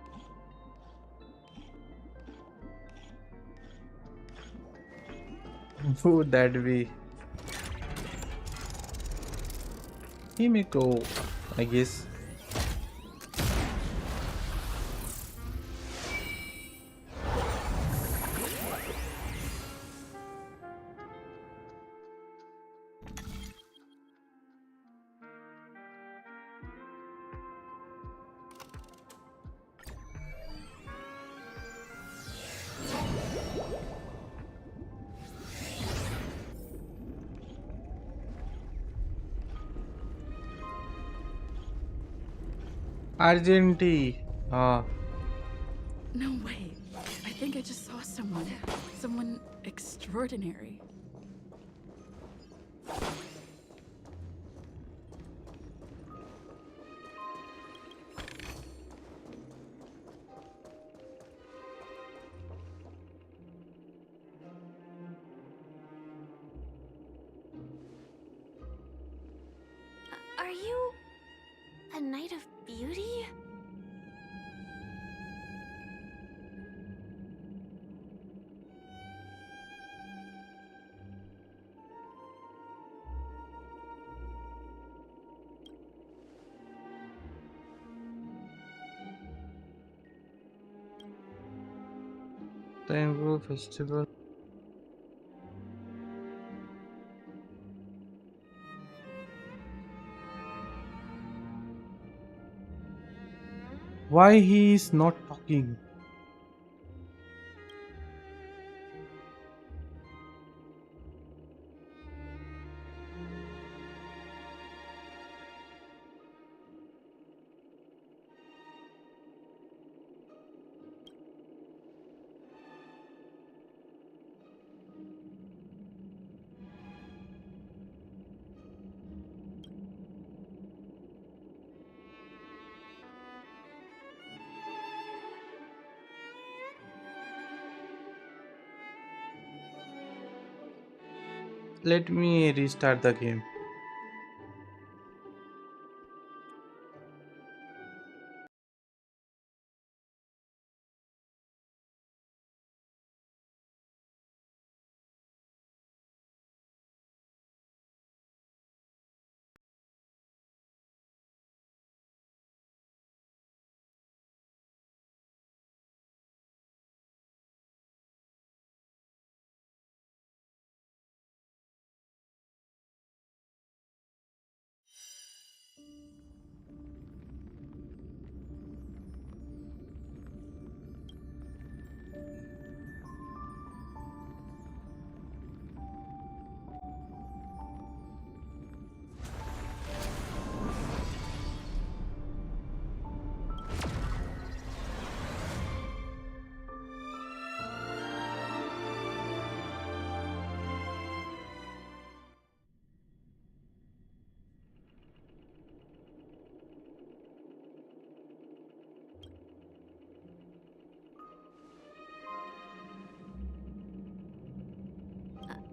Who would that be? Himiko, I guess. Argenti. Ah. No way. I think I just saw someone extraordinary. Are you a knight of beauty? Rainbow Festival. Why he is not talking? Let me restart the game.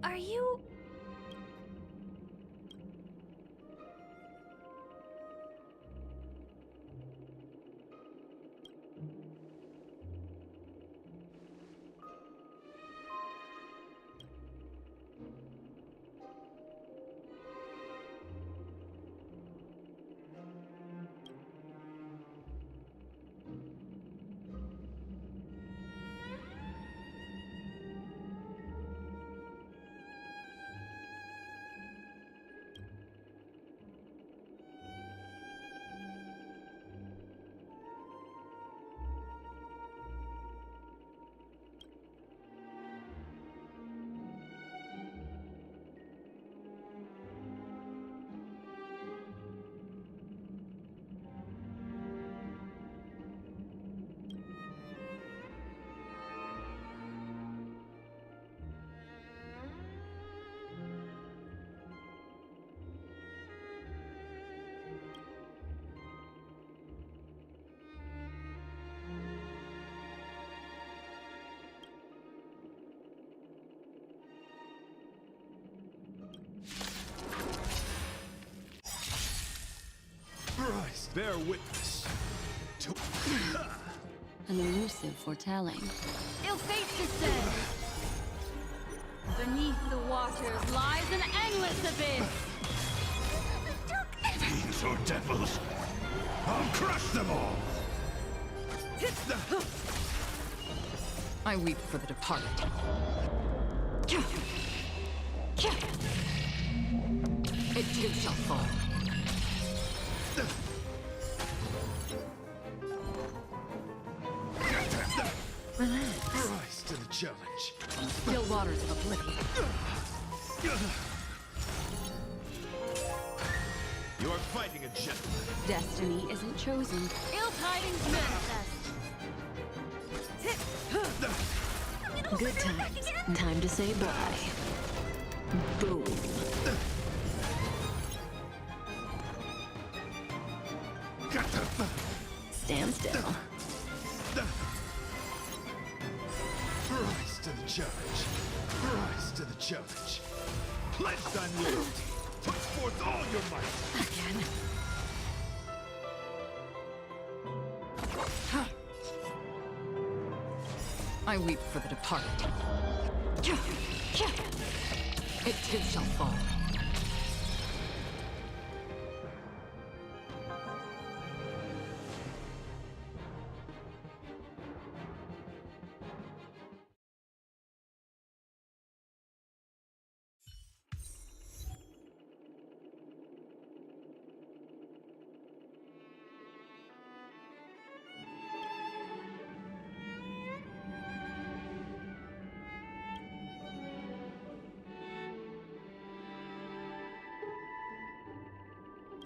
Are you... Christ, bear witness to An elusive foretelling. Ill fate descend! Beneath the waters lies an endless abyss! fiends or devils. I'll crush them all. I weep for the departed. It too shall fall. Relax. Rise to the challenge. Still waters of oblivion. Your fighting a gentleman. Destiny isn't chosen. Ill tidings manifest. Good times. Time to say bye. Boom. Stand still. Rise to the challenge. Rise to the challenge. Pledge thy loyalty. Put forth all your might. Again. I weep for the departed. It too shall fall.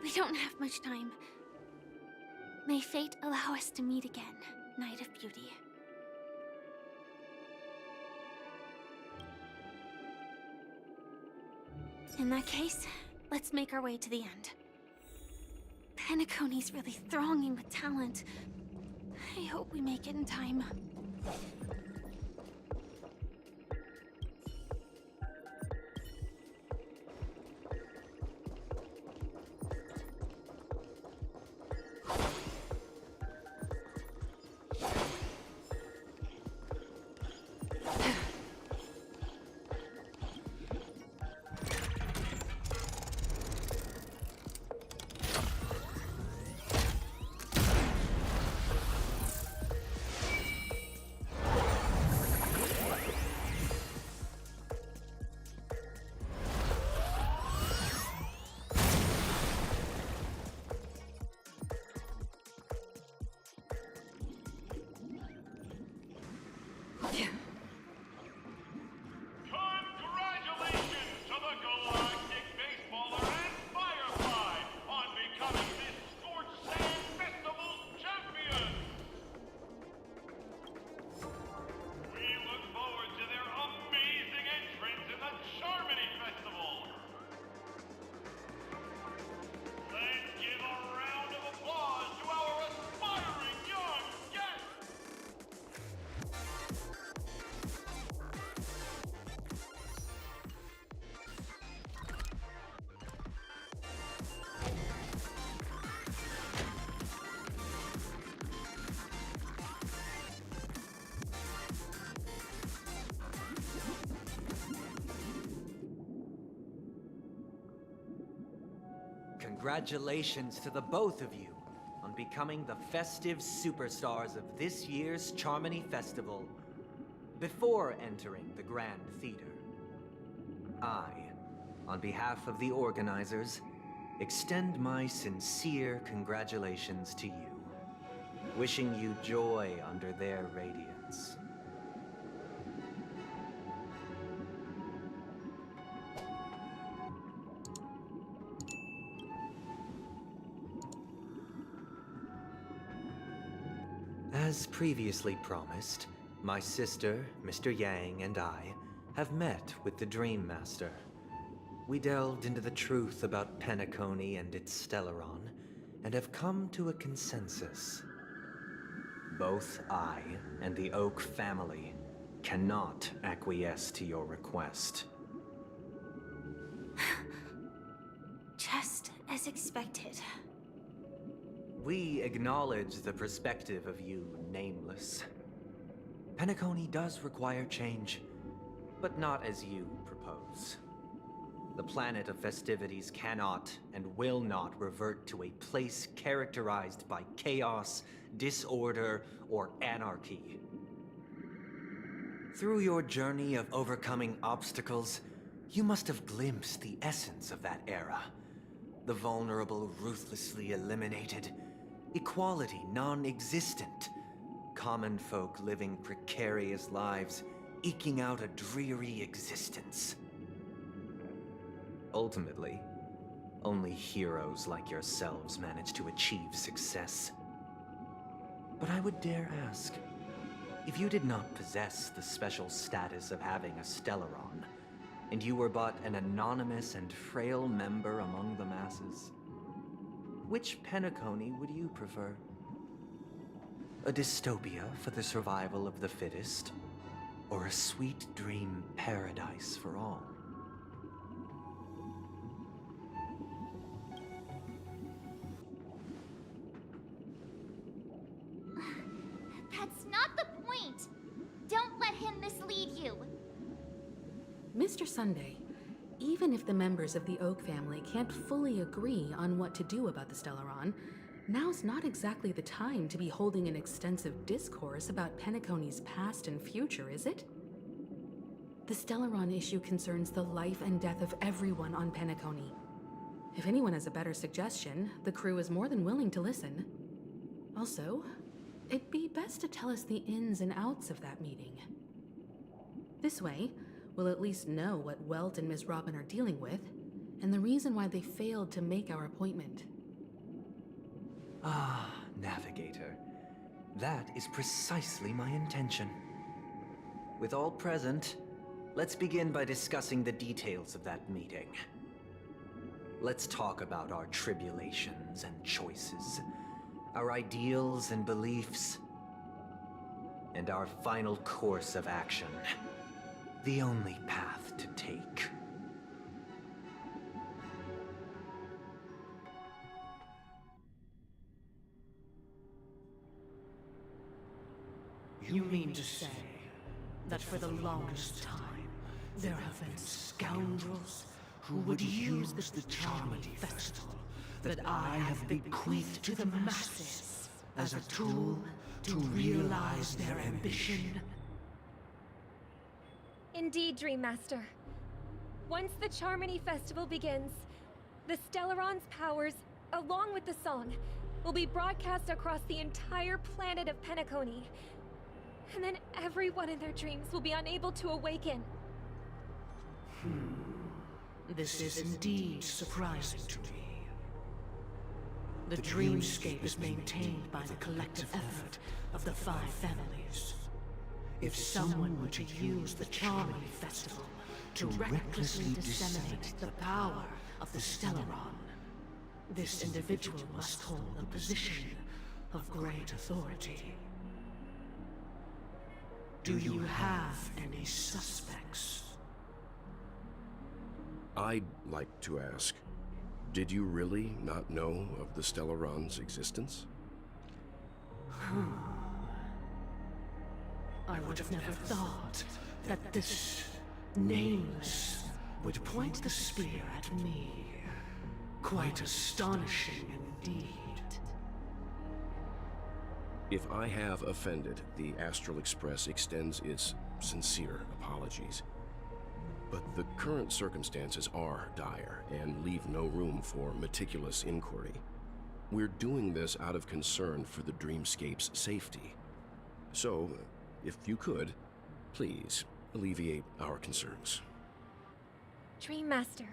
We don't have much time. May fate allow us to meet again, Knight of Beauty. In that case, let's make our way to the end. Penacony's really thronging with talent. I hope we make it in time. Congratulations to the Galactic Baseballer and Firefly on becoming this Scorched Sand Festival's champion! We look forward to their amazing entrance in the Charmony Festival! Let's give a round of applause to our aspiring young guests! Congratulations to the both of you on becoming the festive superstars of this year's Charmony Festival. Before entering the Grand Theater, I, on behalf of the organizers, extend my sincere congratulations to you, wishing you joy under their radiance. As previously promised, my sister, Mr. Yang, and I have met with the Dream Master. We delved into the truth about Penacony and its Stellaron, and have come to a consensus. Both I and the Oak family cannot acquiesce to your request. Just as expected. We acknowledge the perspective of you, Nameless. Penacony does require change, but not as you propose. The planet of festivities cannot and will not revert to a place characterized by chaos, disorder, or anarchy. Through your journey of overcoming obstacles, you must have glimpsed the essence of that era. The vulnerable ruthlessly eliminated, equality non-existent, common folk living precarious lives, eking out a dreary existence. Ultimately, Only heroes like yourselves manage to achieve success. But I would dare ask, if you did not possess the special status of having a Stellaron, and you were but an anonymous and frail member among the masses, which Penacony would you prefer? A dystopia for the survival of the fittest, or a sweet dream paradise for all? That's not the point! Don't let him mislead you! Mr. Sunday, even if the members of the Oak family can't fully agree on what to do about the Stellaron, now's not exactly the time to be holding an extensive discourse about Penacony's past and future, is it? The Stellaron issue concerns the life and death of everyone on Penacony. If anyone has a better suggestion, the crew is more than willing to listen. Also, it'd be best to tell us the ins and outs of that meeting. This way, we'll at least know what Welt and Ms. Robin are dealing with, and the reason why they failed to make our appointment. Ah, Navigator. That is precisely my intention. With all present, let's begin by discussing the details of that meeting. Let's talk about our tribulations and choices, our ideals and beliefs, and our final course of action. The only path to take. You mean to say that for the longest time, there have been scoundrels who would use the Charmony Festival that I have bequeathed to the masses as a tool to realize their ambition? Indeed, Dream Master. Once the Charmony Festival begins, the Stellaron's powers, along with the song, will be broadcast across the entire planet of Penacony. And then everyone in their dreams will be unable to awaken. This is indeed surprising to me. The dreamscape is maintained by the collective effort of the 5 families. If someone were to use the Charmony Festival to recklessly disseminate the power of the Stellaron, this individual must hold a position of great authority. Do you have any suspects? I'd like to ask, did you really not know of the Stellaron's existence? I would have never thought that this Nameless would point the spear at me. Quite astonishing indeed. If I have offended, the Astral Express extends its sincere apologies. But the current circumstances are dire and leave no room for meticulous inquiry. We're doing this out of concern for the Dreamscape's safety. So, if you could, please alleviate our concerns. Dream Master,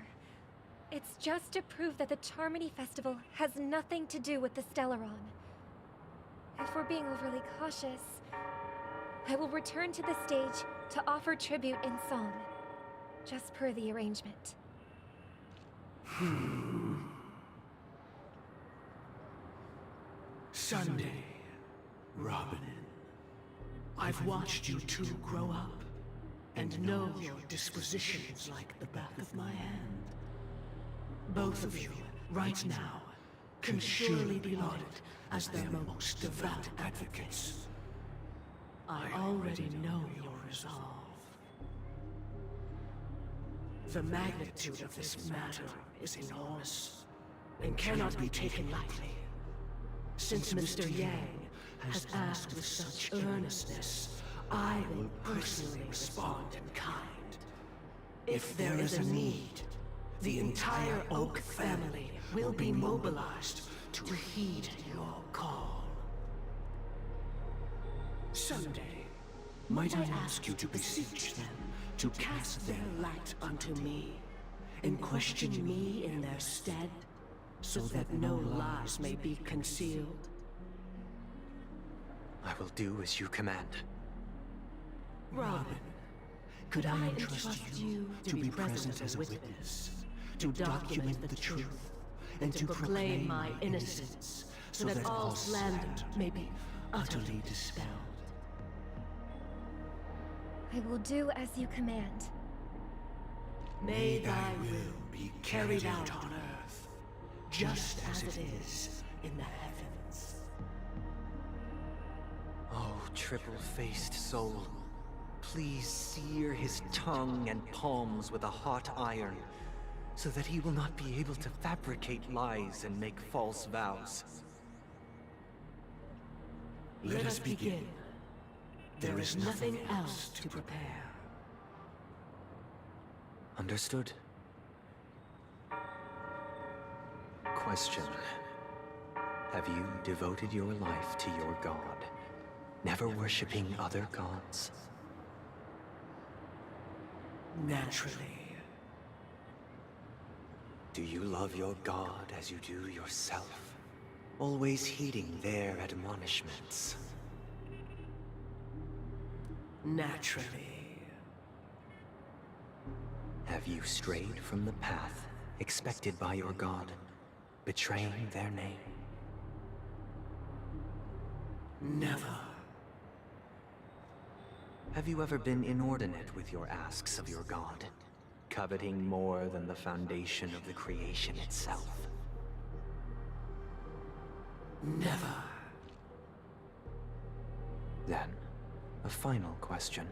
it's just to prove that the Charmony Festival has nothing to do with the Stellaron. If we're being overly cautious, I will return to the stage to offer tribute in song, just per the arrangement. Sunday, Robin, I've watched you two grow up and know your dispositions like the back of my hand. Both of you, right now, can surely be lauded as their most devout advocates. I already know your resolve. The magnitude of this matter is enormous and cannot be taken lightly. Since Mr. Yang has asked with such earnestness, I will personally respond in kind. If there is a need, the entire Oak family will be mobilized to heed your call. Someday, might I ask you to beseech them to cast their light unto me, and question me in their stead, so that no lies may be concealed? I will do as you command. Robin, could I entrust you to be present as a witness, to document the truth, and to proclaim my innocence, so that all slander may be utterly dispelled? I will do as you command. May thy will be carried out on earth, just as it is in the heavens. Oh, triple-faced soul, please sear his tongue and palms with a hot iron, so that he will not be able to fabricate lies and make false vows. Let us begin. There is nothing else to prepare. Understood. Question. Have you devoted your life to your god, never worshipping other gods? Naturally. Do you love your god as you do yourself, always heeding their admonishments? Naturally. Have you strayed from the path expected by your god, betraying their name? Never. Have you ever been inordinate with your asks of your god, coveting more than the foundation of the creation itself? Never. Then, a final question.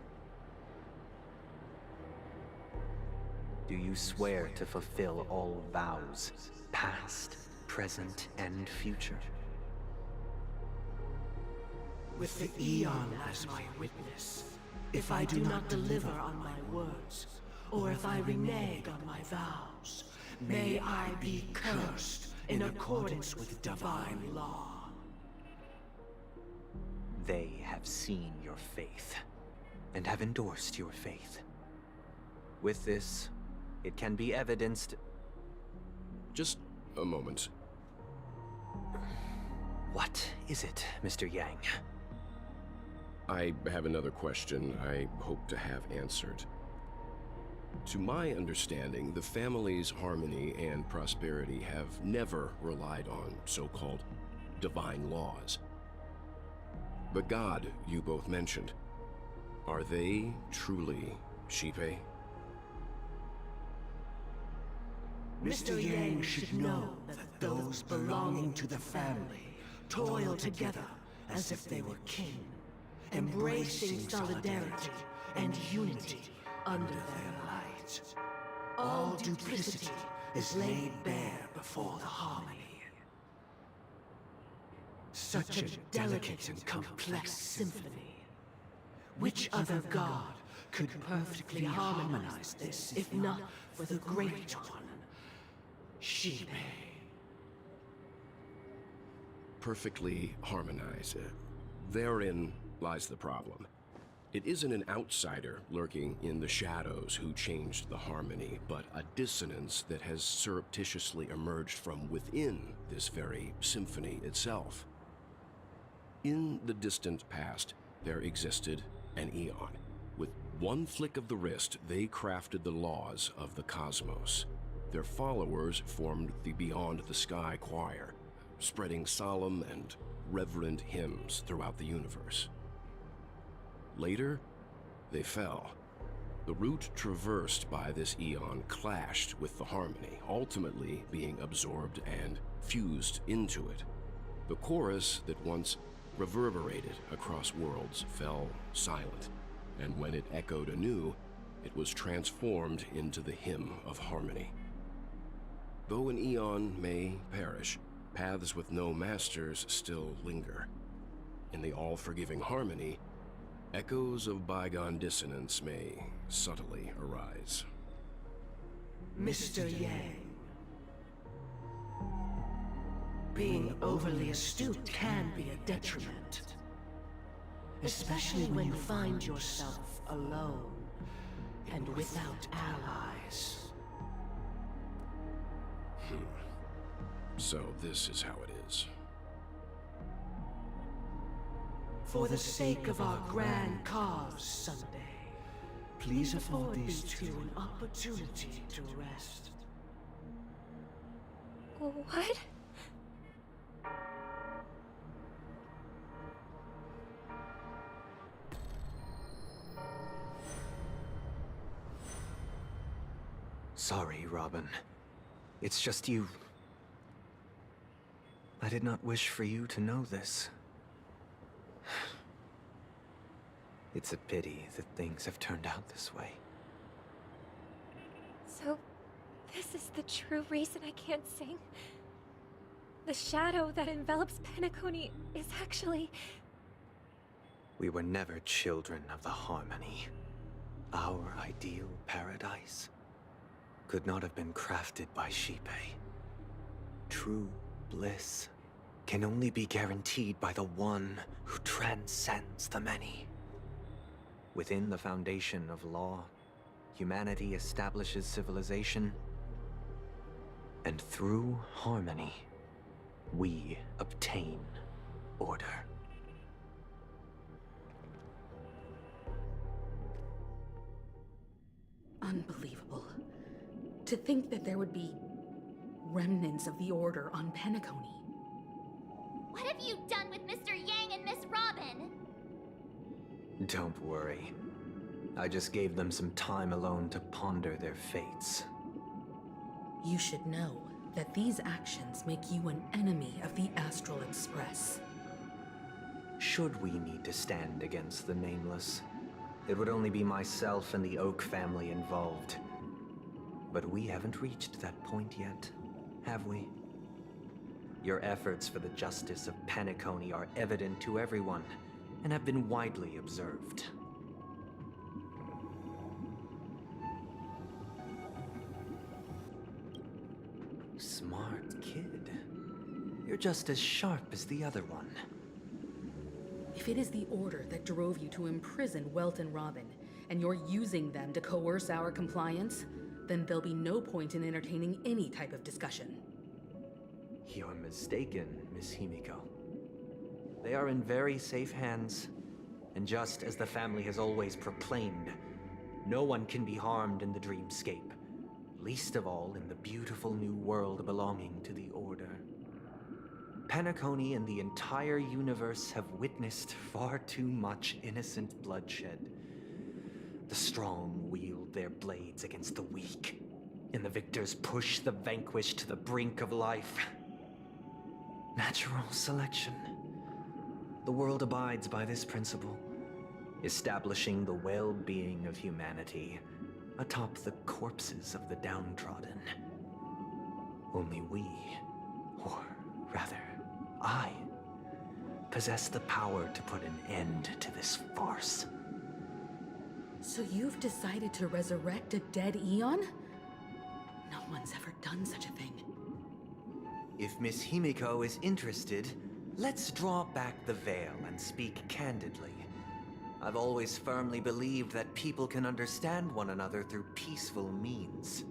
Do you swear to fulfill all vows, past, present, and future? With the Eon as my witness, if I do not deliver on my words, or if I renege on my vows, may I be cursed in accordance with divine law. They have seen your faith, and have endorsed your faith. With this, it can be evidenced... Just a moment. What is it, Mr. Yang? I have another question I hope to have answered. To my understanding, the family's harmony and prosperity have never relied on so-called divine laws. The god you both mentioned, are they truly Shipe? Mr. Yang should know that those belonging to the family toil together as if they were kin, embracing solidarity and unity under their light. All duplicity is laid bare before the harmony. Such a delicate and complex symphony. Which other god could perfectly harmonize this, if not for the great one, Shipe? Perfectly harmonize. Therein lies the problem. It isn't an outsider lurking in the shadows who changed the harmony, but a dissonance that has surreptitiously emerged from within this very symphony itself. In the distant past, there existed an Eon. With one flick of the wrist, they crafted the laws of the cosmos. Their followers formed the Beyond the Sky Choir, spreading solemn and reverent hymns throughout the universe. Later, they fell. The route traversed by this Eon clashed with the harmony, ultimately being absorbed and fused into it. The chorus that once reverberated across worlds fell silent, and when it echoed anew, it was transformed into the hymn of harmony. Though an Eon may perish, paths with no masters still linger. In the all-forgiving harmony, echoes of bygone dissonance may subtly arise. Mr. Yang, being overly astute can be a detriment, especially when you find yourself alone and without allies. So this is how it is. For the sake of our grand cause Sunday, please afford these two an opportunity to rest. What? Sorry, Robin. It's just you. I did not wish for you to know this. It's a pity that things have turned out this way. So, this is the true reason I can't sing? The shadow that envelops Penacony is actually... We were never children of the harmony. Our ideal paradise could not have been crafted by Shipe. True bliss can only be guaranteed by the one who transcends the many. Within the foundation of law, humanity establishes civilization, and through harmony, we obtain order. Unbelievable. To think that there would be remnants of the Order on Penacony. What have you done with Mr. Yang and Miss Robin? Don't worry. I just gave them some time alone to ponder their fates. You should know that these actions make you an enemy of the Astral Express. Should we need to stand against the Nameless, it would only be myself and the Oak family involved. But we haven't reached that point yet, have we? Your efforts for the justice of Penacony are evident to everyone, and have been widely observed. Smart kid. You're just as sharp as the other one. If it is the Order that drove you to imprison Welt and Robin, and you're using them to coerce our compliance, then there'll be no point in entertaining any type of discussion. You're mistaken, Miss Himiko. They are in very safe hands, and just as the family has always proclaimed, no one can be harmed in the dreamscape, least of all in the beautiful new world belonging to the Order. Penacony and the entire universe have witnessed far too much innocent bloodshed. The strong wield their blades against the weak, and the victors push the vanquished to the brink of life. Natural selection. The world abides by this principle, establishing the well-being of humanity atop the corpses of the downtrodden. Only we, or rather, I, possess the power to put an end to this farce. So you've decided to resurrect a dead Eon? No one's ever done such a thing. If Miss Himiko is interested, let's draw back the veil and speak candidly. I've always firmly believed that people can understand one another through peaceful means.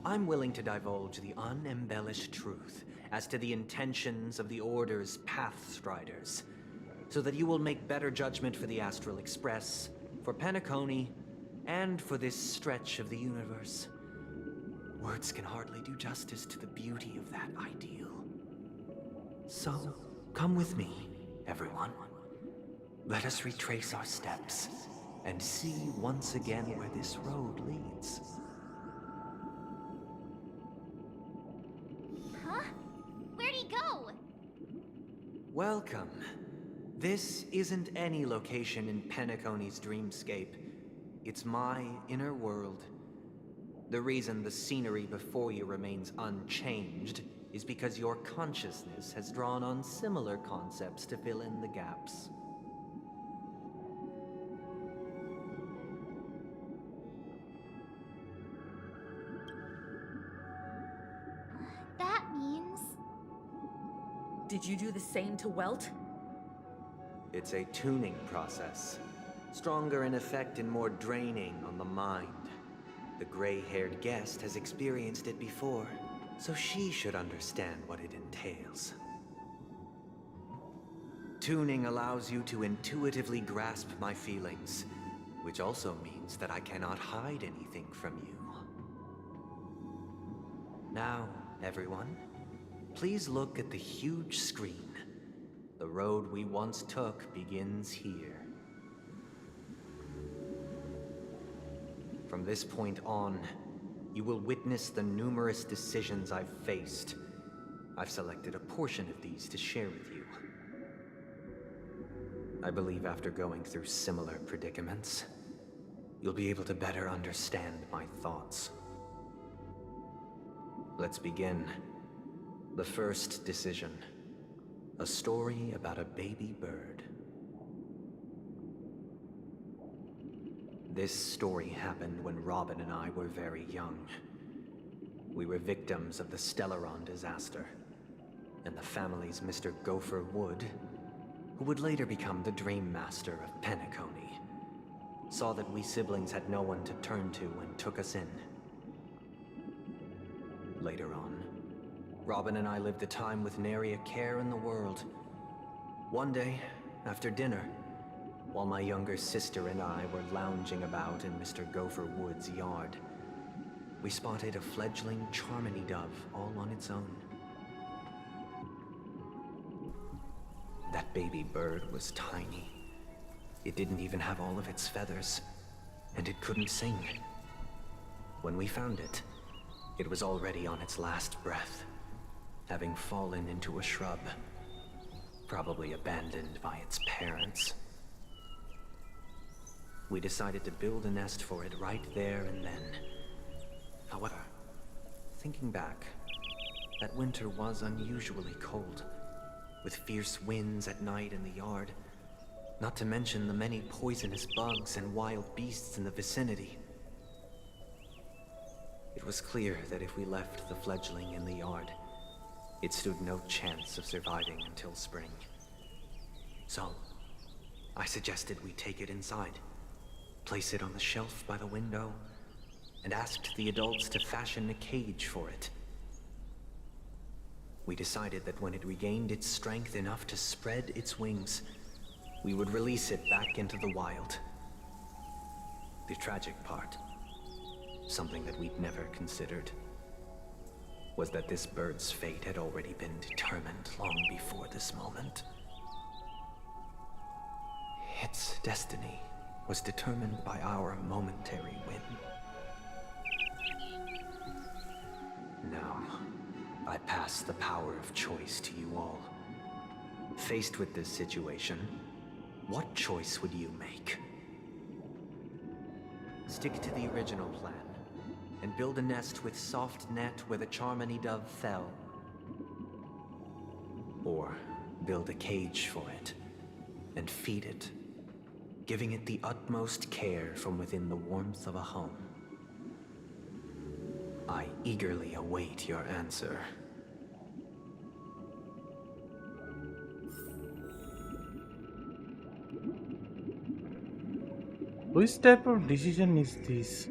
I'm willing to divulge the unembellished truth as to the intentions of the Order's Pathstriders, so that you will make better judgment for the Astral Express, for Penacony, and for this stretch of the universe. Words can hardly do justice to the beauty of that ideal. So, come with me, everyone. Let us retrace our steps, and see once again where this road leads. Huh? Where'd he go? Welcome. This isn't any location in Penacony's dreamscape. It's my inner world. The reason the scenery before you remains unchanged is because your consciousness has drawn on similar concepts to fill in the gaps. That means... Did you do the same to Welt? It's a tuning process. Stronger in effect and more draining on the mind. The gray-haired guest has experienced it before. so she should understand what it entails. Tuning allows you to intuitively grasp my feelings, which also means that I cannot hide anything from you. Now, everyone, please look at the huge screen. The road we once took begins here. From this point on, you will witness the numerous decisions I've faced. I've selected a portion of these to share with you. I believe after going through similar predicaments, you'll be able to better understand my thoughts. Let's begin. The first decision. A story about a baby bird. This story happened when Robin and I were very young. We were victims of the Stellaron disaster, and the family's Mr. Gopher Wood, who would later become the Dream Master of Penacony, saw that we siblings had no one to turn to and took us in. Later on, Robin and I lived a time with nary a care in the world. One day, after dinner, while my younger sister and I were lounging about in Mr. Gopher Wood's yard, we spotted a fledgling Charmony dove all on its own. That baby bird was tiny. It didn't even have all of its feathers, and it couldn't sing. When we found it, it was already on its last breath, having fallen into a shrub, probably abandoned by its parents. We decided to build a nest for it right there and then. However, thinking back, that winter was unusually cold, with fierce winds at night in the yard, not to mention the many poisonous bugs and wild beasts in the vicinity. It was clear that if we left the fledgling in the yard, it stood no chance of surviving until spring. So, I suggested we take it inside, place it on the shelf by the window, and asked the adults to fashion a cage for it. We decided that when it regained its strength enough to spread its wings, we would release it back into the wild. The tragic part, something that we'd never considered, was that this bird's fate had already been determined long before this moment. Its destiny was determined by our momentary whim. Now, I pass the power of choice to you all. Faced with this situation, what choice would you make? Stick to the original plan, and build a nest with soft net where the Charmony dove fell. Or build a cage for it, and feed it, giving it the utmost care from within the warmth of a home. I eagerly await your answer. Which type of decision is this?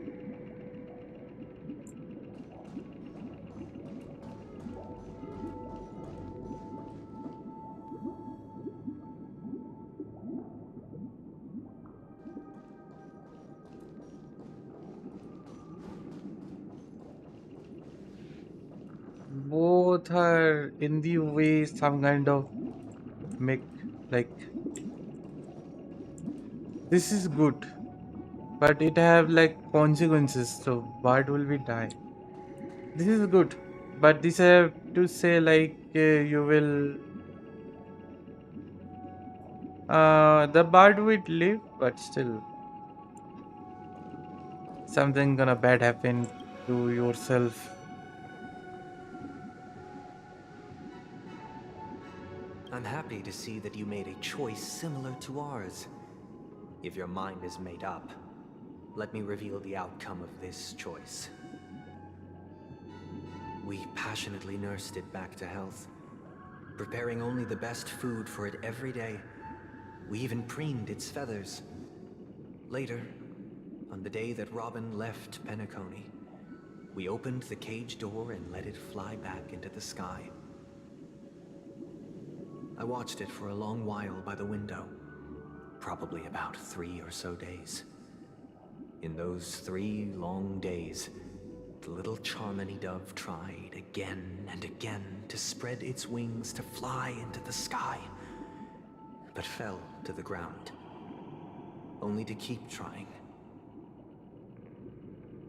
Both are in the way some kind of make like this is good, but it have like consequences, so bird will be die. This is good, but this I have to say like you will the bird will live, but still something gonna bad happen to yourself. I'm happy to see that you made a choice similar to ours. If your mind is made up, let me reveal the outcome of this choice. We passionately nursed it back to health, preparing only the best food for it every day. We even preened its feathers. Later, on the day that Robin left Penacony, We opened the cage door and let it fly back into the sky. I watched it for a long while by the window, probably about 3 or so days. In those 3 long days, the little Charmony dove tried again and again to spread its wings to fly into the sky, but fell to the ground, only to keep trying.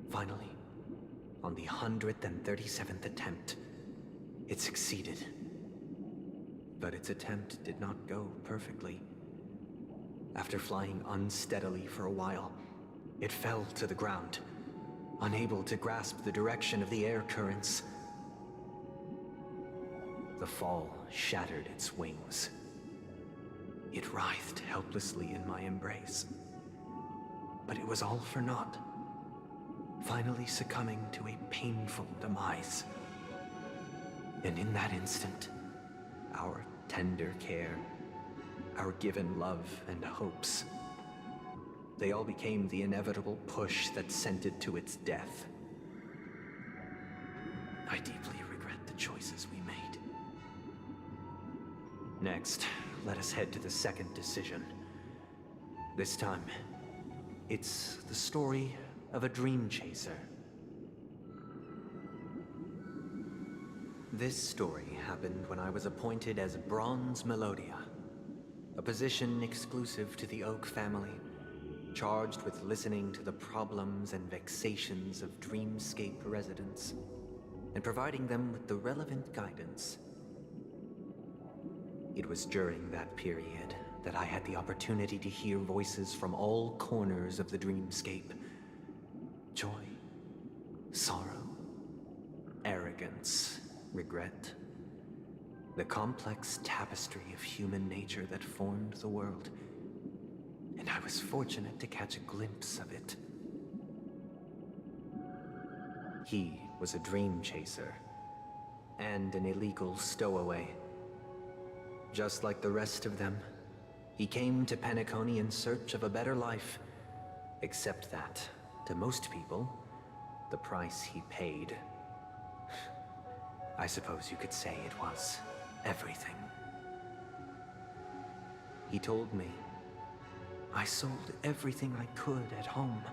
Finally, on the 137th attempt, it succeeded. But its attempt did not go perfectly. After flying unsteadily for a while, it fell to the ground, unable to grasp the direction of the air currents. The fall shattered its wings. It writhed helplessly in my embrace. But it was all for naught, finally succumbing to a painful demise. And in that instant, our tender care, our given love and hopes, they all became the inevitable push that sent it to its death. I deeply regret the choices we made. Next, let us head to the second decision. This time, it's the story of a dream chaser. This story happened when I was appointed as Bronze Melodia, a position exclusive to the Oak family, charged with listening to the problems and vexations of Dreamscape residents and providing them with the relevant guidance. It was during that period that I had the opportunity to hear voices from all corners of the Dreamscape. Joy, sorrow, arrogance, regret. The complex tapestry of human nature that formed the world. And I was fortunate to catch a glimpse of it. He was a dream chaser and an illegal stowaway. Just like the rest of them, he came to Penacony in search of a better life, except that, to most people, the price he paid, I suppose you could say it was everything. He told me, I sold everything I could at home.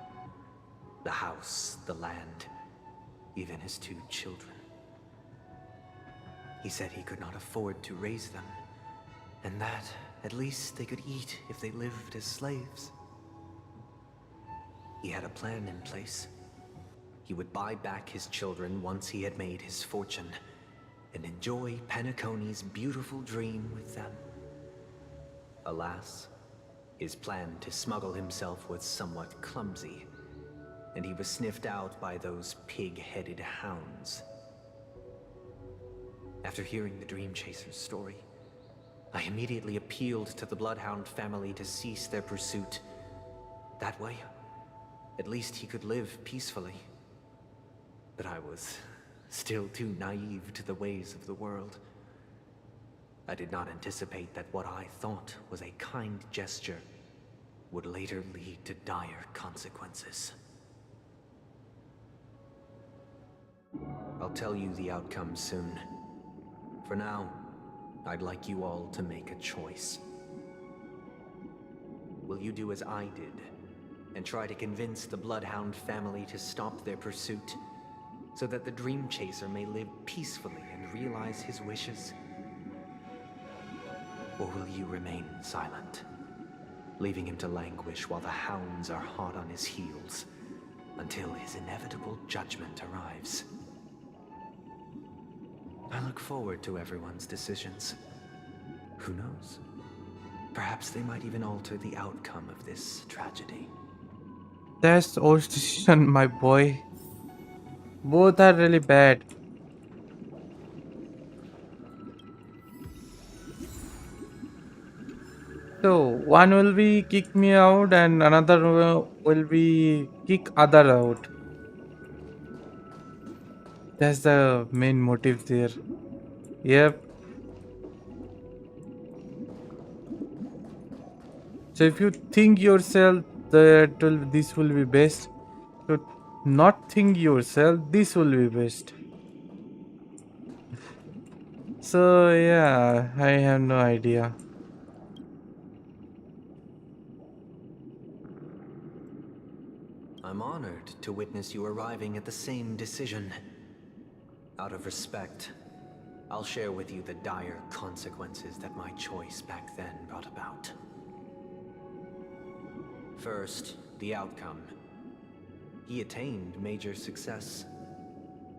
The house, the land, even his 2 children. He said he could not afford to raise them, and that at least they could eat if they lived as slaves. He had a plan in place. He would buy back his children once he had made his fortune, and enjoy Penacony's beautiful dream with them. Alas, his plan to smuggle himself was somewhat clumsy, and he was sniffed out by those pig-headed hounds. After hearing the Dream Chaser's story, I immediately appealed to the Bloodhound family to cease their pursuit. That way, at least he could live peacefully. But I was still too naive to the ways of the world. I did not anticipate that what I thought was a kind gesture would later lead to dire consequences. I'll tell you the outcome soon. For now, I'd like you all to make a choice. Will you do as I did, and try to convince the Bloodhound family to stop their pursuit, so that the Dream Chaser may live peacefully and realize his wishes? Or will you remain silent, leaving him to languish while the hounds are hot on his heels, until his inevitable judgment arrives? I look forward to everyone's decisions. Who knows? Perhaps they might even alter the outcome of this tragedy. That's our decision, my boy. Both are really bad. So one will be kick me out and another will be kick other out. That's the main motive there. Yep. So if you think yourself that this will be best, so not think yourself, this will be best. So yeah, I have no idea. I'm honored to witness you arriving at the same decision. Out of respect, I'll share with you the dire consequences that my choice back then brought about. First, the outcome. He attained major success.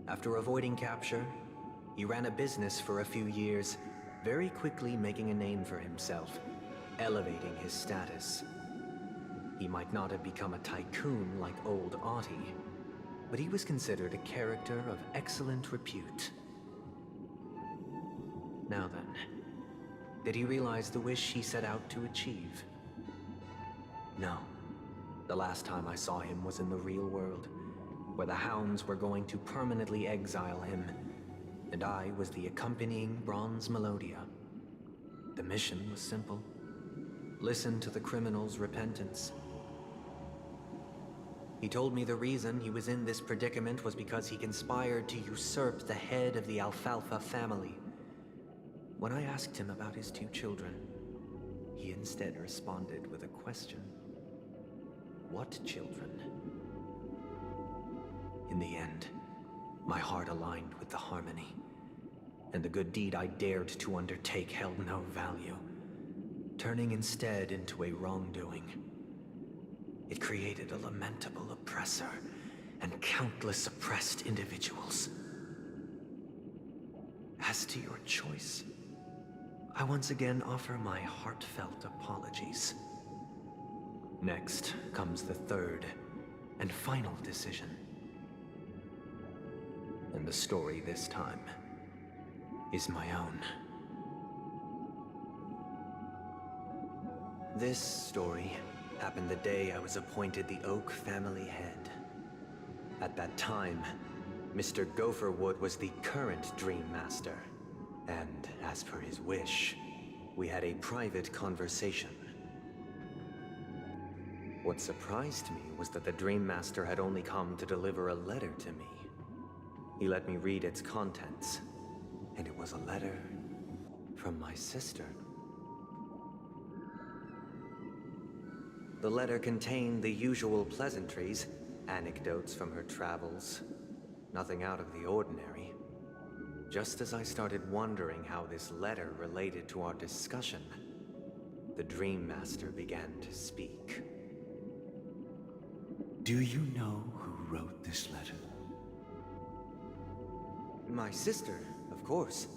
After avoiding capture, he ran a business for a few years, very quickly making a name for himself, elevating his status. He might not have become a tycoon like old Audie, but he was considered a character of excellent repute. Now then, did he realize the wish he set out to achieve? No. The last time I saw him was in the real world, where the hounds were going to permanently exile him, and I was the accompanying bronze melodia. The mission was simple. Listen to the criminal's repentance. He told me the reason he was in this predicament was because he conspired to usurp the head of the Alfalfa family. When I asked him about his two children, he instead responded with a question. What children? In the end, my heart aligned with the harmony, and the good deed I dared to undertake held no value, turning instead into a wrongdoing. It created a lamentable oppressor and countless oppressed individuals. As to your choice, I once again offer my heartfelt apologies. Next comes the third and final decision. And the story this time is my own. This story happened the day I was appointed the Oak family head. At that time, Mr. Gopherwood was the current Dream Master, and as per his wish, we had a private conversation. What surprised me was that the Dream Master had only come to deliver a letter to me. He let me read its contents, and it was a letter from my sister. The letter contained the usual pleasantries, anecdotes from her travels, nothing out of the ordinary. Just as I started wondering how this letter related to our discussion, the Dream Master began to speak. Do you know who wrote this letter? My sister, of course.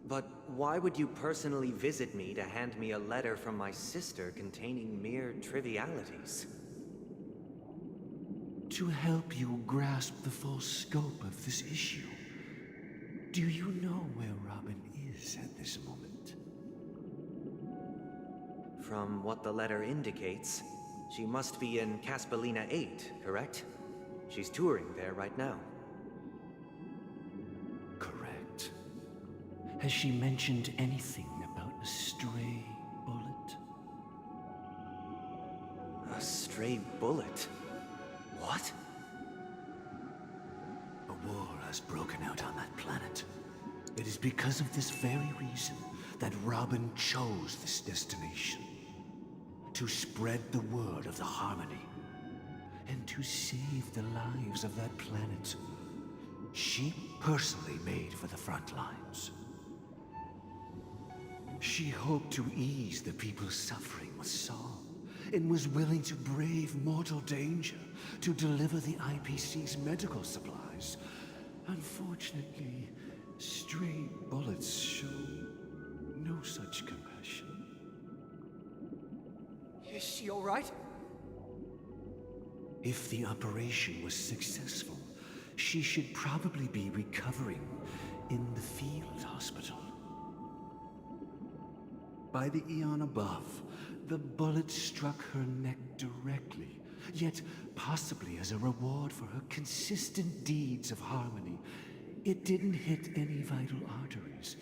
But why would you personally visit me to hand me a letter from my sister containing mere trivialities? To help you grasp the full scope of this issue. Do you know where Robin is at this moment? From what the letter indicates, she must be in Caspelina 8, correct? She's touring there right now. Correct. Has she mentioned anything about a stray bullet? A stray bullet? What? A war has broken out on that planet. It is because of this very reason that Robin chose this destination. To spread the word of the harmony, and to save the lives of that planet. She personally made for the front lines. She hoped to ease the people's suffering with song, and was willing to brave mortal danger to deliver the IPC's medical supplies. Unfortunately, stray bullets show no such compassion. Is she all right? If the operation was successful, she should probably be recovering in the field hospital. By the eon above, the bullet struck her neck directly, yet possibly as a reward for her consistent deeds of harmony, it didn't hit any vital arteries.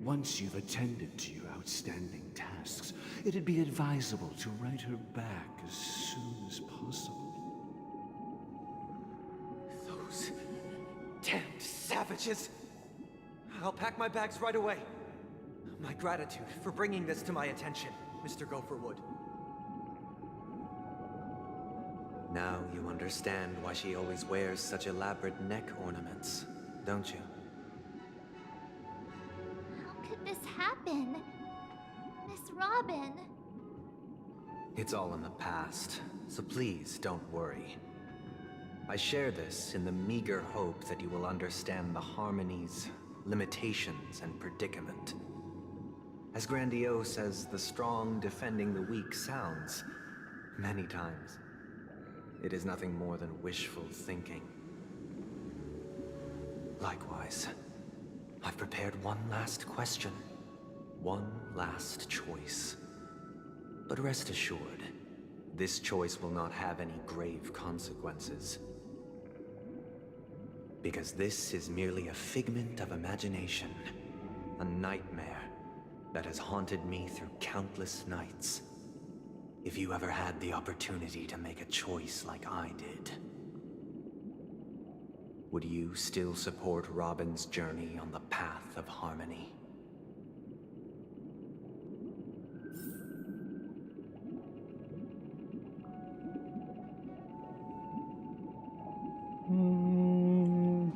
Once you've attended to your outstanding tasks, it'd be advisable to write her back as soon as possible. Damned savages! I'll pack my bags right away. My gratitude for bringing this to my attention, Mr. Gopherwood. Now you understand why she always wears such elaborate neck ornaments, don't you? How could this happen? Miss Robin. It's all in the past, so please don't worry. I share this in the meager hope that you will understand the harmony's limitations and predicament. As grandiose as the strong defending the weak sounds, many times, it is nothing more than wishful thinking. Likewise, I've prepared one last question, one last choice. But rest assured, this choice will not have any grave consequences. Because this is merely a figment of imagination, a nightmare that has haunted me through countless nights. If you ever had the opportunity to make a choice like I did, would you still support Robin's journey on the path of harmony?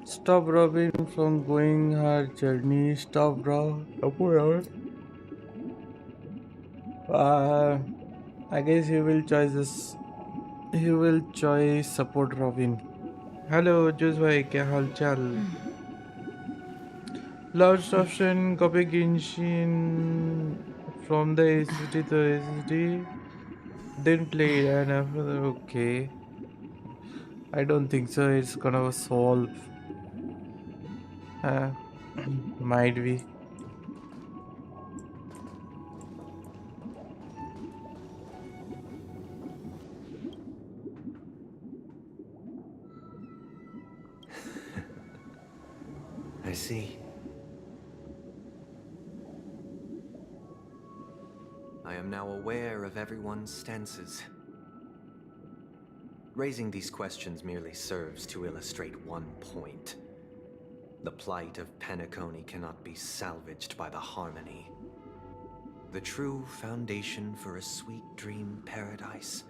Stop Robin from going her journey. Stop Rob. I guess he will choose this. He will choose support Robin. Hello, Jus bhai, क्या हाल चाल? Last option, copy Genshin from the ACC to ACC. Then play it and after that, okay. I don't think so. It's gonna solve. Might be. I see. I am now aware of everyone's stances. Raising these questions merely serves to illustrate one point. The plight of Penacony cannot be salvaged by the harmony. The true foundation for a sweet dream paradise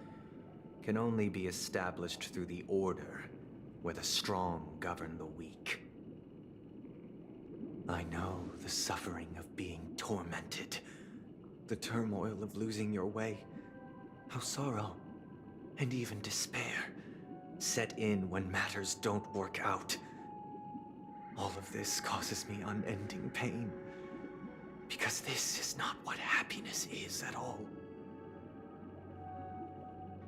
can only be established through the order, where the strong govern the weak. I know the suffering of being tormented, the turmoil of losing your way, how sorrow and even despair set in when matters don't work out. All of this causes me unending pain, because this is not what happiness is at all.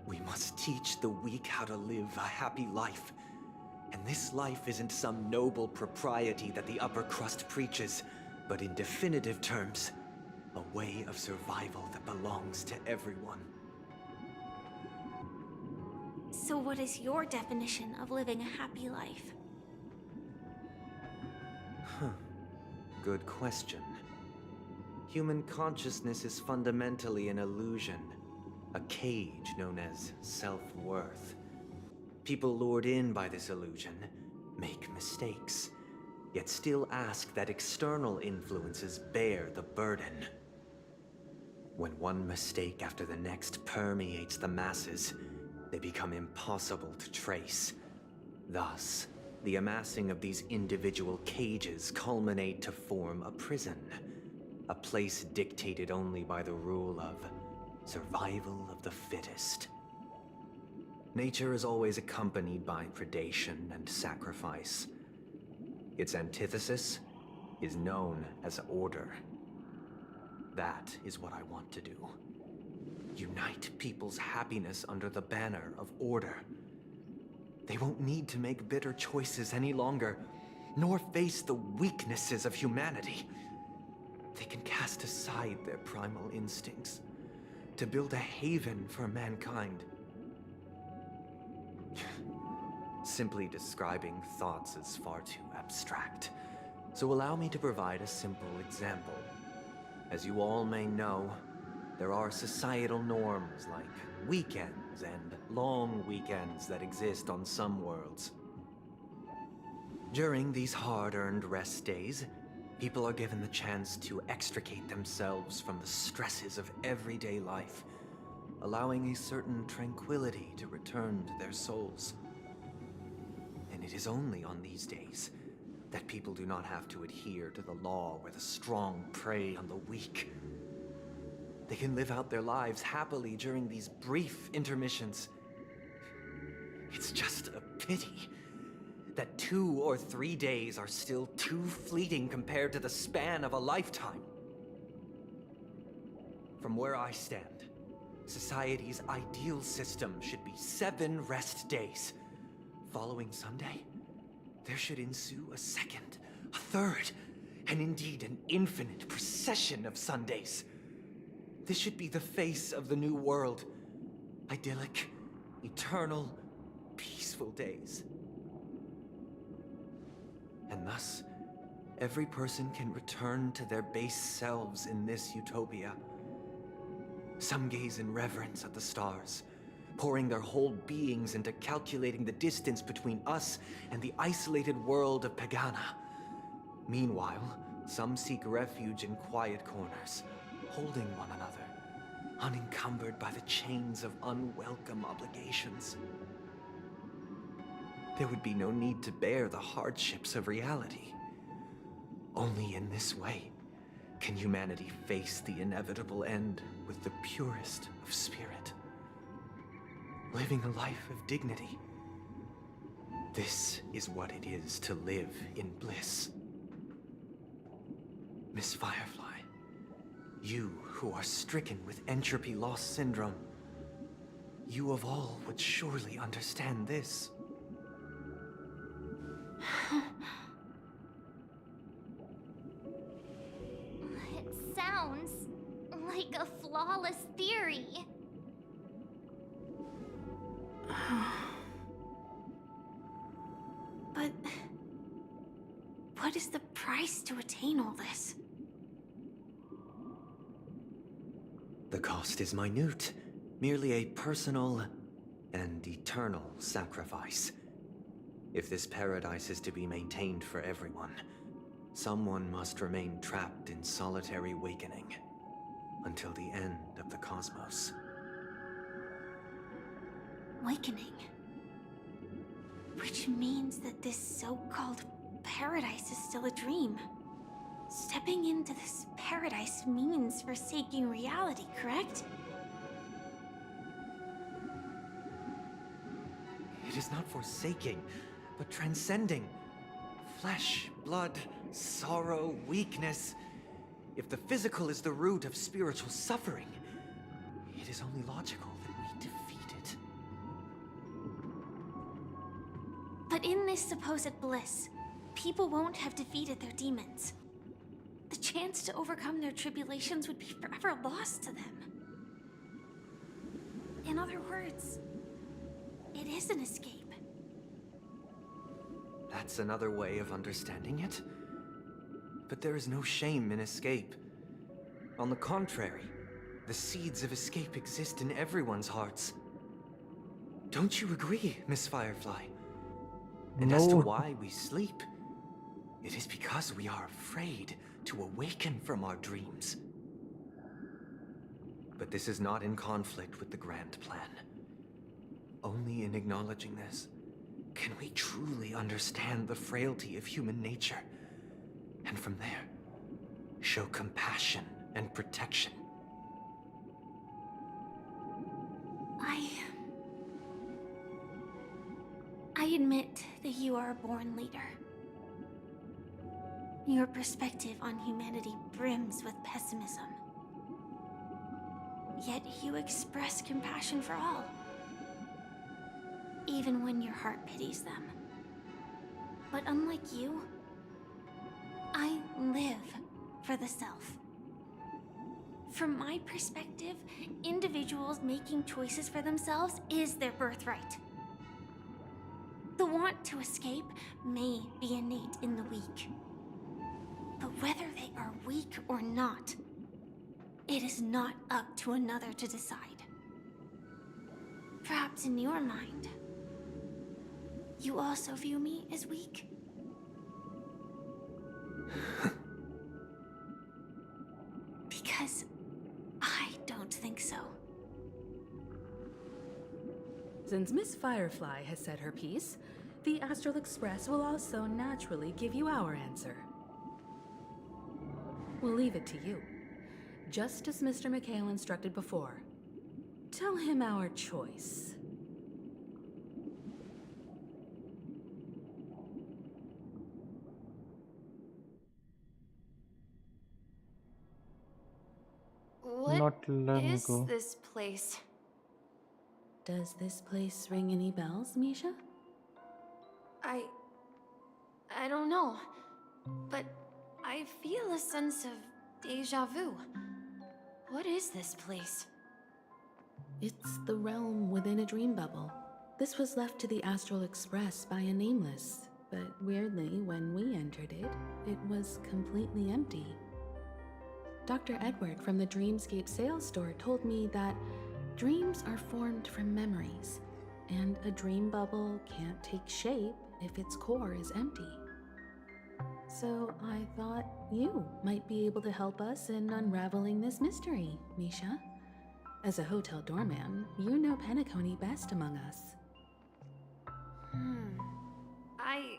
We must teach the weak how to live a happy life. And this life isn't some noble propriety that the upper crust preaches, but in definitive terms, a way of survival that belongs to everyone. So what is your definition of living a happy life? Good question. Human consciousness is fundamentally an illusion, a cage known as self-worth. People lured in by this illusion make mistakes, yet still ask that external influences bear the burden. When one mistake after the next permeates the masses, they become impossible to trace. Thus, the amassing of these individual cages culminate to form a prison, a place dictated only by the rule of survival of the fittest. Nature is always accompanied by predation and sacrifice. Its antithesis is known as order. That is what I want to do. Unite people's happiness under the banner of order. They won't need to make bitter choices any longer, nor face the weaknesses of humanity. They can cast aside their primal instincts to build a haven for mankind. Simply describing thoughts is far too abstract, so allow me to provide a simple example. As you all may know, there are societal norms like weekends and long weekends that exist on some worlds. During these hard-earned rest days, people are given the chance to extricate themselves from the stresses of everyday life, allowing a certain tranquility to return to their souls. And it is only on these days that people do not have to adhere to the law where the strong prey on the weak. They can live out their lives happily during these brief intermissions. It's just a pity that 2 or 3 days are still too fleeting compared to the span of a lifetime. From where I stand, society's ideal system should be 7 rest days. Following Sunday, there should ensue a second, a third, and indeed an infinite procession of Sundays. This should be the face of the new world. Idyllic, eternal, peaceful days. And thus, every person can return to their base selves in this utopia. Some gaze in reverence at the stars, pouring their whole beings into calculating the distance between us and the isolated world of Pagana. Meanwhile, some seek refuge in quiet corners, holding one another, unencumbered by the chains of unwelcome obligations. There would be no need to bear the hardships of reality. Only in this way can humanity face the inevitable end with the purest of spirit, living a life of dignity. This is what it is to live in bliss. Miss Firefly, you who are stricken with entropy loss syndrome, you of all would surely understand this. It sounds like a flawless theory. But what is the price to attain all this? The cost is minute, merely a personal and eternal sacrifice. If this paradise is to be maintained for everyone, someone must remain trapped in solitary awakening until the end of the cosmos. Awakening. Which means that this so-called paradise is still a dream. Stepping into this paradise means forsaking reality, correct? It is not forsaking, but transcending. Flesh, blood, sorrow, weakness. If the physical is the root of spiritual suffering, it is only logical that we defeat it. But in this supposed bliss, people won't have defeated their demons. The chance to overcome their tribulations would be forever lost to them. In other words, it is an escape. That's another way of understanding it. But there is no shame in escape. On the contrary, the seeds of escape exist in everyone's hearts. Don't you agree, Miss Firefly? And as to why we sleep, it is because we are afraid to awaken from our dreams. But this is not in conflict with the grand plan. Only in acknowledging this can we truly understand the frailty of human nature, and from there, show compassion and protection. I admit that you are a born leader. Your perspective on humanity brims with pessimism. Yet you express compassion for all, even when your heart pities them. But unlike you, I live for the self. From my perspective, individuals making choices for themselves is their birthright. The want to escape may be innate in the weak. But whether they are weak or not, it is not up to another to decide. Perhaps in your mind, you also view me as weak? Since Miss Firefly has said her piece, the Astral Express will also naturally give you our answer. We'll leave it to you. Just as Mr. McHale instructed before. Tell him our choice. What long is ago. this place? Does this place ring any bells, Misha? I don't know, but I feel a sense of deja vu. What is this place? It's the realm within a dream bubble. This was left to the Astral Express by a nameless, but weirdly, when we entered it, it was completely empty. Dr. Edward from the Dreamscape sales store told me that dreams are formed from memories, and a dream bubble can't take shape if its core is empty. So I thought you might be able to help us in unraveling this mystery, Misha. As a hotel doorman, you know Penacony best among us. I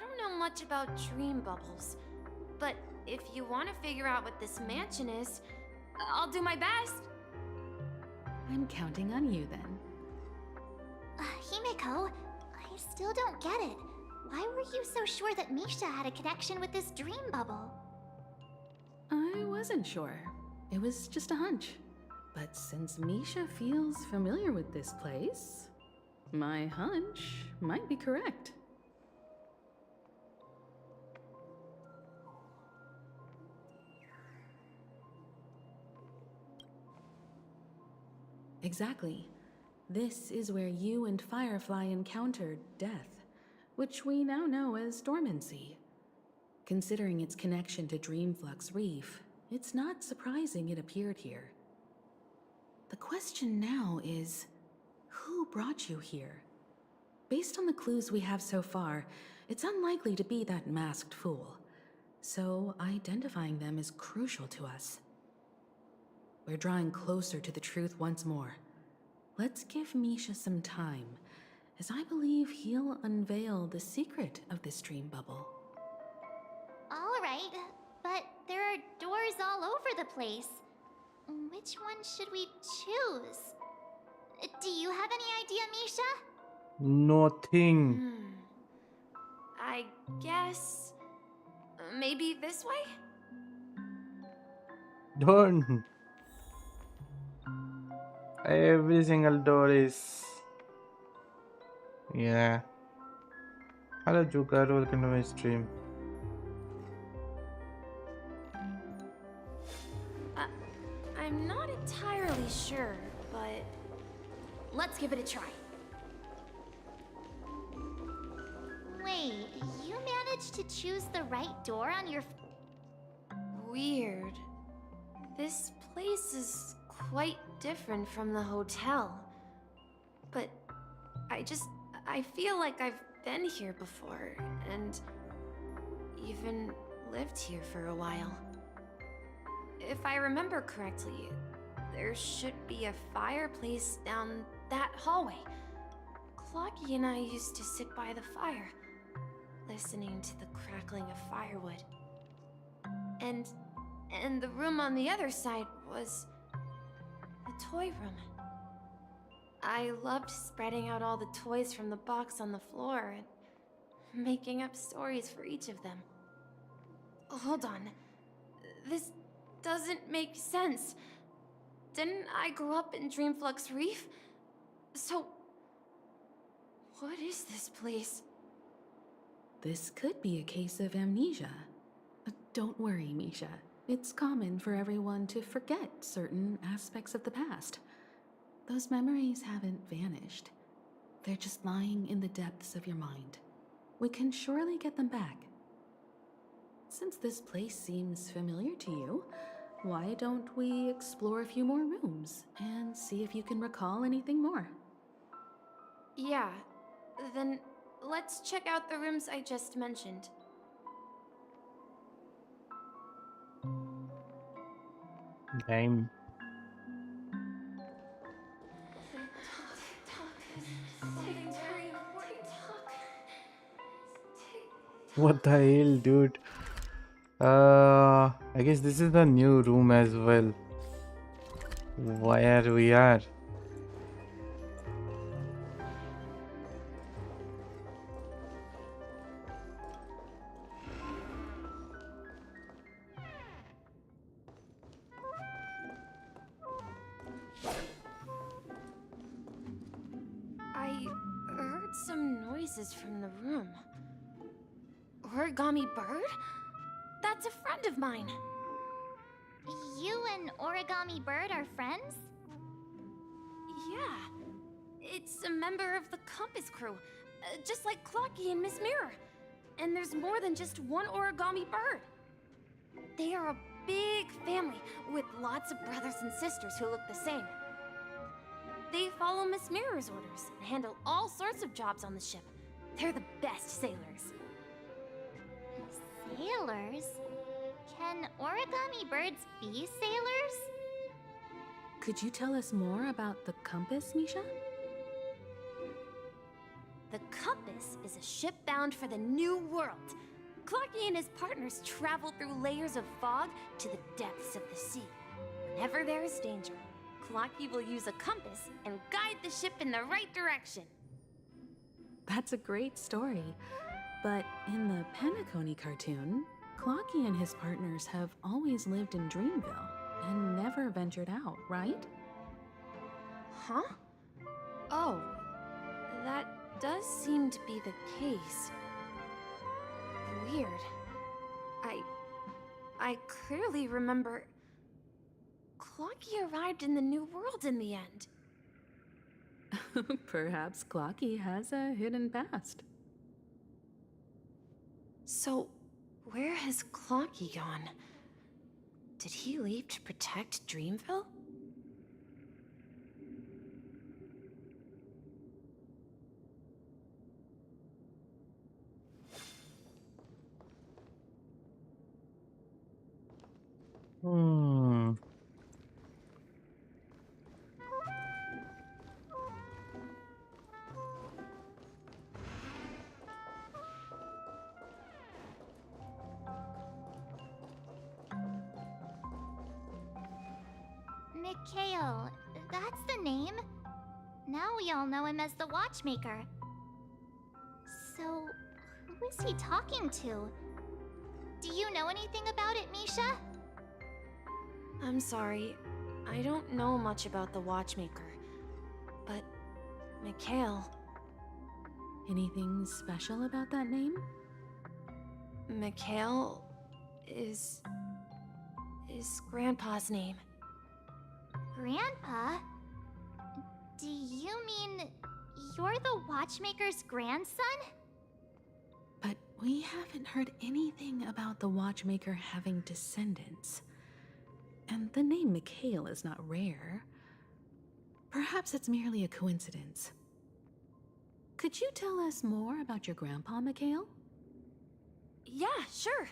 don't know much about dream bubbles, but if you want to figure out what this mansion is, I'll do my best. I'm counting on you then. Himeko, I still don't get it. Why were you so sure that Misha had a connection with this dream bubble? I wasn't sure. It was just a hunch. But since Misha feels familiar with this place, my hunch might be correct. Exactly. This is where you and Firefly encountered death, which we now know as dormancy. Considering its connection to Dreamflux Reef, it's not surprising it appeared here. The question now is, who brought you here? Based on the clues we have so far, it's unlikely to be that masked fool. So identifying them is crucial to us. We're drawing closer to the truth once more. Let's give Misha some time, as I believe he'll unveil the secret of this dream bubble. All right, but there are doors all over the place. Which one should we choose? Do you have any idea, Misha? Nothing. I guess... maybe this way? Don't. Every single door is... Yeah. Hello Joker, welcome to my stream. I'm not entirely sure, but... let's give it a try. Wait, you managed to choose the right door on your... Weird. This place is quite different from the hotel. But I feel like I've been here before, and even lived here for a while. If I remember correctly, there should be a fireplace down that hallway. Clocky and I used to sit by the fire, listening to the crackling of firewood. And the room on the other side was the toy room. I loved spreading out all the toys from the box on the floor and making up stories for each of them. Hold on. This doesn't make sense. Didn't I grow up in Dreamflux Reef? So, what is this place? This could be a case of amnesia. Don't worry, Misha. It's common for everyone to forget certain aspects of the past. Those memories haven't vanished. They're just lying in the depths of your mind. We can surely get them back. Since this place seems familiar to you, why don't we explore a few more rooms and see if you can recall anything more? Yeah, then let's check out the rooms I just mentioned. Game. What the hell, dude? I guess this is the new room as well. Where we are. I heard some noises from the room. Origami bird? That's a friend of mine. You and Origami Bird are friends? Yeah. It's a member of the Compass crew, just like Clocky and Miss Mirror. And there's more than just one Origami Bird. They are a big family with lots of brothers and sisters who look the same. They follow Miss Mirror's orders and handle all sorts of jobs on the ship. They're the best sailors. Sailors? Can origami birds be sailors? Could you tell us more about the compass, Misha? The Compass is a ship bound for the New World. Clocky and his partners travel through layers of fog to the depths of the sea. Whenever there is danger, Clocky will use a compass and guide the ship in the right direction. That's a great story. But in the Penacony cartoon, Clocky and his partners have always lived in Dreamville and never ventured out, right? Huh? Oh, that does seem to be the case. Weird. I clearly remember Clocky arrived in the New World in the end. Perhaps Clocky has a hidden past. So, where has Clocky gone? Did he leave to protect Dreamville? Mikhail, that's the name. Now we all know him as the Watchmaker. So, who is he talking to? Do you know anything about it, Misha? I'm sorry. I don't know much about the Watchmaker. But, Mikhail... Anything special about that name? Mikhail is Grandpa's name. Grandpa? Do you mean you're the Watchmaker's grandson? But we haven't heard anything about the Watchmaker having descendants. And the name Mikhail is not rare. Perhaps it's merely a coincidence. Could you tell us more about your grandpa, Mikhail? Yeah, sure.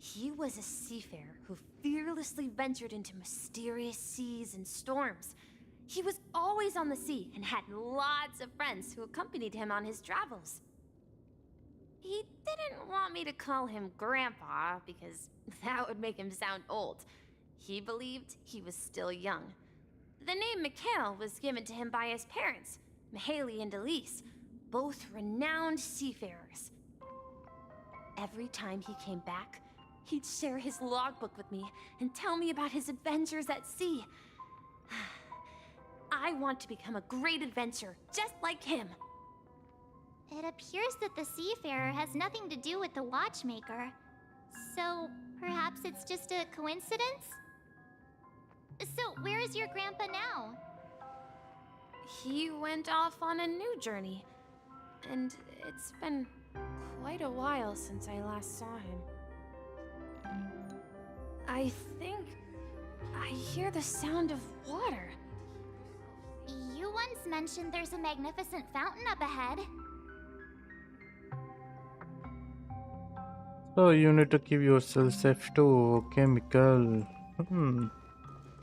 He was a seafarer who fearlessly ventured into mysterious seas and storms. He was always on the sea and had lots of friends who accompanied him on his travels. He didn't want me to call him Grandpa because that would make him sound old. He believed he was still young. The name Mikhail was given to him by his parents, Mihaly and Elise, both renowned seafarers. Every time he came back, he'd share his logbook with me and tell me about his adventures at sea. I want to become a great adventurer, just like him. It appears that the Seafarer has nothing to do with the Watchmaker. So, perhaps it's just a coincidence? So, where is your grandpa now? He went off on a new journey, and it's been quite a while since I last saw him. I think I hear the sound of water. You once mentioned there's a magnificent fountain up ahead. So you need to keep yourself safe too, chemical.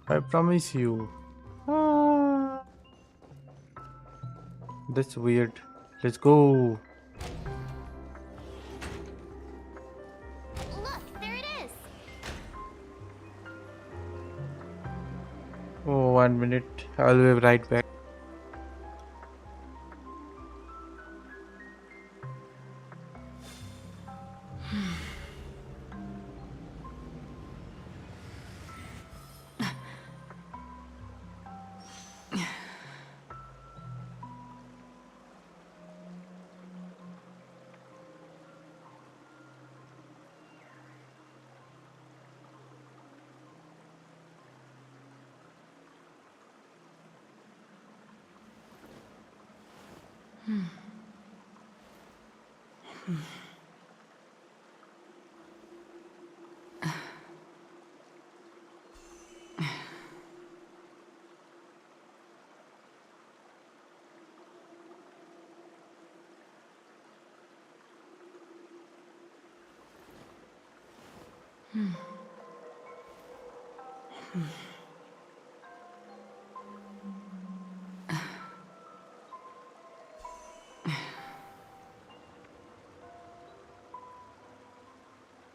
I promise you. That's weird. Let's go. 1 minute. I'll be right back.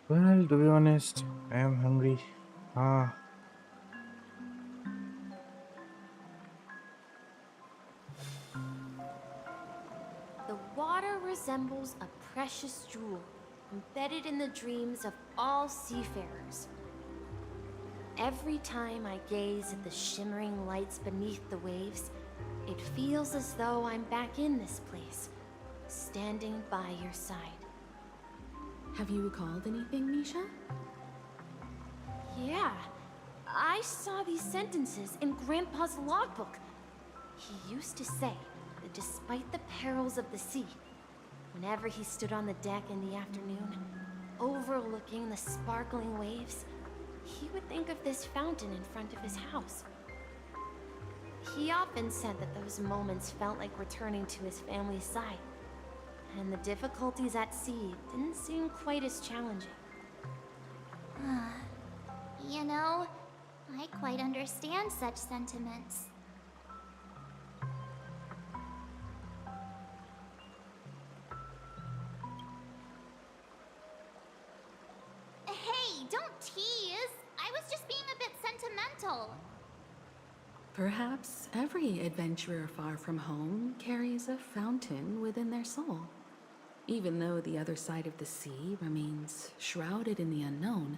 Well, to be honest, I am hungry. Ah, The water resembles a precious jewel, embedded in the dreams of all seafarers. Every time I gaze at the shimmering lights beneath the waves, it feels as though I'm back in this place, standing by your side. Have you recalled anything, Misha? Yeah, I saw these sentences in Grandpa's logbook. He used to say that despite the perils of the sea, whenever he stood on the deck in the afternoon, overlooking the sparkling waves, he would think of this fountain in front of his house. He often said that those moments felt like returning to his family's side, and the difficulties at sea didn't seem quite as challenging. You know, I quite understand such sentiments. Hey, don't tease! I was just being a bit sentimental. Perhaps every adventurer far from home carries a fountain within their soul. Even though the other side of the sea remains shrouded in the unknown,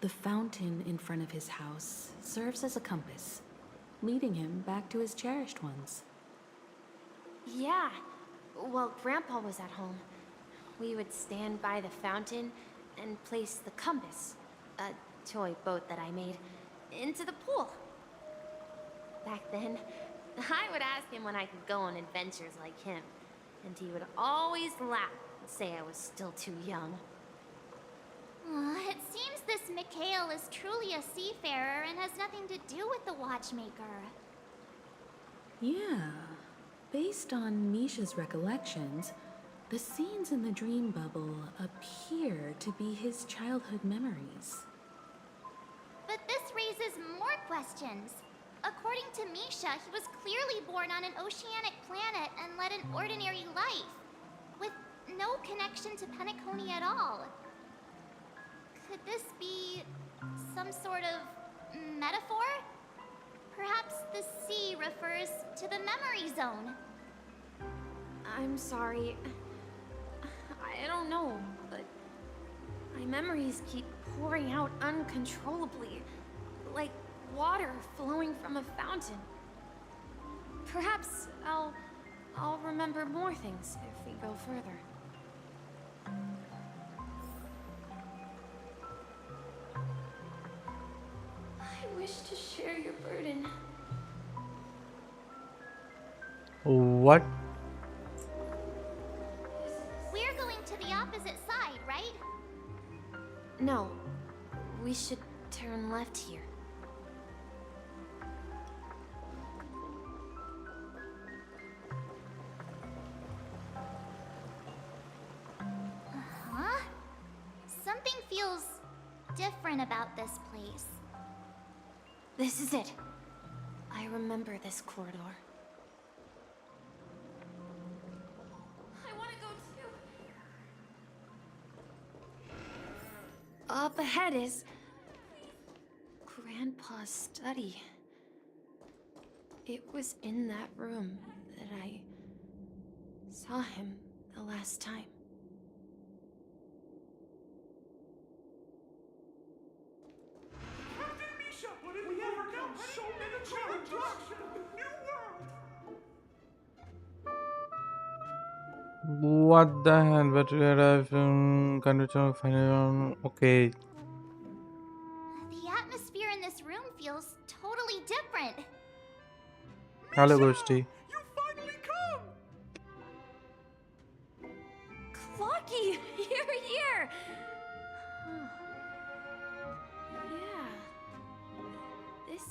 the fountain in front of his house serves as a compass, leading him back to his cherished ones. Yeah, while Grandpa was at home, we would stand by the fountain and place the compass, a toy boat that I made, into the pool. Back then, I would ask him when I could go on adventures like him, and he would always laugh and say I was still too young. It seems this Mikhail is truly a seafarer and has nothing to do with the watchmaker. Yeah, based on Misha's recollections, the scenes in the dream bubble appear to be his childhood memories. But this raises more questions. According to Misha, he was clearly born on an oceanic planet and led an ordinary life, with no connection to Penacony at all. Could this be some sort of metaphor? Perhaps the sea refers to the memory zone. I'm sorry. I don't know, but my memories keep pouring out uncontrollably, like water flowing from a fountain. Perhaps I'll remember more things if we go further. I wish to share your burden. what? We're going to the opposite side, right? No, we should turn left here. Huh? Something feels different about this place. This is it. I remember this corridor. I want to go too. Up ahead is Grandpa's study. It was in that room that I saw him the last time. Captain Misha, we overcome so many challenges in the new world. What the hell? But we have conditional final. Okay. The atmosphere in this room feels totally different. Hello, Ghosty. You finally come! Clocky, you're here! Yeah. This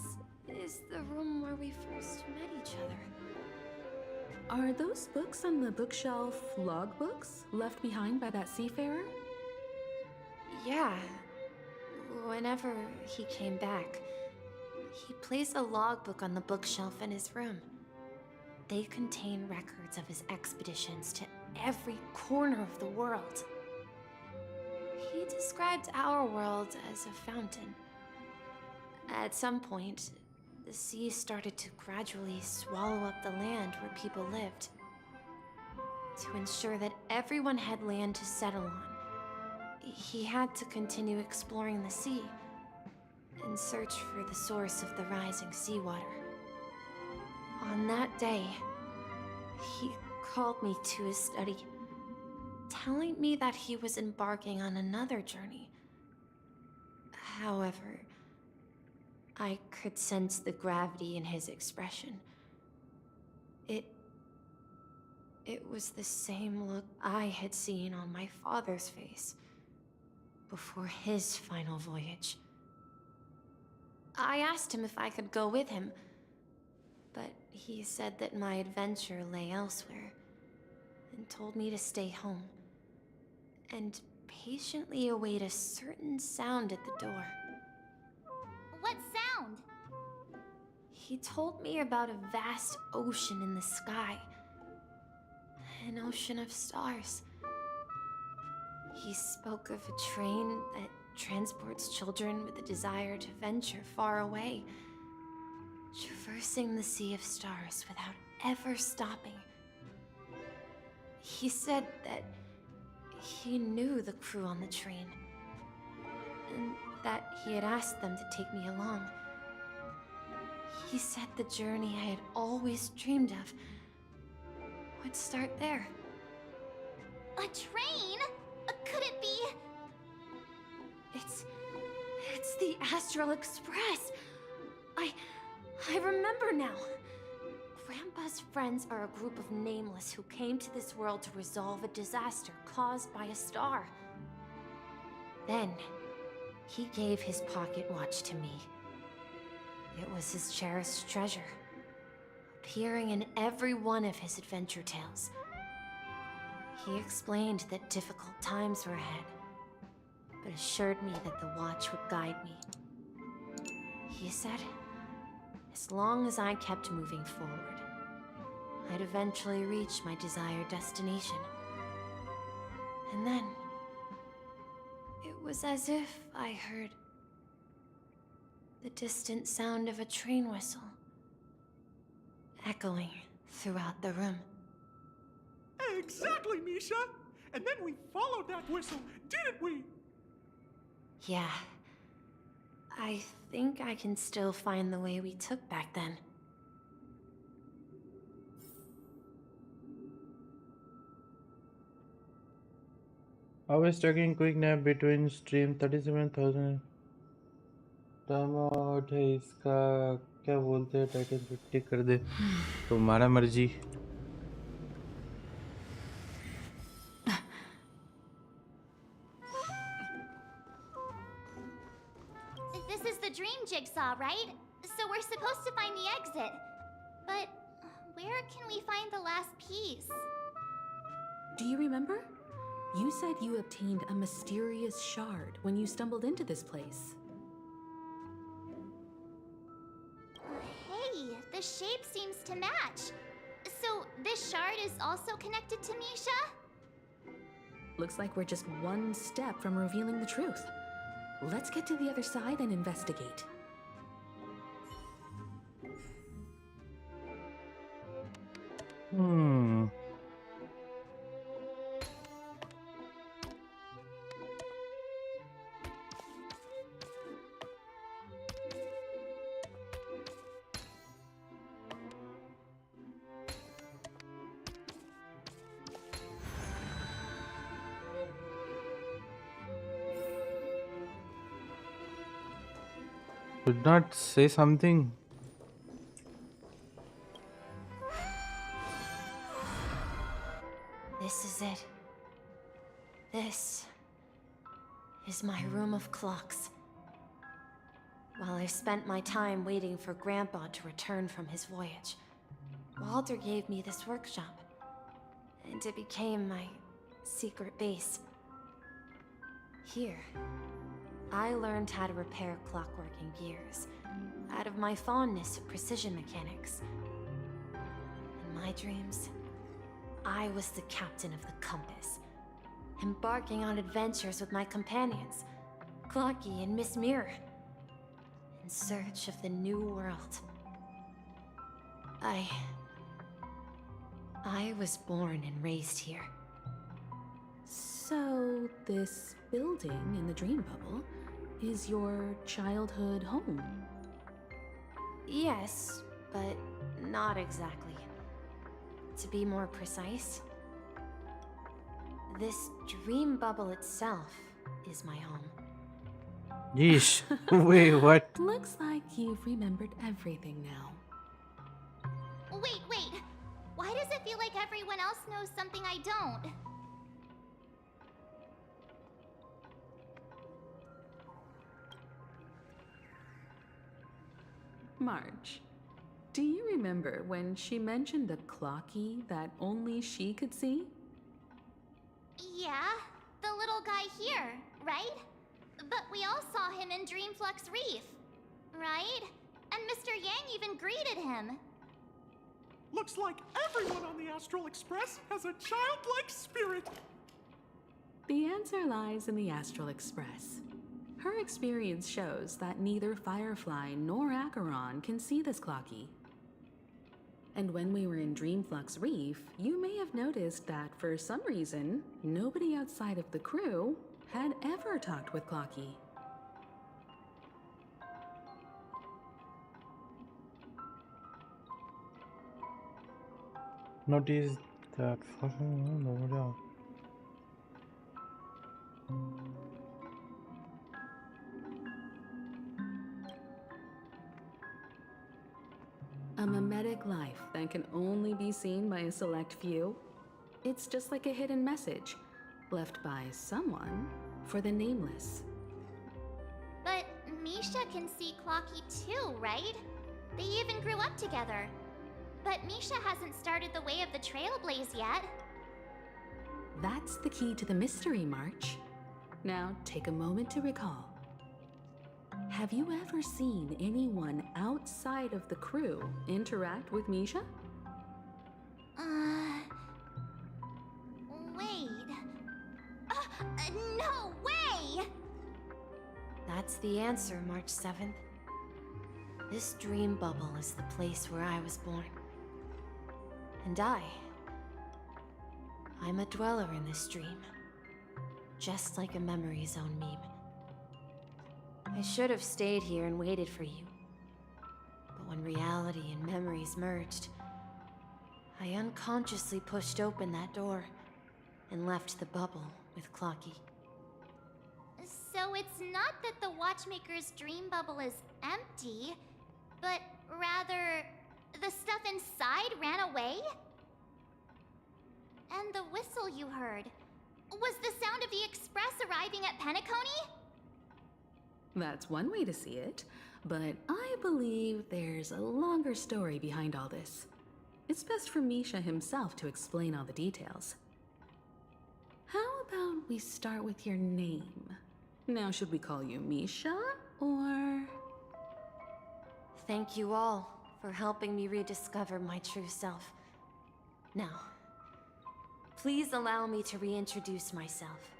is the room where we first met each other. Are those books on the bookshelf logbooks left behind by that seafarer? Yeah. Whenever he came back, he placed a logbook on the bookshelf in his room. They contain records of his expeditions to every corner of the world. He described our world as a fountain. At some point, the sea started to gradually swallow up the land where people lived. To ensure that everyone had land to settle on, he had to continue exploring the sea and search for the source of the rising seawater. On that day, he called me to his study, telling me that he was embarking on another journey. However, I could sense the gravity in his expression. It was the same look I had seen on my father's face before his final voyage. I asked him if I could go with him, but he said that my adventure lay elsewhere and told me to stay home and patiently await a certain sound at the door. What sound? He told me about a vast ocean in the sky, an ocean of stars. He spoke of a train that transports children with a desire to venture far away, traversing the sea of stars without ever stopping. He said that he knew the crew on the train, and that he had asked them to take me along. He said the journey I had always dreamed of would start there. A train? Could it be? It's the Astral Express. I remember now. Grandpa's friends are a group of nameless who came to this world to resolve a disaster caused by a star. Then, he gave his pocket watch to me. It was his cherished treasure, appearing in every one of his adventure tales. He explained that difficult times were ahead, but assured me that the watch would guide me. He said, as long as I kept moving forward, I'd eventually reach my desired destination. And then, it was as if I heard the distant sound of a train whistle echoing throughout the room. Exactly, Misha! And then we followed that whistle, didn't we? Yeah. I think I can still find the way we took back then. I was taking quick nap between stream 37,000 time out है इसका क्या बोलते हैं Titan 50 कर दे तुम्हारा मर्जी This is the dream jigsaw, right? So we're supposed to find the exit. But where can we find the last piece? Do you remember? You said you obtained a mysterious shard when you stumbled into this place. Hey, the shape seems to match. So this shard is also connected to Misha? Looks like we're just one step from revealing the truth. Let's get to the other side and investigate. Hmm. Could not say something. This is it. This is my room of clocks. While I spent my time waiting for Grandpa to return from his voyage, Walter gave me this workshop, and it became my secret base. Here, I learned how to repair clockworking gears out of my fondness of precision mechanics. In my dreams, I was the captain of the compass, embarking on adventures with my companions, Clocky and Miss Mirror, in search of the new world. I was born and raised here. So, this building in the dream bubble is your childhood home? Yes, but not exactly. To be more precise, this dream bubble itself is my home. Yeesh. Wait, what? Looks like you've remembered everything now. Wait. Why does it feel like everyone else knows something I don't? Marge, do you remember when she mentioned a clocky that only she could see? Yeah, the little guy here, right? But we all saw him in Dreamflux Reef, right? And Mr. Yang even greeted him. Looks like everyone on the Astral Express has a childlike spirit. The answer lies in the Astral Express. Her experience shows that neither Firefly nor Acheron can see this clocky. And when we were in Dreamflux Reef, you may have noticed that for some reason, nobody outside of the crew had ever talked with Clocky. Notice that nobody else. A mimetic life that can only be seen by a select few. It's just like a hidden message left by someone for the nameless. But Misha can see Clocky too, right? They even grew up together. But Misha hasn't started the way of the Trailblaze yet. That's the key to the mystery, March. Now take a moment to recall. Have you ever seen anyone outside of the crew interact with Misha? Wait. No way! That's the answer, March 7th. This dream bubble is the place where I was born. And I'm a dweller in this dream. Just like a memory zone meme. I should have stayed here and waited for you. But when reality and memories merged, I unconsciously pushed open that door and left the bubble with Clocky. So it's not that the Watchmaker's dream bubble is empty, but rather the stuff inside ran away? And the whistle you heard, was the sound of the Express arriving at Penacony? That's one way to see it, but I believe there's a longer story behind all this. It's best for Misha himself to explain all the details. How about we start with your name? Now, should we call you Misha, or...? Thank you all for helping me rediscover my true self. Now, please allow me to reintroduce myself.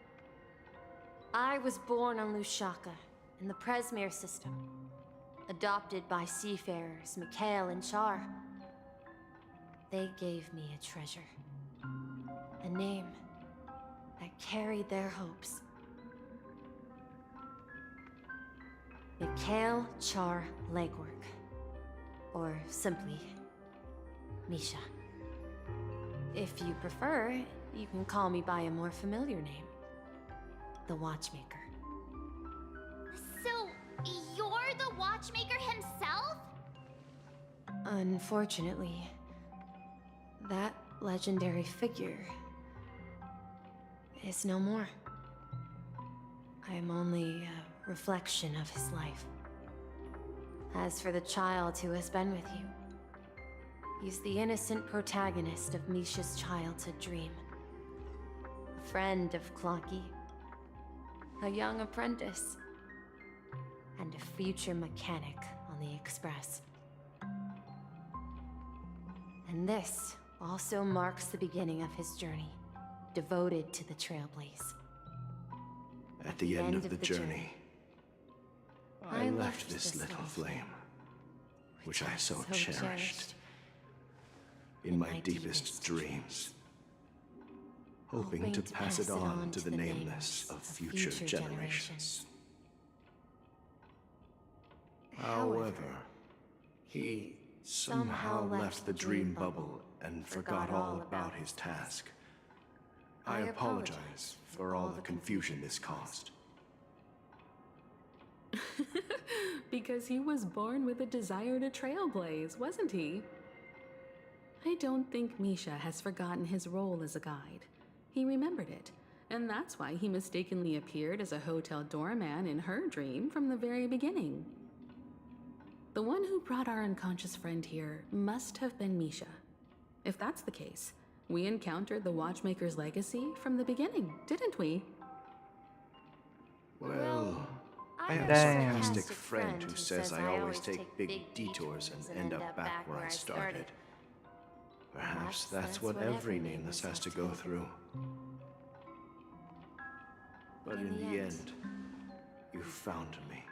I was born on Lushaka, in the Presmere system, adopted by seafarers Mikhail and Char. they gave me a treasure. A name that carried their hopes. Mikhail Char Legwork. Or simply, Misha. If you prefer, you can call me by a more familiar name. The Watchmaker. So, you're the Watchmaker himself? Unfortunately, that legendary figure is no more. I'm only a reflection of his life. As for the child who has been with you, he's the innocent protagonist of Misha's childhood dream. A friend of Clocky, a young apprentice, and a future mechanic on the Express. And this also marks the beginning of his journey, devoted to the Trailblaze. At the end of the journey, I left this little flame, which I so cherished, in my deepest dreams, hoping to pass it on to the nameless of future generations. However, he somehow left the dream bubble and forgot all about his task. I apologize for all the confusion this caused. Because he was born with a desire to trailblaze, wasn't he? I don't think Misha has forgotten his role as a guide. He remembered it, and that's why he mistakenly appeared as a hotel doorman in her dream from the very beginning. The one who brought our unconscious friend here must have been Misha. If that's the case, we encountered the Watchmaker's legacy from the beginning, didn't we? Well, I have a sarcastic friend who says I always take big detours and end up back where I started. Perhaps that's what every nameless has to go through. But in the end, you found me.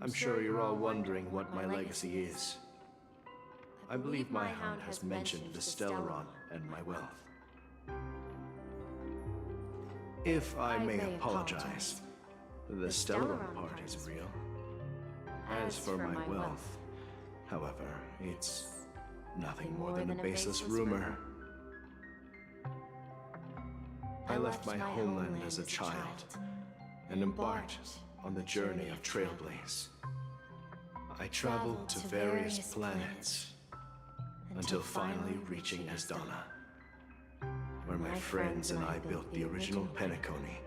I'm sure you're all wondering what my legacy is. I believe my hound has mentioned the Stellaron and my wealth. If I may apologize, the Stellaron part is real. As for my wealth, however, it's nothing more than a baseless rumor. I left my homeland as a child and embarked on the journey of Trailblaze. I traveled to various planets until finally reaching Asdana, where my friends and I built the original Penacony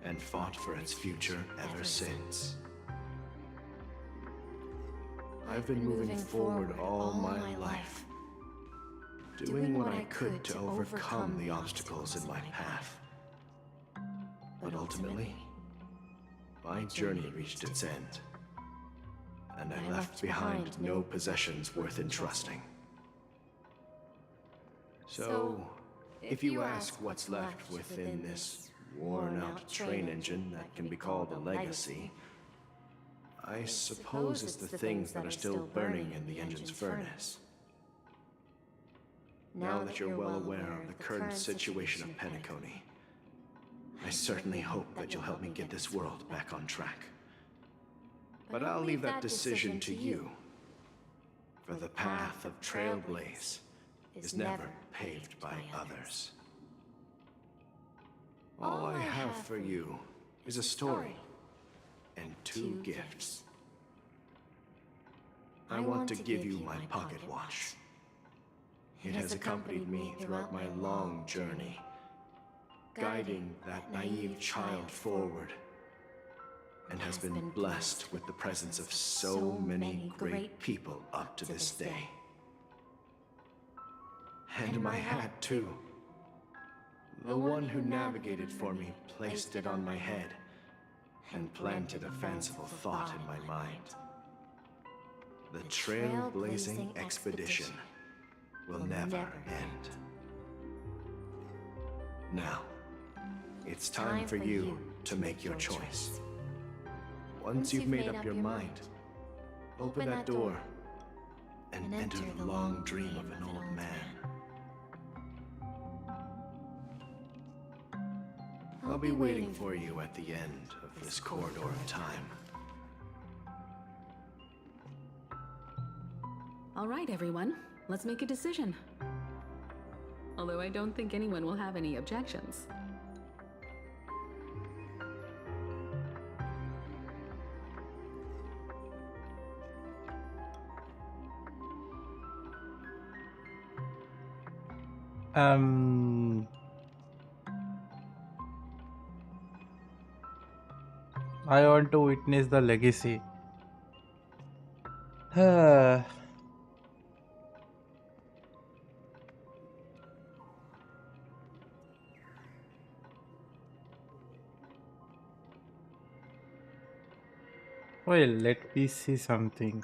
and fought for its future ever since. I've been moving forward all my life, doing what I could to overcome the obstacles in my path. But ultimately, my journey reached its end, and I left behind no possessions worth entrusting. So, if you ask what's left within this worn-out train engine that can be called a legacy, I suppose it's the things that are still burning in the engine's furnace. Now that you're well aware of the current situation of Penacony, I certainly hope that you'll help me get this world back on track. But I'll leave that decision to you, for the path of Trailblaze is never paved by others. All I have for you is a story and 2 gifts. I want to give you my pocket watch. It has accompanied me throughout my long journey, guiding that naive child forward, and has been blessed with the presence of so many great people up to this day. And my hat, too. The one who navigated for me placed it on my head and planted a fanciful thought in my mind. The trailblazing expedition will never end. Now, it's time for you to make your choice. Once you've made up your mind, open that door and enter the long dream of an old man. I'll be waiting for you at the end of this corridor of time. All right, everyone. Let's make a decision. Although I don't think anyone will have any objections. I want to witness the legacy. Well, let me see something.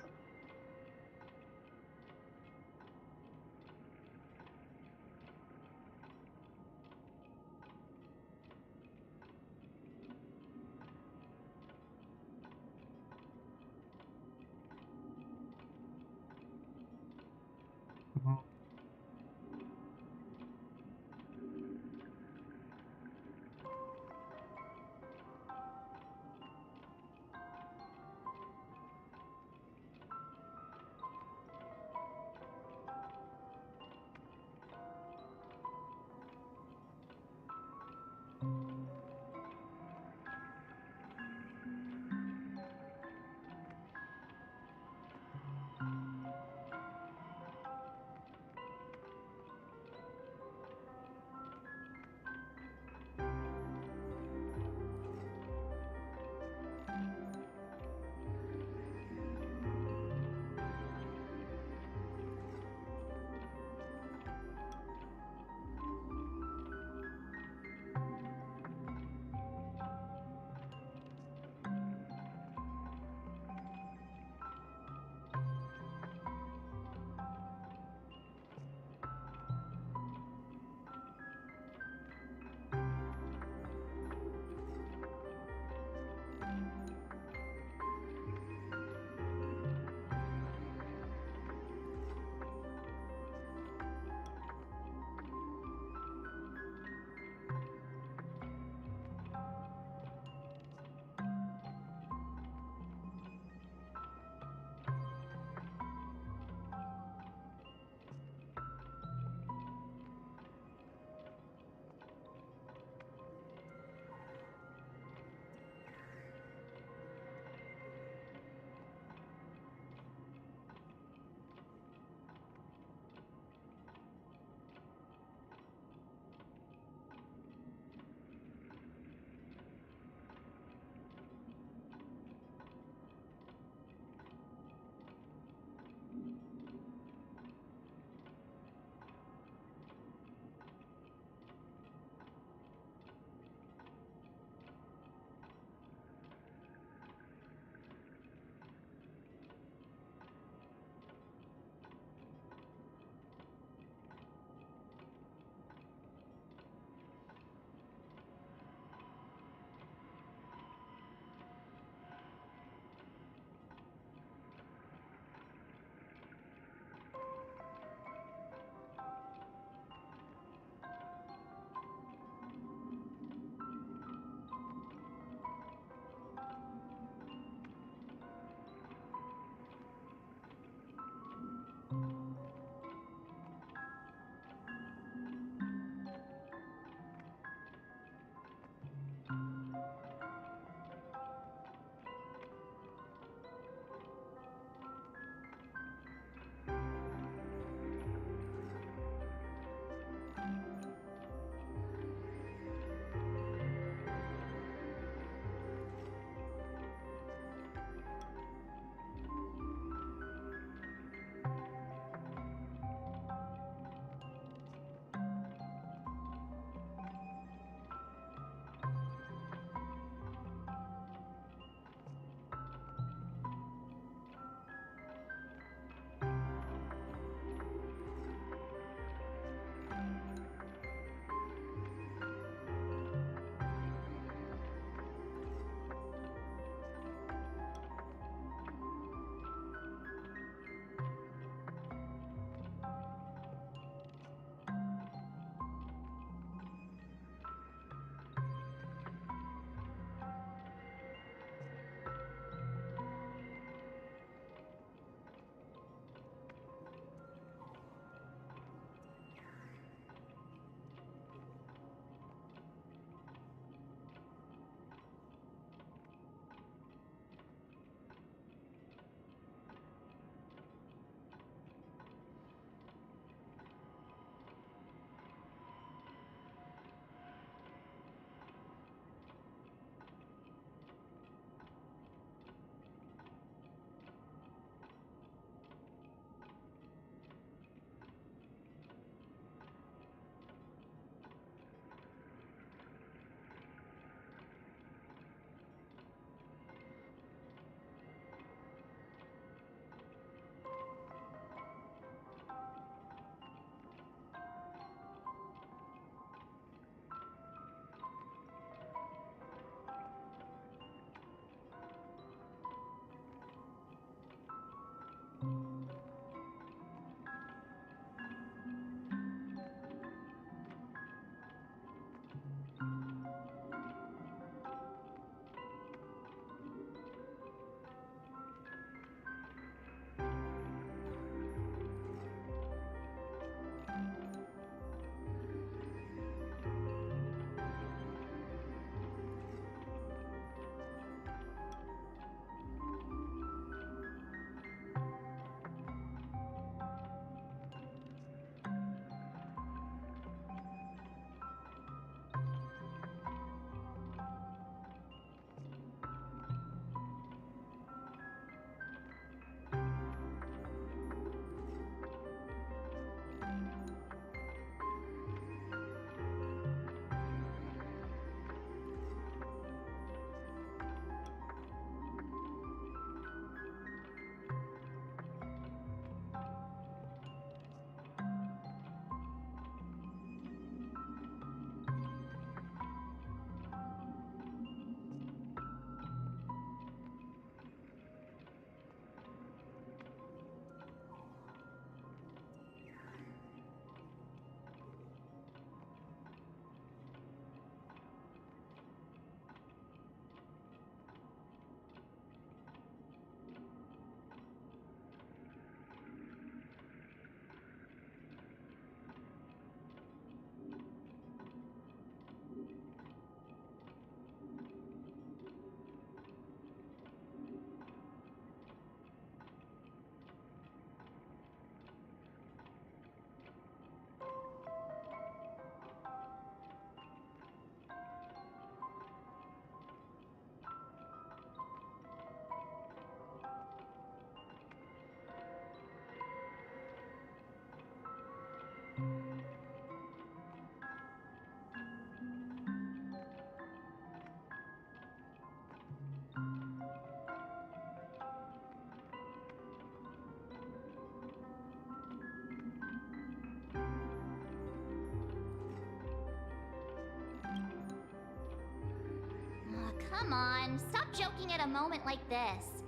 Come on, stop joking at a moment like this.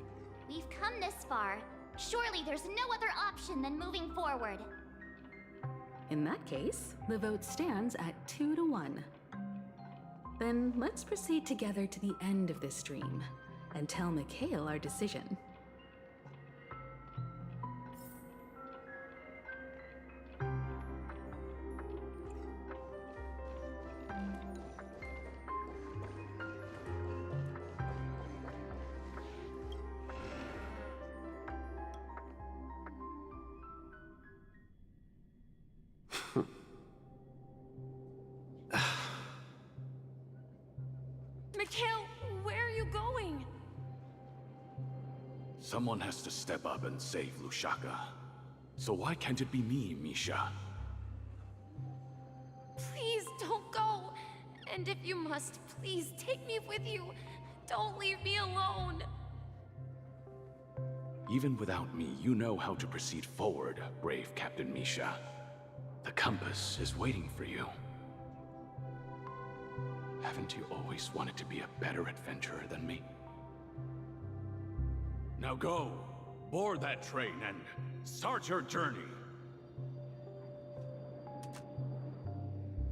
We've come this far. Surely there's no other option than moving forward. In that case, the vote stands at 2-1. Then let's proceed together to the end of this stream and tell Mikhail our decision. Mikhail, where are you going? Someone has to step up and save Lushaka. So why can't it be me, Misha? Please don't go. And if you must, please take me with you. Don't leave me alone. Even without me, you know how to proceed forward, brave Captain Misha. The compass is waiting for you. Haven't you always wanted to be a better adventurer than me? Now go, board that train and start your journey.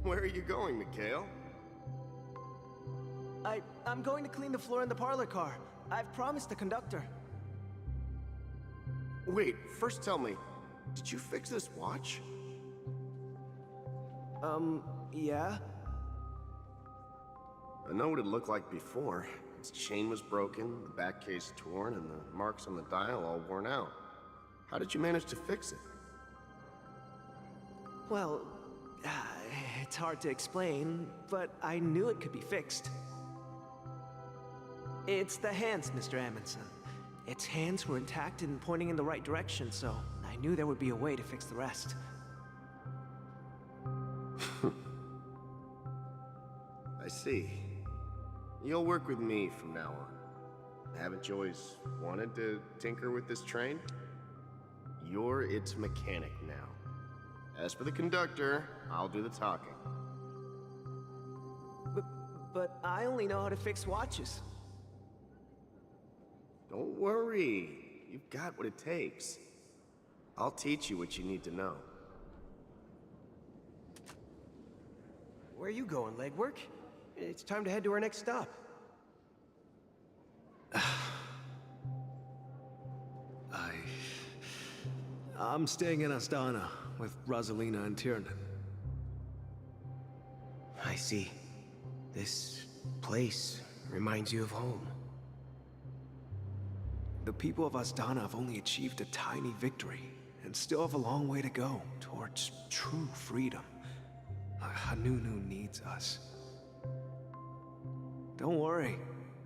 Where are you going, Mikhail? I'm going to clean the floor in the parlor car. I've promised the conductor. Wait, first tell me, did you fix this watch? Yeah? I know what it looked like before. Its chain was broken, the back case torn, and the marks on the dial all worn out. How did you manage to fix it? Well, it's hard to explain, but I knew it could be fixed. It's the hands, Mr. Amundsen. Its hands were intact and pointing in the right direction, so I knew there would be a way to fix the rest. I see. You'll work with me from now on. Haven't you always wanted to tinker with this train? You're its mechanic now. As for the conductor, I'll do the talking. But I only know how to fix watches. Don't worry. You've got what it takes. I'll teach you what you need to know. Where are you going, legwork? It's time to head to our next stop. I'm staying in Astana with Rosalina and Tiernan. I see. This place reminds you of home. The people of Astana have only achieved a tiny victory and still have a long way to go towards true freedom. Hanunu needs us. Don't worry,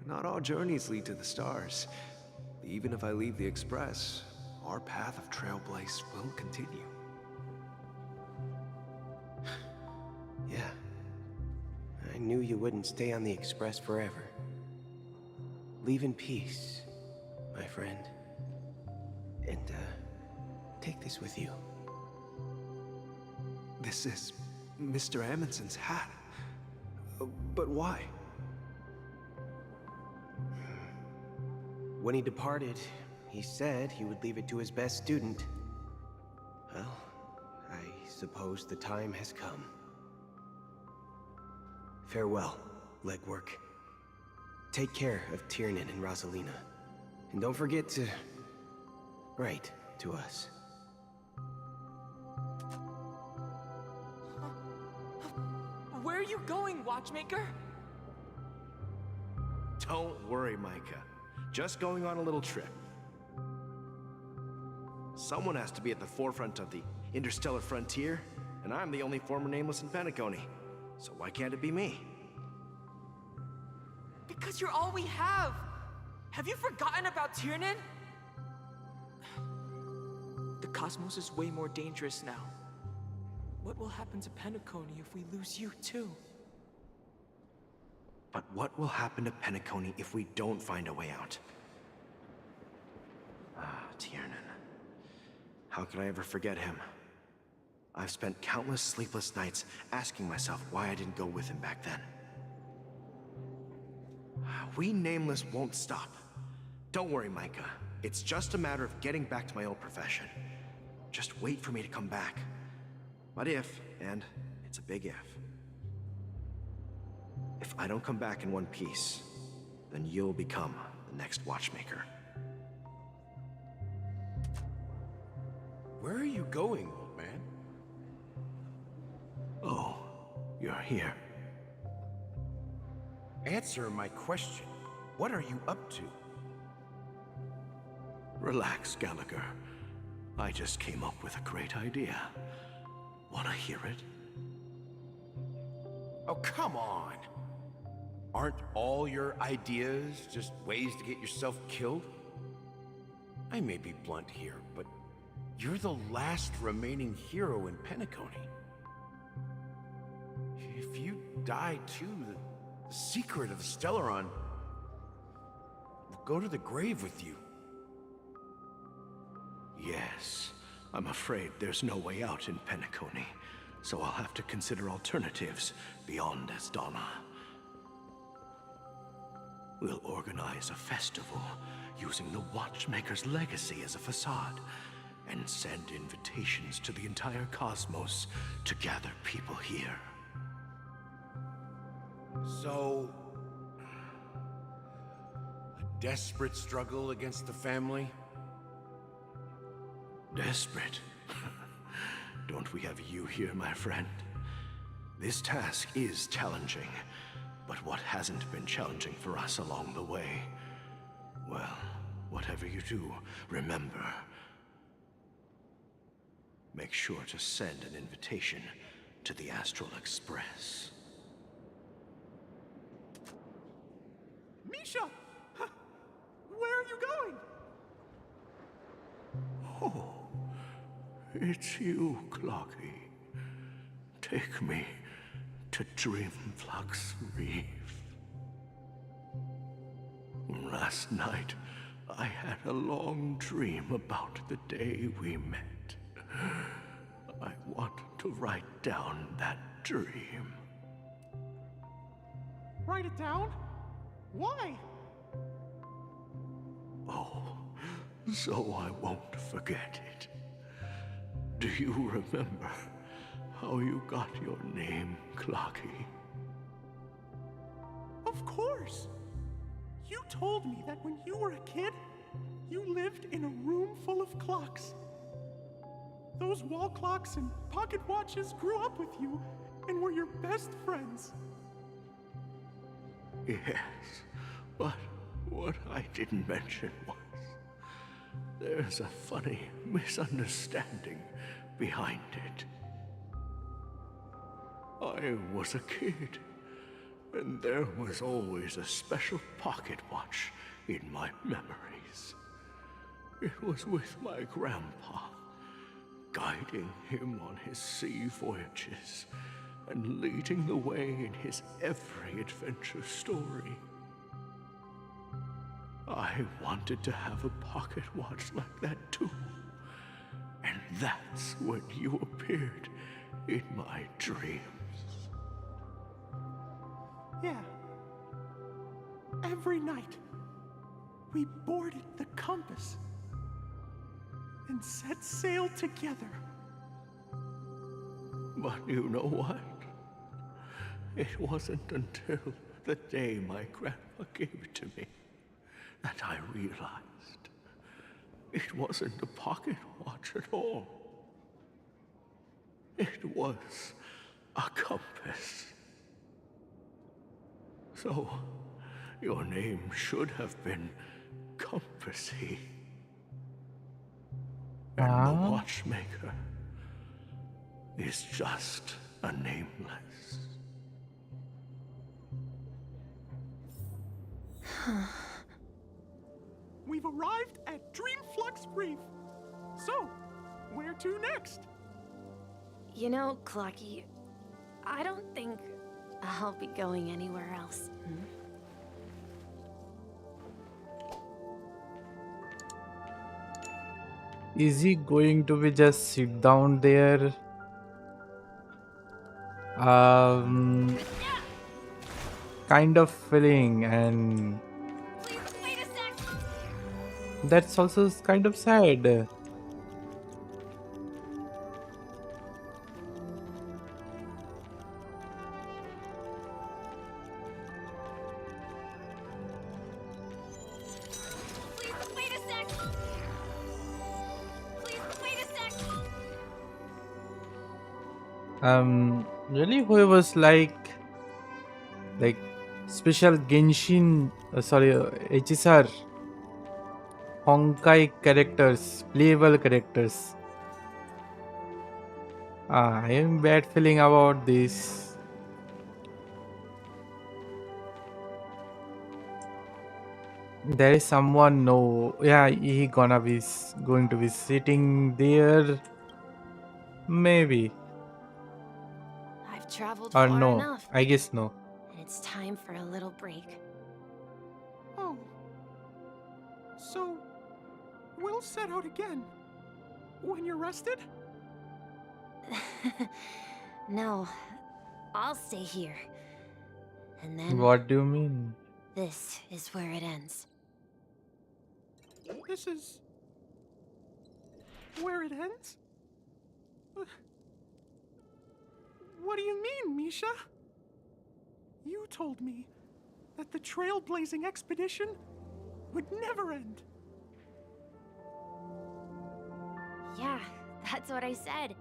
not all journeys lead to the stars. Even if I leave the Express, our path of trailblaze will continue. Yeah. I knew you wouldn't stay on the Express forever. Leave in peace, my friend. And, take this with you. This is Mr. Amundsen's hat. But why? When he departed, he said he would leave it to his best student. Well, I suppose the time has come. Farewell, legwork. Take care of Tiernan and Rosalina. And don't forget to write to us. Where are you going, Watchmaker? Don't worry, Micah. Just going on a little trip. Someone has to be at the forefront of the interstellar frontier, and I'm the only former nameless in Penacony. So why can't it be me? Because you're all we have. Have you forgotten about Tiernan? The cosmos is way more dangerous now. What will happen to Penacony if we lose you too? But what will happen to Penacony if we don't find a way out? Tiernan. How could I ever forget him? I've spent countless sleepless nights asking myself why I didn't go with him back then. We Nameless won't stop. Don't worry, Micah. It's just a matter of getting back to my old profession. Just wait for me to come back. But if, and it's a big if I don't come back in one piece, then you'll become the next watchmaker. Where are you going, old man? Oh, you're here. Answer my question. What are you up to? Relax, Gallagher. I just came up with a great idea. Wanna hear it? Oh, come on. Aren't all your ideas just ways to get yourself killed? I may be blunt here, but you're the last remaining hero in Penacony. If you die too, the secret of the Stellaron will go to the grave with you. Yes, I'm afraid there's no way out in Penacony, so I'll have to consider alternatives beyond Esdonna. We'll organize a festival using the Watchmaker's legacy as a facade and send invitations to the entire cosmos to gather people here. So, a desperate struggle against the family? Desperate? Don't we have you here, my friend? This task is challenging, but what hasn't been challenging for us along the way? Well, whatever you do, remember, make sure to send an invitation to the Astral Express. Misha! Where are you going? Oh, it's you, Clocky. Take me to Dreamflux Reef. Last night, I had a long dream about the day we met. I want to write down that dream. Write it down? Why? Oh, so I won't forget it. Do you remember how you got your name, Clocky? Of course! You told me that when you were a kid, you lived in a room full of clocks. Those wall clocks and pocket watches grew up with you and were your best friends. Yes, but what I didn't mention was there's a funny misunderstanding behind it. I was a kid, and there was always a special pocket watch in my memories. It was with my grandpa, guiding him on his sea voyages and leading the way in his every adventure story. I wanted to have a pocket watch like that too. And that's when you appeared in my dreams. Yeah. Every night, we boarded the compass and set sail together. But you know what? It wasn't until the day my grandpa gave it to me that I realized it wasn't a pocket watch at all. It was a compass. So, your name should have been Compassy. And the Watchmaker is just a nameless. We've arrived at Dreamflux Reef. So, where to next? You know, Clocky, I don't think I'll be going anywhere else. Is he going to be just sit down there? kind of feeling, and that's also kind of sad. Really, whoever's like special Genshin, HSR Honkai characters, playable characters. I am bad feeling about this. There is someone, no, yeah, he gonna be going to be sitting there, maybe, I've traveled or far no. enough, I guess no. and it's time for a little break. Oh. So, we'll set out again. When you're rested? No, I'll stay here. And then What do you mean? this is where it ends. This is where it ends? What do you mean, Misha? You told me that the trailblazing expedition would never end. Yeah, that's what I said.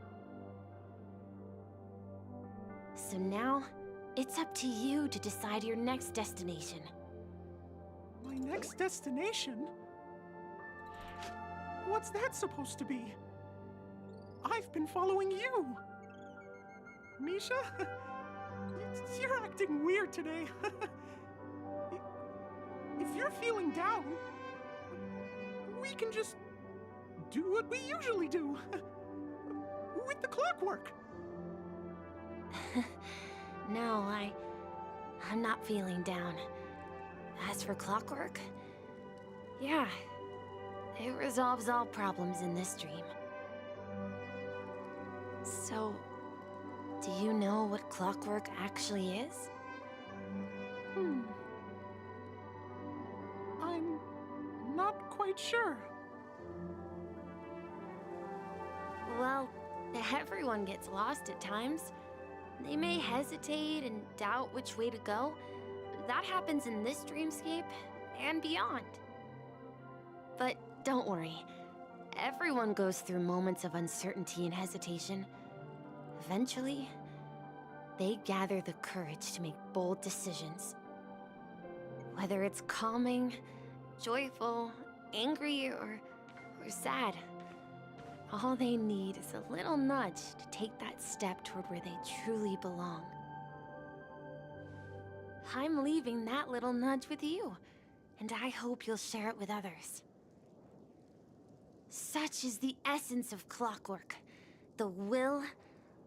So now, it's up to you to decide your next destination. My next destination? What's that supposed to be? I've been following you. Misha? You're acting weird today. If you're feeling down, we can just do what we usually do. With the clockwork. No, I'm not feeling down. As for clockwork, yeah, it resolves all problems in this dream. So, do you know what clockwork actually is? I'm not quite sure. Well, everyone gets lost at times. They may hesitate and doubt which way to go. That happens in this dreamscape and beyond. But don't worry. Everyone goes through moments of uncertainty and hesitation. Eventually, they gather the courage to make bold decisions. Whether it's calming, joyful, angry, or sad, all they need is a little nudge to take that step toward where they truly belong. I'm leaving that little nudge with you, and I hope you'll share it with others. Such is the essence of clockwork, the will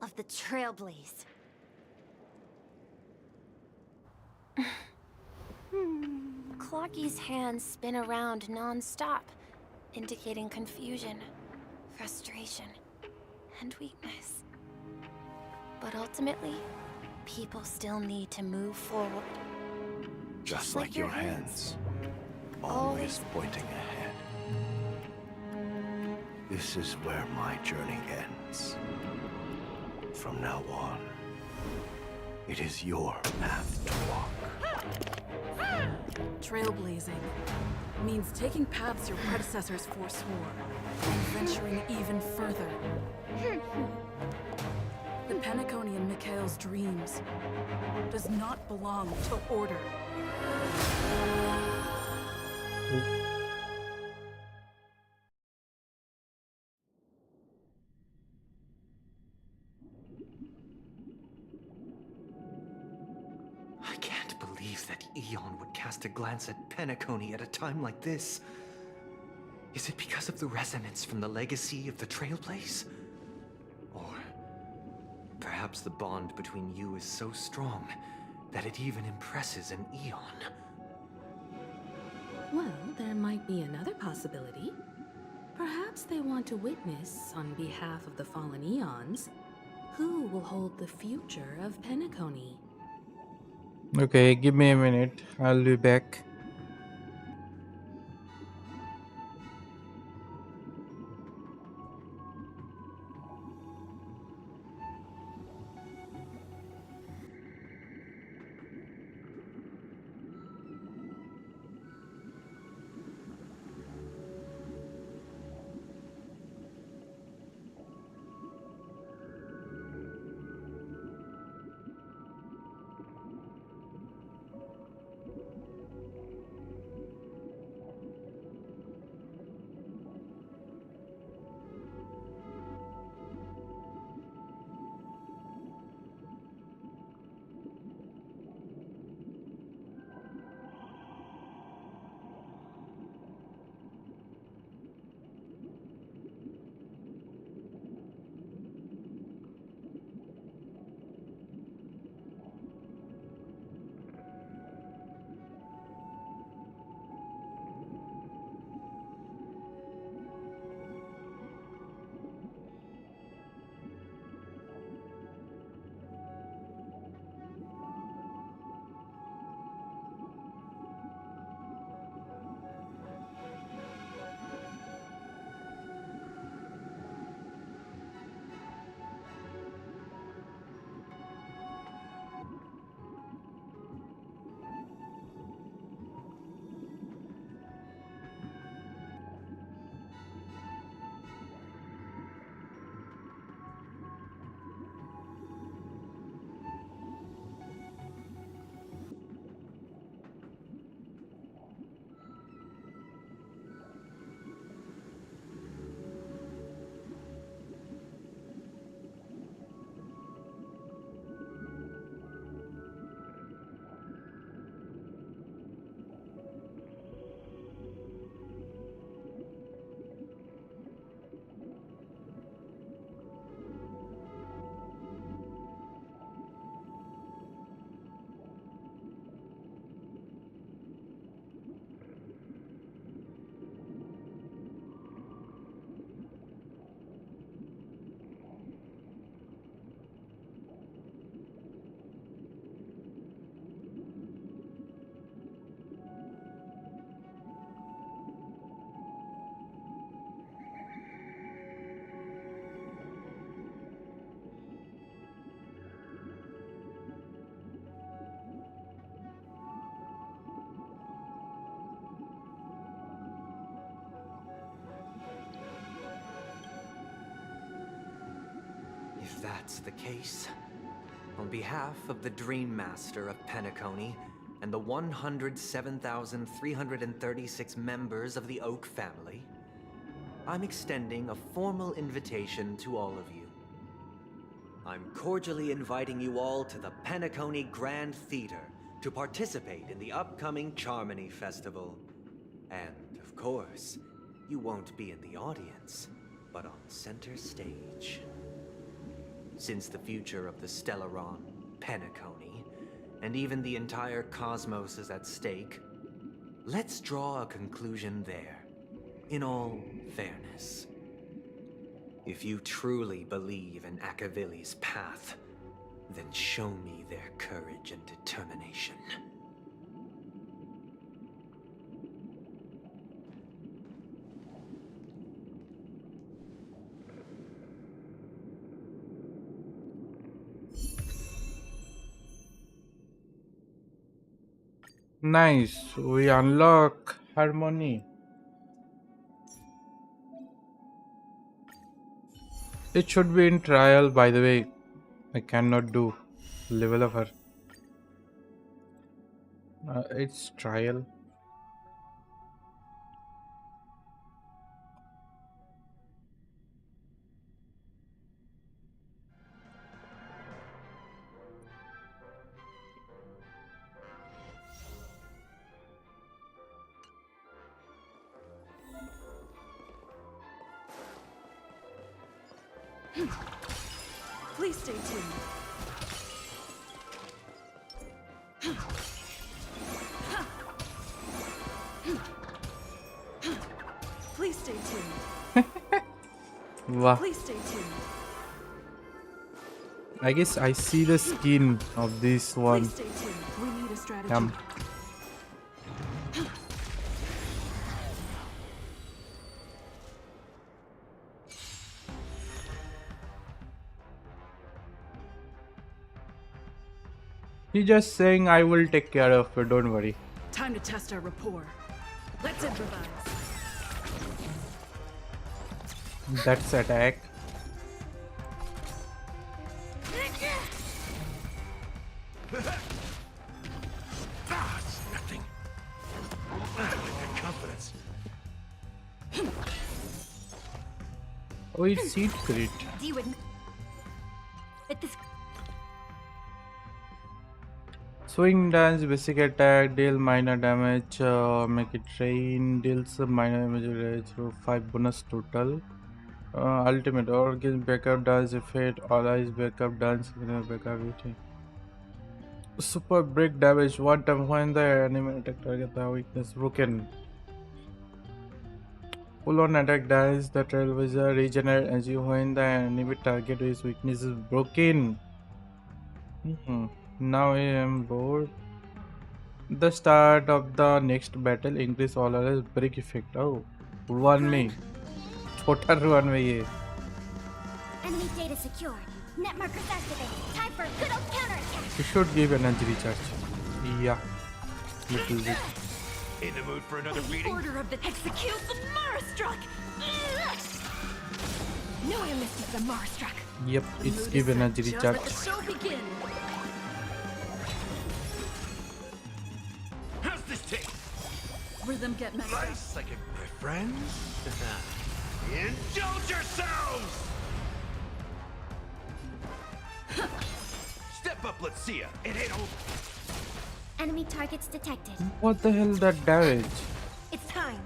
of the Trailblaze. Clocky's hands spin around non-stop, indicating confusion, frustration, and weakness. But ultimately, people still need to move forward. Just like your hands, always pointing ahead. This is where my journey ends. From now on, it is your path to walk. Trailblazing means taking paths your predecessors forswore and venturing even further. The Penacony in Mikhail's dreams does not belong to order. I can't believe that Eon would cast a glance at Penacony at a time like this. Is it because of the resonance from the legacy of the Trailblaze? Or perhaps the bond between you is so strong that it even impresses an Eon? Well, there might be another possibility. Perhaps they want to witness, on behalf of the fallen Eons, who will hold the future of Penacony. Okay, give me a minute. I'll be back. If that's the case, on behalf of the Dream Master of Penacony and the 107,336 members of the Oak family, I'm extending a formal invitation to all of you. I'm cordially inviting you all to the Penacony Grand Theater to participate in the upcoming Charmony Festival. And, of course, you won't be in the audience, but on center stage. Since the future of the Stellaron, Penacony, and even the entire cosmos is at stake, let's draw a conclusion there, in all fairness. If you truly believe in Akavili's path, then show me their courage and determination. Nice. We unlock harmony. It should be in trial, by the way. I cannot do level of her. It's trial. Please stay tuned. Please stay tuned. Wow. Please stay tuned. I guess I see the skin of this one. Please stay tuned. We need strategy. Yum. He's just saying I will take care of you, don't worry. Time to test our rapport. Let's improvise. That's attack. It's nothing. I like that confidence. Oh, it's seed crit. Do you with this? Swing dance, basic attack, deal minor damage, make it rain, deals minor damage through 5 bonus total. Ultimate, or gives backup dance effect, allies backup dance, backup everything. Super break damage, one time when the enemy attack target the weakness broken. Full on attack dies, the trailblazer regenerate as you when the enemy target is weakness is broken. Now I am bored. The start of the next battle increase all allies break effect. Oh, one me. Total one me ye. Enemy data secured. Net markers activated. Time for a good old counterattack. You should give energy recharge. Yeah. Little bit. In the mood for another beating? Order of the execute the Marastruck! No amnesty for the Marastruck! Yep, it's give energy Just recharge. let the show begin. How's this taste? Rhythm get messed up. Nice, like my friends? Indulge yourselves! Step up, let's see ya. It ain't over. Enemy targets detected. What the hell that damage? It's time.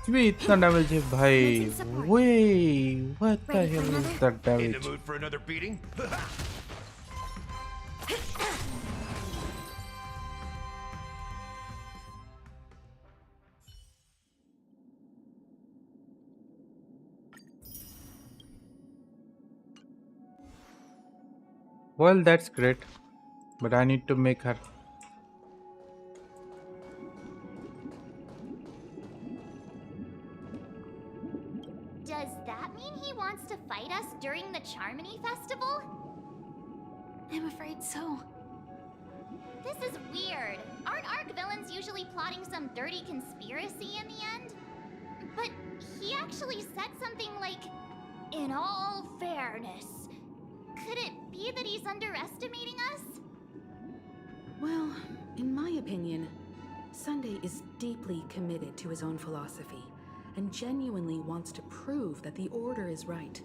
भी इतना damage है भाई. Wait, what the hell is that In damage? the mood for another beating? Well, that's great, but I need to make her. Does that mean he wants to fight us during the Charmony Festival? I'm afraid so. This is weird. Aren't ARC villains usually plotting some dirty conspiracy in the end? But he actually said something like, "In all fairness." Could it be that he's underestimating us? Well, in my opinion, Sunday is deeply committed to his own philosophy and genuinely wants to prove that the Order is right.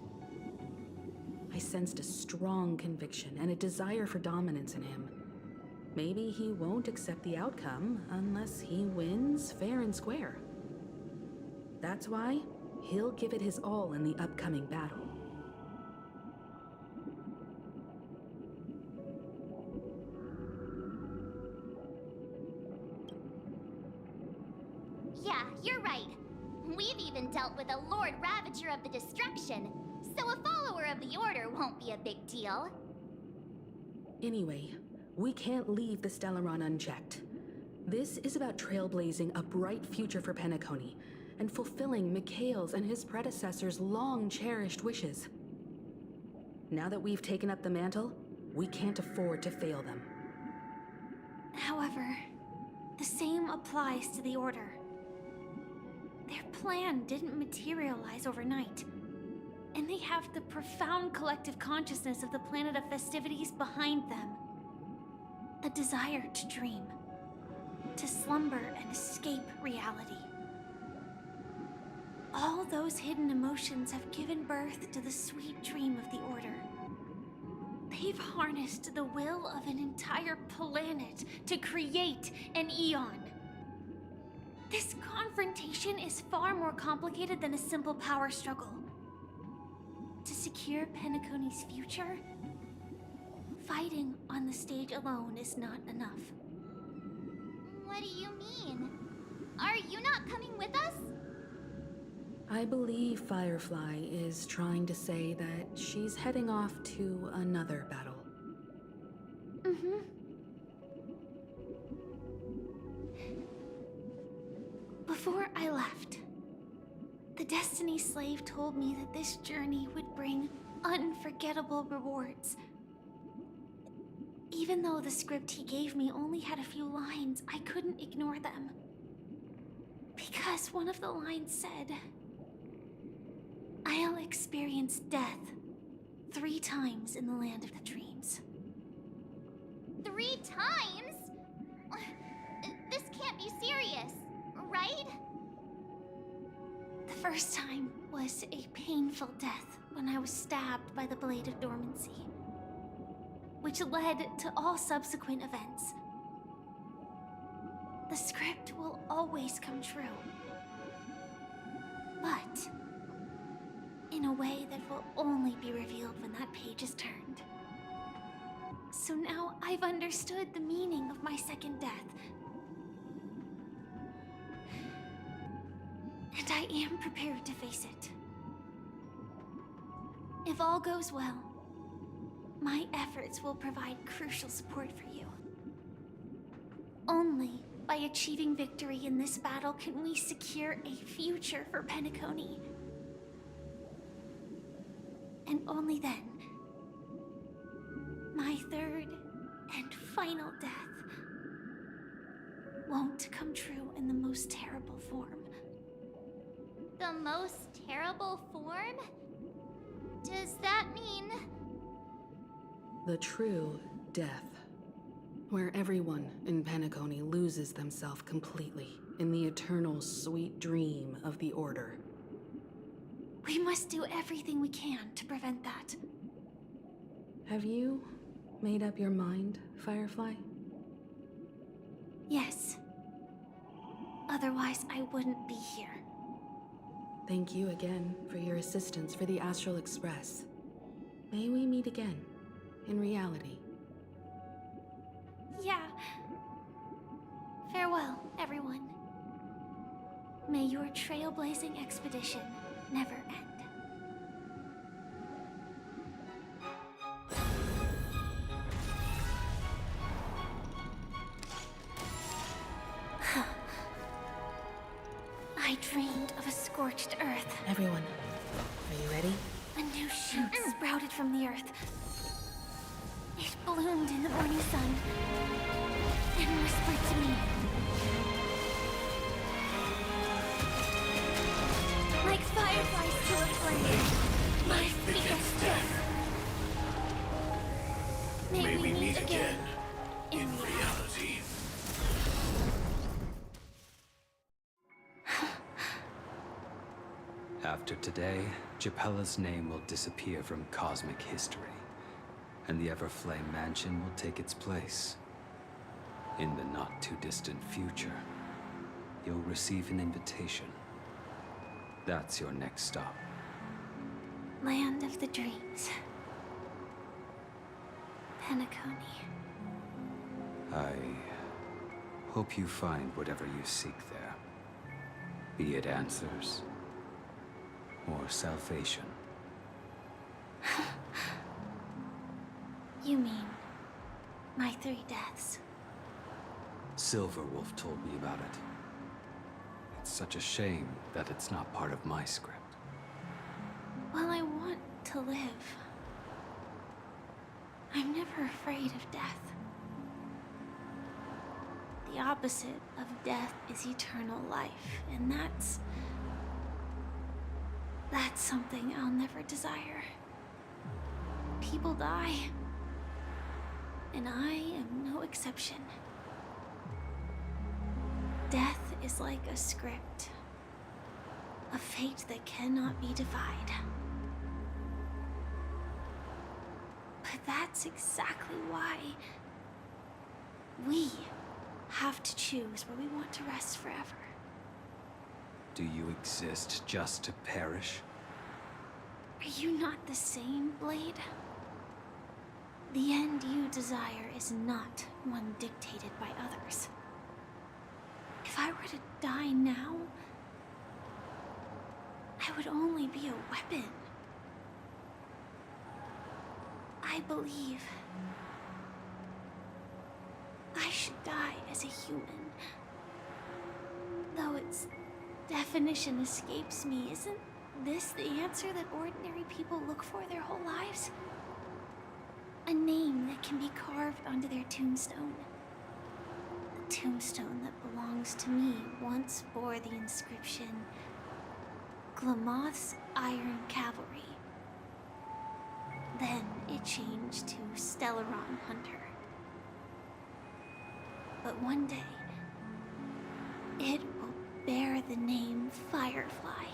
I sensed a strong conviction and a desire for dominance in him. Maybe he won't accept the outcome unless he wins fair and square. That's why he'll give it his all in the upcoming battle. Yeah, you're right. We've even dealt with a Lord Ravager of the Destruction, so a follower of the Order won't be a big deal. Anyway, we can't leave the Stellaron unchecked. This is about trailblazing a bright future for Penacony and fulfilling Mikhail's and his predecessors' long-cherished wishes. Now that we've taken up the mantle, we can't afford to fail them. However, the same applies to the Order. Their plan didn't materialize overnight, and they have the profound collective consciousness of the planet of festivities behind them. A desire to dream, to slumber and escape reality. All those hidden emotions have given birth to the sweet dream of the Order. They've harnessed the will of an entire planet to create an Eon. This confrontation is far more complicated than a simple power struggle. To secure Penacony's future, fighting on the stage alone is not enough. What do you mean? Are you not coming with us? I believe Firefly is trying to say that she's heading off to another battle. Mm-hmm. Before I left, the Destiny Slave told me that this journey would bring unforgettable rewards. Even though the script he gave me only had a few lines, I couldn't ignore them. Because one of the lines said, "I'll experience death 3 times in the land of the dreams." 3 times? This can't be serious, right? The first time was a painful death when I was stabbed by the Blade of Dormancy, which led to all subsequent events. The script will always come true, but in a way that will only be revealed when that page is turned. So now I've understood the meaning of my second death. And I am prepared to face it. If all goes well, my efforts will provide crucial support for you. Only by achieving victory in this battle can we secure a future for Penacony. And only then, my third and final death won't come true in the most terrible form. The most terrible form? Does that mean... The true death, where everyone in Penacony loses themselves completely in the eternal sweet dream of the Order. We must do everything we can to prevent that. Have you made up your mind, Firefly? Yes. Otherwise, I wouldn't be here. Thank you again for your assistance for the Astral Express. May we meet again, in reality. Yeah. Farewell, everyone. May your trailblazing expedition never end. I dreamed of a scorched earth. Everyone, are you ready? A new shoot sprouted from the earth. It bloomed in the morning sun and whispered to me. Like fireflies to a flame, my biggest death. May we meet again in reality. After today, Japella's name will disappear from cosmic history, and the Everflame Mansion will take its place. In the not-too-distant future, you'll receive an invitation. That's your next stop. Land of the dreams. Penacony. I hope you find whatever you seek there. Be it answers or salvation. You mean my 3 deaths? Silverwolf told me about it. It's such a shame that it's not part of my script. Well, I want to live. I'm never afraid of death. The opposite of death is eternal life, and that's something I'll never desire. People die, and I am no exception. Death is like a script, a fate that cannot be defied. But that's exactly why we have to choose where we want to rest forever. Do you exist just to perish? Are you not the same, Blade? The end you desire is not one dictated by others. If I were to die now, I I would only be a weapon. I believe I should die as a human. Though its definition escapes me, isn't this the answer that ordinary people look for their whole lives? A name that can be carved onto their tombstone. The tombstone that belongs to me once bore the inscription, Glamoth's Iron Cavalry. Then it changed to Stellaron Hunter. But one day, it will bear the name Firefly.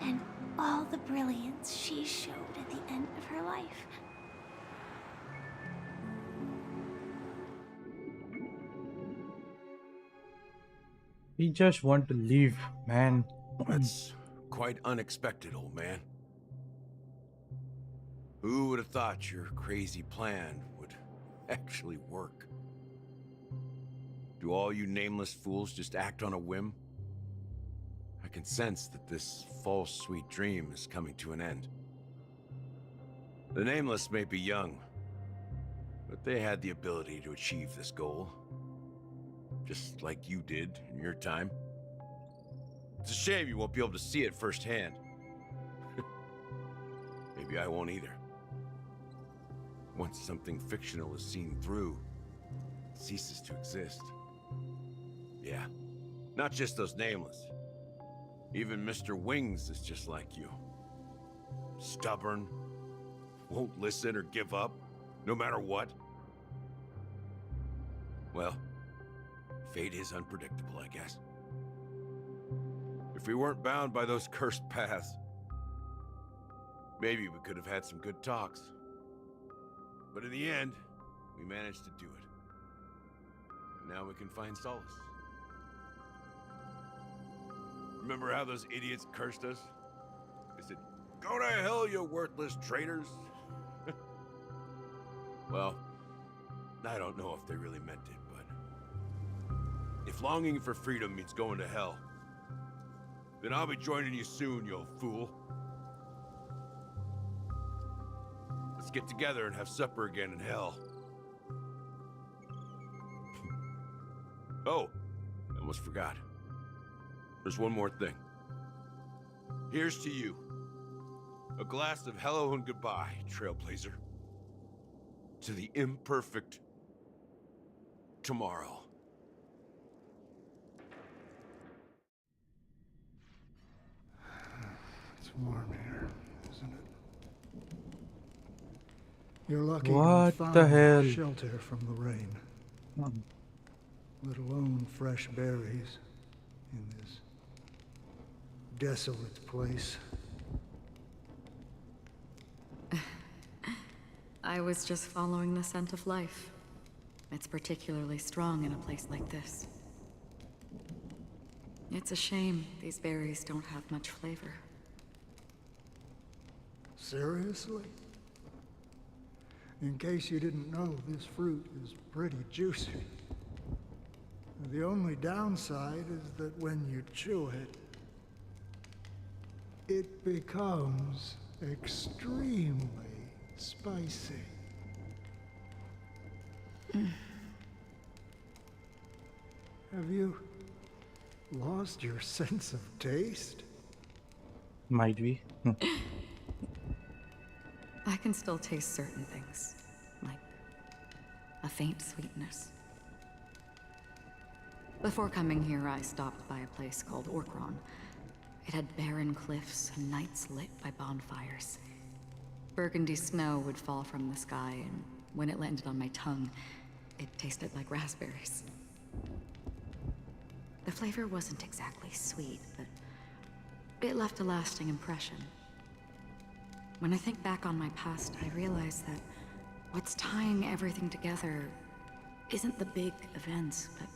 And all the brilliance she showed at the end of her life. We just want to leave, man. That's quite unexpected, old man. Who would have thought your crazy plan would actually work? Do all you nameless fools just act on a whim? I can sense that this false sweet dream is coming to an end. The nameless may be young, but they had the ability to achieve this goal. Just like you did in your time. It's a shame you won't be able to see it firsthand. Maybe I won't either. Once something fictional is seen through, it ceases to exist. Yeah, not just those nameless. Even Mr. Wings is just like you. Stubborn, won't listen or give up, no matter what. Well, fate is unpredictable, I guess. If we weren't bound by those cursed paths, maybe we could have had some good talks. But in the end, we managed to do it. And now we can find solace. Remember how those idiots cursed us? They said, "Go to hell, you worthless traitors." Well, I don't know if they really meant it, but if longing for freedom means going to hell, then I'll be joining you soon, you old fool. Let's get together and have supper again in hell. Oh, I almost forgot. There's one more thing. Here's to you. A glass of hello and goodbye, Trailblazer. To the imperfect tomorrow. It's warm here, isn't it? You're lucky What you found the hell? shelter from the rain. Let alone fresh berries in this desolate place. I was just following the scent of life. It's particularly strong in a place like this. It's a shame these berries don't have much flavor. Seriously? In case you didn't know, this fruit is pretty juicy. The only downside is that when you chew it, it becomes extremely spicy. Have you lost your sense of taste? Might be. I can still taste certain things, like a faint sweetness. Before coming here, I stopped by a place called Orkron. It had barren cliffs and nights lit by bonfires. Burgundy snow would fall from the sky, and when it landed on my tongue, it tasted like raspberries. The flavor wasn't exactly sweet, but it left a lasting impression. When I think back on my past, I realize that what's tying everything together isn't the big events, but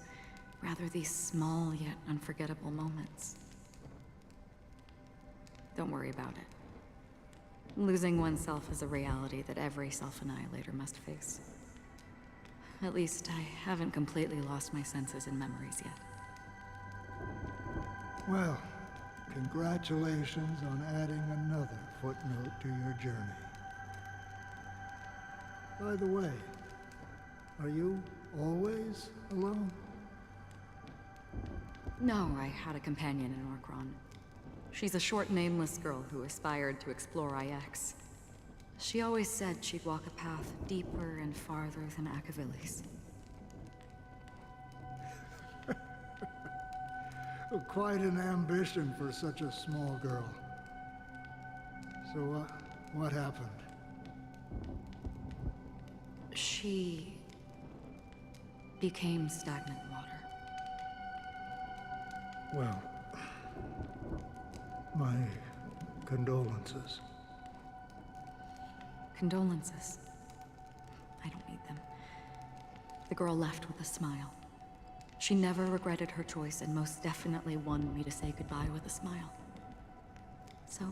rather these small yet unforgettable moments. Don't worry about it. Losing oneself is a reality that every self-annihilator must face. At least I haven't completely lost my senses and memories yet. Well, congratulations on adding another footnote to your journey. By the way, are you always alone? No, I had a companion in Orkron. She's a short, nameless girl who aspired to explore IX. She always said she'd walk a path deeper and farther than Akavilis. Quite an ambition for such a small girl. So, what happened? She became stagnant water. Well, my condolences. Condolences. I don't need them. The girl left with a smile. She never regretted her choice and most definitely wanted me to say goodbye with a smile. So,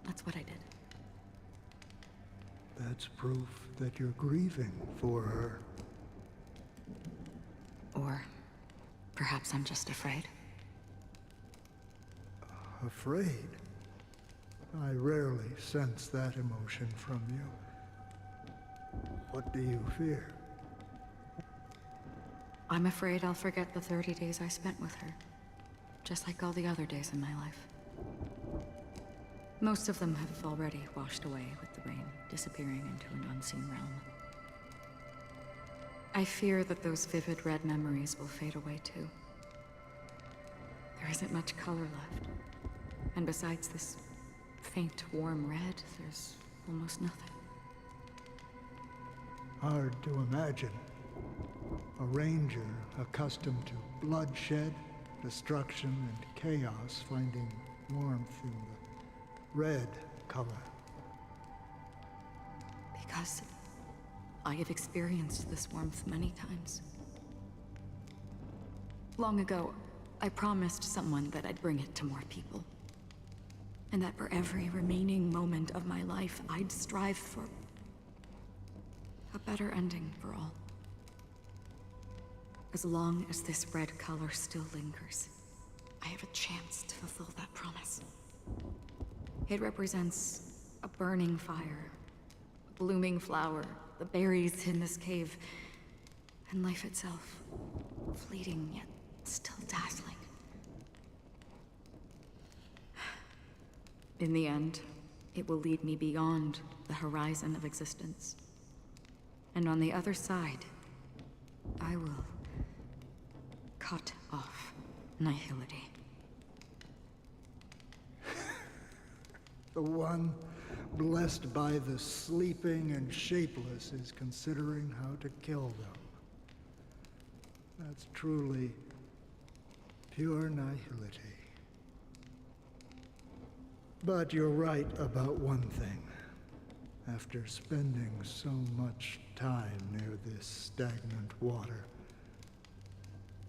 that's what I did. That's proof that you're grieving for her. Or perhaps I'm just afraid. Afraid? I rarely sense that emotion from you. What do you fear? I'm afraid I'll forget the 30 days I spent with her. Just like all the other days in my life. Most of them have already washed away with the rain, disappearing into an unseen realm. I fear that those vivid red memories will fade away too. There isn't much color left. And besides this faint, warm red, there's almost nothing. Hard to imagine. A ranger accustomed to bloodshed, destruction, and chaos finding warmth in the red color. Because I have experienced this warmth many times. Long ago, I promised someone that I'd bring it to more people. And that for every remaining moment of my life, I'd strive for a better ending for all. As long as this red color still lingers, I have a chance to fulfill that promise. It represents a burning fire, a blooming flower, the berries in this cave, and life itself, fleeting yet still dazzling. In the end, it will lead me beyond the horizon of existence. And on the other side, I will cut off nihility. The one blessed by the sleeping and shapeless is considering how to kill them. That's truly pure nihility. But you're right about one thing. After spending so much time near this stagnant water,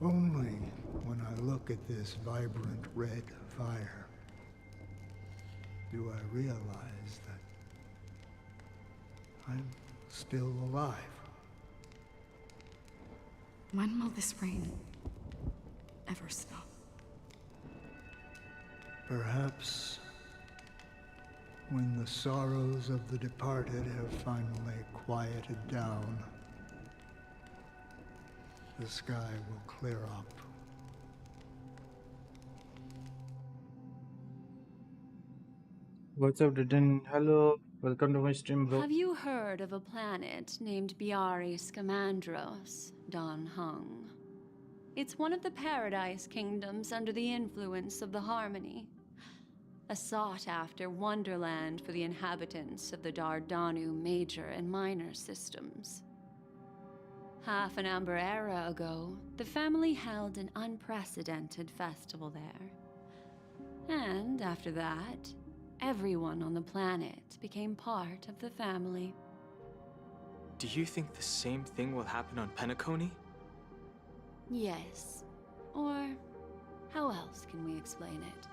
only when I look at this vibrant red fire do I realize that I'm still alive. When will this rain ever stop? Perhaps when the sorrows of the departed have finally quieted down, the sky will clear up. What's up, Titan? Hello, welcome to my stream, bro. Have you heard of a planet named Biari Scamandros, Don Hung? It's one of the Paradise Kingdoms under the influence of the Harmony. A sought-after wonderland for the inhabitants of the Dardanu major and minor systems. Half an Amber Era ago, the family held an unprecedented festival there. And after that, everyone on the planet became part of the family. Do you think the same thing will happen on Penacony? Yes. Or how else can we explain it?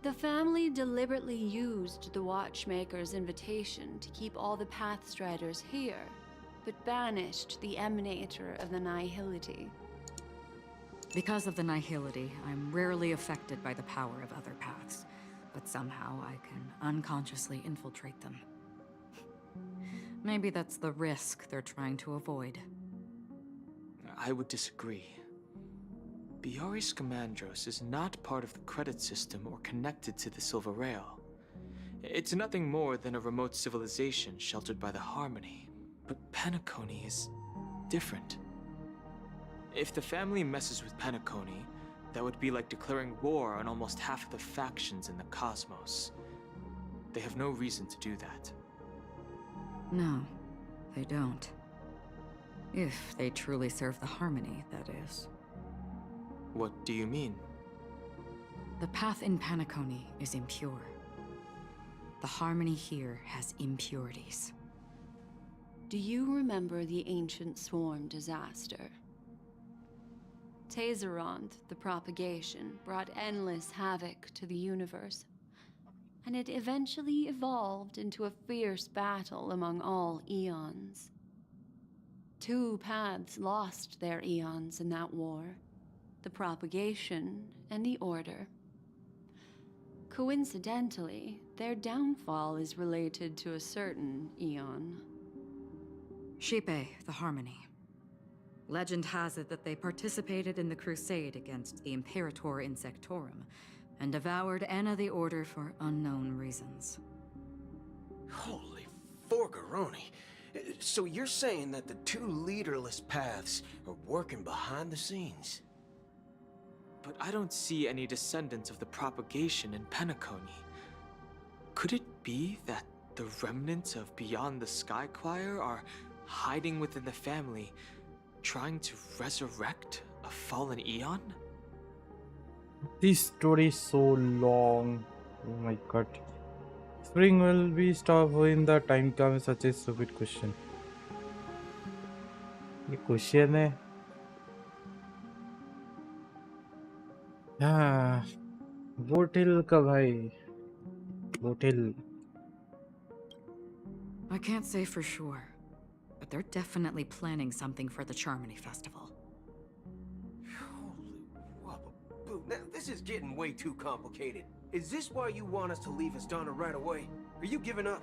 The family deliberately used the Watchmaker's invitation to keep all the Pathstriders here, but banished the Emanator of the Nihility. Because of the nihility, I'm rarely affected by the power of other paths, but somehow I can unconsciously infiltrate them. Maybe that's the risk they're trying to avoid. I would disagree. Buying Scamandros is not part of the credit system or connected to the Silver Rail. It's nothing more than a remote civilization sheltered by the Harmony. But Penacony is different. If the family messes with Penacony, that would be like declaring war on almost half of the factions in the cosmos. They have no reason to do that. No, they don't. If they truly serve the Harmony, that is. What do you mean? The path in Penacony is impure. The Harmony here has impurities. Do you remember the ancient swarm disaster? Tazeront, the propagation, brought endless havoc to the universe, and it eventually evolved into a fierce battle among all eons. 2 paths lost their eons in that war, the propagation and the order. Coincidentally, their downfall is related to a certain eon. Shipe, the Harmony. Legend has it that they participated in the crusade against the Imperator Insectorum, and devoured Anna the Order for unknown reasons. Holy forgaroni. So you're saying that the 2 leaderless paths are working behind the scenes? But I don't see any descendants of the propagation in Penacony. Could it be that the remnants of Beyond the Sky Choir are hiding within the family, trying to resurrect a fallen eon? This story is so long. Oh my god. Spring will be stopped when the time comes. Such a stupid question. ये question है. हाँ, बोटिल का भाई. बोटिल. I can't say for sure, but they're definitely planning something for the Charmony Festival. Holy wobobo. Now, this is getting way too complicated. Is this why you want us to leave Astana right away? Are you giving up?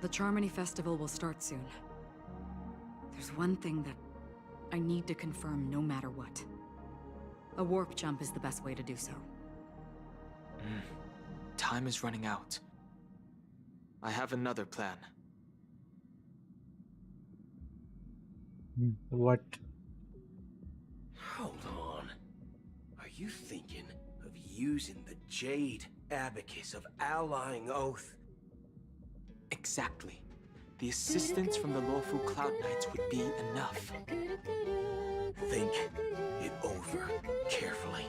The Charmony Festival will start soon. There's one thing that I need to confirm no matter what. A warp jump is the best way to do so. Time is running out. I have another plan. What? Hold on. Are you thinking of using the Jade Abacus of Allying Oath? Exactly. The assistance from the lawful Cloud Knights would be enough. Think it over carefully.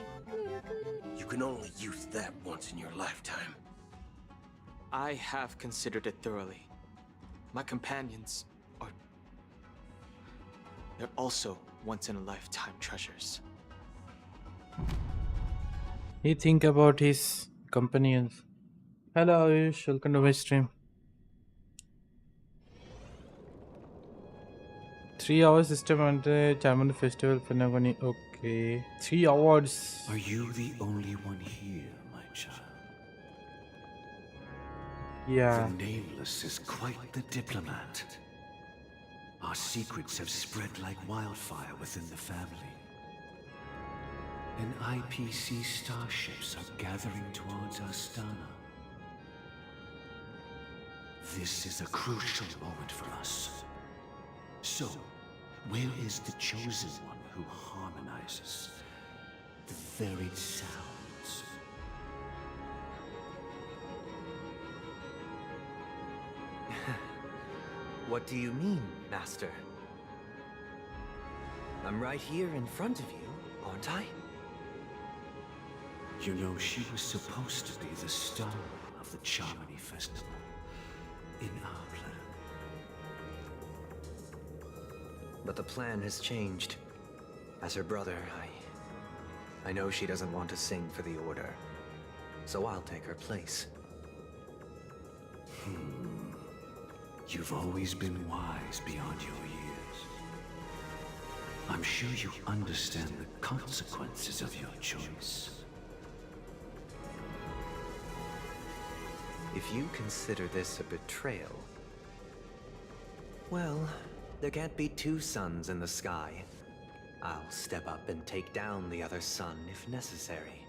You can only use that once in your lifetime. I have considered it thoroughly. My companions are... they're also once-in-a-lifetime treasures. He think about his companions. Hello Ayush, welcome to my stream. 3 hours system on the Charmony Festival Penacony. Okay. 3 hours. Are you the only one here, my child? Yeah. The Nameless is quite the diplomat. Our secrets have spread like wildfire within the family. And IPC starships are gathering towards Astana. This is a crucial moment for us. So, where is the chosen one who harmonizes the varied sounds? What do you mean, Master? I'm right here in front of you, aren't I? You know, she was supposed to be the star of the Charmony Festival in our plan. But the plan has changed. As her brother, I know she doesn't want to sing for the Order. So I'll take her place. You've always been wise beyond your years. I'm sure you understand the consequences of your choice. If you consider this a betrayal, well, there can't be two suns in the sky. I'll step up and take down the other sun if necessary.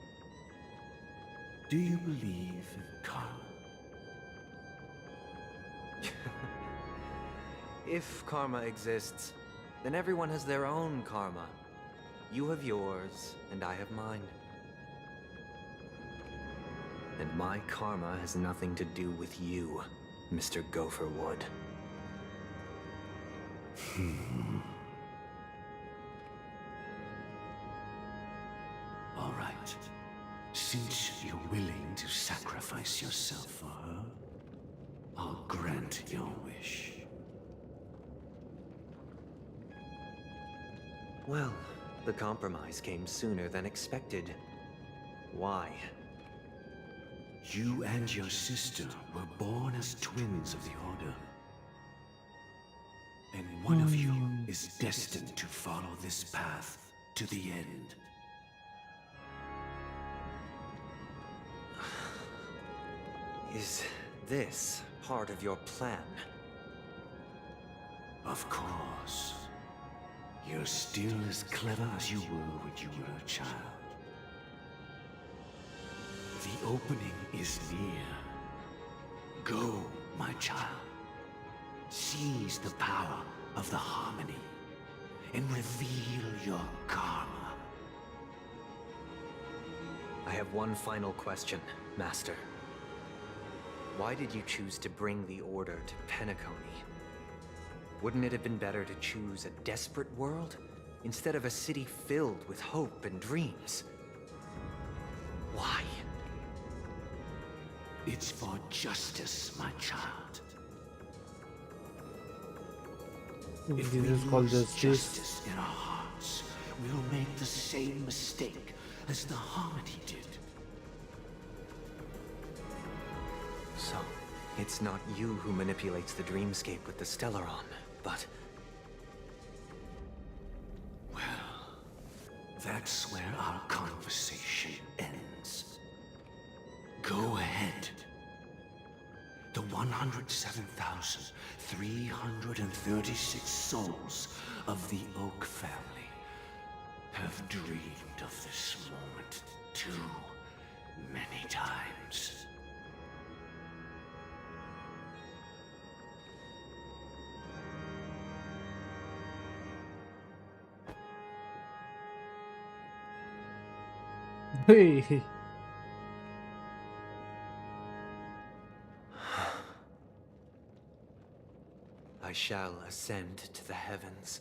Do you believe in karma? If karma exists, then everyone has their own karma. You have yours, and I have mine. And my karma has nothing to do with you, Mr. Gopherwood. All right. Since you're willing to sacrifice yourself for her, I'll grant your wish. Well, the compromise came sooner than expected. Why? You and your sister were born as twins of the Order. And one of you is destined to follow this path to the end. Is this part of your plan? Of course. You're still as clever as you were when you were a child. The opening is near. Go, my child. Seize the power of the harmony and reveal your karma. I have one final question, Master. Why did you choose to bring the Order to Penacony? Wouldn't it have been better to choose a desperate world instead of a city filled with hope and dreams? Why? It's for justice, my child. If we lose justice in our hearts, we'll make the same mistake as the Harmony did. So, it's not you who manipulates the dreamscape with the Stellaron, but... Well, that's where our conversation ends. Go ahead. The 107,336 souls of the Oak family have dreamed of this moment too many times. Hey. I shall ascend to the heavens,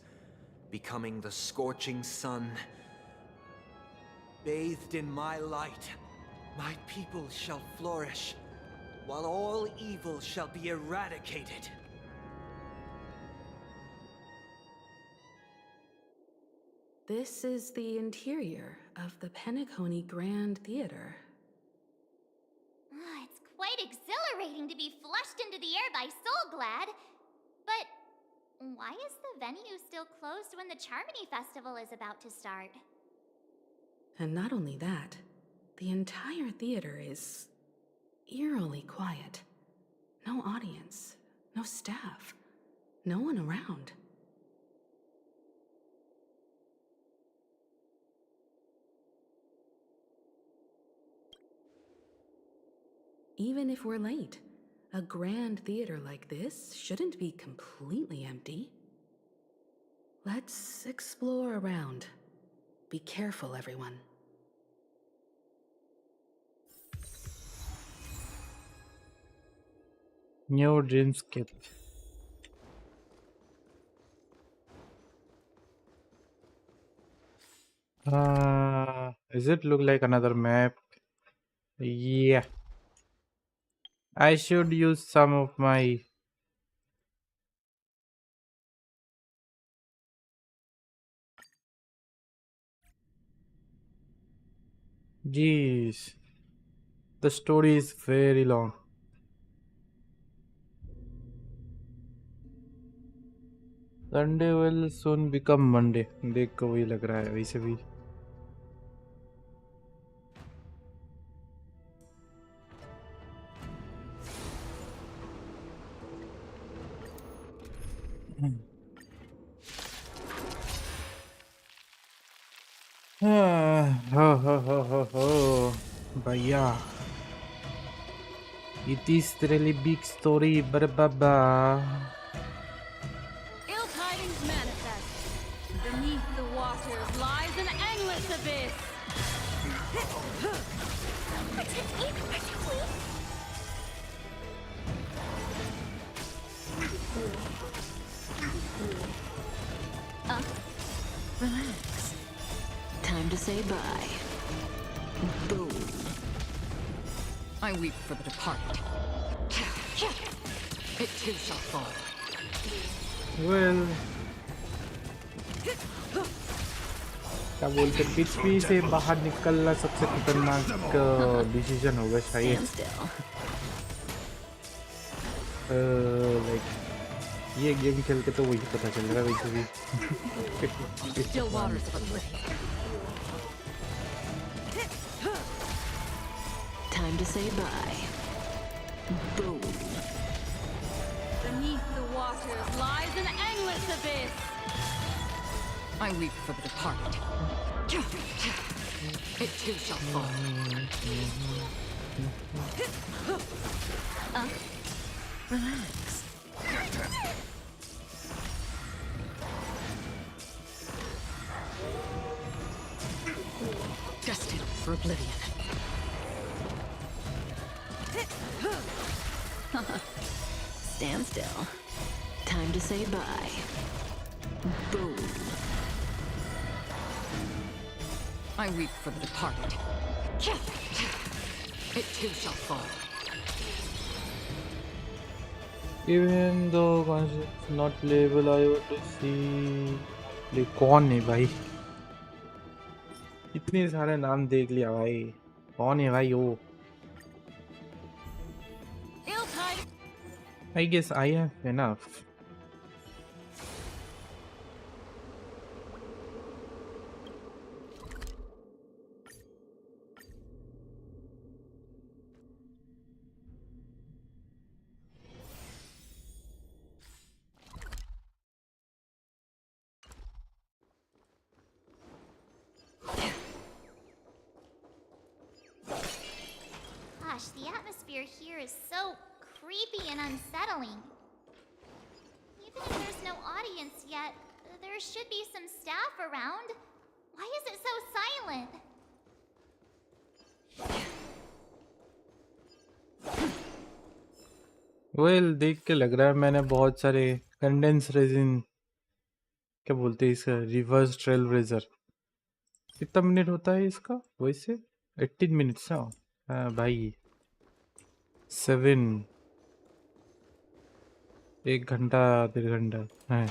becoming the scorching sun. Bathed in my light, my people shall flourish, while all evil shall be eradicated. This is the interior of the Penacony Grand Theater. It's quite exhilarating to be flushed into the air by Soulglad. But why is the venue still closed when the Charmony Festival is about to start? And not only that, the entire theater is eerily quiet. No audience, no staff, no one around. Even if we're late, a grand theater like this shouldn't be completely empty. Let's explore around. Be careful, everyone. New dreamscape. Does it look like another map? Yeah. I should use some of my... Jeez. The story is very long. Sunday will soon become Monday. देख को वही लग रहा है वैसे भी. हो भैया. It is really big story, baba. Ill tidings manifest. Beneath the waters lies an endless abyss. Relax. Time to say bye. Boom. I weep for the departed. It too shall fall. Well, क्या बोलते पृथ्वी से बाहर निकलना सबसे खतरनाक decision होगा शायद. Like ये गेम खेल के तो वही पता चल रहा है वैसे भी. Still waters for the Time to say bye. Boom. Beneath the waters lies an endless abyss. I weep for the departed. It too shall fall. Relax. Destined for oblivion. Stand still. Time to say bye. Boom. I weep for the departed. It too shall fall. Even though concepts not playable, I want to see. कौन है भाई? इतने सारे नाम देख लिया भाई. कौन है भाई वो? I guess I have enough. Gosh, the atmosphere here is so creepy and unsettling. Even if there's no audience yet, there should be some staff around. Why is it so silent? Well, देख के लग रहा है मैंने बहुत सारे condense resin क्या बोलते हैं इसका रिवर्स ट्रेल रेजर. कितना मिनट होता है इसका वैसे? 18 मिनट्स ना. हाँ भाई 7 1 घंटा 1.5 घंटा है.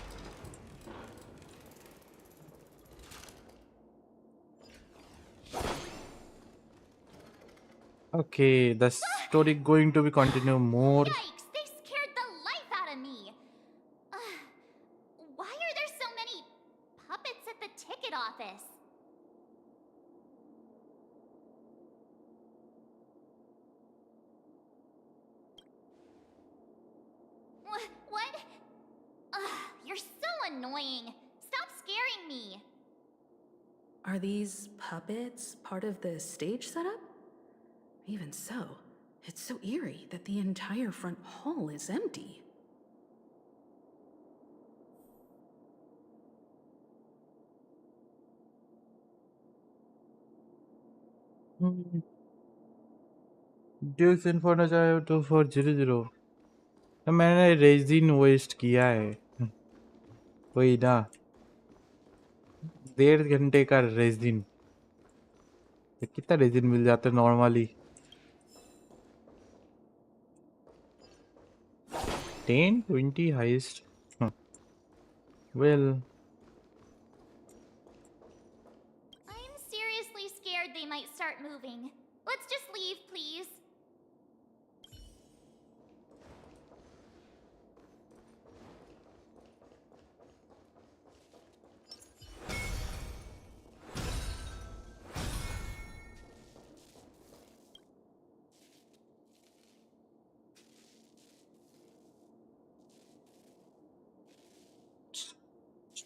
Okay, the story going to be continue more. Yikes, they scared the life out of me. Why are there so many puppets at the ticket office? What? You're so annoying. Stop scaring me. Are these puppets part of the stage setup? Even so, it's so eerie that the entire front hall is empty. Duke's inferno चाहे 2400 तो मैंने resin waste किया है. वही ना 1.5 घंटे का resin. कितना रेजिन मिल जाता है normally? 10 20 highest. Well, I'm seriously scared they might start moving. Let's just leave, please.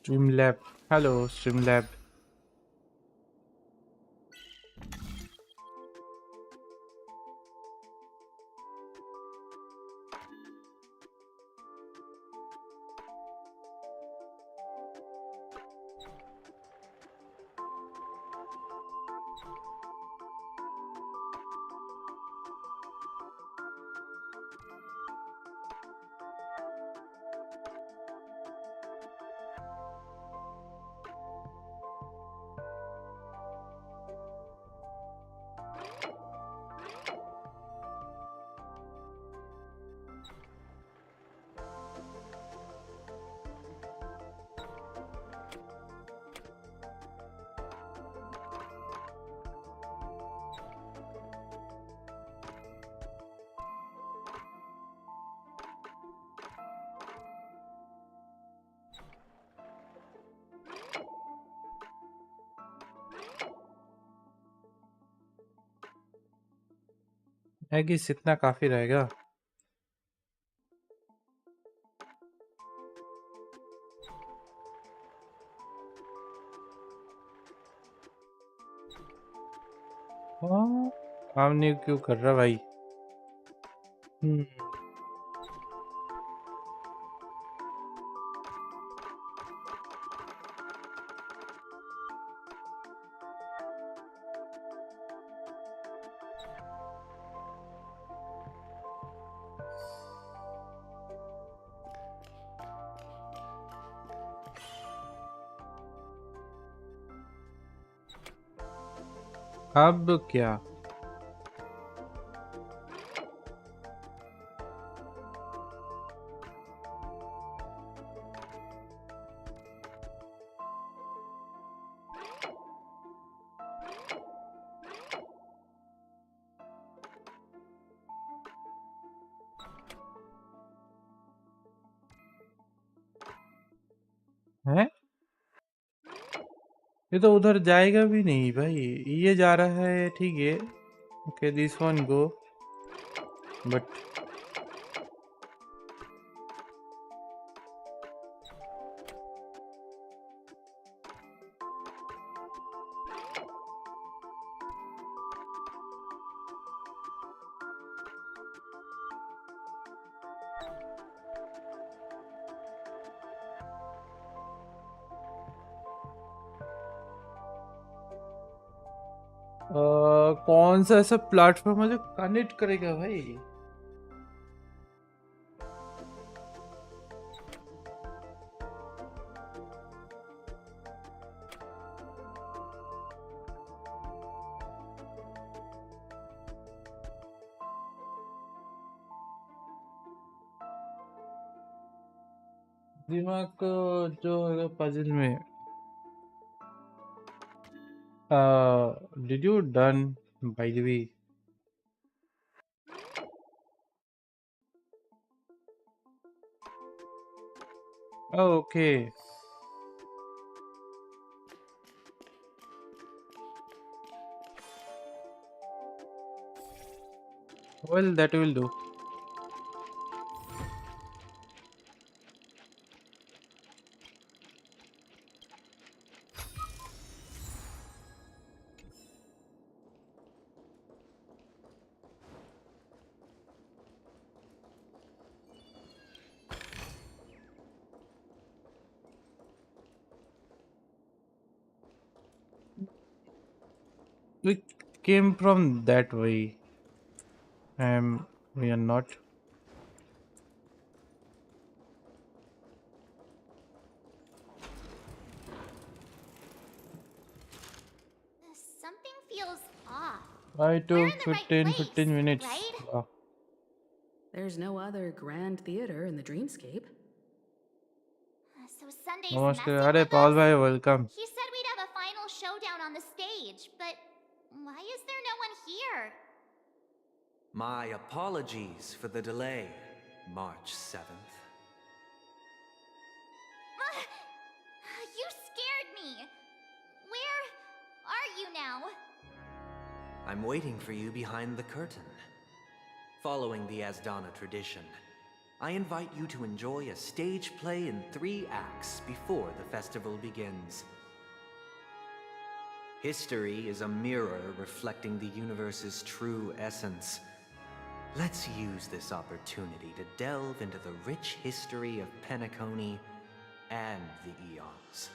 Streamlab. Hello, Streamlab. Agassiz इतना काफी रहेगा। हाँ, काम नहीं क्यों कर रहा भाई? अब क्या? है? ये तो उधर जाएगा भी नहीं भाई। ये जा रहा है, ठीक है। Okay, this one go, but कौन सा ऐसा प्लेटफॉर्म है जो कनेक्ट करेगा भाई? दिमाग को जो है पजल में। Did you done by the way? Oh, okay. Well, that will do. We came from that way. We are not. Something feels off. I We're took in the right 15 minutes. right? Wow. There's no other grand theater in the dreamscape. So Sunday's Namaste. messing Are with Paul us? bhai, welcome. He said we'd have a final showdown on the stage, but why is there no one here? My apologies for the delay, March 7th. You scared me. Where are you now? I'm waiting for you behind the curtain. Following the Asdana tradition, I invite you to enjoy a stage play in 3 acts before the festival begins. History is a mirror reflecting the universe's true essence. Let's use this opportunity to delve into the rich history of Penacony and the eons.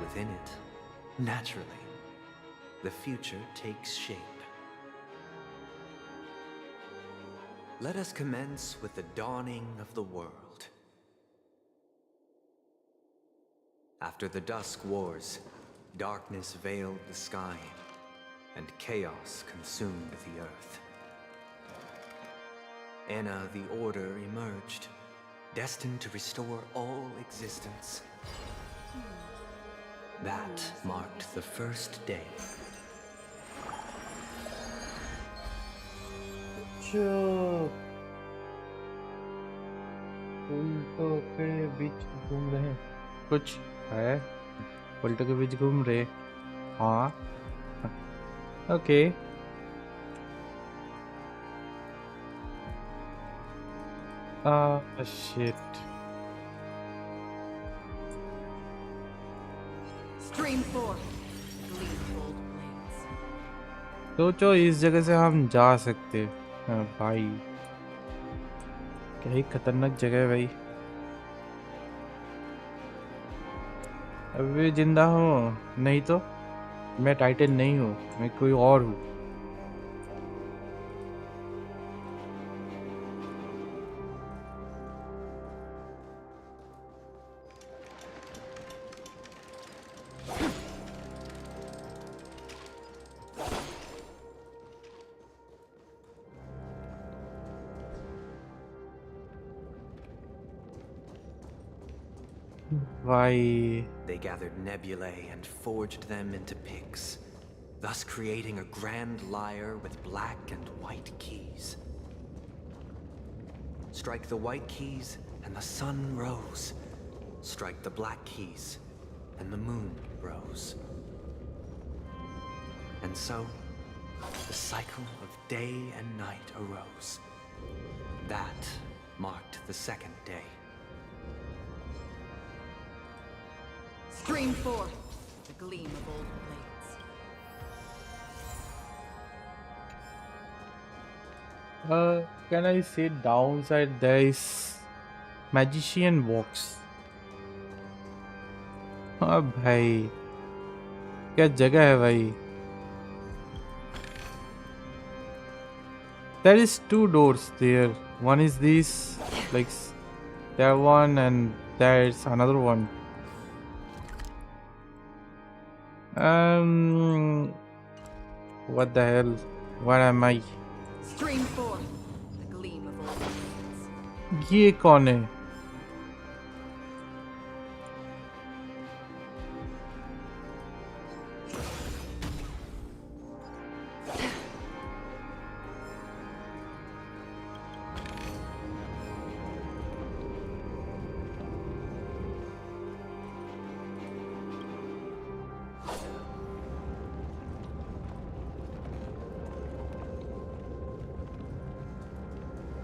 Within it, naturally, the future takes shape. Let us commence with the dawning of the world. After the Dusk Wars, darkness veiled the sky, and chaos consumed the earth. Enna the Order emerged, destined to restore all existence. That marked the first day. उल्टों के बीच घूम रहे कुछ है उल्टों के बीच घूम रहे हाँ okay shit Stream 4. Leave bold blades. सोचो इस जगह से हम जा सकते हैं भाई क्या ही खतरनाक जगह है भाई अभी जिंदा हूँ नहीं तो मैं टाइटन नहीं हूँ मैं कोई और हूँ Why? They gathered nebulae and forged them into picks, thus creating a grand lyre with black and white keys. Strike the white keys, and the sun rose. Strike the black keys, and the moon rose. And so, the cycle of day and night arose. That marked the second day. Stream 4. The gleam of old blades. Can I say downside there is magician box? हाँ भाई क्या जगह है भाई There is 2 doors there. One is this, like there one, and there's another one. What the hell? Where am I? Stream 4. The gleam of old blades. ये कौन है?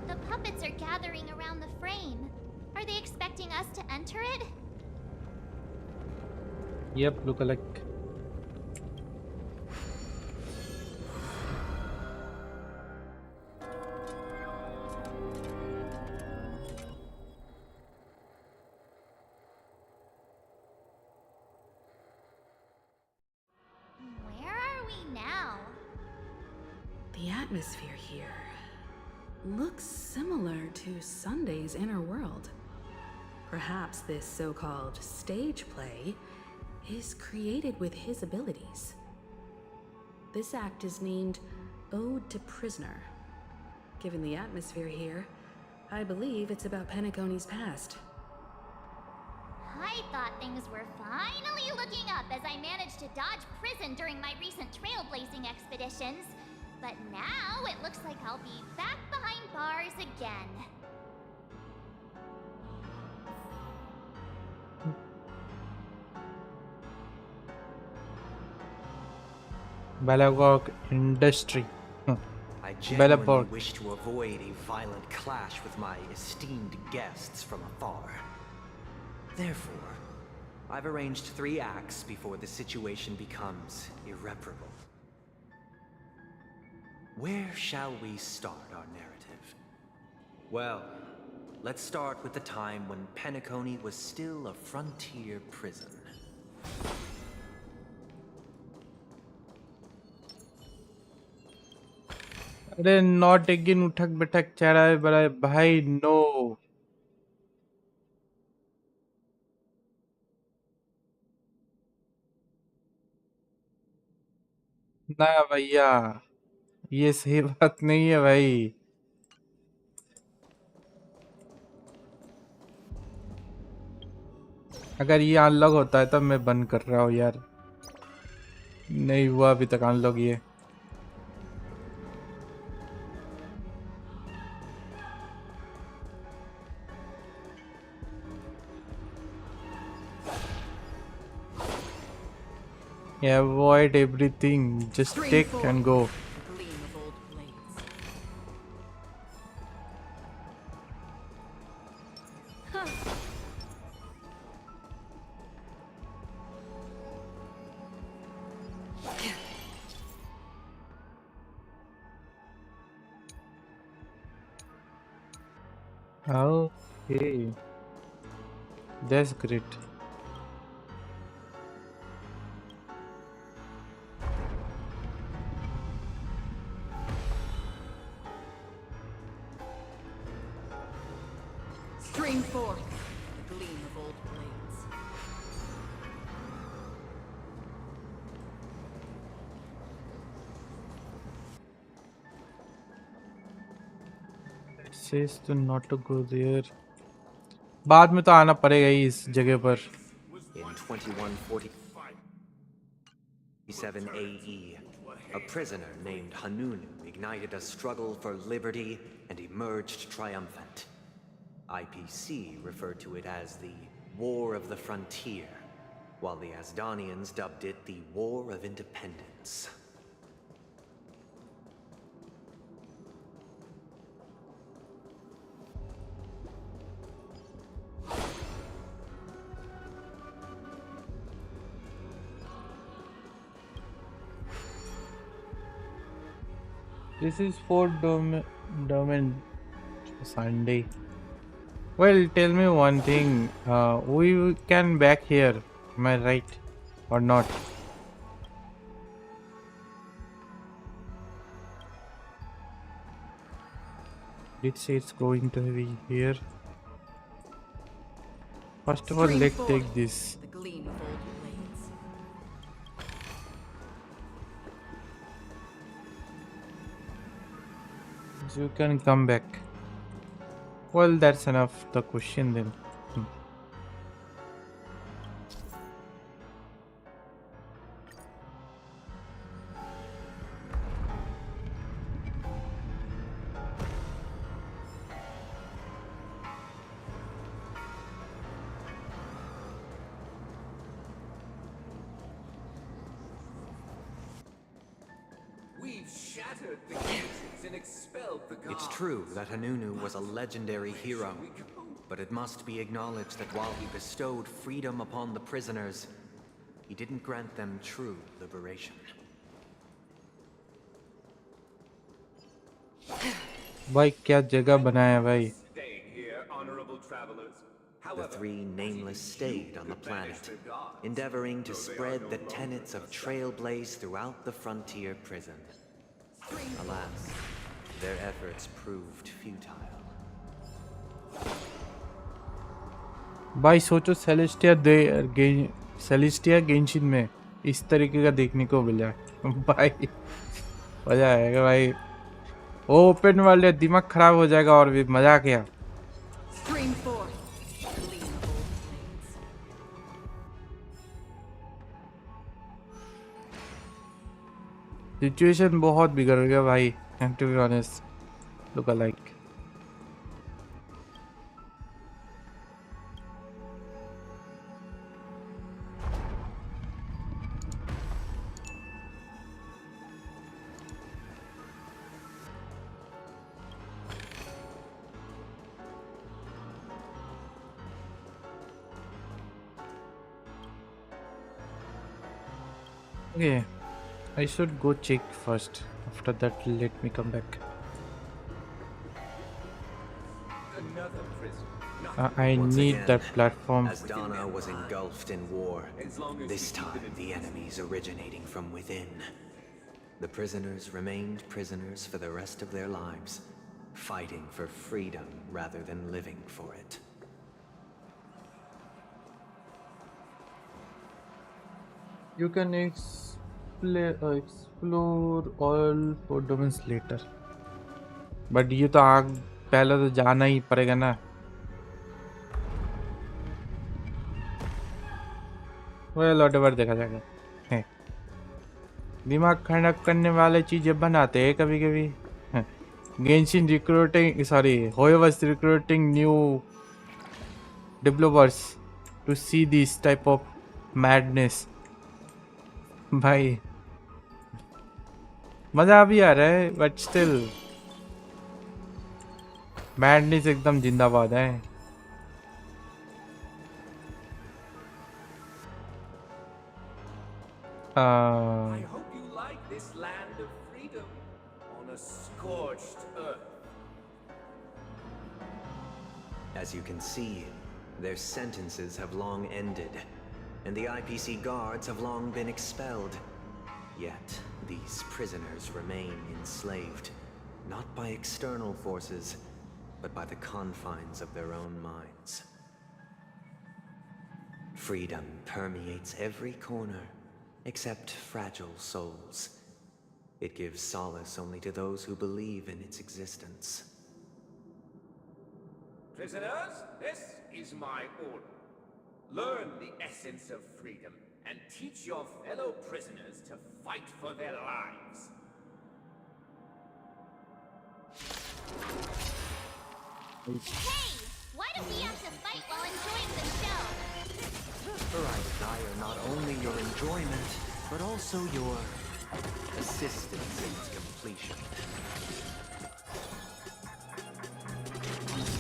The puppets are gathering around the frame. Are they expecting us to enter it? Yep, look alike. Where are we now? The atmosphere here looks similar to Sunday's inner world. Perhaps this so-called stage play is created with his abilities. This act is named Ode to Prisoner. Given the atmosphere here, I believe it's about Penacony's past. I thought things were finally looking up as I managed to dodge prison during my recent trailblazing expeditions. But now it looks like I'll be back behind bars again. Balagog Industry. I Bella genuinely Port. wish to avoid a violent clash with my esteemed guests from afar. Therefore, I've arranged 3 acts before the situation becomes irreparable. Where shall we start our narrative? Well, let's start with the time when Penacony was still a frontier prison. अरे not again उठक बैठक चढ़ा है बड़ा भाई no ना भैया ये सही बात नहीं है भाई अगर ये अनलॉक होता है तब मैं बंद कर रहा हूँ यार नहीं हुआ अभी तक अनलॉक ये avoid everything just take and go okay that's great Stream forth the gleam of old blades. it says to not to go there बाद में तो आना पड़ेगा ही इस जगह पर In 2147 AE, a prisoner named Hanunu ignited a struggle for liberty and emerged triumphant. IPC referred to it as the War of the Frontier, while the Asdanians dubbed it the War of Independence. This is for domain Sunday. Well, tell me one thing. We can back here. Am I right or not? It says it's going to be here. First of all, let's take this. The gleam of old blades. You can come back. Well, that's enough. The question then. It's true that Hanunu was a legendary hero, but it must be acknowledged that while he bestowed freedom upon the prisoners, he didn't grant them true liberation. भाई क्या जगह बनाया भाई The 3 nameless stayed on the planet, endeavoring to spread the tenets of Trailblaze throughout the frontier prison. Alas, their efforts proved futile. भाई सोचो Celestia Genshin में इस तरीके का देखने को मिला भाई मजा आएगा भाई ओपन वर्ल्ड दिमाग खराब हो जाएगा और भी मजा क्या सिचुएशन बहुत बिगड़ गया भाई to be honest look alike Okay, I should go check first. After that, let me come back. Another prison. I Once need again, that platform. as Dana was engulfed in war, this time the enemies originating from within. The prisoners remained prisoners for the rest of their lives, fighting for freedom rather than living for it. You can explore all 4 domains later. But ये तो पहले तो जाना ही पड़ेगा ना. Well, whatever देखा जाएगा. हैं. दिमाग खराब करने वाले चीजें बनाते हैं कभी कभी. Genshin Hoyo was recruiting new developers to see this type of madness. भाई मजा भी आ रहा है बट स्टिल मैडनेस एकदम जिंदाबाद है. I hope you like this land of freedom on a scorched earth. As you can see, their sentences have long ended, and the IPC guards have long been expelled. Yet, these prisoners remain enslaved, not by external forces, but by the confines of their own minds. Freedom permeates every corner, except fragile souls. It gives solace only to those who believe in its existence. Prisoners, this is my order. Learn the essence of freedom and teach your fellow prisoners to fight for their lives. Hey! Why do we have to fight while enjoying the show? For I desire not only your enjoyment, but also your assistance in its completion.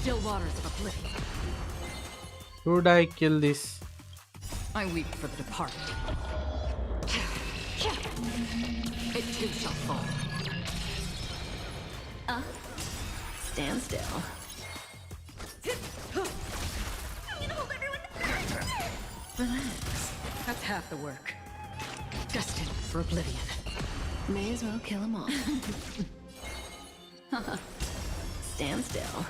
Still waters of oblivion. Should I kill this? I weep for the departed. It too shall fall. Stand still. Relax. That's half the work. Destined for oblivion. May as well kill them all. Stand still.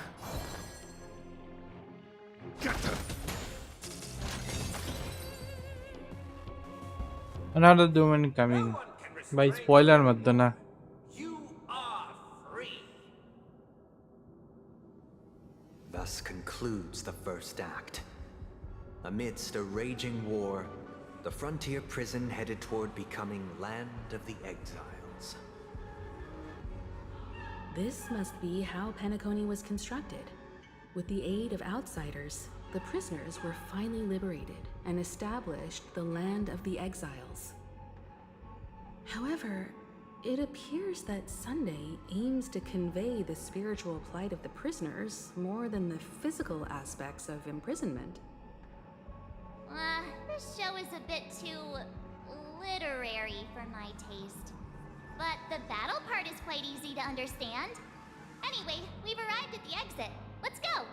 Another domain coming. By spoiler मत दो ना. Thus concludes the first act. Amidst a raging war, the frontier prison headed toward becoming Land of the Exiles. This must be how Penacony was constructed. With the aid of outsiders, the prisoners were finally liberated and established the Land of the Exiles. However, it appears that Sunday aims to convey the spiritual plight of the prisoners more than the physical aspects of imprisonment. This show is a bit too literary for my taste. But the battle part is quite easy to understand. Anyway, we've arrived at the exit. Let's go!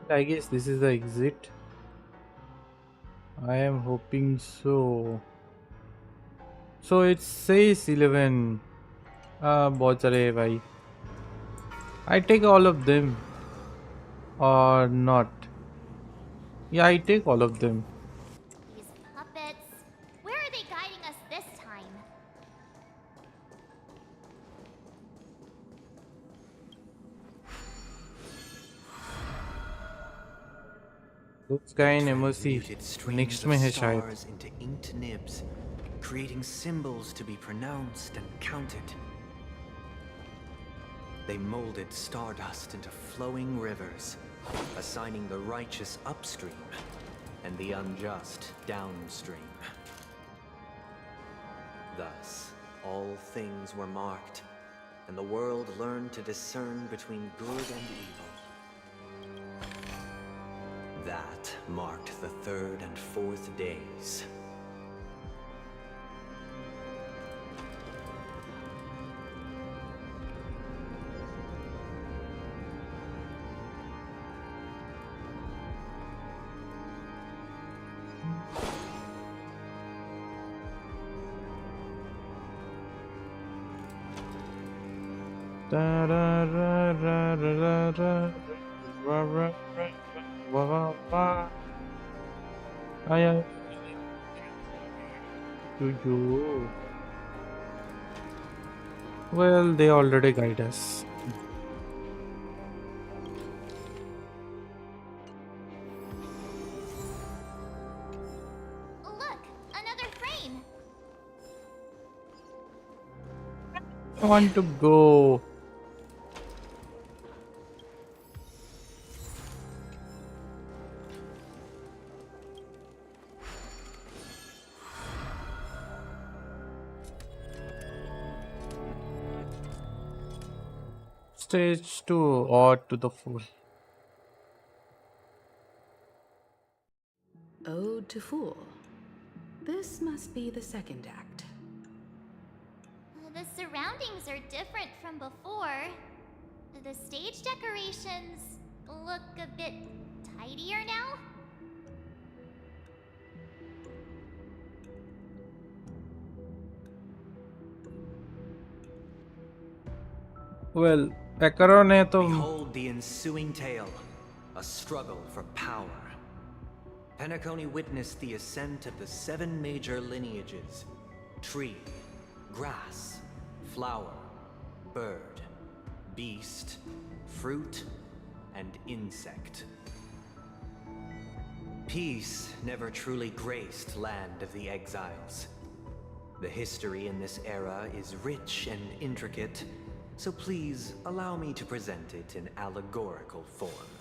I guess this is the exit. I am hoping so. So it says 11. बहुत सारे है भाई. I take all of them. Or not. Yeah, I take all of them. These puppets. Where are they guiding us this time? उसका MOC next में है शायद. Stars into inked nibs, creating symbols to be pronounced and counted. They molded stardust into flowing rivers, assigning the righteous upstream and the unjust downstream. Thus, all things were marked, and the world learned to discern between good and evil. That marked the 3rd and 4th days. Da, da, ra, ra, ra, ra, ra, ra, ra, ra, wa, wa, wa. I to you. Well, they already guide us. Look, another frame. I want to go. Stage 2 or to the Fool. Ode to Fool. This must be the second act. The surroundings are different from before. The stage decorations look a bit tidier now. Well, Akaron hai to Behold the ensuing tale, a struggle for power. Penacony witnessed the ascent of the 7 major lineages: tree, grass, flower, bird, beast, fruit, and insect. Peace never truly graced Land of the Exiles. The history in this era is rich and intricate, so please allow me to present it in allegorical form.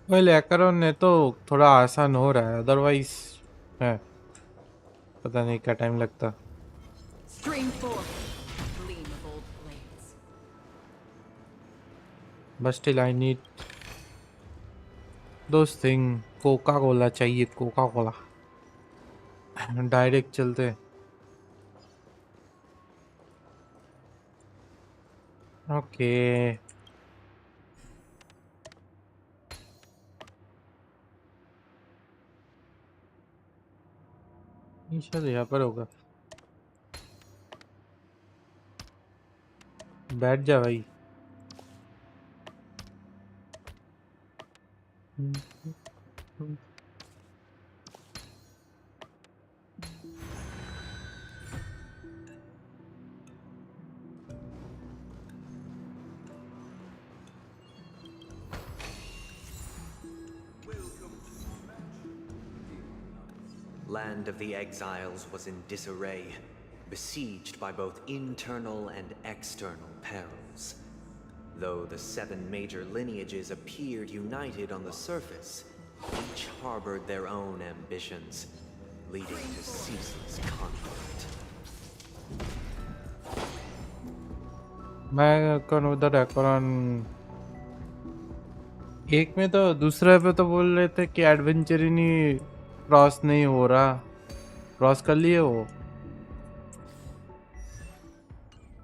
well, Akaron ने तो थोड़ा आसान हो रहा है, otherwise है पता नहीं क्या टाइम लगता. Stream forth, gleam of old blades. But still I need those thing. Coca Cola चाहिए, कोका-कोला. डायरेक्ट चलते. ओके. ये शायद यहाँ पर होगा. बैठ जा भाई. Land of the Exiles was in disarray, besieged by both internal and external perils. Though the 7 major lineages appeared united on the surface, each harbored their own ambitions, leading to ceaseless conflict. मैं कौन उधर है कौन. एक में तो दूसरे पे तो बोल रहे थे कि एडवेंचर ही नहीं क्रॉस नहीं हो रहा. क्रॉस कर लिए वो.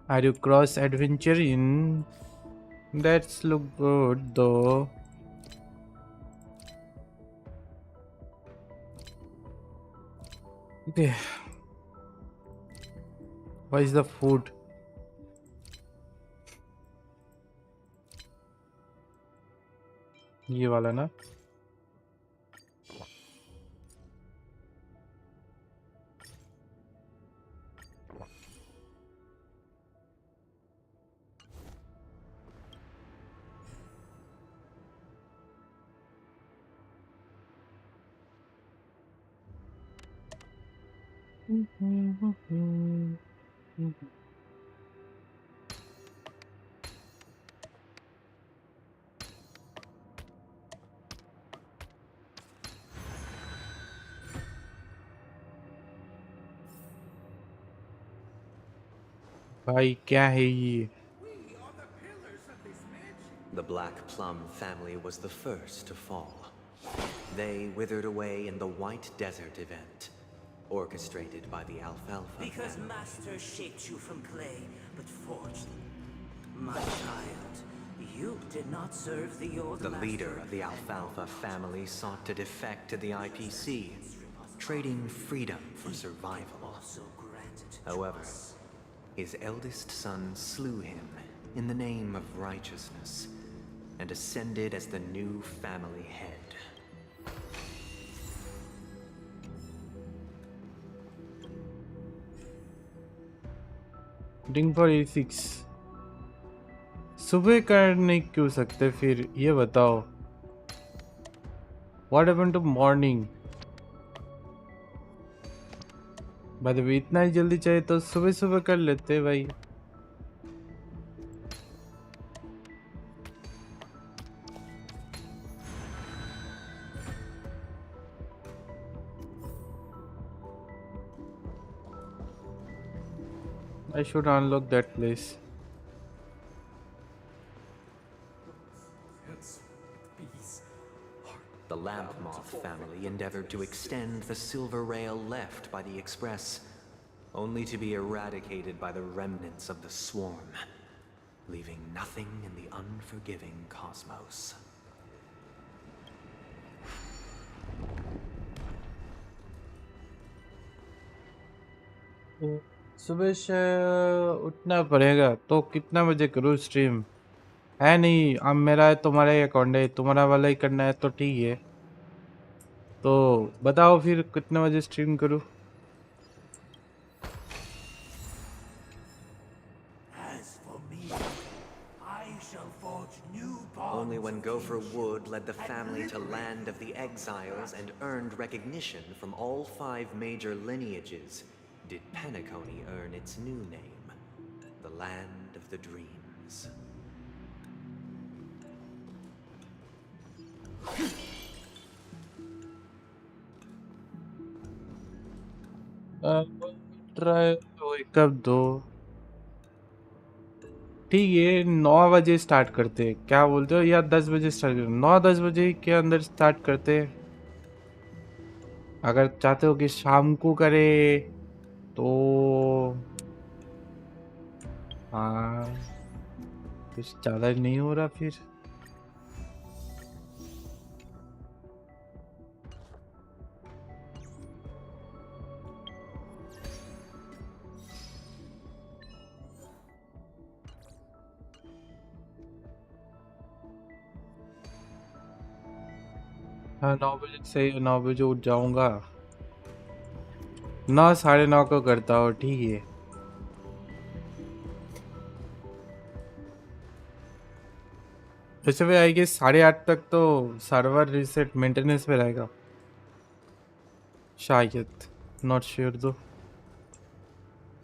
Are you cross adventuring? That's look good though. Okay. What is the food? ये वाला ना. भाई क्या है ये? The Black Plum family was the first to fall. They withered away in the White Desert event, orchestrated by the Alfalfa Because family. Master shaped you from clay, but forged you. My child, you did not serve the old The master. leader of the Alfalfa family sought to defect to the IPC, trading freedom for survival. However, his eldest son slew him in the name of righteousness and ascended as the new family head. Ring for A6 सुबह कर नहीं क्यों सकते फिर ये बताओ. What happened to morning? By the way, इतना ही जल्दी चाहिए तो सुबह सुबह कर लेते भाई. I should unlock that place. The Lamp Moth family endeavored to extend the silver rail left by the express, only to be eradicated by the remnants of the swarm, leaving nothing in the unforgiving cosmos. सुबह से उठना पड़ेगा तो कितना बजे करूँ stream? है नहीं, अब मेरा है तुम्हारा ही अकाउंट है, तुम्हारा वाला ही करना है तो ठीक है. तो बताओ फिर कितने बजे स्ट्रीम करूँ? As for me, I shall forge new bonds. Only when Gopher Wood led the family to Land of the Exiles and earned recognition from all 5 major lineages did Penacony earn its new name, the Land of the Dreams. Try कब दो. ठीक है 9 बजे start करते हैं, क्या बोलते हो? या 10 बजे स्टार्ट करते? 9-10 बजे के अंदर स्टार्ट करते हैं. अगर चाहते हो कि शाम को करे तो हाँ, कुछ ज़्यादा नहीं हो रहा फिर. हाँ 9 बजे से 9 बजे उठ जाऊंगा. 9 9:30 को करता हो, ठीक है. वैसे भी आई गेस 8:30 तक तो सर्वर रीसेट मेंटेनेंस पे रहेगा शायद. नॉट श्योर दो.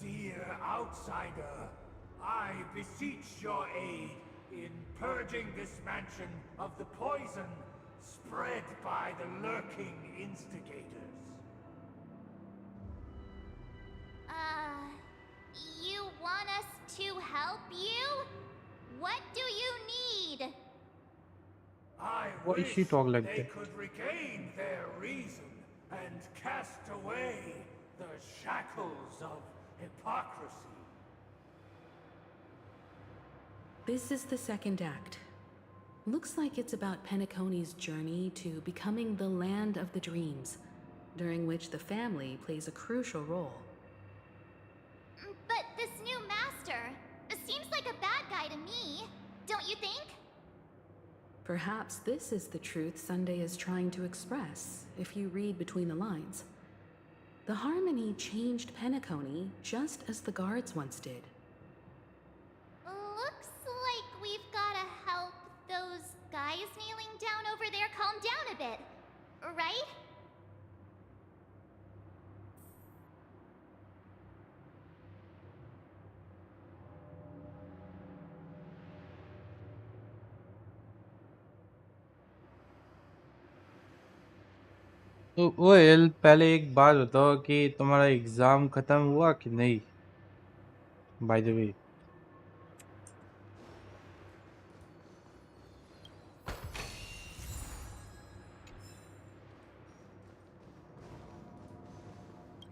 Dear outsider, I beseech your aid in purging this mansion of the poison spread by the lurking instigators. You want us to help you? What do you need? I Why is wish she talk like they that? could regain their reason and cast away the shackles of hypocrisy. This is the second act. Looks like it's about Penacony's journey to becoming the Land of the Dreams, during which the family plays a crucial role. But this new master seems like a bad guy to me, don't you think? Perhaps this is the truth Sunday is trying to express, if you read between the lines. The Harmony changed Penacony just as the guards once did. Looks like we've gotta help those guys kneeling down over there calm down a bit, right? तो well पहले एक बात बताओ कि तुम्हारा exam खत्म हुआ कि नहीं? by the way.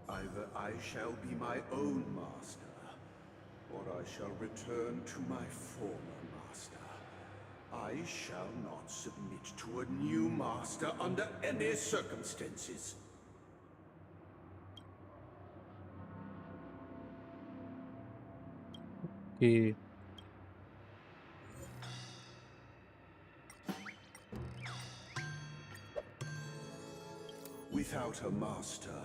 Either I shall be my own master, or I shall return to my former master. I shall not submit to a new master under any circumstances. Okay. Without a master,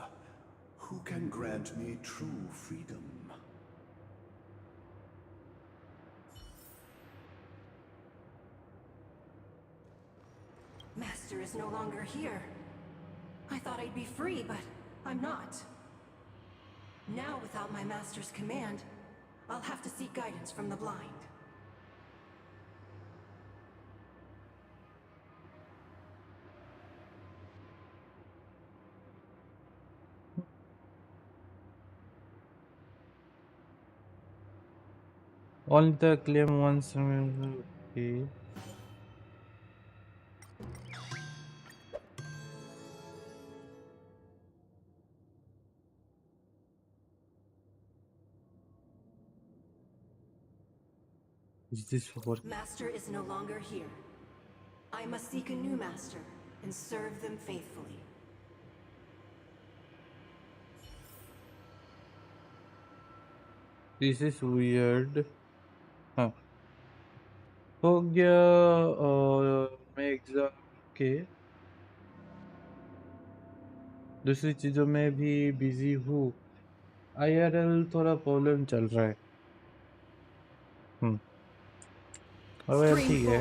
who can grant me true freedom? Master is no longer here. I thought I'd be free, but I'm not. Now, without my master's command, I'll have to seek guidance from the blind. Only the claim once. Okay. Is this for? Master is no longer here. I must seek a new master and serve them faithfully. This is weird. हाँ हो गया मैं exam के दूसरी चीज़ों में भी busy हूँ IRL थोड़ा प्रॉब्लम चल रहा है अब ठीक है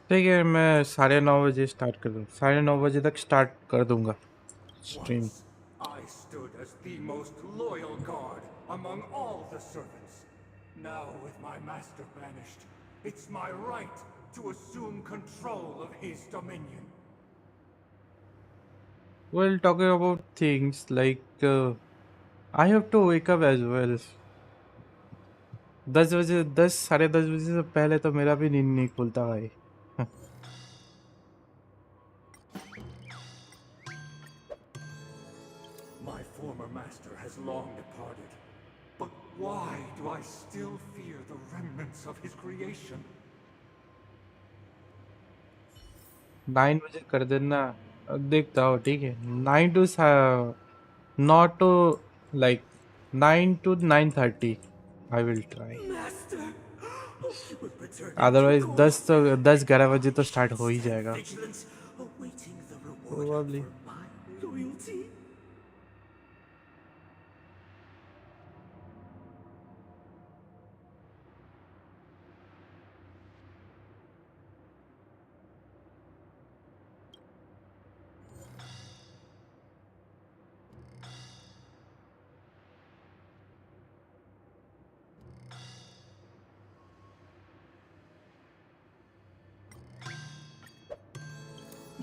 ठीक है मैं 9:30 स्टार्ट कर दूँ 9:30 तक स्टार्ट कर दूँगा stream I stood as the most loyal guard among all the servants. Now, with my master banished, it's my right to assume control of his dominion. Well, talking about things like I have to wake up as well 10 बजे 10 10:30 बजे से पहले तो मेरा भी नींद नहीं खुलता भाई My former master has long departed. But why do I still fear the remnants of his creation? 9 बजे कर देना देखता हो ठीक है 9 to not to like 9 to 9:30 I will try otherwise 10-11 बजे तो स्टार्ट हो ही जाएगा probably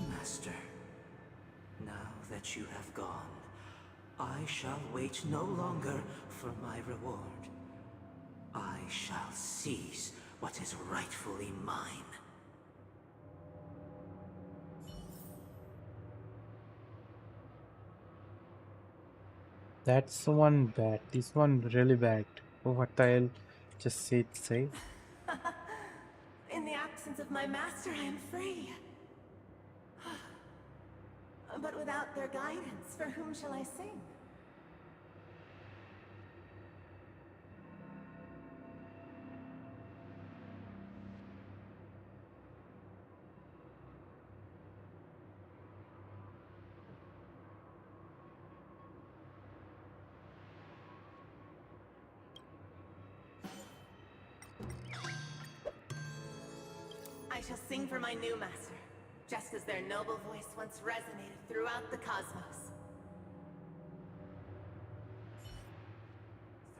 Master, now that you have gone, I shall wait no longer for my reward. I shall seize what is rightfully mine. that's one bad this one really bad what I'll just say In the absence of my master, I am free. But without their guidance, for whom shall I sing? I shall sing for my new master, just as their noble voice once resonated throughout the cosmos.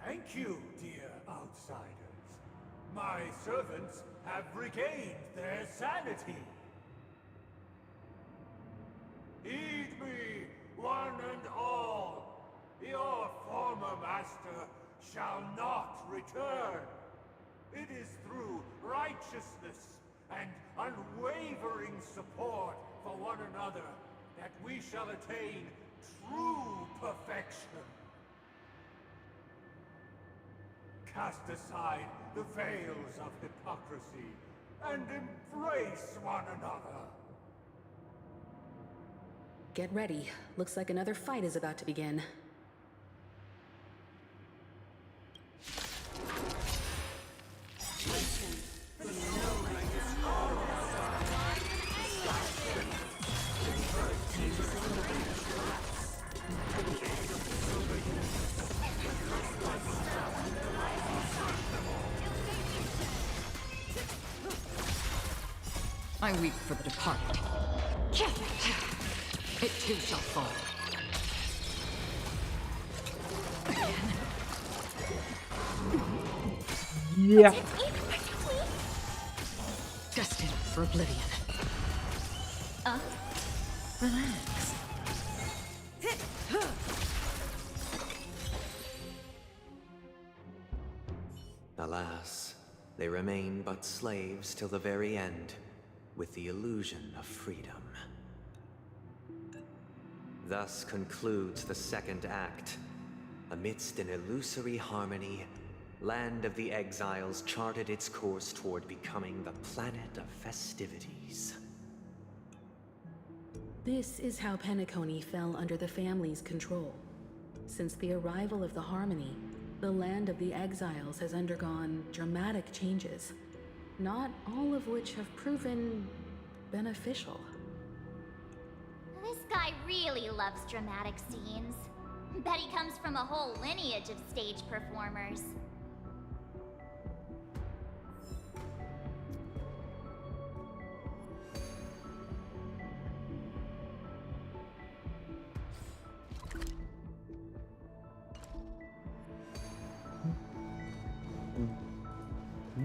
Thank you, dear outsiders. My servants have regained their sanity. Heed me, one and all. our master shall not return. It is through righteousness and unwavering support for one another that we shall attain true perfection. Cast aside the veils of hypocrisy and embrace one another. Get ready. Looks like another fight is about to begin. I weep for the departed. It too shall fall. Yeah. Destined for oblivion. Relax. Alas, they remain but slaves till the very end, with the illusion of freedom. Thus concludes the second act. Amidst an illusory harmony, Land of the Exiles charted its course toward becoming the planet of festivities. This is how Penacony fell under the family's control. Since the arrival of the Harmony, the Land of the Exiles has undergone dramatic changes, not all of which have proven beneficial. This guy really loves dramatic scenes. Bet he comes from a whole lineage of stage performers.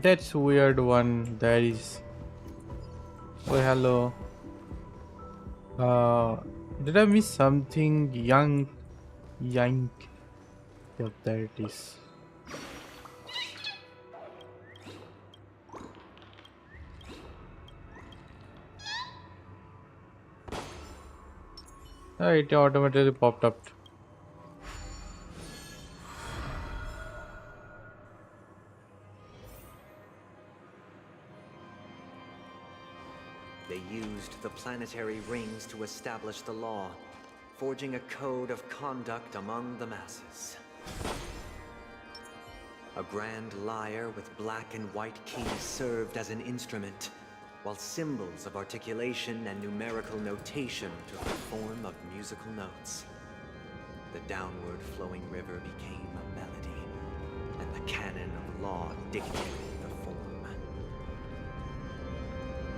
That's weird one. That is. Oh, hello. Did I miss something? Yank. Yep, there it is. It automatically popped up. They used the planetary rings to establish the law, forging a code of conduct among the masses. A grand lyre with black and white keys served as an instrument, while symbols of articulation and numerical notation took the form of musical notes. The downward flowing river became a melody, and the canon of law dictated the form.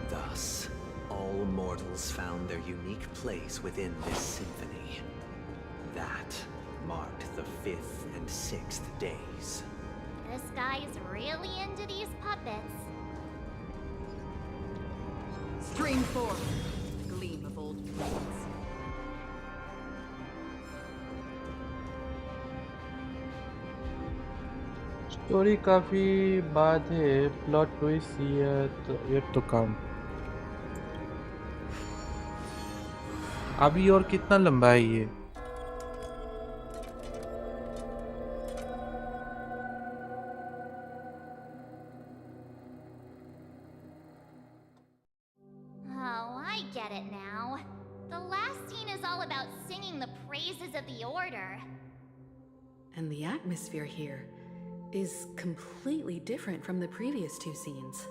Thus, all mortals found their unique place within this symphony. That marked the 5th and 6th days. This guy's really into these puppets. Stream forth, gleam of old dreams. Story काफी बाद है, plot twist yet to come. अभी और कितना लंबा है ये? Oh, I get it now. The last scene is all about singing the praises of the Order. And the atmosphere here is completely different from the previous two scenes.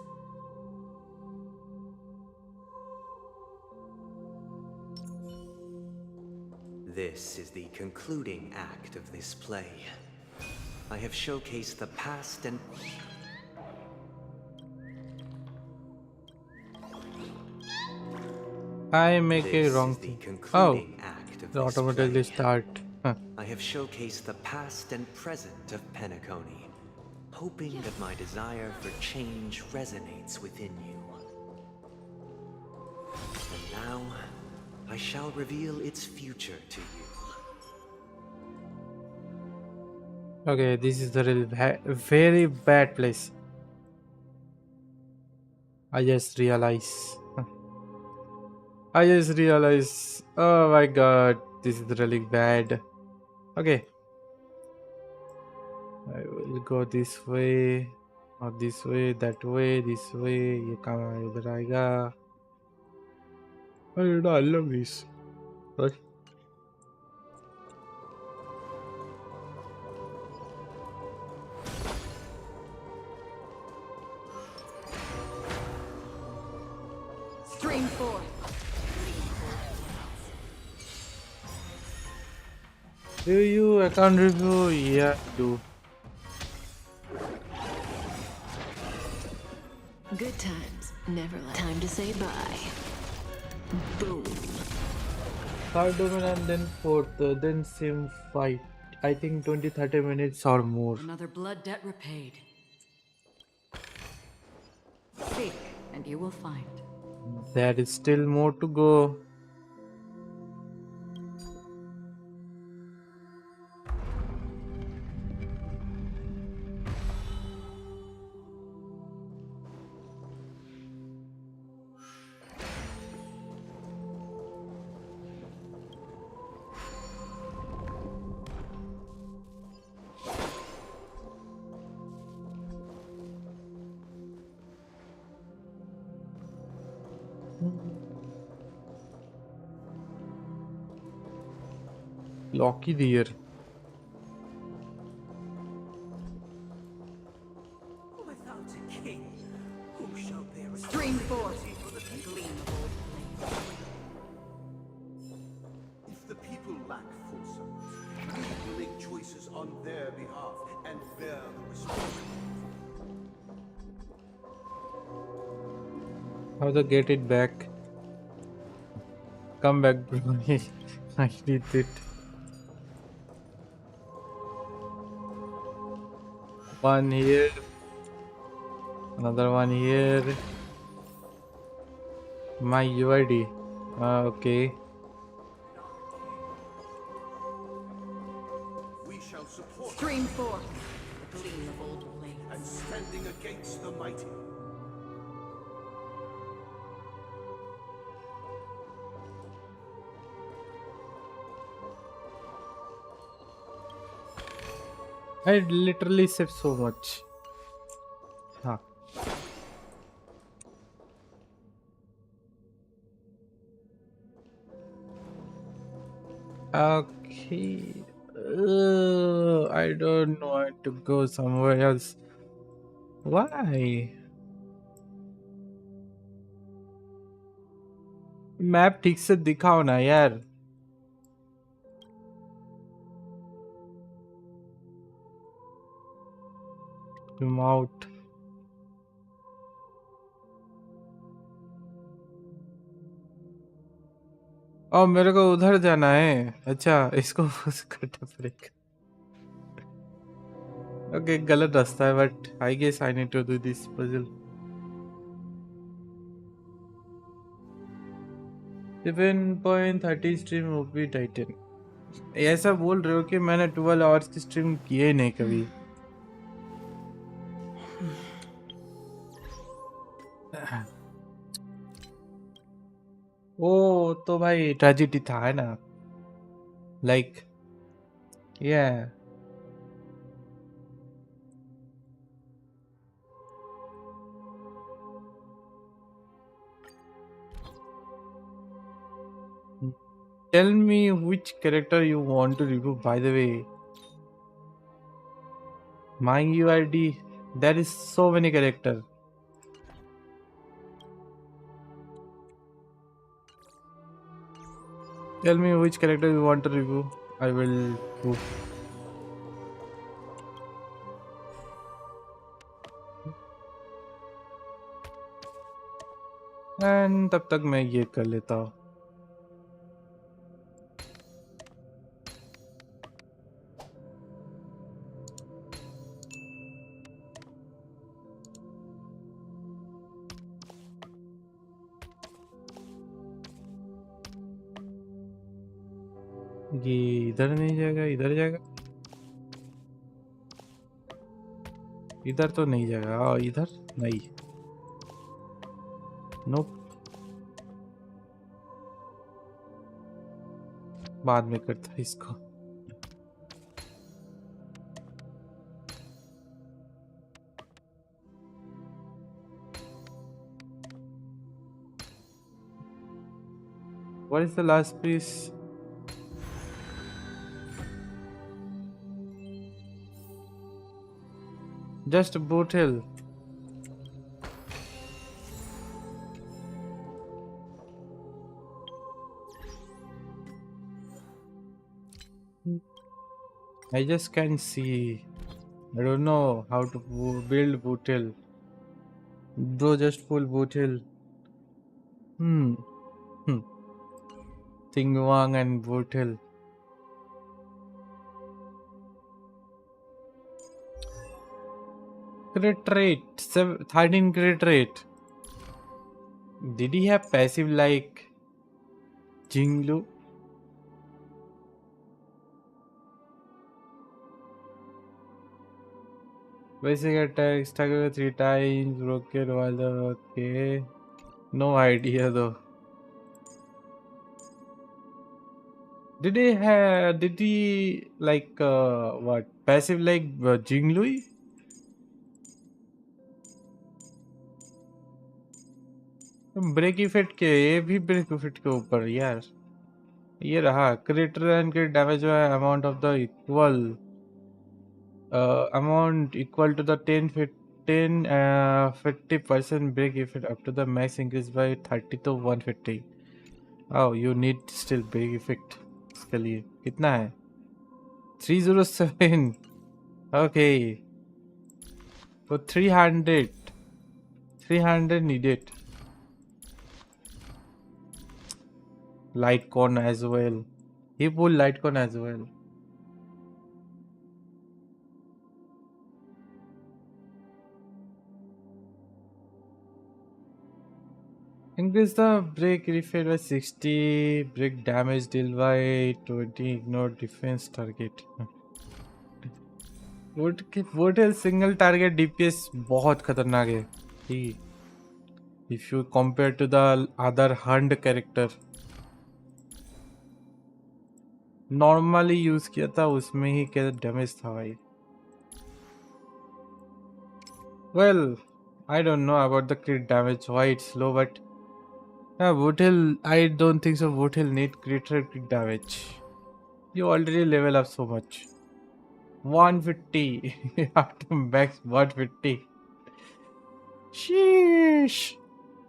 This is the concluding act of this play. I have showcased the past and... I make a wrong This is the thing. concluding Oh, act of it this automatically play. start. Huh. I have showcased the past and present of Penacony, hoping that my desire for change resonates within you. And now, I shall reveal its future to you. Okay, this is the very bad place. I just realize. I just realize. Oh my god, this is really bad. Okay, I will go this way, not this way, that way, this way. ये कहाँ इधर आएगा? I love this. Right. Stream forth. Do you account review? Yeah, do. Good times, never time to say bye. Boom. Third domain and then fourth, then same fight. I think 20-30 minutes or more. Another blood debt repaid. Seek, and you will find. There is still more to go. Lucky deer. Without a king, who shall bear Stream forth. for the people? If the people lack foresight, we will make choices on their behalf and bear the responsibility. How to get it back? Come back, bro. I need it. One here. Another one here. My UID. Okay. We shall support Stream forth. the gleam of old blades and standing against the mighty. I literally saved so much. Huh. Okay. I don't want to go somewhere else. Why? Map ठीक से दिखाओ ना यार. Zoom out. और मेरे को उधर जाना है. अच्छा इसको करना पड़ेगा. Okay, गलत रास्ता है, but I guess I need to do this puzzle. 7.30 stream UP Titan. ऐसा बोल रहे हो कि मैंने 12 आवर्स की स्ट्रीम की ही नहीं कभी. ओ तो भाई ट्रेजेडी था है ना. Like yeah. Tell me which character you want to review, by the way. My UID, there is so many characters. Tell me which character you want to review. I will do. And तब तक मैं ये कर लेता हूँ. ये इधर नहीं जाएगा, इधर जाएगा. इधर तो नहीं जगह, इधर नहीं, नोप, बाद में करता है इसको। What is the last piece? Just a boot hill. I just can't see. I don't know how to build boot hill. Bro, just full boot hill. Hmm. Tingwang and boot hill. Crit rate. 13 crit rate. Did he have passive like Jinglu? Basic attack, stagger 3 times, broken while the okay. No idea though. Did he like what? Passive like Jinglui? Break effect के, ये भी break effect के ऊपर यार। ये रहा critical and क्रिट damage amount of the equal amount equal to the 50% break effect up to the max increase by 30 to 150. Oh, you need still break effect इसके लिए कितना है 307. Okay, so 300 needed. Light cone as well. He pulled light cone as well. Increase the break effect by 60, break damage deal by 20, ignore defense target. What is single target DPS बहुत खतरनाक है. If you compare to the other hunt character, normally use किया था उसमें ही क्या damage था भाई. Well, I don't know about the crit damage, why it's low, but Woodhill, I don't think so. Woodhill need greater crit damage. You already level up so much. 150. You have to max 150. Sheesh.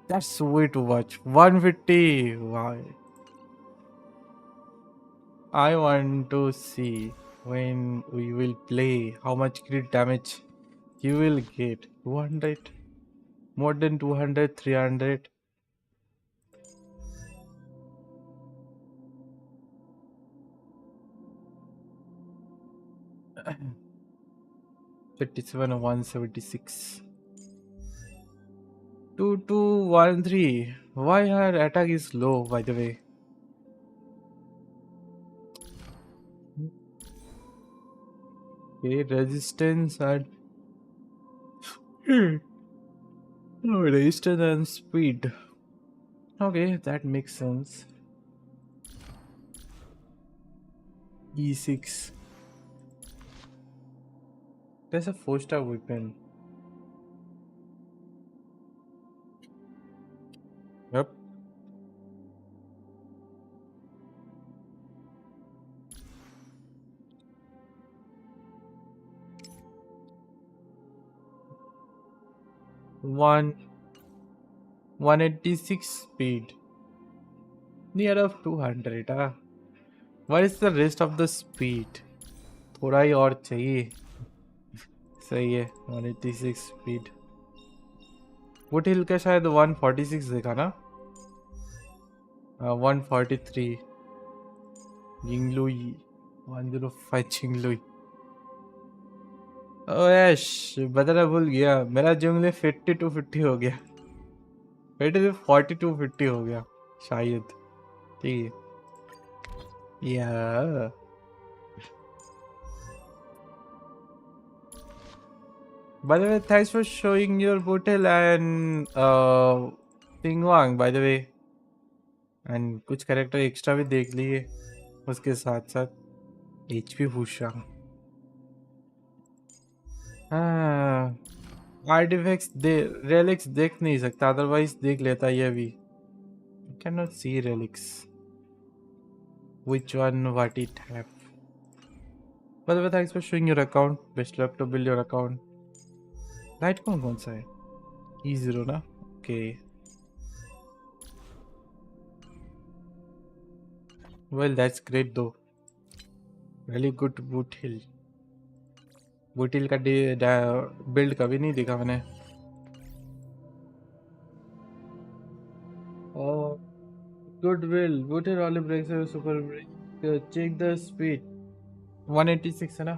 That's way too much. 150. Wow. I want to see when we will play how much crit damage you will get. 200. More than 200, 300. 57 176. 2213. Why her attack is low, by the way? Okay, resistance and resistance and speed. Okay, that makes sense. E6. There's a 4-star weapon. Yep. One 186 speed. Near of 200. What is the rest of the speed? थोड़ा ही और चाहिए. सही है 186 speed. Would हिल का शायद 146 देखा ना. 143 जिंगलुई 105 जिंगलुई. ओह यश बताना भूल गया मेरा जिंगलुई 5250 हो गया. 4250 हो गया शायद. ठीक है By the way, thanks for showing your bottle and Tingwang, by the way. And कुछ कैरेक्टर एक्स्ट्रा भी देख लिए उसके साथ साथ एचपी पूछ रहा हाँ आर्टिफैक्ट्स दे रेलिक्स देख नहीं सकता अदरवाइज देख लेता ये भी can not see relics which one what it have. By the way, thanks for showing your account. Best luck to build your account. Light कौन सा है E0 ना okay. Well, that's great though. Really good boot hill. Boot hill का build कभी नहीं देखा मैंने. Oh, goodwill. Boot hill only breaks are super break. Check the speed. 186 है ना?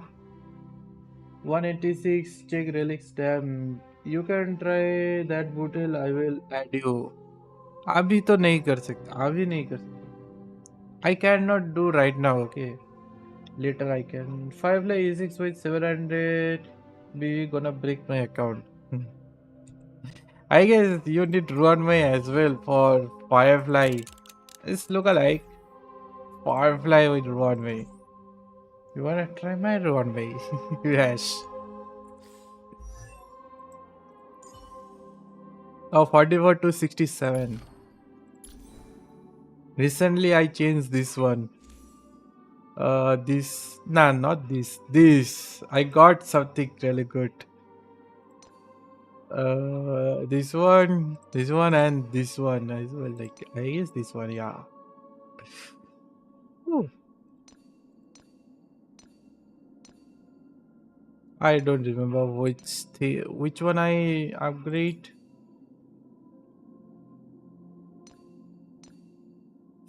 186. Check relics. Damn. You can try that boot hill. I will add you. अभी तो नहीं कर सकता. अभी नहीं कर सकता. I cannot do right now. Okay. Later I can. Firefly E6 with 700. Be gonna break my account. I guess you need runway as well for Firefly. It's look alike. Firefly with runway. You wanna try my runway? Yes. Oh, 44 to 67. Recently I changed this one. Not this. This. I got something really good. This one, and this one as well. Like, I guess this one, yeah. Ooh. I don't remember which one I upgrade.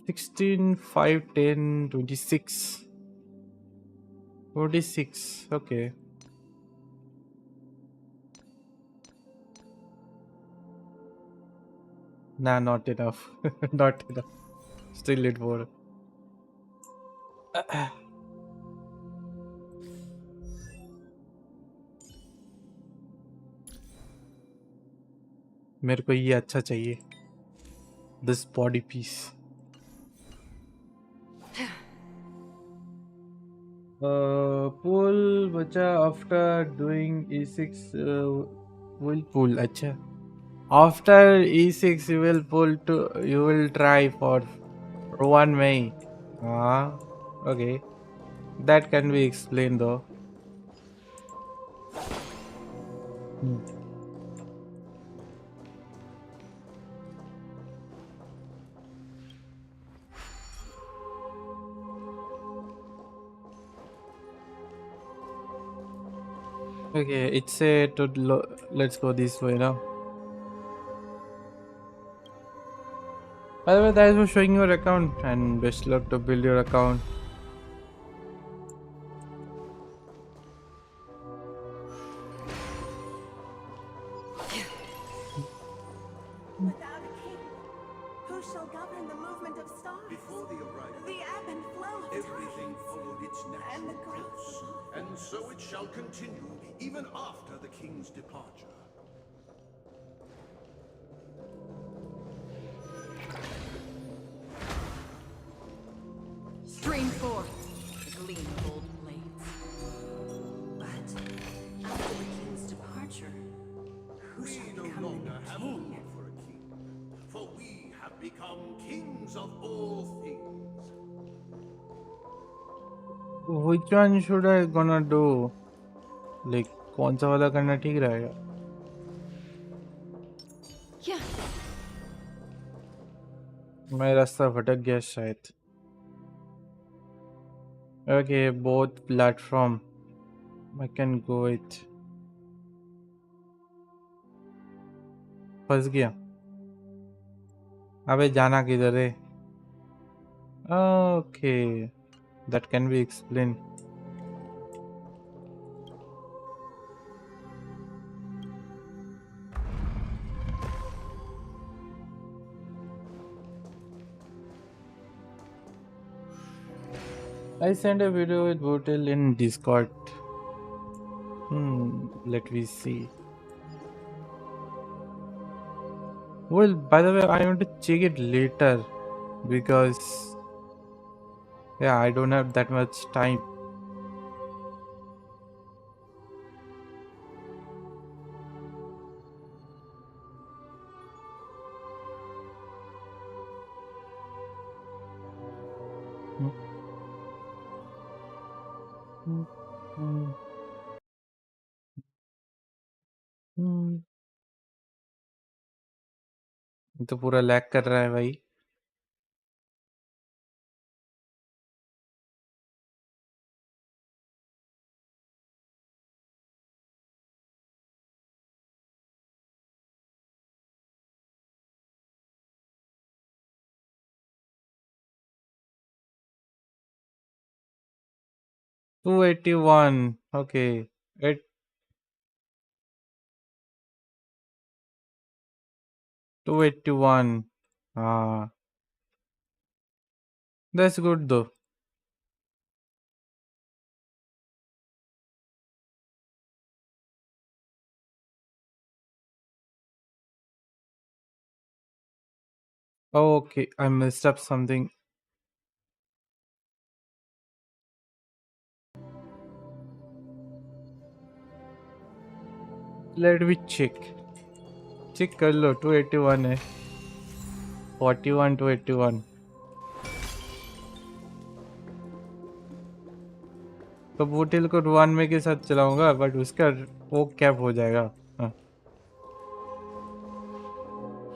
16, 5, 10, 26. 46, okay. Nah, not enough. Not enough. Still need more. मेरे को ये अच्छा चाहिए. This body piece. Pull बचा after doing E6 will pull. अच्छा. After E6 you will try for 1 May. Okay. That can be explained though. Okay, it's a let's go this way now. By the way, thanks for showing your account and best luck to build your account. Without a king, who shall govern the movement of stars? Before the arrival, The ebb and flow of everything followed its and the natural growth course. And so it shall continue, even after the king's departure. Stream forth the gleam of old blades. But after the king's departure, who shall We no become the longer new have king? room for a king, for we have become kings of all things. Which one should I gonna do? Like, कौन सा वाला करना ठीक रहेगा? मैं रास्ता भटक गया शायद. Okay, both platform. I can go it. फंस गया. अबे जाना किधर है? Okay, that can be explained. I sent a video with Bootle in Discord. Let me see. Well, by the way, I want to check it later because yeah, I don't have that much time. Hmm, hmm, hmm, hmm. ये तो पूरा lag कर रहा है भाई. 281. Okay. 281. Ah, that's good though. Oh, okay, I messed up something. Let me check. Check कर लो. 281 है. 41 281. तो बूटिल को 1 में के साथ चलाऊंगा बट उसका वो कैप हो जाएगा. हाँ.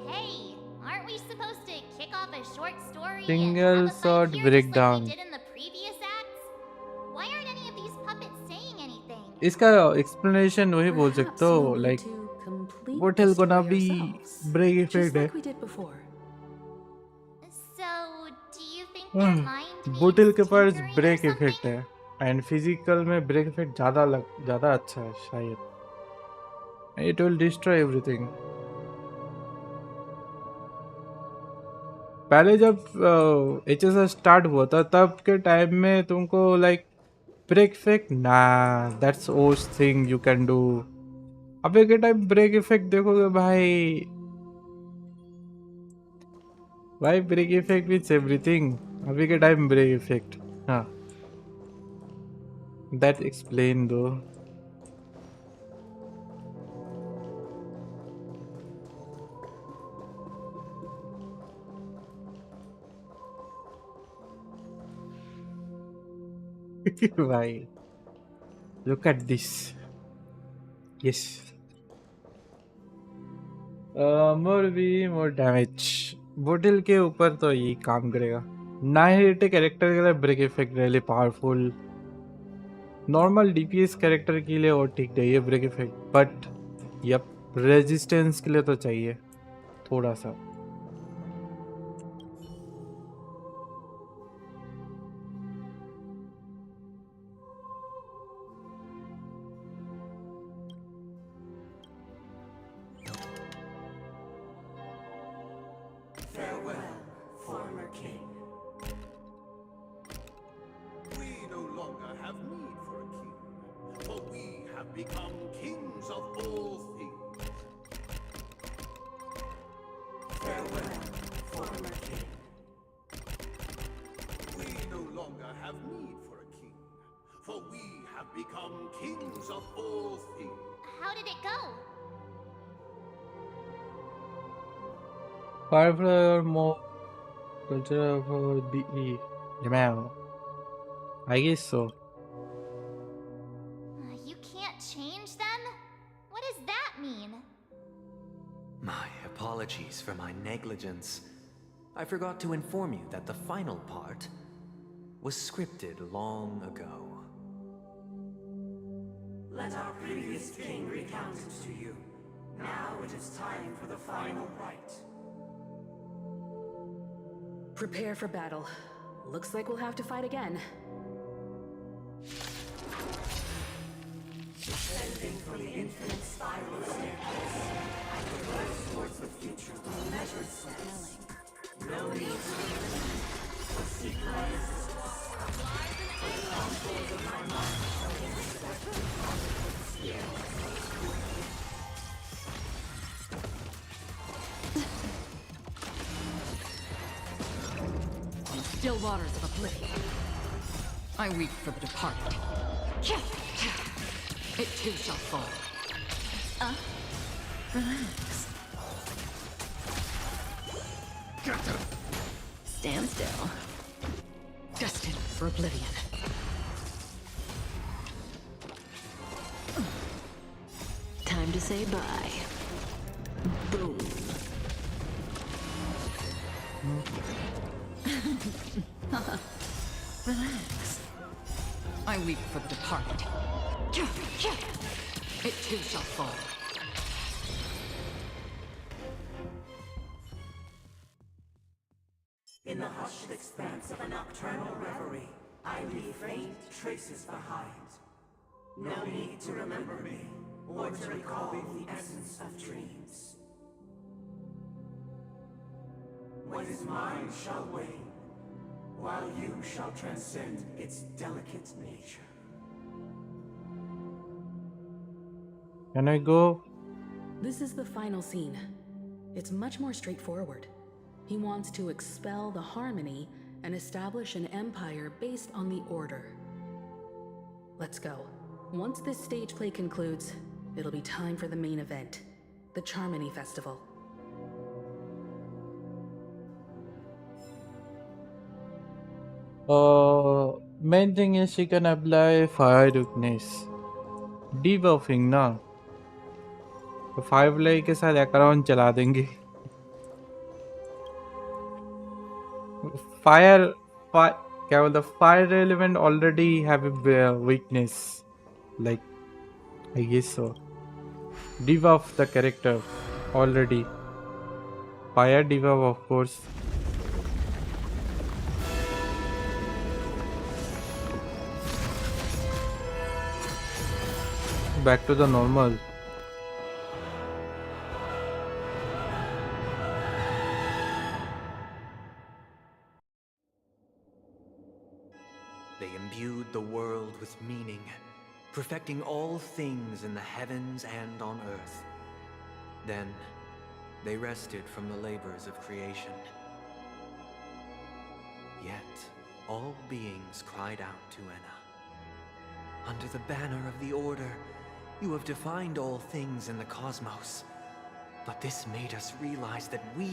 Hey, aren't we supposed to kick off a short story and Single have a fight shot here just like we breakdown. did in the previous acts? Why aren't any of these puppets saying anything? इसका explanation वही बोल सकते Perhaps you हो need like to complete the बूटिल को ना story भी yourselves, break just effect है. like we did before. So, do you think their mind बूटिल के means पास tinkering or break something? Effect है एंड फिजिकल में ब्रेक इफेक्ट ज़्यादा अच्छा है शायद. It will destroy everything. पहले जब एचएसआर स्टार्ट हुआ था तब के टाइम में तुमको लाइक ब्रेक इफेक्ट ना that's most thing you can do. अबे के टाइम ब्रेक इफेक्ट देखोगे भाई ब्रेक इफेक्ट विथ एवरीथिंग. अभी के टाइम ब्रेक इफेक्ट. हाँ, दैट एक्सप्लेन दो. भाई look at this. Yes, more damage. Bottle के ऊपर तो ये काम करेगा. 980 कैरेक्टर के लिए break effect really powerful. Normal DPS character के लिए और ठीक है ये break effect, but yup resistance के लिए तो चाहिए थोड़ा सा. Farewell, former king. We no longer have need for a king, for we have become kings of all things. Farewell, former king. We no longer have need for a king, for we have become kings of all things. How did it go? Firefly or more culture for BE. Yamero. I guess so. You can't change them? What does that mean? My apologies for my negligence. I forgot to inform you that the final part was scripted long ago. Let our previous king recount it to you. Now it is time for the final rite. Prepare for battle. Looks like we'll have to fight again. Descending from the infinite spiral staircase, I progress towards the future with measured steps. No need to seek my assistance. The contours of my mind shall intersect with the contours of steel. Still waters of oblivion. I weep for the departed. It too shall fall. Relax. Stand still. Destined for oblivion. Time to say bye. Boom. Relax. I weep for the departed. It too shall fall. In the hushed expanse of a nocturnal reverie, I leave faint traces behind. No need to remember me, or to recall the essence of dreams. What is mine shall wane, while you shall transcend its delicate nature. Can I go? This is the final scene. It's much more straightforward. He wants to expel the Harmony and establish an empire based on the Order. Let's go. Once this stage play concludes, it'll be time for the main event, the Charmony Festival. Main thing is she can apply fire weakness. Debuffing ना तो Firefly के साथ account चला देंगे. Fire क्या बोलता fire element already have a weakness, like I guess so. Debuff the character already. Fire debuff of course. Back to the normal. They imbued the world with meaning, perfecting all things in the heavens and on earth. Then, they rested from the labors of creation. Yet, all beings cried out to Enna. Under the banner of the Order, you have defined all things in the cosmos. But this made us realize that we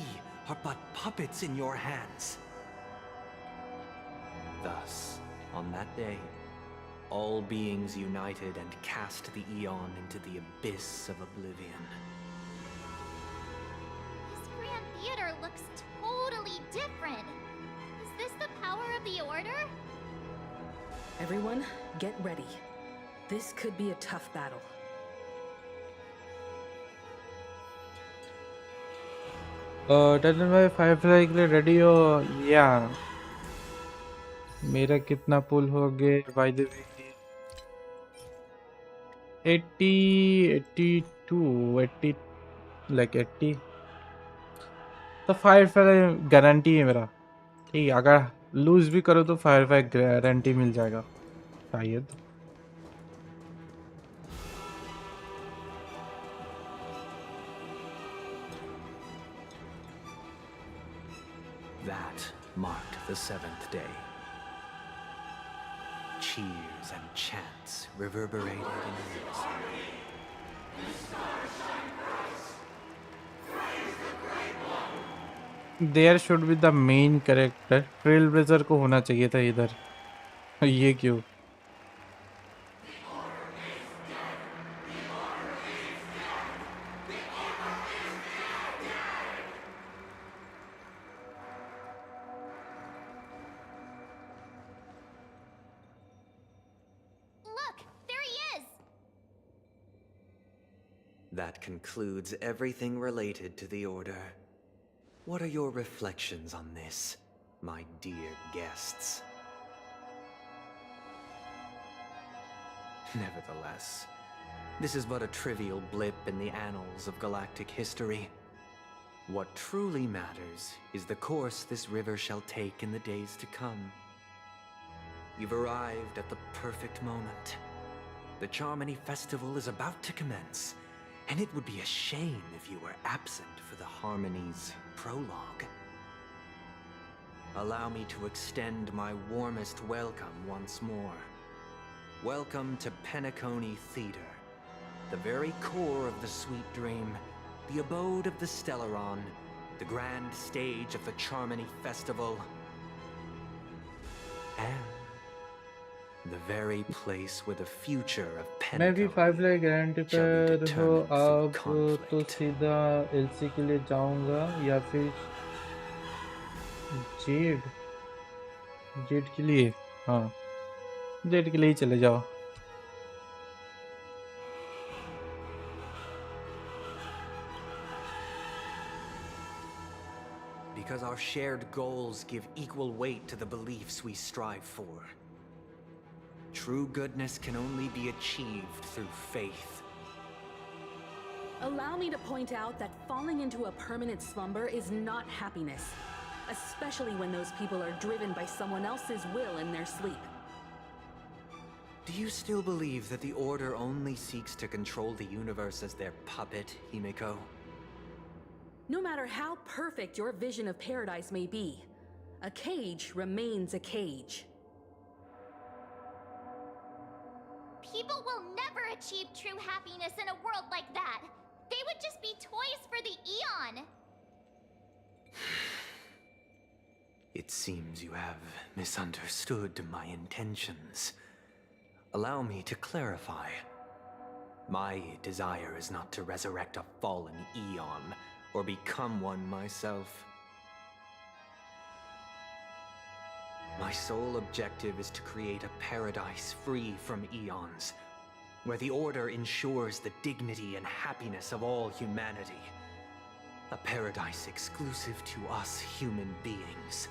are but puppets in your hands. Thus, on that day, all beings united and cast the Eon into the abyss of oblivion. This Grand Theater looks totally different. Is this the power of the Order? Everyone, get ready. This could be a tough battle. Doesn't my Firefly के लिए ready हो? Yeah. मेरा कितना पुल हो गया? By the way, 80, 82, 80, like 80. तो Firefly guarantee है मेरा. ठीक है, अगर लूज भी करो तो Firefly गारंटी मिल जाएगा शायद. That marked the 7th day. Cheers and chants reverberated in unison. There should be the main character. Trailblazer को होना चाहिए था इधर. ये क्यों? That concludes everything related to the Order. What are your reflections on this, my dear guests? Nevertheless, this is but a trivial blip in the annals of galactic history. What truly matters is the course this river shall take in the days to come. You've arrived at the perfect moment. The Charmony Festival is about to commence, and it would be a shame if you were absent for the Harmony's prologue. allow me to extend my warmest welcome once more. Welcome to Penacony Theater, the very core of the Sweet Dream, the abode of the Stellaron, the grand stage of the Charmony Festival, and the very place where the future of मैं भी Penacony फाइवफ्लाई guarantee shall be पर हो determined through आप conflict. तो सीधा LC के लिए जाऊंगा या फिर जेड जेड के लिए हाँ जेड के लिए ही चले जाओ Because our shared goals give equal weight to the beliefs we strive for. True goodness can only be achieved through faith. Allow me to point out that falling into a permanent slumber is not happiness, especially when those people are driven by someone else's will in their sleep. Do you still believe that the Order only seeks to control the universe as their puppet, Himeko? No matter how perfect your vision of paradise may be, a cage remains a cage. People will never achieve true happiness in a world like that. They would just be toys for the Eon. It seems you have misunderstood my intentions. Allow me to clarify. My desire is not to resurrect a fallen Eon, or become one myself. My sole objective is to create a paradise free from eons, where the Order ensures the dignity and happiness of all humanity. A paradise exclusive to us human beings.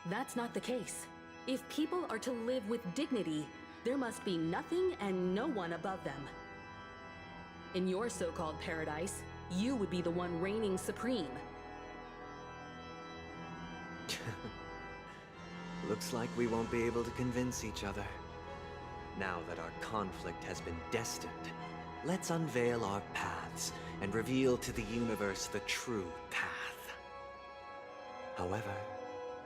That's not the case. If people are to live with dignity, there must be nothing and no one above them. In your so-called paradise, you would be the one reigning supreme. Looks like we won't be able to convince each other. Now that our conflict has been destined, let's unveil our paths and reveal to the universe the true path. However,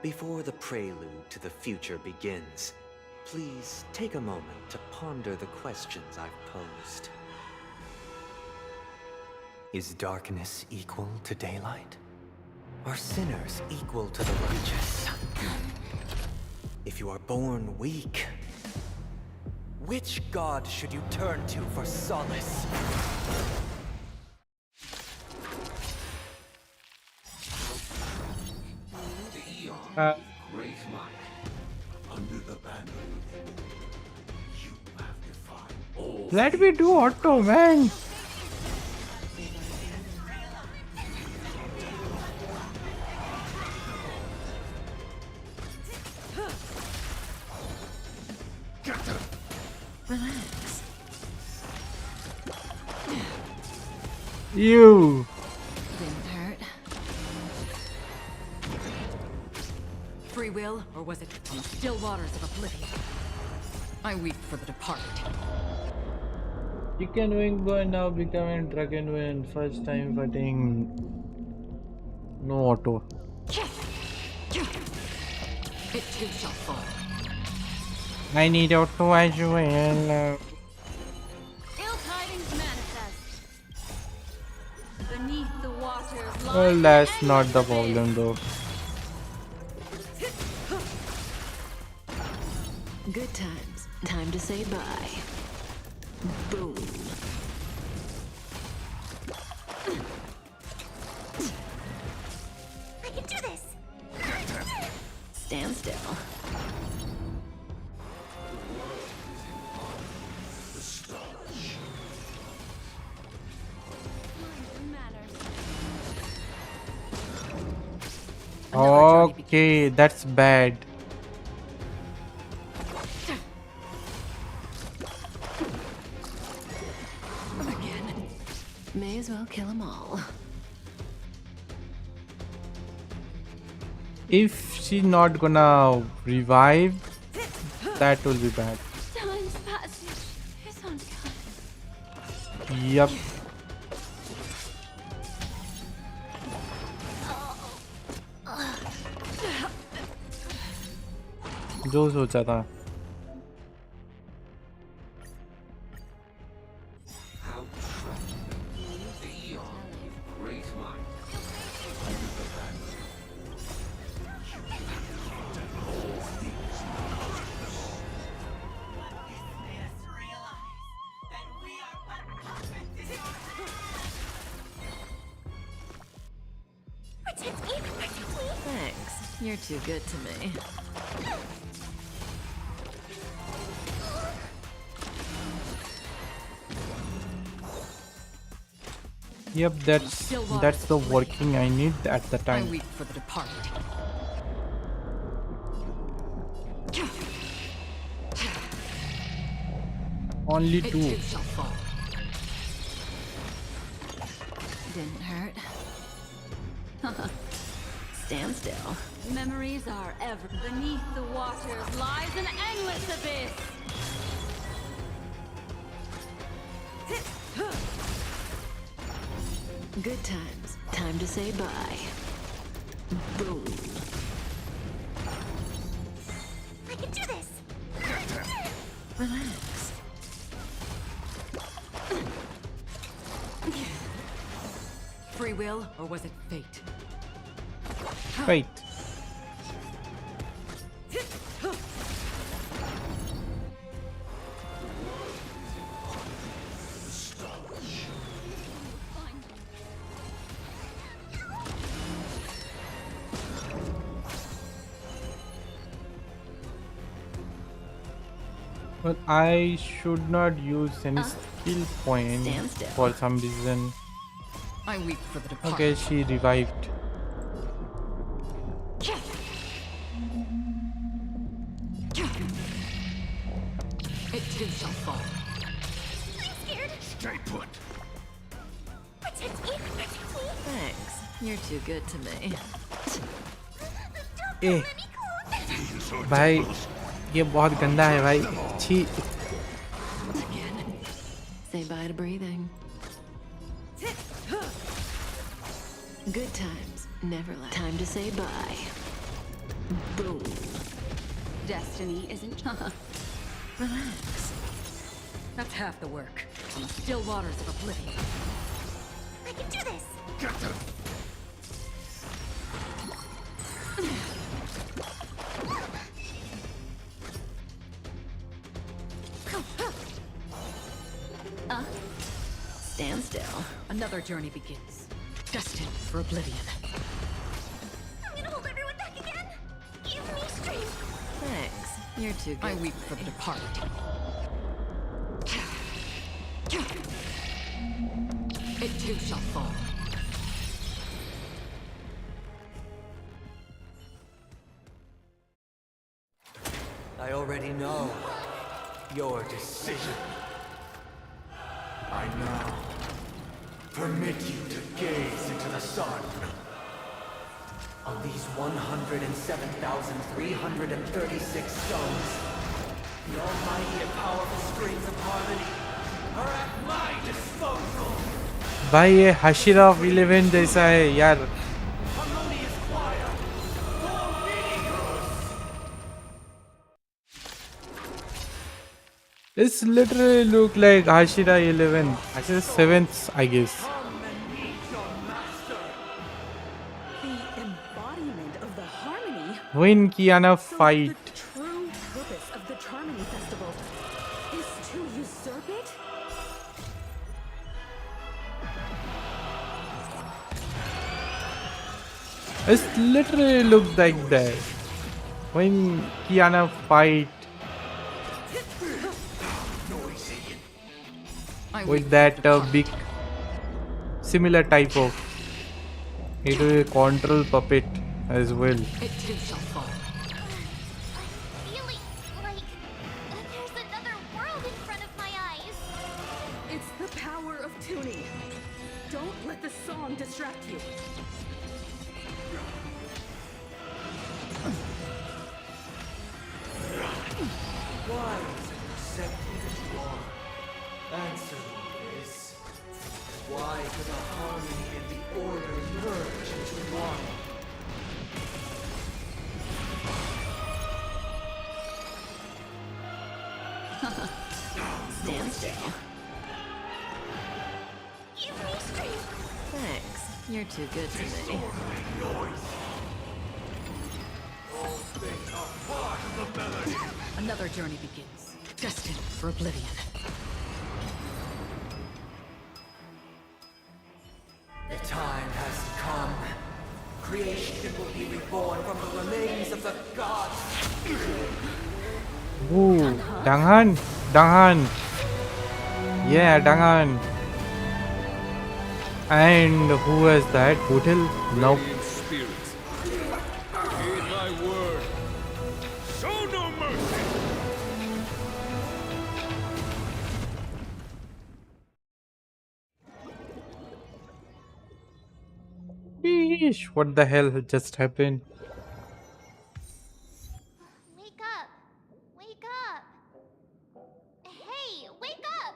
before the prelude to the future begins, please take a moment to ponder the questions I've posed. Is darkness equal to daylight? Are sinners equal to the righteous? If you are born weak, which god should you turn to for solace? Great might. Under the banner, you have defied all. Let me do auto, man. Relax. You. Didn't hurt. Free will, or was it from the still waters of oblivion? I weep for the departed. Chicken wing boy now becoming dragon wing. First time fighting. No auto. It too shall fall. I need auto as well. Ill tidings manifest. Beneath the waters Well, that's not the problem though. Good times. Time to say bye. Boom. I can do this. Stand still. Okay, that's bad. Again. May as well kill them all. If she's not gonna revive, that will be bad. Time's passage is unkind. Yup. जो सोचा था। Thanks. You're too good to me. Yep, that's the working I need at the I time. weep for the departed. Only It two. too shall fall. Didn't hurt. Stand still. Memories are ever beneath the waters lies an endless abyss. Good times. Time to say bye. Boom. I can do this! Relax. Free will, or was it fate? Fate. But I should not use any skill point Stand still. for some reason. I weep for the departed. Okay, she revived. It too shall fall. Stay put. Thanks. You're too good to me. ए भाई ये बहुत गंदा है भाई छी Say bye to breathing. Good times. Never last. Time to say bye. Boom. Destiny isn't. Relax. That's half the work. On the still waters of oblivion. I can do this! Get them. Stand still. Another journey begins. Destined for oblivion. I'm gonna hold everyone back again! Give me strength! Thanks. You're too good. I weep for the departed. It too shall fall. I already know your decision. I now permit you to gaze into the sun. On these 107,336 stones, the almighty and powerful springs of harmony are at my disposal. भाई ये हशीरा of 11 जैसा है यार Harmonious choir, It's literally look like Hashira 11 Hashira 7th I guess The embodiment of the harmony. when Kiana fight The true purpose of the Charmony Festival is to usurp it? It's literally look like that when Kiana fight with that big similar type of it is a control puppet as well. It too shall fall. Feeling like there's another world in front of my eyes. It's the power of tuning. Don't let the song distract you. Why is it accepted as you are? Answer me this. Why do the harmony and the order merge into one? Stand still. Give me strength. Thanks. You're too good to me. Another journey begins, destined for oblivion. The time has come. Creation will be reborn from the remains of the gods. Ooh, Danghan, Danghan. Yeah, Danghan. And who was that? Bootil? Nope. Spirits, heed my word. Show no mercy. Yeesh, what the hell just happened? Wake up! Wake up! Hey, wake up!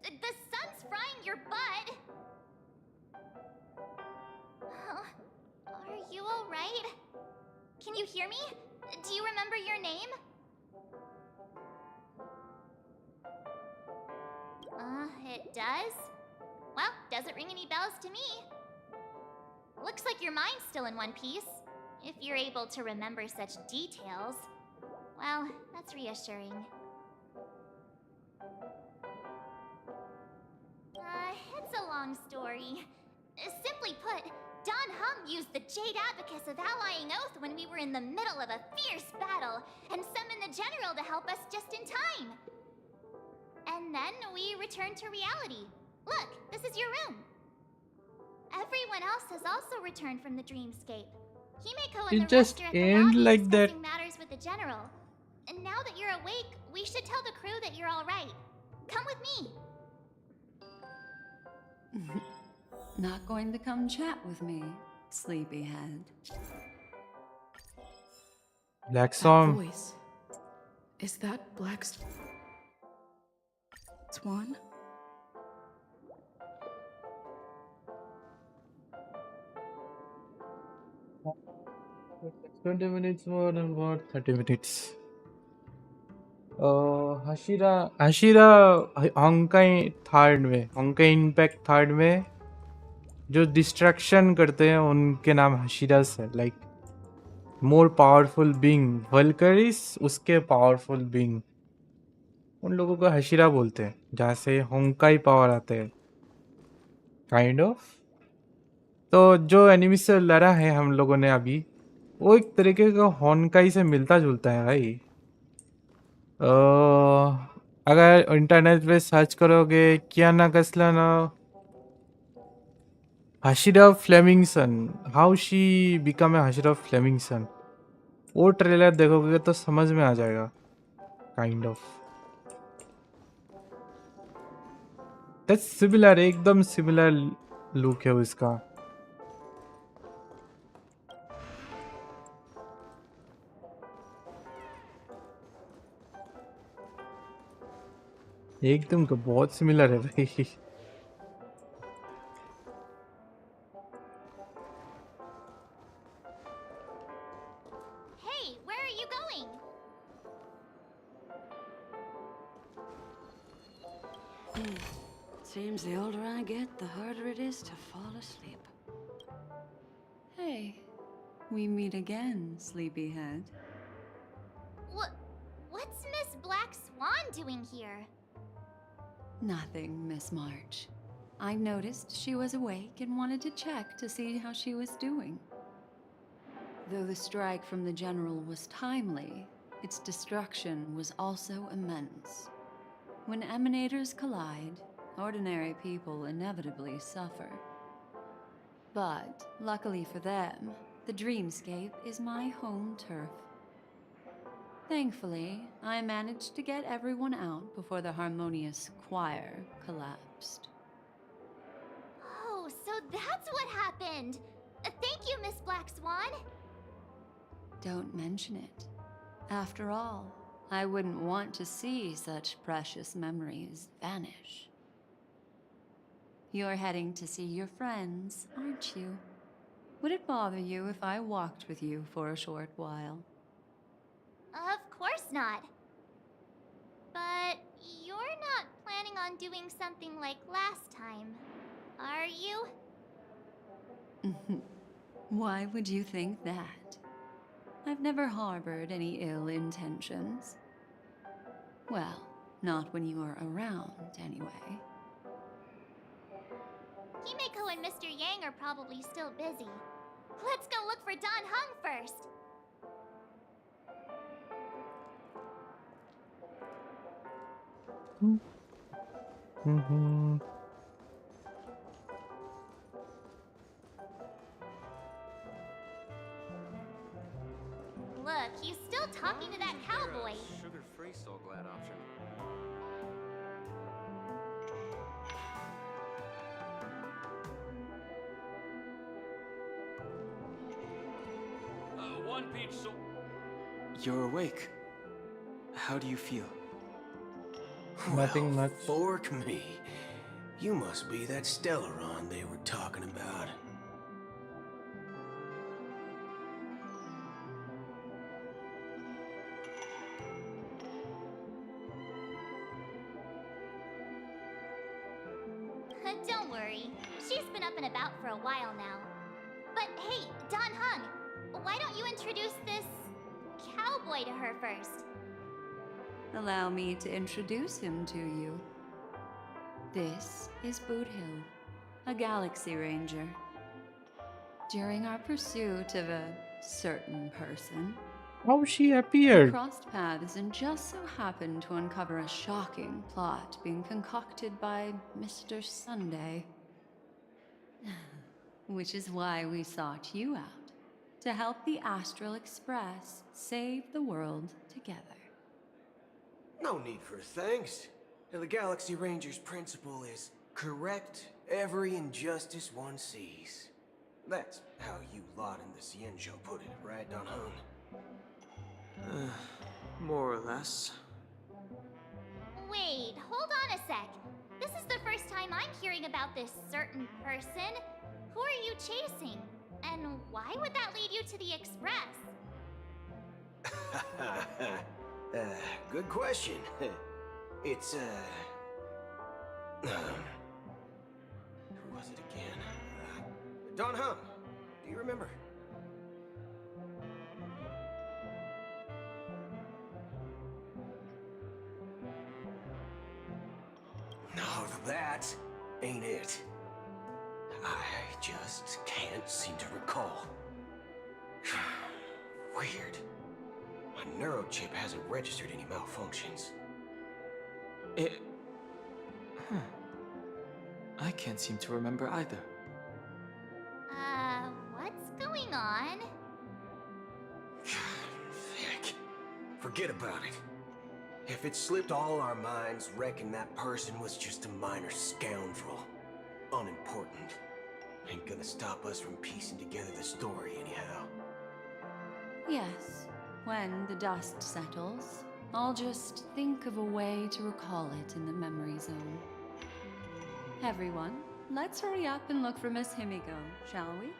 The sun's frying your butt! Are you alright? Can you hear me? Do you remember your name? It does? Well, doesn't ring any bells to me. Looks like your mind's still in one piece. If you're able to remember such details. Well, that's reassuring. It's a long story. Simply put, Don Hung used the Jade Abacus of Allying Oath when we were in the middle of a fierce battle, and summoned the General to help us just in time. And then we returned to reality. Look, this is your room. Everyone else has also returned from the dreamscape. Himeko and It the just rest are at the end lobby like that. discussing matters with the General. And now that you're awake, we should tell the crew that you're alright. Come with me. Not going to come chat with me, sleepyhead. Black That Swan. voice. Is that Black Swan? 20 minutes more than what? 30 minutes. हशीरा Honkai third में Honkai Impact third में जो distraction करते हैं उनके नाम हशीरास है. Like more powerful being वल्करिस उसके powerful being उन लोगों को हशीरा बोलते हैं जहाँ से होंकाई पावर आते हैं काइंड ऑफ. तो जो एनिमी से लड़ा है हम लोगों ने अभी वो एक तरीके का होंकाई से मिलता जुलता है भाई. अगर इंटरनेट पे सर्च करोगे क्या ना कसला ना हशीरा फ्लेमिंगसन हाउ शी बिकम ए हशीरा फ्लेमिंगसन वो ट्रेलर देखोगे तो समझ में आ जाएगा काइंड ऑफ. दैट्स सिमिलर एकदम सिमिलर लुक है उसका. एकदम का बहुत सिमिलर है भाई. Hey, where are you going? Seems the older I get, the harder it is to fall asleep. Hey, we meet again, sleepyhead. What's Miss Black Swan doing here? Nothing, Miss March. I noticed she was awake and wanted to check to see how she was doing. Though the strike from the General was timely, its destruction was also immense. When emanators collide, ordinary people inevitably suffer. But, luckily for them, the dreamscape is my home turf. Thankfully, I managed to get everyone out before the harmonious choir collapsed. Oh, so that's what happened. Thank you, Miss Black Swan. Don't mention it. After all, I wouldn't want to see such precious memories vanish. You're heading to see your friends, aren't you? Would it bother you if I walked with you for a short while? Of course not. But you're not planning on doing something like last time, are you? Why would you think that? I've never harbored any ill intentions. Well, not when you are around, anyway. Himeko and Mr. Yang are probably still busy. Let's go look for Don Hung first. Look, he's still talking to that cowboy. Sugar-free Soul Glad option. One peach soul. You're awake. How do you feel? Nothing much. Fork me. You must be that Stellaron they were talking about. Don't worry. She's been up and about for a while now. But hey, Don Hung, why don't you introduce this cowboy to her first? Allow me to introduce him to you. This is Boothill, a Galaxy Ranger. During our pursuit of a certain person, How she we appeared? crossed paths and just so happened to uncover a shocking plot being concocted by Mr. Sunday. Which is why we sought you out, to help the Astral Express save the world together. No need for thanks. The Galaxy Ranger's principle is correct every injustice one sees. That's how you lot in the Cienjo put it, right, Don Hung? More or less. Wait, hold on a sec. This is the first time I'm hearing about this certain person. Who are you chasing? And why would that lead you to the Express? Good question. It's, who was it again? Don Hung, do you remember? No, that ain't it. I just can't seem to recall. Weird. My neurochip hasn't registered any malfunctions. I can't seem to remember either. What's going on? Heck, forget about it. If it slipped all our minds, reckon that person was just a minor scoundrel. Unimportant. Ain't gonna stop us from piecing together the story anyhow. Yes, when the dust settles, I'll just think of a way to recall it in the memory zone. Everyone, let's hurry up and look for Miss Himiko, shall we?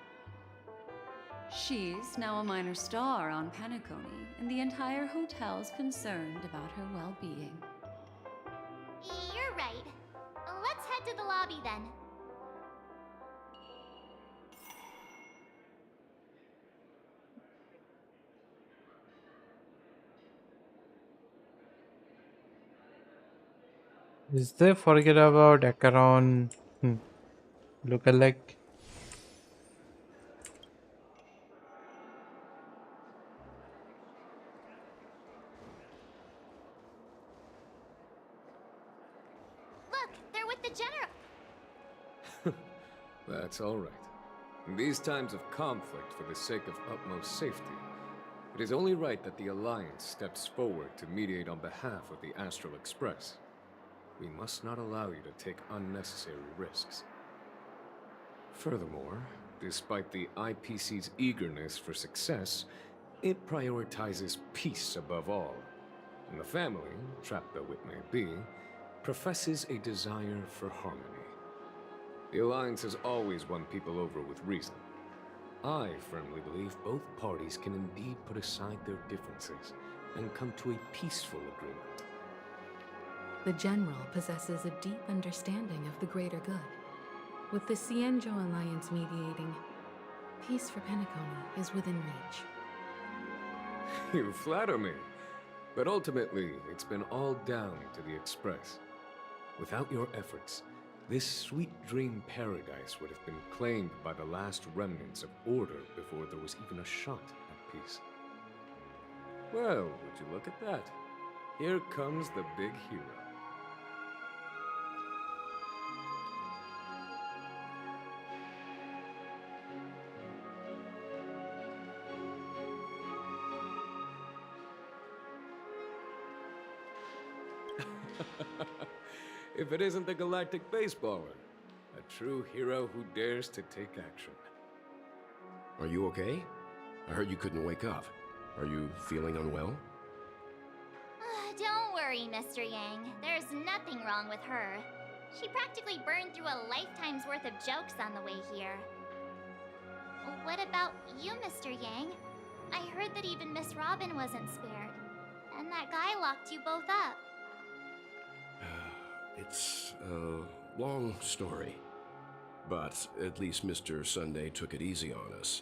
She's now a minor star on Penacony, and the entire hotel's concerned about her well-being. You're right. Let's head to the lobby then. Is they forget about Acheron lookalike? Look, they're with the general. That's all right. In these times of conflict for the sake of utmost safety, it is only right that the Alliance steps forward to mediate on behalf of the Astral Express. We must not allow you to take unnecessary risks. Furthermore, despite the IPC's eagerness for success, it prioritizes peace above all. And the family, trapped though it may be, professes a desire for harmony. The Alliance has always won people over with reason. I firmly believe both parties can indeed put aside their differences and come to a peaceful agreement. The General possesses a deep understanding of the greater good. With the Cienjo Alliance mediating, peace for Penacony is within reach. You flatter me. But ultimately, it's been all down to the Express. Without your efforts, this sweet dream paradise would have been claimed by the last remnants of order before there was even a shot at peace. Well, would you look at that? Here comes the big hero. If it isn't the galactic baseballer, a true hero who dares to take action. Are you okay? I heard you couldn't wake up. Are you feeling unwell? Don't worry, Mr. Yang. There's nothing wrong with her. She practically burned through a lifetime's worth of jokes on the way here. What about you, Mr. Yang? I heard that even Miss Robin wasn't spared. And that guy locked you both up. It's a long story. But at least Mr. Sunday took it easy on us.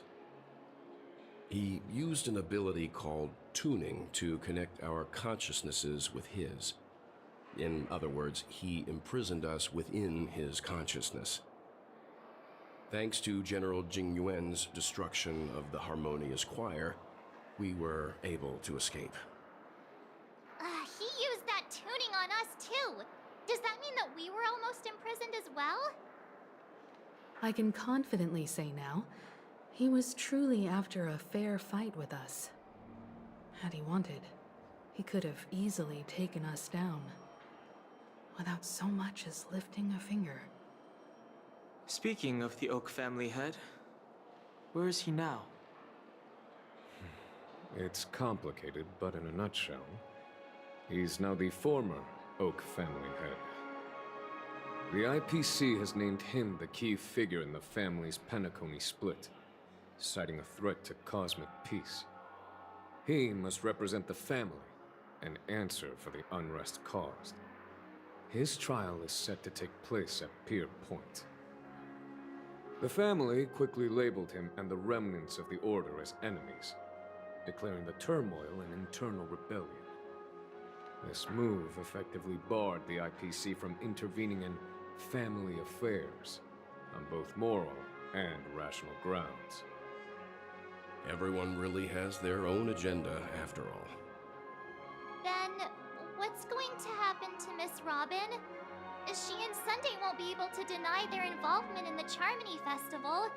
He used an ability called tuning to connect our consciousnesses with his. In other words, he imprisoned us within his consciousness. Thanks to General Jing Yuan's destruction of the Harmonious Choir, we were able to escape. He used that tuning on us too. Does that mean that we were almost imprisoned as well? I can confidently say now, he was truly after a fair fight with us. Had he wanted, he could have easily taken us down, without so much as lifting a finger. Speaking of the Oak family head, where is he now? It's complicated, but in a nutshell, he's now the former Oak family head. The IPC has named him the key figure in the family's Penacony split, citing a threat to cosmic peace. He must represent the family and answer for the unrest caused. His trial is set to take place at Pier Point. The family quickly labeled him and the remnants of the Order as enemies, declaring the turmoil an internal rebellion. This move effectively barred the IPC from intervening in family affairs on both moral and rational grounds. Everyone really has their own agenda, after all. Then, what's going to happen to Miss Robin? She and Sunday won't be able to deny their involvement in the Charmony Festival.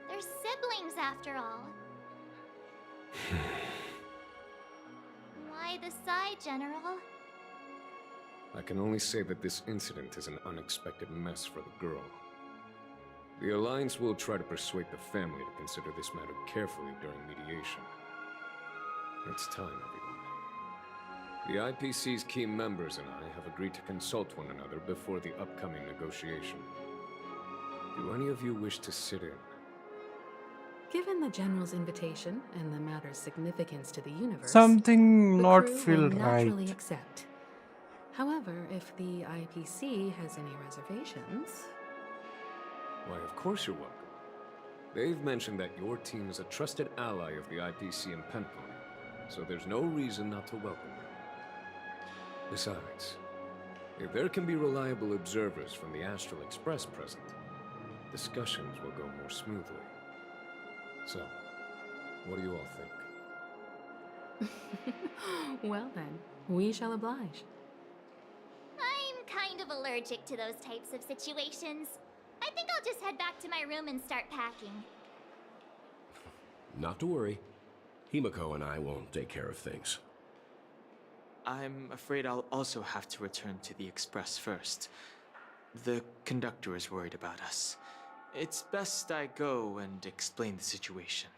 They're siblings, after all. Why the sigh, General? I can only say that this incident is an unexpected mess for the girl. The Alliance will try to persuade the family to consider this matter carefully during mediation. It's time, everyone. The IPC's key members and I have agreed to consult one another before the upcoming negotiation. Do any of you wish to sit in? Given the General's invitation and the matter's significance to the universe, Something the not crew feel will naturally right. accept. However, if the IPC has any reservations... Why, of course you're welcome. They've mentioned that your team is a trusted ally of the IPC in Penacony, so there's no reason not to welcome you. Besides, if there can be reliable observers from the Astral Express present, discussions will go more smoothly. So, what do you all think? Well then, we shall oblige. I'm kind of allergic to those types of situations. I think I'll just head back to my room and start packing. Not to worry. Himiko and I will take care of things. I'm afraid I'll also have to return to the Express first. The conductor is worried about us. It's best I go and explain the situation.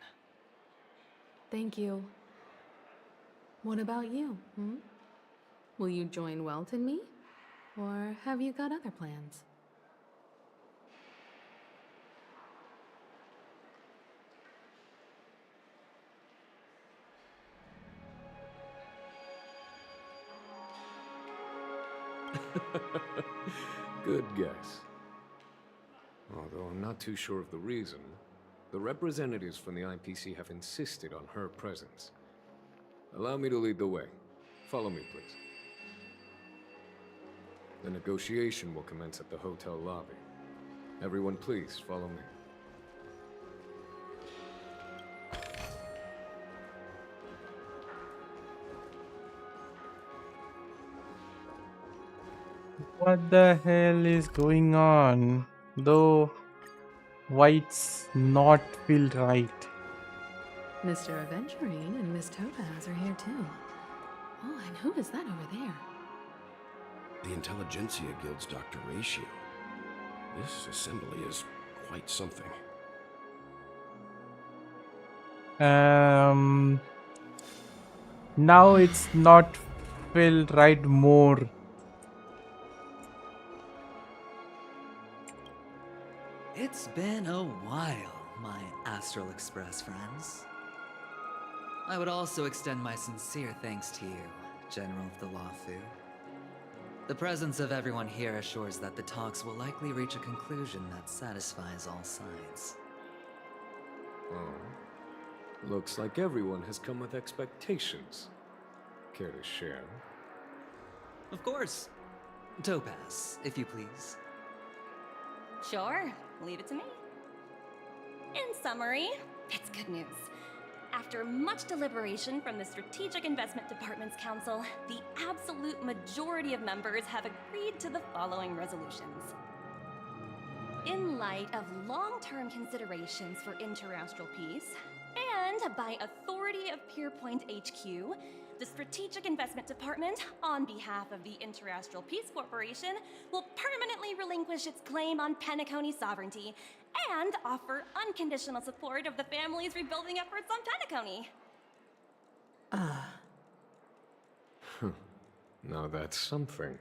Thank you. What about you, Will you join Welt and me? Or have you got other plans? Good guess. Although I'm not too sure of the reason, the representatives from the IPC have insisted on her presence. Allow me to lead the way. Follow me, please. The negotiation will commence at the hotel lobby. Everyone, please follow me. What the hell is going on? Though whites not feel right. Mr. Aventurine and Miss Topaz are here too. Oh, and who is that over there? The Intelligentsia Guild's Dr. Ratio. This assembly is quite something. Now it's not feel right more. It's been a while, my Astral Express friends. I would also extend my sincere thanks to you, General of the Lawfu. The presence of everyone here assures that the talks will likely reach a conclusion that satisfies all sides. Oh. Looks like everyone has come with expectations. Care to share? Of course. Topaz, if you please. Sure, leave it to me. In summary, it's good news. After much deliberation from the Strategic Investment Department's Council, the absolute majority of members have agreed to the following resolutions. In light of long-term considerations for interastral peace, and by authority of Pierpoint HQ, the Strategic Investment Department, on behalf of the Interastral Peace Corporation, will permanently relinquish its claim on Penacony sovereignty and offer unconditional support of the family's rebuilding efforts on Penacony. Now that's something.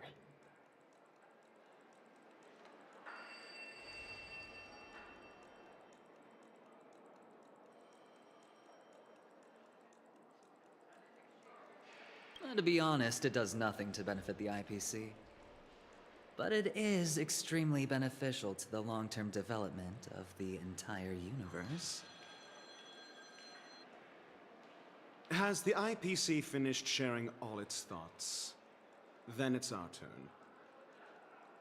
To be honest, it does nothing to benefit the IPC. But it is extremely beneficial to the long-term development of the entire universe. Has the IPC finished sharing all its thoughts? Then it's our turn.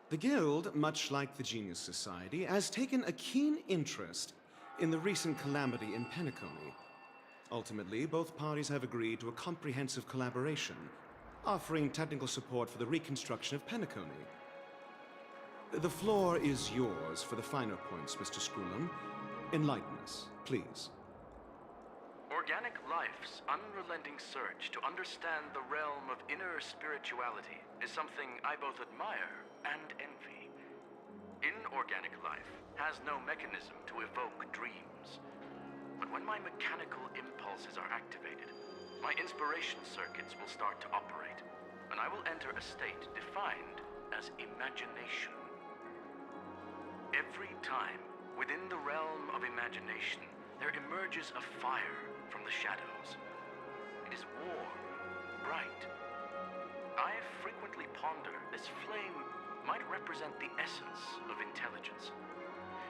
The Guild, much like the Genius Society, has taken a keen interest in the recent calamity in Penacony. Ultimately, both parties have agreed to a comprehensive collaboration, offering technical support for the reconstruction of Penacony. The floor is yours for the finer points, Mr. Screwlum. Enlighten us, please. Organic life's unrelenting search to understand the realm of inner spirituality is something I both admire and envy. Inorganic life has no mechanism to evoke dreams. But when my mechanical impulses are activated, my inspiration circuits will start to operate, and I will enter a state defined as imagination. Every time, within the realm of imagination, there emerges a fire from the shadows. It is warm, bright. I frequently ponder this flame might represent the essence of intelligence.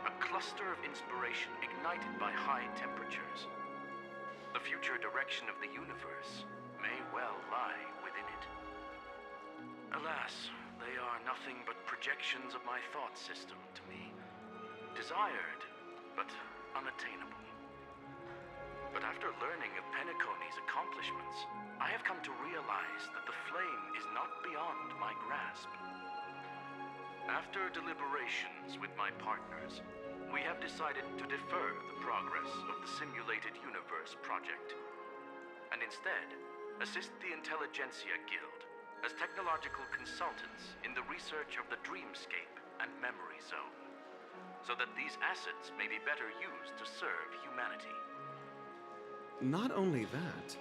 A cluster of inspiration ignited by high temperatures. The future direction of the universe may well lie within it. Alas, they are nothing but projections of my thought system to me. Desired, but unattainable. But after learning of Penacony's accomplishments, I have come to realize that the flame is not beyond my grasp. After deliberations with my partners, we have decided to defer the progress of the Simulated Universe project, and instead assist the Intelligentsia Guild as technological consultants in the research of the Dreamscape and Memory Zone, so that these assets may be better used to serve humanity. Not only that,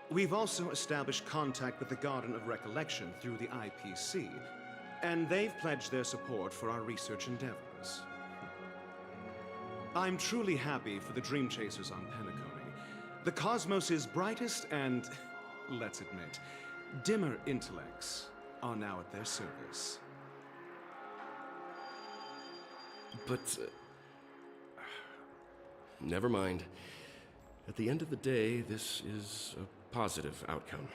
we've also established contact with the Garden of Recollection through the IPC, and they've pledged their support for our research endeavors. I'm truly happy for the Dream Chasers on Penacony. The cosmos's brightest and, let's admit, dimmer intellects are now at their service. But never mind. At the end of the day, this is a positive outcome.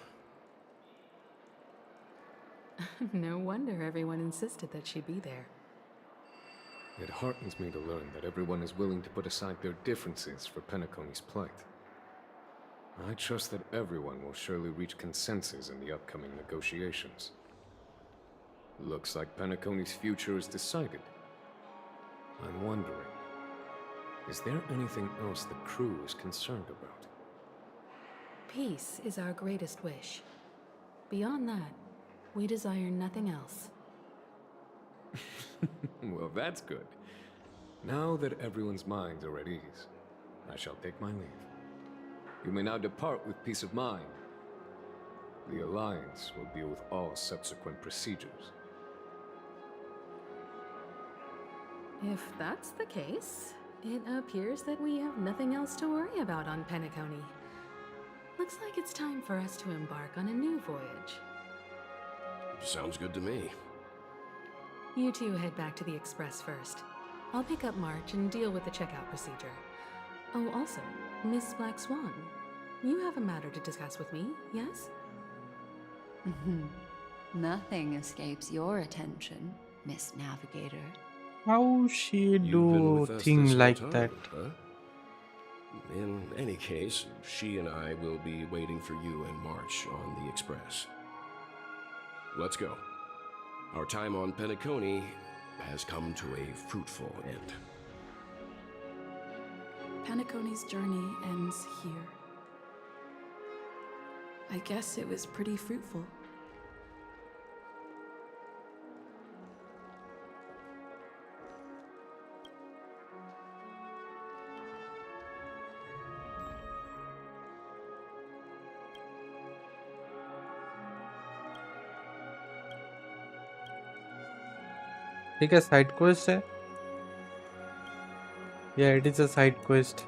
No wonder everyone insisted that she be there. It heartens me to learn that everyone is willing to put aside their differences for Penacony's plight. I trust that everyone will surely reach consensus in the upcoming negotiations. Looks like Penacony's future is decided. I'm wondering, is there anything else the crew is concerned about? Peace is our greatest wish. Beyond that, we desire nothing else. Well, that's good. Now that everyone's minds are at ease, I shall take my leave. You may now depart with peace of mind. The Alliance will deal with all subsequent procedures. If that's the case, it appears that we have nothing else to worry about on Penacony. Looks like it's time for us to embark on a new voyage. Sounds good to me. You two head back to the Express first. I'll pick up March and deal with the checkout procedure. Oh, also, Miss Black Swan, you have a matter to discuss with me, yes? Nothing escapes your attention, Miss Navigator. How she You've been do with us thing this like whole that? time, huh? In any case, she and I will be waiting for you and March on the Express. Let's go. Our time on Penacony has come to a fruitful end. Penacony's journey ends here. I guess it was pretty fruitful. ठीक है side quest है या it is a side quest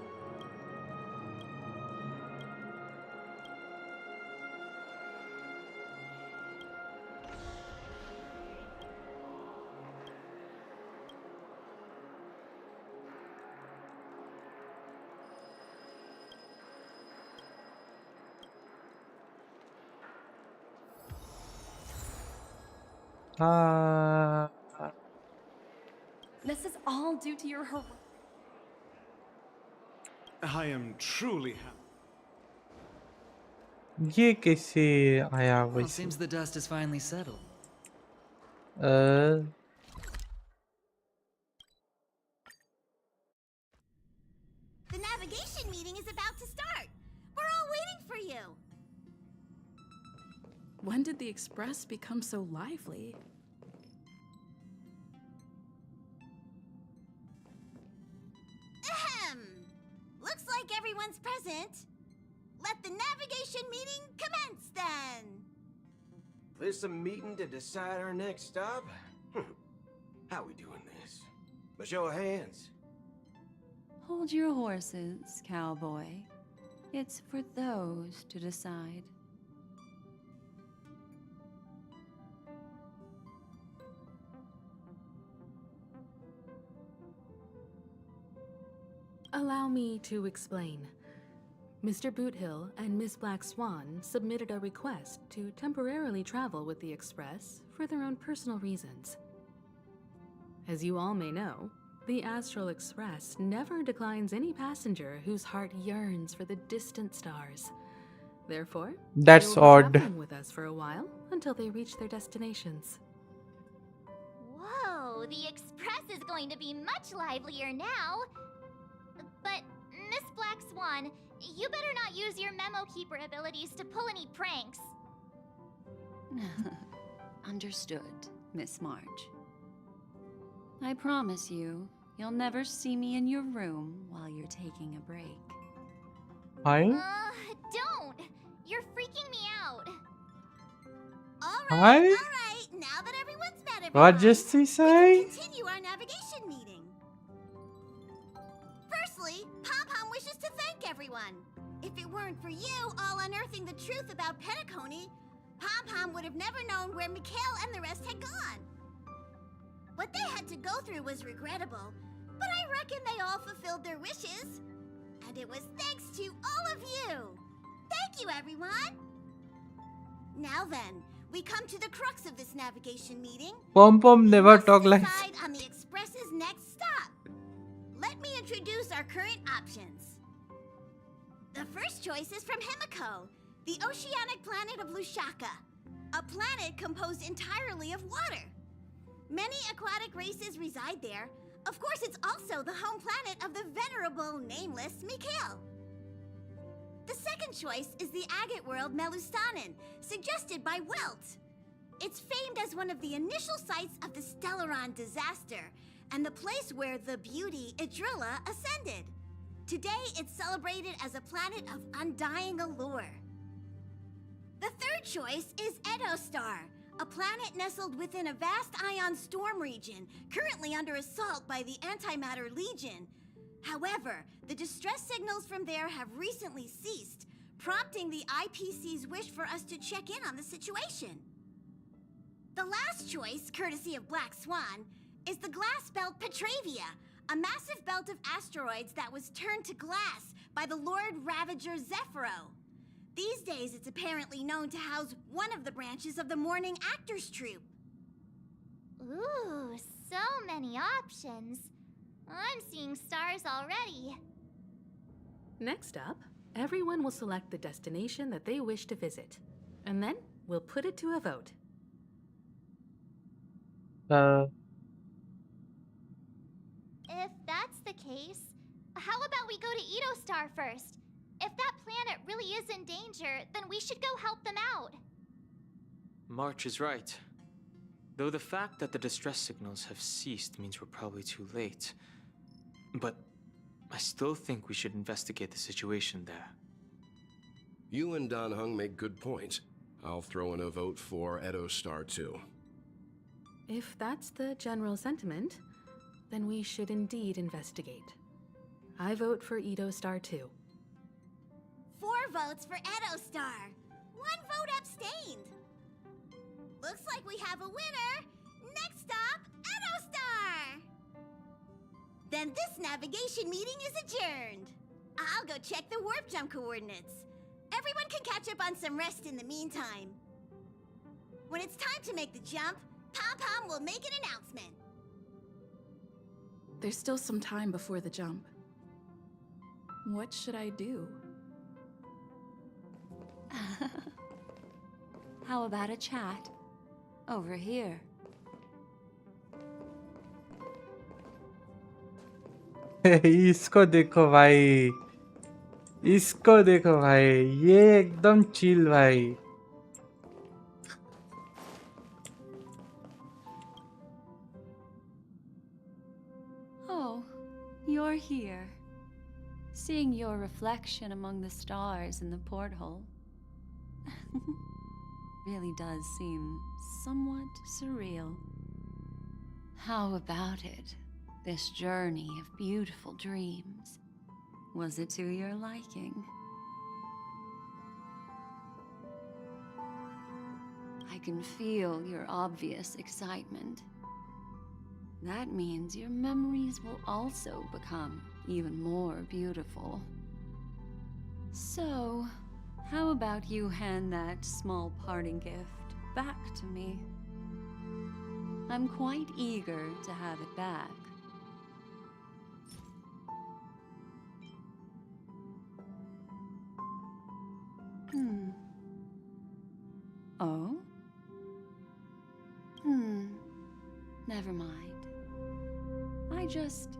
हाँ This is all due to your I am truly happy. ये कैसे आया Well, वैसे seems the dust is finally settled. The navigation meeting is about to start. We're all waiting for you. When did the Express become so lively? Ahem. Looks like everyone's present. Let the navigation meeting commence then. This a meeting to decide our next stop? How we doing this? A show of hands. Hold your horses, cowboy. It's for those to decide. Allow me to explain. Mr. Boothill and Miss Black Swan submitted a request to temporarily travel with the Express for their own personal reasons. As you all may know, the Astral Express never declines any passenger whose heart yearns for the distant stars. Therefore, That's they will be odd. traveling with us for a while until they reach their destinations. Whoa, the Express is going to be much livelier now. But, Miss Black Swan, you better not use your memo keeper abilities to pull any pranks. Understood, Miss March. I promise you, you'll never see me in your room while you're taking a break. Hi. Don't! You're freaking me out. Hi. Alright, now that everyone's met everyone, What just he say? continue our navigation meeting. Firstly, Pom-Pom wishes to thank everyone. If it weren't for you all unearthing the truth about Penacony, Pom-Pom would have never known where Mikhail and the rest had gone. What they had to go through was regrettable, But I reckon they all fulfilled their wishes. And it was thanks to all of you. Thank you, everyone. Now then, we come to the crux of this navigation meeting. Pom Pom never talk like. Decide on the Express's next stop. Let me introduce our current options. The first choice is from Himiko, the oceanic planet of Lushaka, a planet composed entirely of water. Many aquatic races reside there. Of course, it's also the home planet of the venerable, nameless Mikhail. The second choice is the agate world Melustanen, suggested by Welt. It's famed as one of the initial sites of the Stellaron disaster, and the place where the beauty Idrilla ascended. Today, it's celebrated as a planet of undying allure. The third choice is Edostar, a planet nestled within a vast ion storm region, currently under assault by the Antimatter Legion. However, the distress signals from there have recently ceased, prompting the IPC's wish for us to check in on the situation. The last choice, courtesy of Black Swan, is the glass belt Petravia, a massive belt of asteroids that was turned to glass by the Lord Ravager Zephyro. These days, it's apparently known to house one of the branches of the Morning Actors Troupe. Ooh, so many options. I'm seeing stars already. Next up, everyone will select the destination that they wish to visit. And then, we'll put it to a vote. If that's the case, how about we go to Edostar first? If that planet really is in danger, then we should go help them out. March is right. Though the fact that the distress signals have ceased means we're probably too late. But I still think we should investigate the situation there. You and Dan Heng make good points. I'll throw in a vote for Edostar too. If that's the general sentiment, then we should indeed investigate. I vote for Edostar too. 4 votes for Edostar. 1 vote abstained. Looks like we have a winner. Next stop, Edostar. Then this navigation meeting is adjourned. I'll go check the warp jump coordinates. Everyone can catch up on some rest in the meantime. When it's time to make the jump, Pom Pom will make an announcement. There's still some time before the jump. What should I do? How about a chat? Over here. इसको देखो भाई, इसको देखो भाई, ये एकदम chill भाई. Oh, you're here. Seeing your reflection among the stars in the porthole really does seem somewhat surreal. How about it? This journey of beautiful dreams. Was it to your liking? I can feel your obvious excitement. That means your memories will also become even more beautiful. So, how about you hand that small parting gift back to me? I'm quite eager to have it back. Oh? Never mind. I just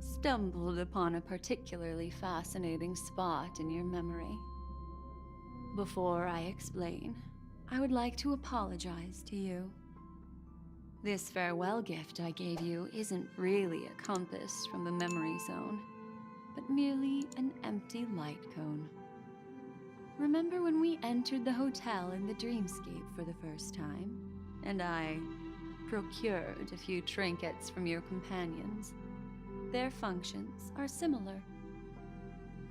stumbled upon a particularly fascinating spot in your memory. Before I explain, I would like to apologize to you. This farewell gift I gave you isn't really a compass from the memory zone, but merely an empty light cone. Remember when we entered the hotel in the dreamscape for the first time, and I procured a few trinkets from your companions? Their functions are similar.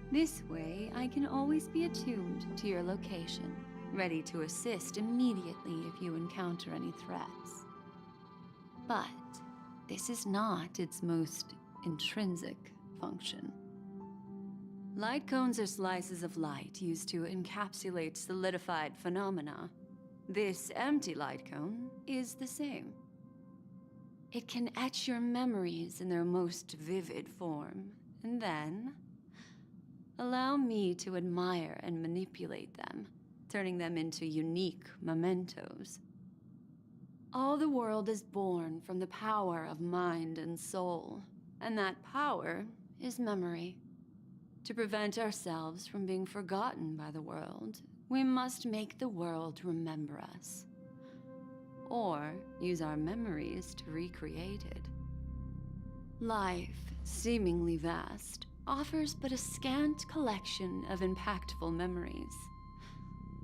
This way, I can always be attuned to your location, ready to assist immediately if you encounter any threats. But this is not its most intrinsic function. Light cones are slices of light used to encapsulate solidified phenomena. This empty light cone is the same. It can etch your memories in their most vivid form, and then allow me to admire and manipulate them, turning them into unique mementos. All the world is born from the power of mind and soul, and that power is memory. To prevent ourselves from being forgotten by the world, we must make the world remember us, or use our memories to recreate it. Life, seemingly vast, offers but a scant collection of impactful memories.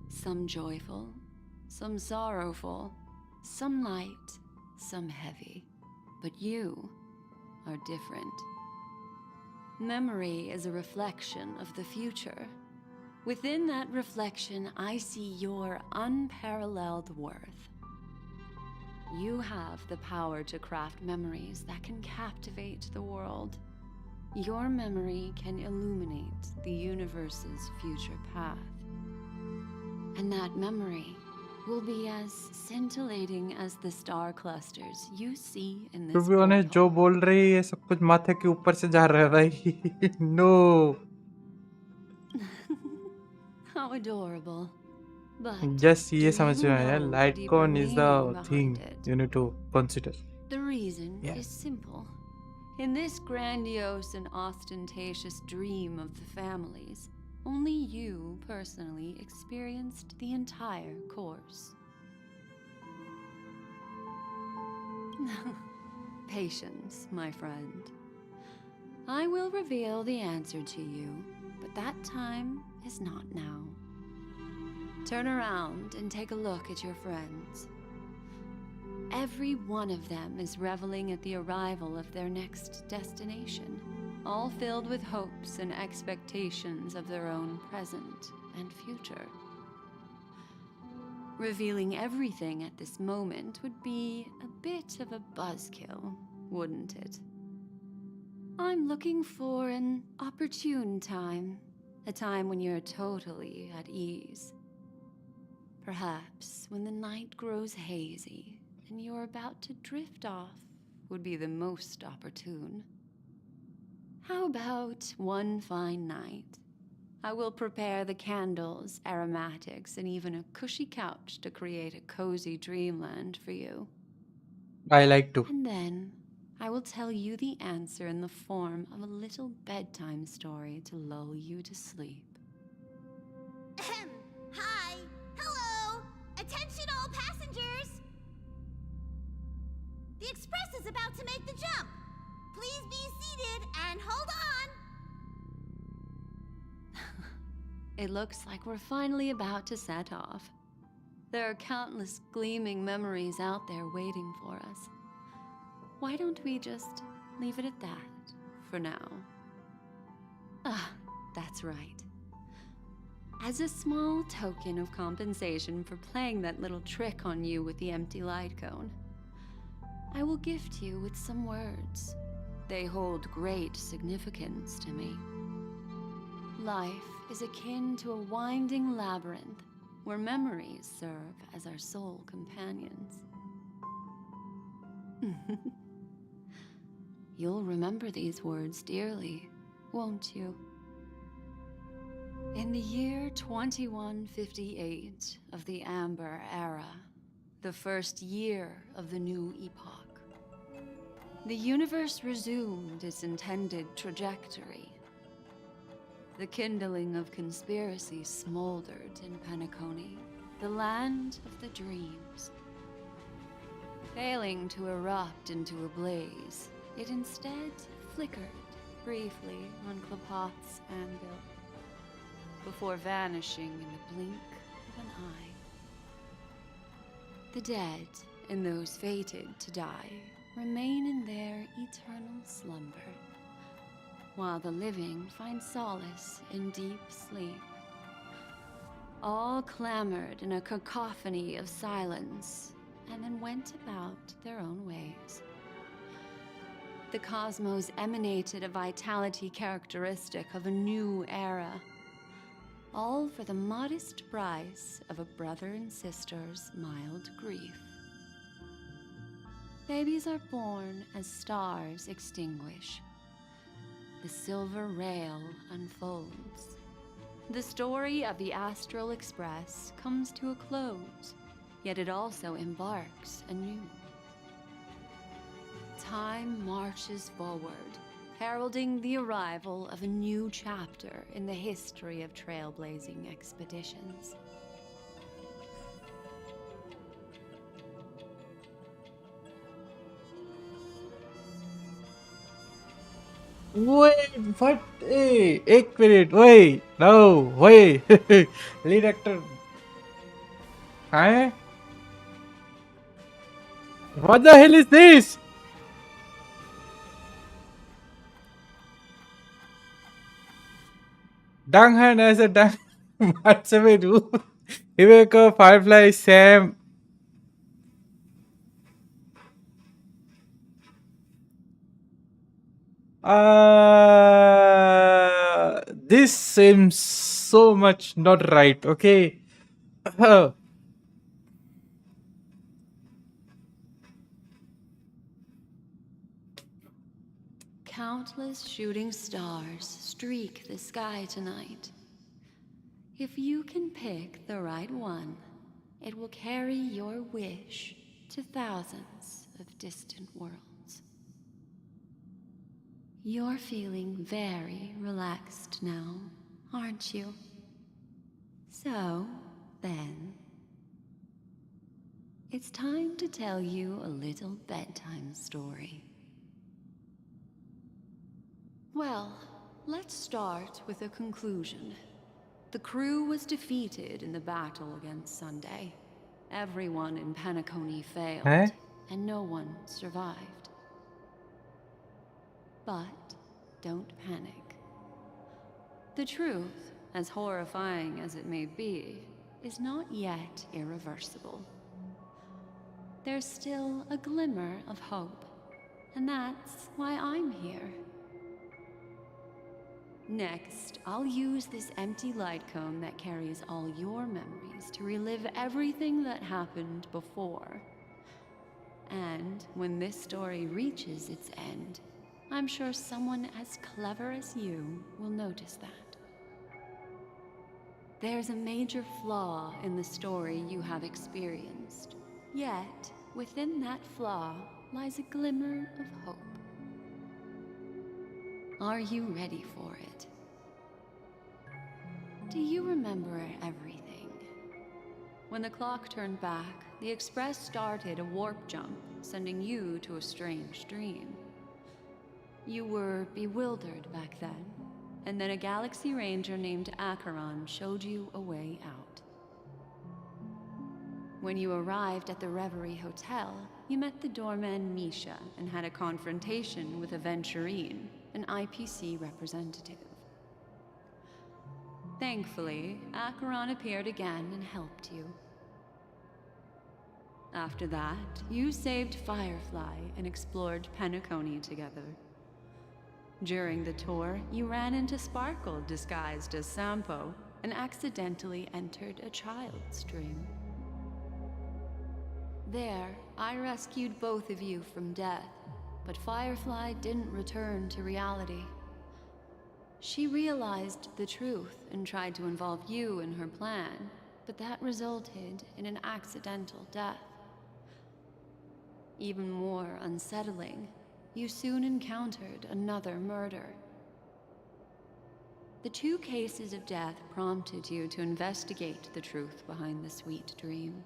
Some joyful, some sorrowful, some light, some heavy. But you are different. Memory is a reflection of the future. Within that reflection, I see your unparalleled worth. You have the power to craft memories that can captivate the world. Your memory can illuminate the universe's future path. And that memory will be as scintillating as the star clusters you see in To this be honest, जो बोल रही है सब कुछ माथे के ऊपर से जा रहा है भाई. No. How adorable. But Just ये do समझ you में आया. know the Light deeper cone is the meaning thing behind it? you need to consider. The reason Yeah. is simple. In this grandiose and ostentatious dream of the families, only you personally experienced the entire course. Patience, my friend. I will reveal the answer to you, but that time is not now. Turn around and take a look at your friends. Every one of them is reveling at the arrival of their next destination, all filled with hopes and expectations of their own present and future. Revealing everything at this moment would be a bit of a buzzkill, wouldn't it? I'm looking for an opportune time, a time when you're totally at ease. Perhaps when the night grows hazy and you're about to drift off would be the most opportune. How about one fine night? I will prepare the candles, aromatics, and even a cushy couch to create a cozy dreamland for you. I like to. And then I will tell you the answer in the form of a little bedtime story to lull you to sleep. Ahem. Hi. Hello. Attention all passengers. The express is about to make the jump. Please be seated and hold on. It looks like we're finally about to set off. There are countless gleaming memories out there waiting for us. Why don't we just leave it at that for now? Ah, that's right. As a small token of compensation for playing that little trick on you with the empty light cone, I will gift you with some words. They hold great significance to me. Life is akin to a winding labyrinth where memories serve as our sole companions. You'll remember these words dearly, won't you? In the year 2158 of the Amber Era, the first year of the new epoch, the universe resumed its intended trajectory. The kindling of conspiracy smoldered in Penacony, the land of the dreams. Failing to erupt into a blaze, it instead flickered briefly on Klapoth's anvil, before vanishing in the blink of an eye. The dead and those fated to die remain in their eternal slumber, while the living find solace in deep sleep. All clamored in a cacophony of silence, and then went about their own ways. The cosmos emanated a vitality characteristic of a new era. All for the modest price of a brother and sister's mild grief. Babies are born as stars extinguish. The silver rail unfolds. The story of the Astral Express comes to a close, yet it also embarks anew. Time marches forward, heralding the arrival of a new chapter in the history of trailblazing expeditions. Wait, what? Hey, एक minute, wait, no, wait. Lead actor. Huh? What the hell is this? Danghan as a Dang. Matsumeru. Hibeko, Firefly, Sam. This seems so much not right, okay? Countless shooting stars streak the sky tonight. If you can pick the right one, it will carry your wish to thousands of distant worlds. You're feeling very relaxed now, aren't you? So, then, it's time to tell you a little bedtime story. Well, let's start with a conclusion. The crew was defeated in the battle against Sunday. Everyone in Penacony failed, Huh? and no one survived. But don't panic. The truth, as horrifying as it may be, is not yet irreversible. There's still a glimmer of hope, and that's why I'm here. Next, I'll use this empty light cone that carries all your memories to relive everything that happened before. And when this story reaches its end, I'm sure someone as clever as you will notice that. There's a major flaw in the story you have experienced, yet within that flaw lies a glimmer of hope. Are you ready for it? Do you remember everything? When the clock turned back, the Express started a warp jump, sending you to a strange dream. You were bewildered back then, and then a Galaxy Ranger named Acheron showed you a way out. When you arrived at the Reverie Hotel, you met the doorman Misha and had a confrontation with Aventurine, an IPC representative. Thankfully, Acheron appeared again and helped you. After that, you saved Firefly and explored Penacony together. During the tour, you ran into Sparkle disguised as Sampo and accidentally entered a child's dream. There, I rescued both of you from death, but Firefly didn't return to reality. She realized the truth and tried to involve you in her plan, but that resulted in an accidental death. Even more unsettling, you soon encountered another murder. The two cases of death prompted you to investigate the truth behind the sweet dream.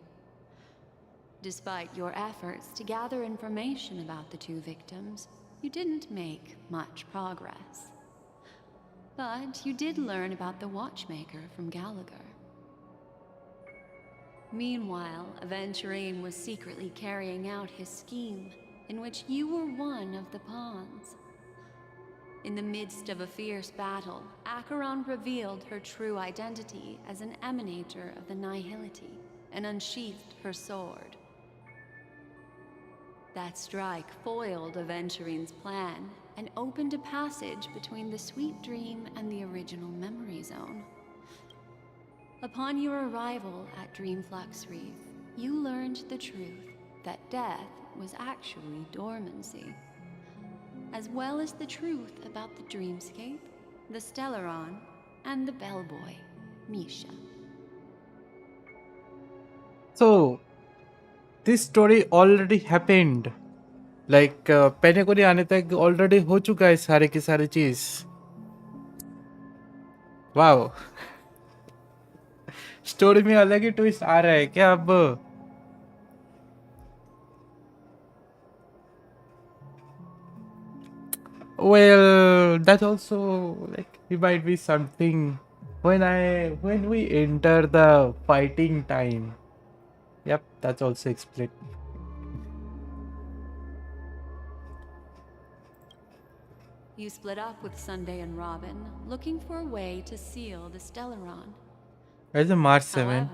Despite your efforts to gather information about the two victims, you didn't make much progress. But you did learn about the watchmaker from Gallagher. Meanwhile, Aventurine was secretly carrying out his scheme, in which you were one of the pawns. In the midst of a fierce battle, Acheron revealed her true identity as an emanator of the Nihility and unsheathed her sword. That strike foiled Aventurine's plan and opened a passage between the sweet dream and the original memory zone. Upon your arrival at Dreamflux Reef, you learned the truth that death was actually dormancy, as well as the truth about the dreamscape, the Stellaron, and the bellboy, Misha. So, this story already happened. Like, पेनेकोनी आने तक already हो चुका है सारे की सारी चीज. Wow. Story में अलग ही ट्विस्ट आ रहा है क्या अब? Well, that also like it might be something when we enter the fighting time. Yep, that's also explained. You split up with Sunday and Robin, looking for a way to seal the Stellaron. Where's the March 7? However,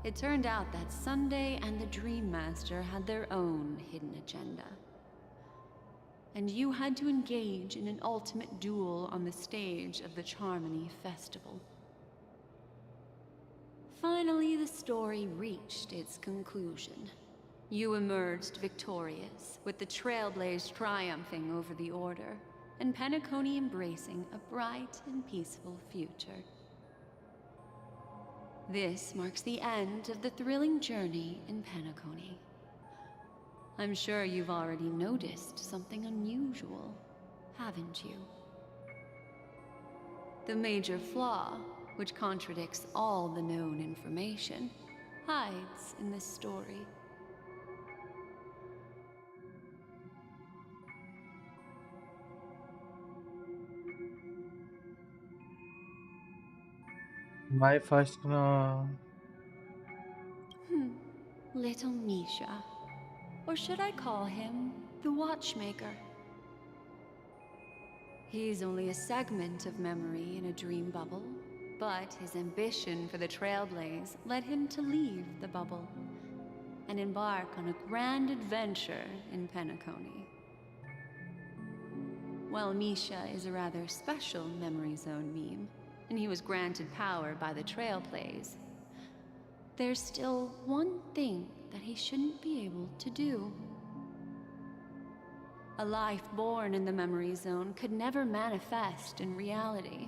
it turned out that Sunday and the Dream Master had their own hidden agenda. And you had to engage in an ultimate duel on the stage of the Charmony Festival. Finally, the story reached its conclusion. You emerged victorious, with the Trailblaze triumphing over the Order, and Penacony embracing a bright and peaceful future. This marks the end of the thrilling journey in Penacony. I'm sure you've already noticed something unusual, haven't you? The major flaw, which contradicts all the known information, hides in this story. My first Little Misha. Or should I call him the Watchmaker? He's only a segment of memory in a dream bubble, but his ambition for the Trailblaze led him to leave the bubble and embark on a grand adventure in Penacony. While Misha is a rather special memory zone meme, and he was granted power by the Trailblaze, there's still one thing that he shouldn't be able to do. A life born in the memory zone could never manifest in reality.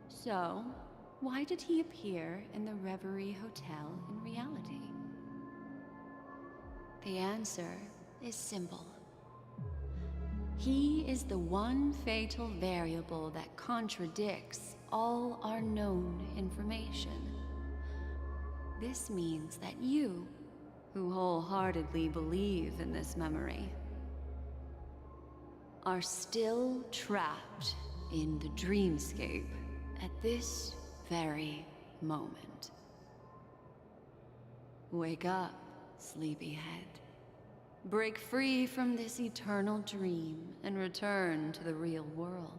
So, why did he appear in the Reverie Hotel in reality? The answer is simple. He is the one fatal variable that contradicts all our known information. This means that you, who wholeheartedly believe in this memory, are still trapped in the dreamscape at this very moment. Wake up, sleepyhead. Break free from this eternal dream and return to the real world.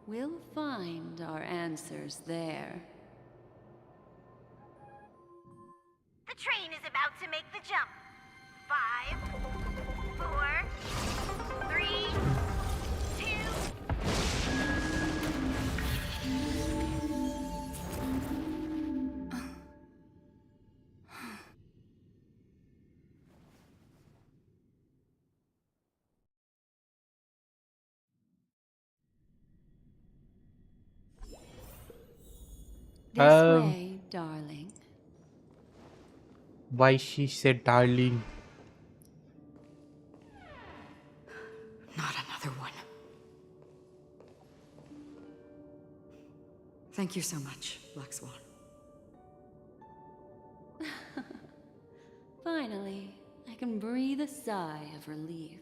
We'll find our answers there. The train is about to make the jump. 5, 4, 3, 2. This way, darling. Why she said darling? Not another one. Thank you so much, Black Swan. Finally, I can breathe a sigh of relief.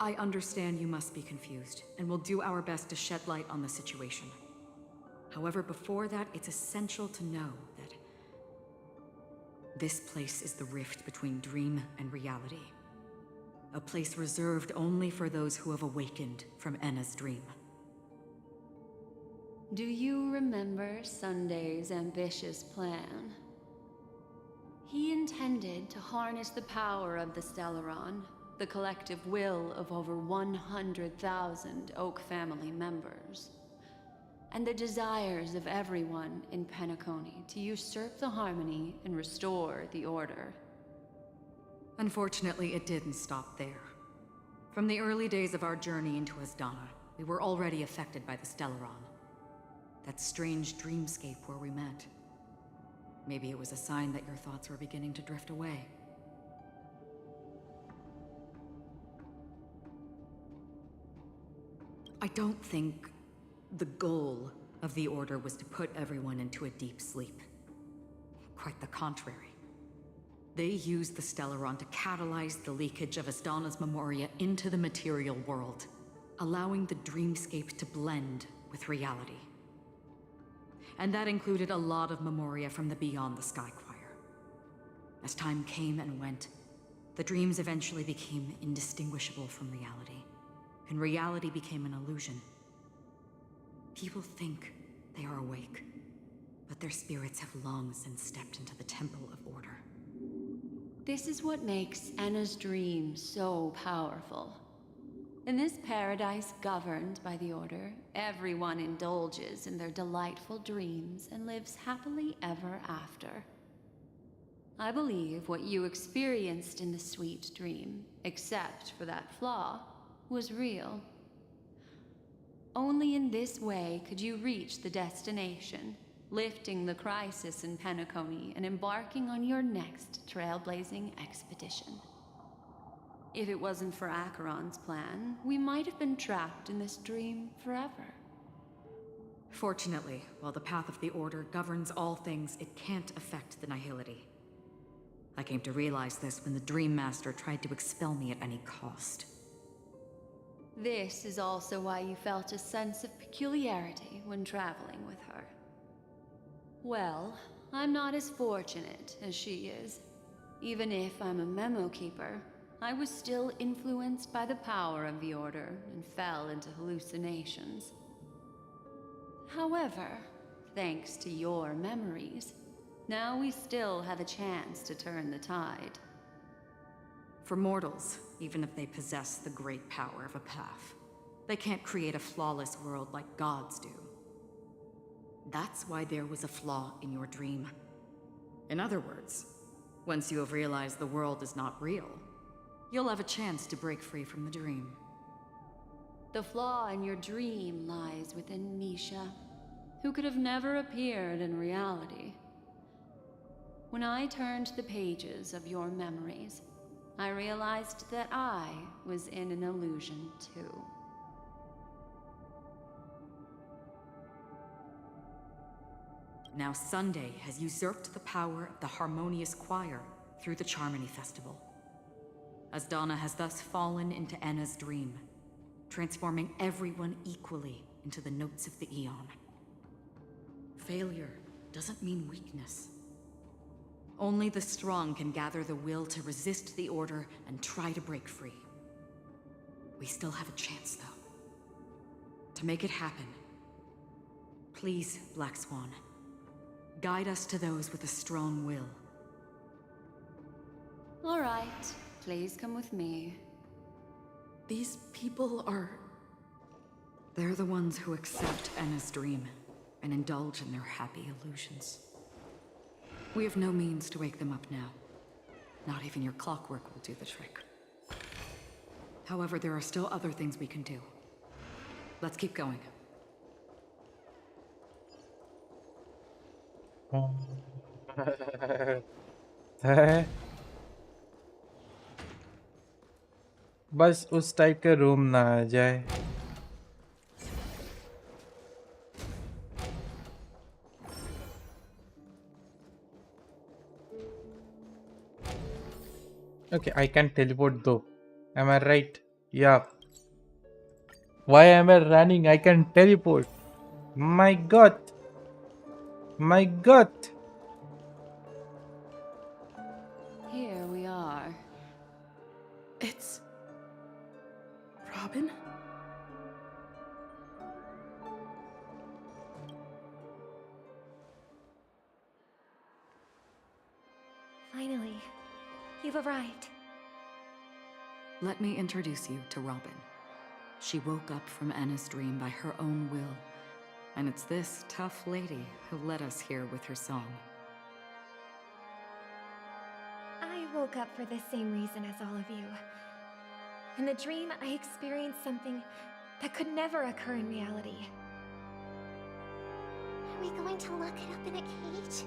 I understand you must be confused, and we'll do our best to shed light on the situation. However, before that, it's essential to know that this place is the rift between dream and reality. A place reserved only for those who have awakened from Enna's dream. Do you remember Sunday's ambitious plan? He intended to harness the power of the Stellaron, the collective will of over 100,000 Oak family members, and the desires of everyone in Penacony to usurp the harmony and restore the order. Unfortunately, it didn't stop there. From the early days of our journey into Asdana, we were already affected by the Stellaron. That strange dreamscape where we met. Maybe it was a sign that your thoughts were beginning to drift away. I don't think the goal of the Order was to put everyone into a deep sleep. Quite the contrary. They used the Stellaron to catalyze the leakage of Asdana's memoria into the material world, allowing the dreamscape to blend with reality. And that included a lot of memoria from the Beyond the Sky Choir. As time came and went, the dreams eventually became indistinguishable from reality, and reality became an illusion. People think they are awake, but their spirits have long since stepped into the Temple of Order. This is what makes Enna's dream so powerful. In this paradise governed by the Order, everyone indulges in their delightful dreams and lives happily ever after. I believe what you experienced in the sweet dream, except for that flaw, was real. Only in this way could you reach the destination, lifting the crisis in Penacony and embarking on your next trailblazing expedition. If it wasn't for Acheron's plan, we might have been trapped in this dream forever. Fortunately, while the path of the Order governs all things, it can't affect the Nihility. I came to realize this when the Dream Master tried to expel me at any cost. This is also why you felt a sense of peculiarity when traveling with her. Well, I'm not as fortunate as she is. Even if I'm a memo keeper, I was still influenced by the power of the Order and fell into hallucinations. However, thanks to your memories, now we still have a chance to turn the tide. For mortals, even if they possess the great power of a path, they can't create a flawless world like gods do. That's why there was a flaw in your dream. In other words, once you have realized the world is not real, you'll have a chance to break free from the dream. The flaw in your dream lies within Misha, who could have never appeared in reality. When I turned the pages of your memories, I realized that I was in an illusion too. Now Sunday has usurped the power of the Harmonious Choir through the Charmony Festival. Asdana has thus fallen into Enna's dream, transforming everyone equally into the notes of the Eon. Failure doesn't mean weakness. Only the strong can gather the will to resist the Order and try to break free. We still have a chance, though. To make it happen, please, Black Swan, guide us to those with a strong will. All right, please come with me. These people are... They're the ones who accept Enna's dream and indulge in their happy illusions. We have no means to wake them up now. Not even your clockwork will do the trick. However, there are still other things we can do. Let's keep going. बस उस type का room ना आ जाए. Okay, I can teleport though. Am I right? Yeah. Why am I running? I can teleport. My god. My god. Here we are. It's Robin? Finally, you've arrived. Let me introduce you to Robin. She woke up from Anna's dream by her own will, and it's this tough lady who led us here with her song. I woke up for the same reason as all of you. In the dream, I experienced something that could never occur in reality. Are we going to lock it up in a cage?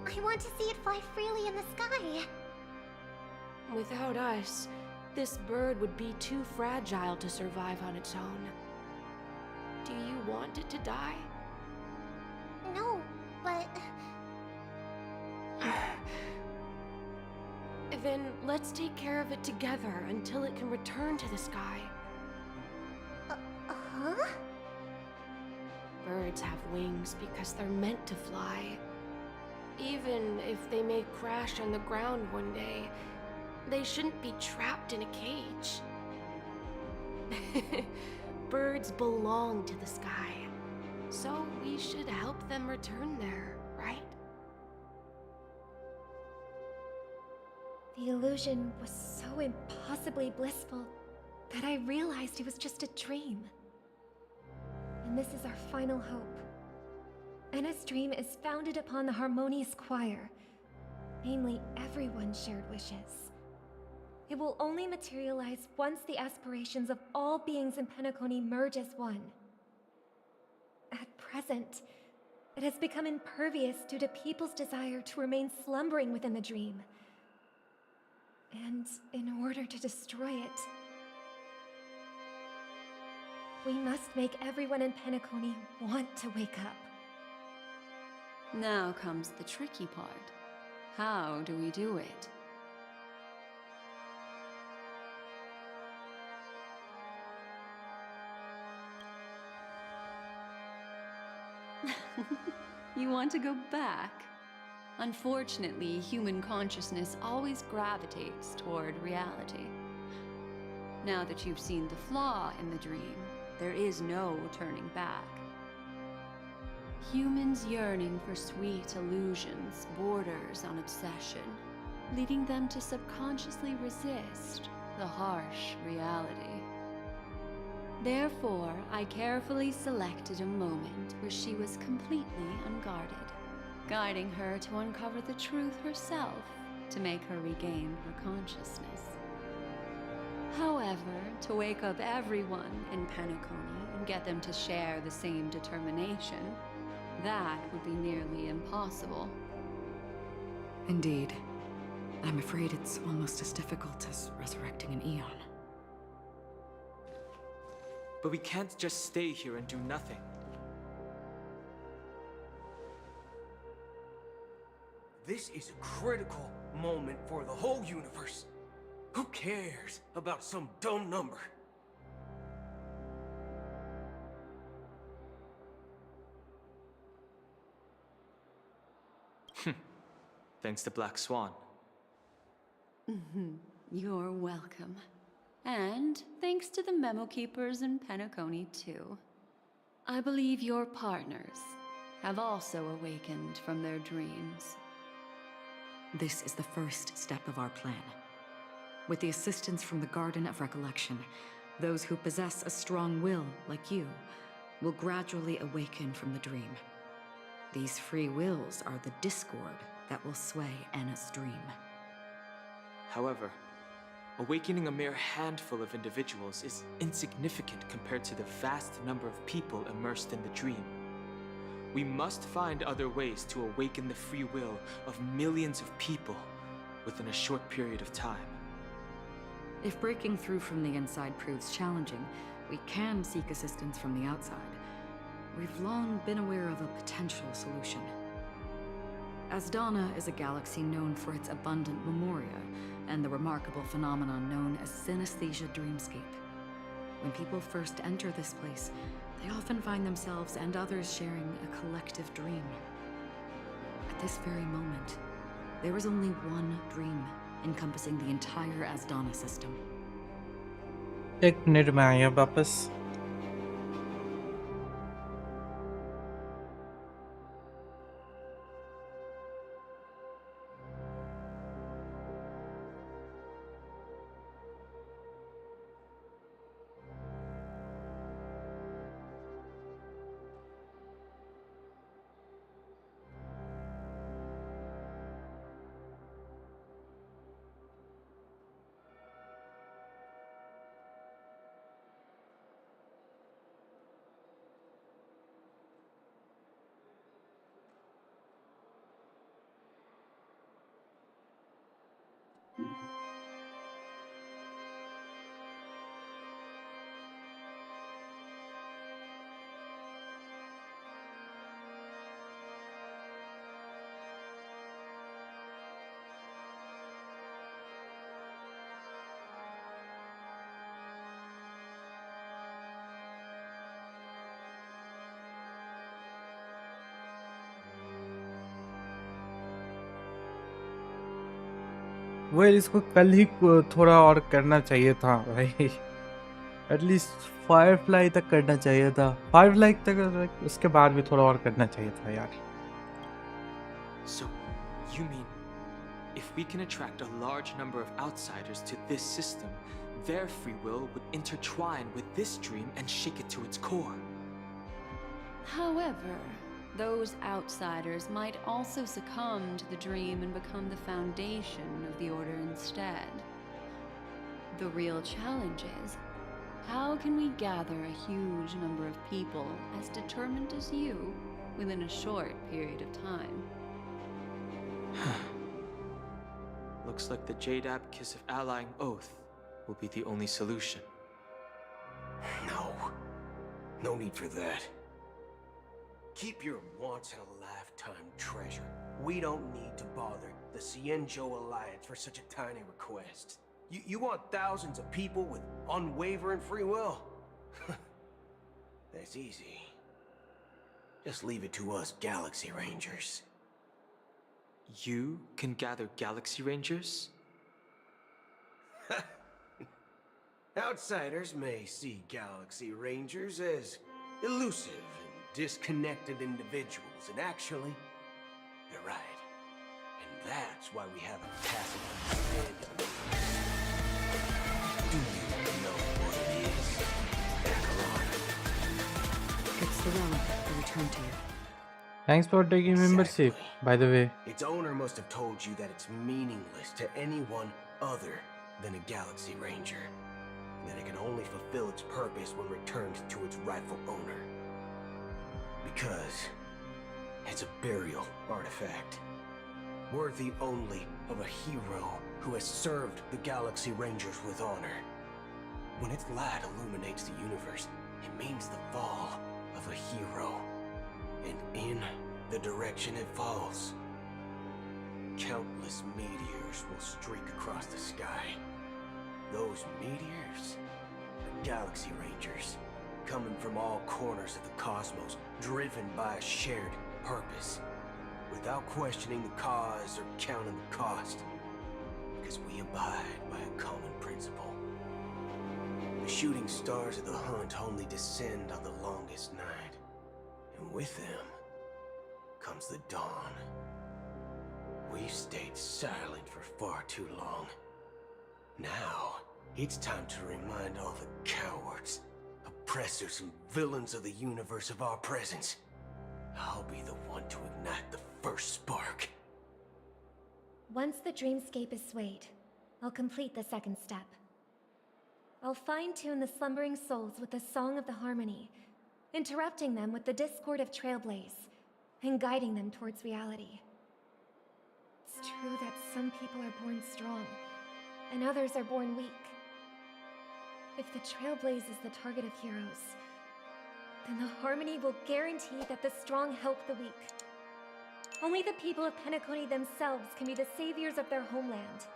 I want to see it fly freely in the sky. Without us, this bird would be too fragile to survive on its own. Do you want it to die? No, but... Then let's take care of it together until it can return to the sky. Huh? Birds have wings because they're meant to fly. Even if they may crash on the ground one day, they shouldn't be trapped in a cage. Birds belong to the sky, so we should help them return there, right? The illusion was so impossibly blissful that I realized it was just a dream. And this is our final hope. Anna's dream is founded upon the harmonious choir, namely everyone's shared wishes. It will only materialize once the aspirations of all beings in Penacony merge as one. At present, it has become impervious due to people's desire to remain slumbering within the dream. And in order to destroy it, we must make everyone in Penacony want to wake up. Now comes the tricky part. How do we do it? You want to go back? Unfortunately, human consciousness always gravitates toward reality. Now that you've seen the flaw in the dream, there is no turning back. Humans' yearning for sweet illusions borders on obsession, leading them to subconsciously resist the harsh reality. Therefore, I carefully selected a moment where she was completely unguarded, guiding her to uncover the truth herself to make her regain her consciousness. However, to wake up everyone in Penacony and get them to share the same determination, that would be nearly impossible. Indeed. I'm afraid it's almost as difficult as resurrecting an Eon. But we can't just stay here and do nothing. This is a critical moment for the whole universe. Who cares about some dumb number? Thanks to Black Swan. You're welcome. And thanks to the memo keepers in Penacony, too. I believe your partners have also awakened from their dreams. This is the first step of our plan. With the assistance from the Garden of Recollection, those who possess a strong will, like you, will gradually awaken from the dream. These free wills are the discord that will sway Anna's dream. However, awakening a mere handful of individuals is insignificant compared to the vast number of people immersed in the dream. We must find other ways to awaken the free will of millions of people within a short period of time. If breaking through from the inside proves challenging, we can seek assistance from the outside. We've long been aware of a potential solution. Asdana is a galaxy known for its abundant memoria and the remarkable phenomenon known as synesthesia dreamscape. When people first enter this place, they often find themselves and others sharing a collective dream. At this very moment, there is only one dream encompassing the entire Asdana system. एक minute में आया वापस। वो इसको कल ही थोड़ा और करना चाहिए था भाई। एटलीस्ट फायरफ्लाई तक करना चाहिए था। फायरफ्लाई तक उसके बाद भी थोड़ा और करना चाहिए था यार। So, you mean if we can attract a large number of outsiders to this system, their free will would intertwine with this dream and shake it to its core? However, those outsiders might also succumb to the dream and become the foundation of the Order instead. The real challenge is, how can we gather a huge number of people as determined as you within a short period of time? Looks like the Jade Abacus of Allying Oath will be the only solution. No. No need for that. Keep your once-in-a-lifetime treasure. We don't need to bother the Cienjo Alliance for such a tiny request. You want thousands of people with unwavering free will? That's easy. Just leave it to us Galaxy Rangers. You can gather Galaxy Rangers? Outsiders may see Galaxy Rangers as elusive and disconnected individuals, and actually, they're right. And that's why we have a tacit understanding. Do you know what it is? It's the relic I returned to you. Thanks for taking membership, by the way. Its owner must have told you that it's meaningless to anyone other than a Galaxy Ranger. That it can only fulfill its purpose when returned to its rightful owner. Because it's a burial artifact, worthy only of a hero who has served the Galaxy Rangers with honor. When its light illuminates the universe, it means the fall of a hero. And in the direction it falls, countless meteors will streak across the sky. Those meteors are Galaxy Rangers, coming from all corners of the cosmos, driven by a shared purpose, without questioning the cause or counting the cost, because we abide by a common principle. The shooting stars of the hunt only descend on the longest night, and with them comes the dawn. We've stayed silent for far too long. Now, it's time to remind all the cowards, oppressors, and villains of the universe of our presence. I'll be the one to ignite the first spark. Once the dreamscape is swayed, I'll complete the second step. I'll fine-tune the slumbering souls with the Song of the Harmony, interrupting them with the discord of Trailblaze, and guiding them towards reality. It's true that some people are born strong, and others are born weak. If the Trailblaze is the target of heroes, then the Harmony will guarantee that the strong help the weak. Only the people of Penacony themselves can be the saviors of their homeland.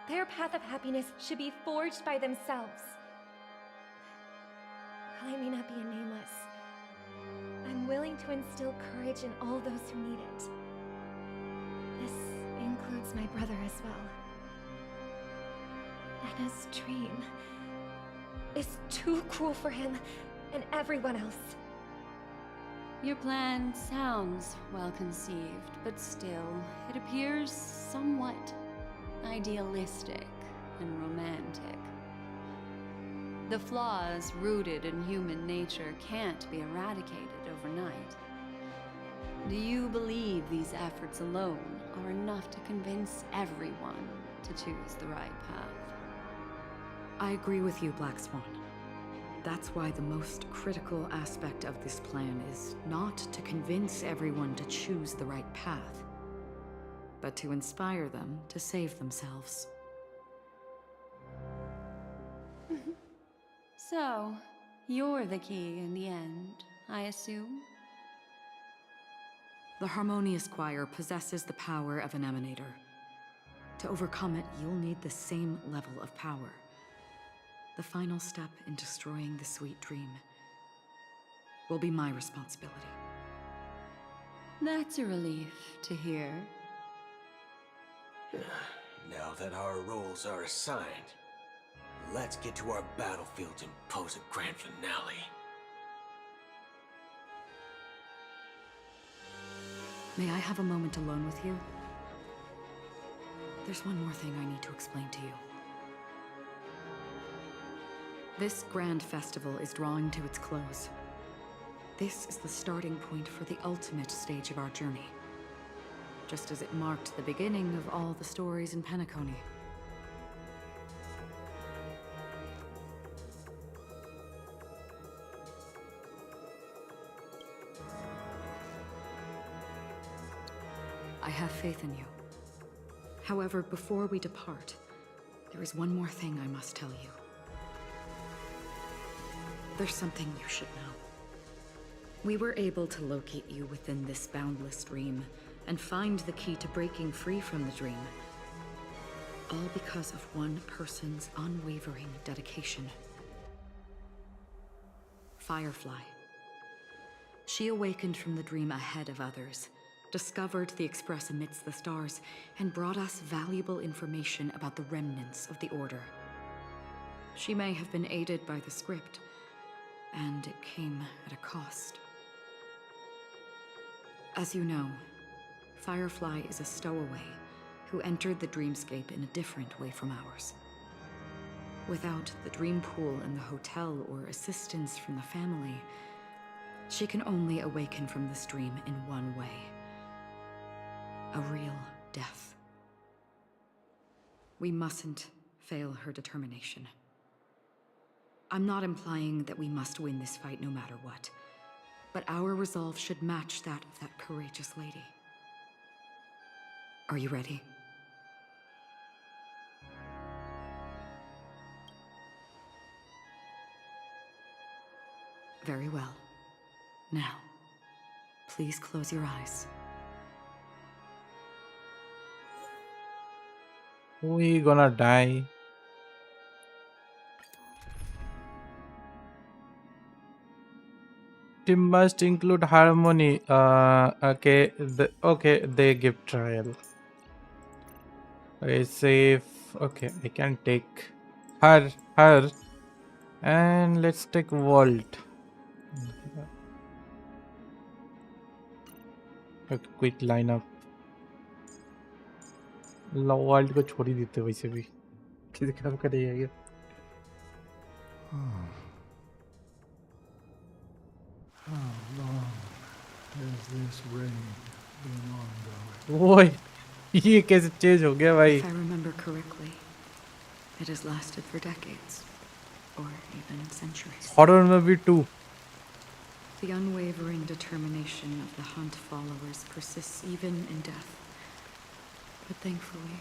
Their path of happiness should be forged by themselves. While I may not be a nameless, I'm willing to instill courage in all those who need it. This includes my brother as well. Anna's dream is too cruel for him and everyone else. Your plan sounds well conceived, but still, it appears somewhat idealistic and romantic. The flaws rooted in human nature can't be eradicated overnight. Do you believe these efforts alone are enough to convince everyone to choose the right path? I agree with you, Black Swan. That's why the most critical aspect of this plan is not to convince everyone to choose the right path, but to inspire them to save themselves. So, you're the key in the end, I assume? The Harmonious Choir possesses the power of an emanator. To overcome it, you'll need the same level of power. The final step in destroying the sweet dream will be my responsibility. That's a relief to hear. Now that our roles are assigned, let's get to our battlefields and pose a grand finale. May I have a moment alone with you? There's one more thing I need to explain to you. This grand festival is drawing to its close. This is the starting point for the ultimate stage of our journey, just as it marked the beginning of all the stories in Penacony. I have faith in you. However, before we depart, there is one more thing I must tell you. There's something you should know. We were able to locate you within this boundless dream and find the key to breaking free from the dream. All because of one person's unwavering dedication. Firefly. She awakened from the dream ahead of others, discovered the Express amidst the stars, and brought us valuable information about the remnants of the Order. She may have been aided by the script, and it came at a cost. As you know, Firefly is a stowaway who entered the dreamscape in a different way from ours. Without the dream pool in the hotel or assistance from the family, she can only awaken from this dream in one way. A real death. We mustn't fail her determination. I'm not implying that we must win this fight no matter what, but our resolve should match that of that courageous lady. Are you ready? Very well. Now, please close your eyes. We gonna die. It must include harmony. Okay. They give trial. Okay, safe. Okay, I can take her, and let's take Vault. Okay, quick lineup. World को छोड़ ही देते वैसे भी किसी काम का नहीं है ये ओए ये कैसे चेंज हो गया भाई If I remember correctly, it has lasted for decades or even centuries. Horror में भी 2 The unwavering determination of the Hunt followers persists even in death. But thankfully,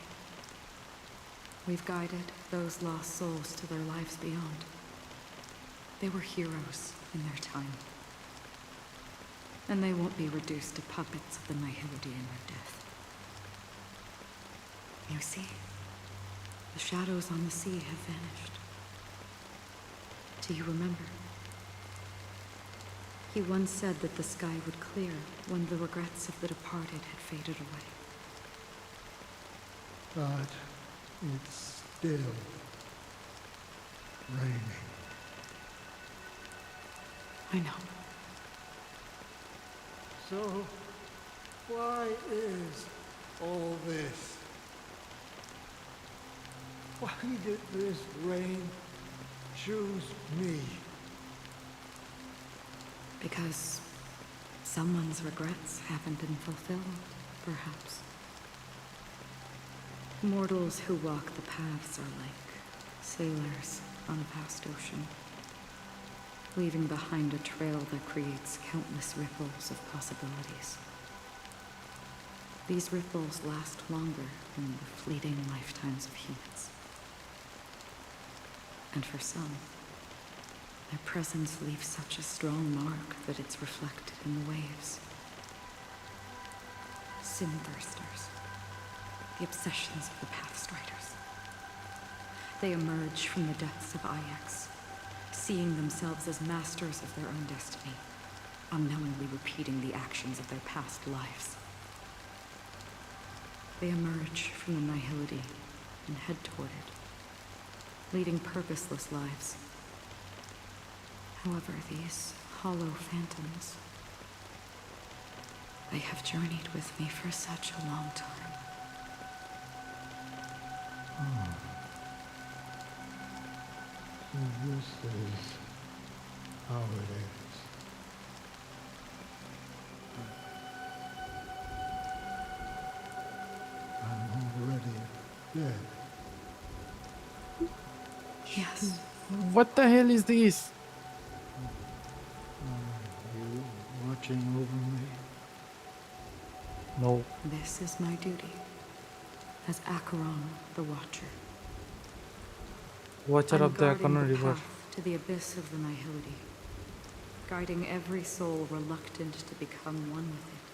we've guided those lost souls to their lives beyond. They were heroes in their time. And they won't be reduced to puppets of the Nihilidian of death. You see, the shadows on the sea have vanished. Do you remember? He once said that the sky would clear when the regrets of the departed had faded away. But it's still raining. I know. So, why is all this? Why did this rain choose me? Because someone's regrets haven't been fulfilled, perhaps. Mortals who walk the paths are like sailors on a vast ocean, leaving behind a trail that creates countless ripples of possibilities. These ripples last longer than the fleeting lifetimes of humans. And for some, their presence leaves such a strong mark that it's reflected in the waves. Sin-thirsters, the obsessions of the Pathstriders. They emerge from the depths of IX, seeing themselves as masters of their own destiny, unknowingly repeating the actions of their past lives. They emerge from the nihility and head toward it, leading purposeless lives. However, these hollow phantoms, they have journeyed with me for such a long time. So this is how it is. I'm already dead. Yes. What the hell is this? Are you watching over me? No. This is my duty as Acheron the Watcher. Watcher I'm of the guarding Acheron the River. path to the abyss of the nihility, guiding every soul reluctant to become one with it.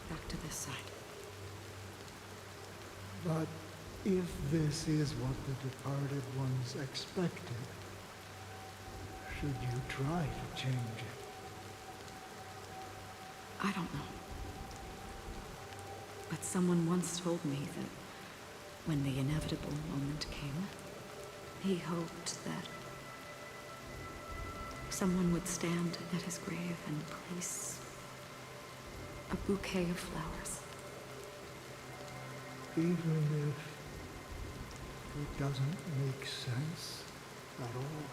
Back to this side. But if this is what the departed ones expected, should you try to change it? I don't know. But someone once told me that when the inevitable moment came, he hoped that someone would stand at his grave and place a bouquet of flowers. Even if it doesn't make sense at all?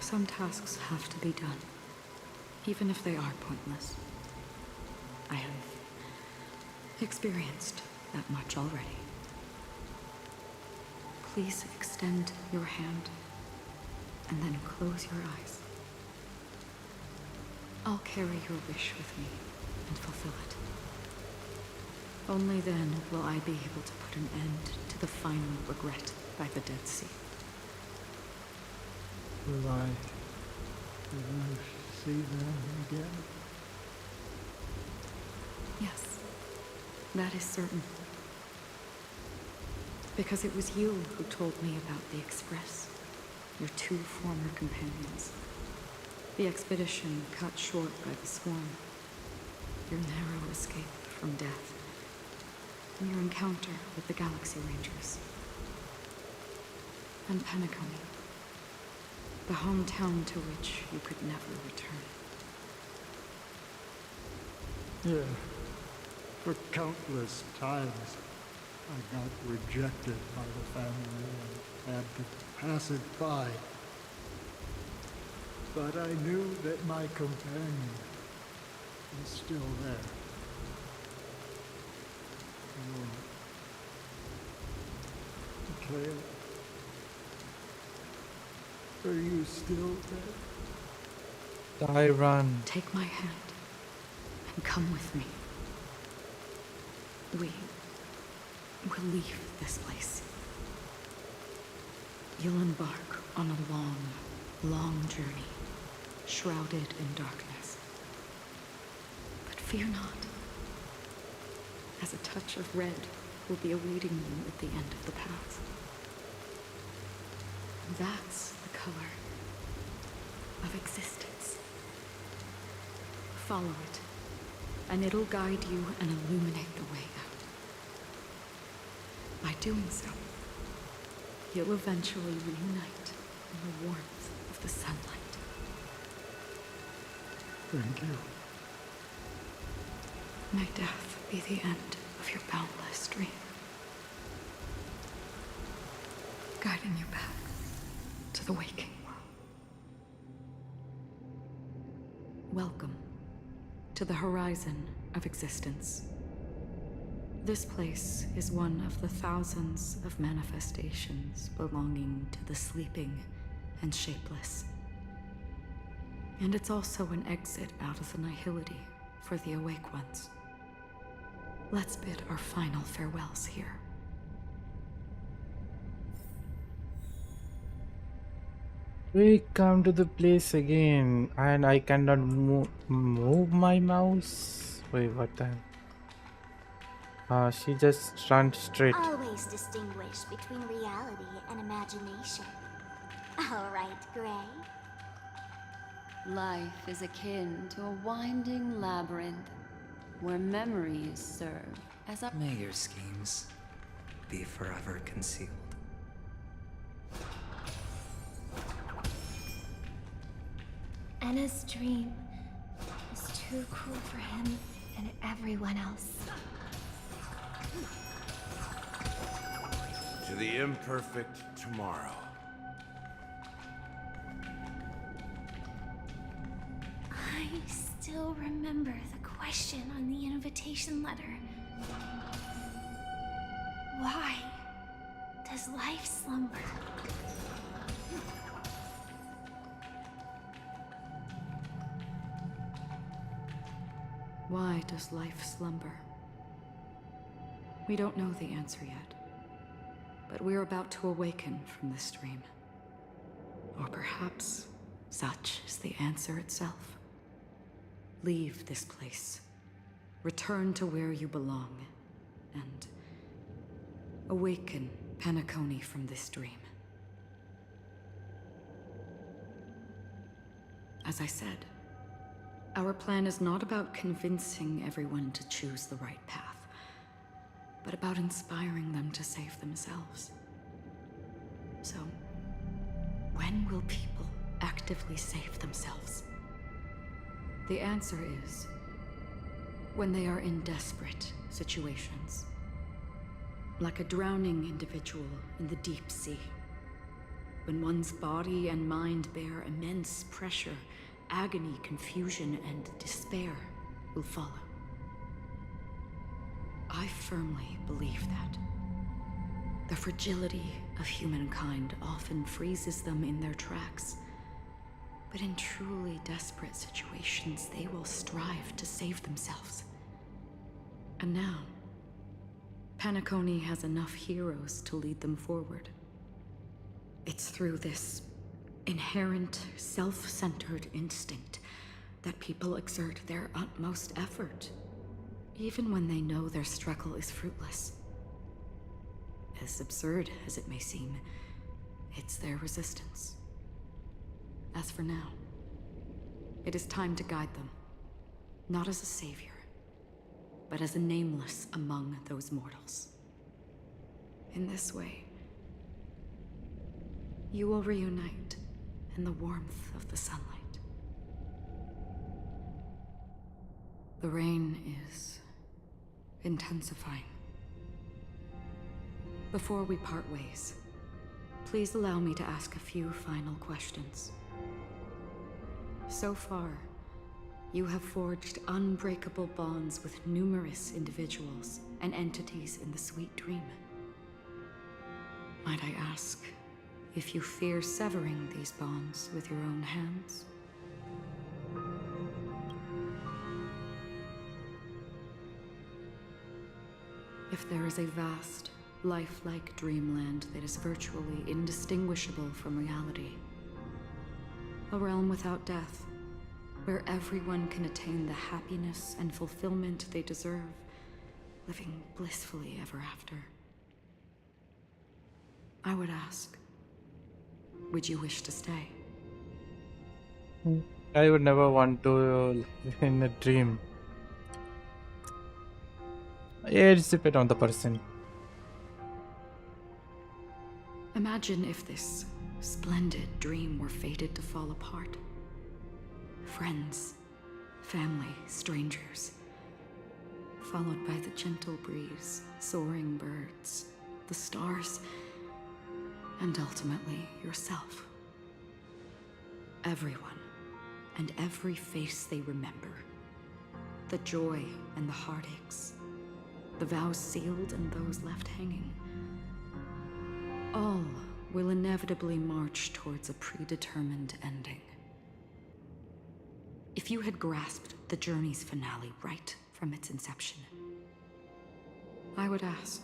Some tasks have to be done, even if they are pointless. I have experienced that much already. Please extend your hand and then close your eyes. I'll carry your wish with me and fulfill it. Only then will I be able to put an end to the final regret by the Dead Sea. Will I ever see them again? Yes, that is certain. Because it was you who told me about the Express, your two former companions. The expedition cut short by the swarm, your narrow escape from death, and your encounter with the Galaxy Rangers. And Penacony, the hometown to which you could never return. Yeah. For countless times, I got rejected by the family and had to pass it by. But I knew that my companion was still there. Claire, are you still there? Tyron. Take my hand and come with me. We will leave this place. You'll embark on a long, long journey, shrouded in darkness. But fear not, as a touch of red will be awaiting you at the end of the path. That's the color of existence. Follow it, and it'll guide you and illuminate the way out. By doing so, you'll eventually reunite in the warmth of of the sunlight. Thank you. May death be the end of your boundless dream, guiding you back to the waking world. Welcome to the horizon of existence. This place is one of the thousands of manifestations belonging to the sleeping and shapeless. And it's also an exit out of the nihility for the awake ones. Let's bid our final farewells here. We come to the place again, and I cannot move my mouse. Wait, what the? She just runs straight. Always distinguish between reality and imagination. All right, Gray. Life is akin to a winding labyrinth where memories serve as a... May your schemes be forever concealed. Anna's dream is too cruel for him and everyone else. To the imperfect tomorrow. I still remember the question on the invitation letter. Why does life slumber? Why does life slumber? We don't know the answer yet, but we're about to awaken from this dream. Or perhaps such is the answer itself. Leave this place, return to where you belong, and awaken Penacony from this dream. As I said, our plan is not about convincing everyone to choose the right path, but about inspiring them to save themselves. So, when will people actively save themselves? The answer is when they are in desperate situations. Like a drowning individual in the deep sea. When one's body and mind bear immense pressure, agony, confusion, and despair will follow. I firmly believe that. The fragility of humankind often freezes them in their tracks. But in truly desperate situations, they will strive to save themselves. And now, Penacony has enough heroes to lead them forward. It's through this inherent, self-centered instinct that people exert their utmost effort, even when they know their struggle is fruitless. As absurd as it may seem, it's their resistance. As for now, it is time to guide them, not as a savior, but as a nameless among those mortals. In this way, you will reunite in the warmth of the sunlight. The rain is intensifying. Before we part ways, please allow me to ask a few final questions. So far, you have forged unbreakable bonds with numerous individuals and entities in the sweet dream. Might I ask if you fear severing these bonds with your own hands? If there is a vast, lifelike dreamland that is virtually indistinguishable from reality, a realm without death, where everyone can attain the happiness and fulfillment they deserve, living blissfully ever after, I would ask, would you wish to stay? I would never want to live in a dream. It's depends on the person. Imagine if this splendid dream were fated to fall apart. Friends, family, strangers, followed by the gentle breeze, soaring birds, the stars, and ultimately yourself. Everyone, and every face they remember. The joy and the heartaches, the vows sealed and those left hanging. All will inevitably march towards a predetermined ending. If you had grasped the journey's finale right from its inception, I would ask,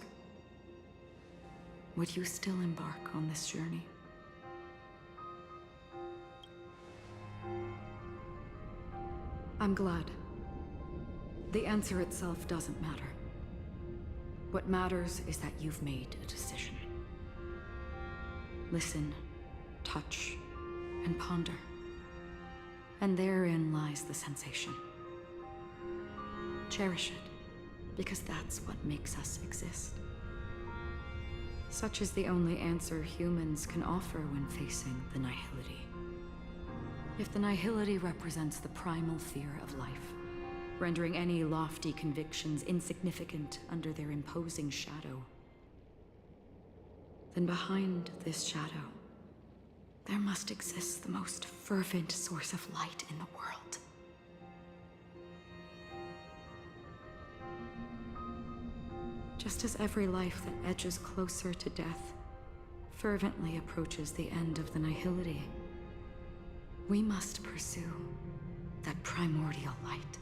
would you still embark on this journey? I'm glad. The answer itself doesn't matter. What matters is that you've made a decision. Listen, touch, and ponder. And therein lies the sensation. Cherish it, because that's what makes us exist. Such is the only answer humans can offer when facing the nihility. If the nihility represents the primal fear of life, rendering any lofty convictions insignificant under their imposing shadow, then behind this shadow, there must exist the most fervent source of light in the world. Just as every life that edges closer to death fervently approaches the end of the nihility, we must pursue that primordial light.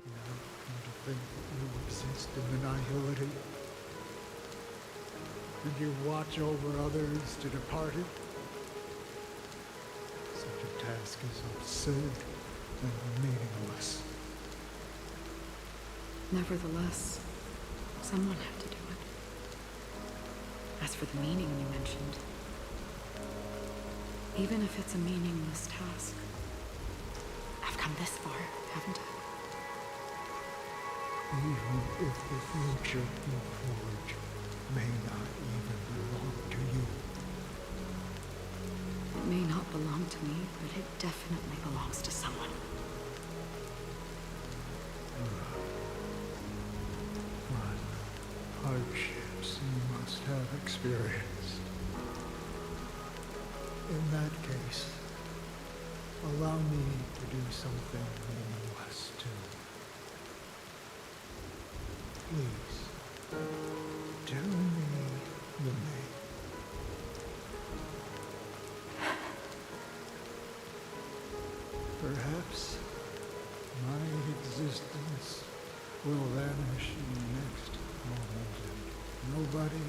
To think that you exist in the nihility, and you watch over others to depart it. Such a task is absurd and meaningless. Nevertheless, someone had to do it. As for the meaning you mentioned, even if it's a meaningless task, I've come this far, haven't I? Even if the future you forge may not even belong to you. It may not belong to me, but it definitely belongs to someone. What hardships you must have experienced. In that case, allow me to do something meaningless too. Please, tell me the name. Perhaps my existence will vanish in the next moment, and nobody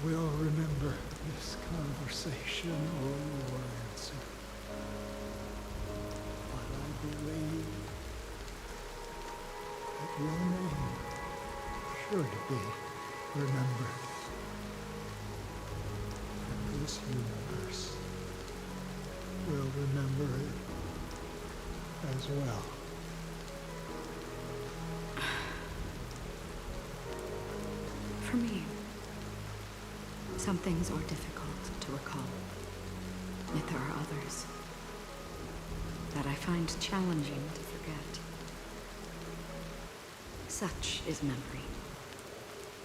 will remember this conversation or your answer. But I believe that your name should be remembered. And this universe will remember it as well. For me, some things are difficult to recall, yet there are others that I find challenging to forget. Such is memory,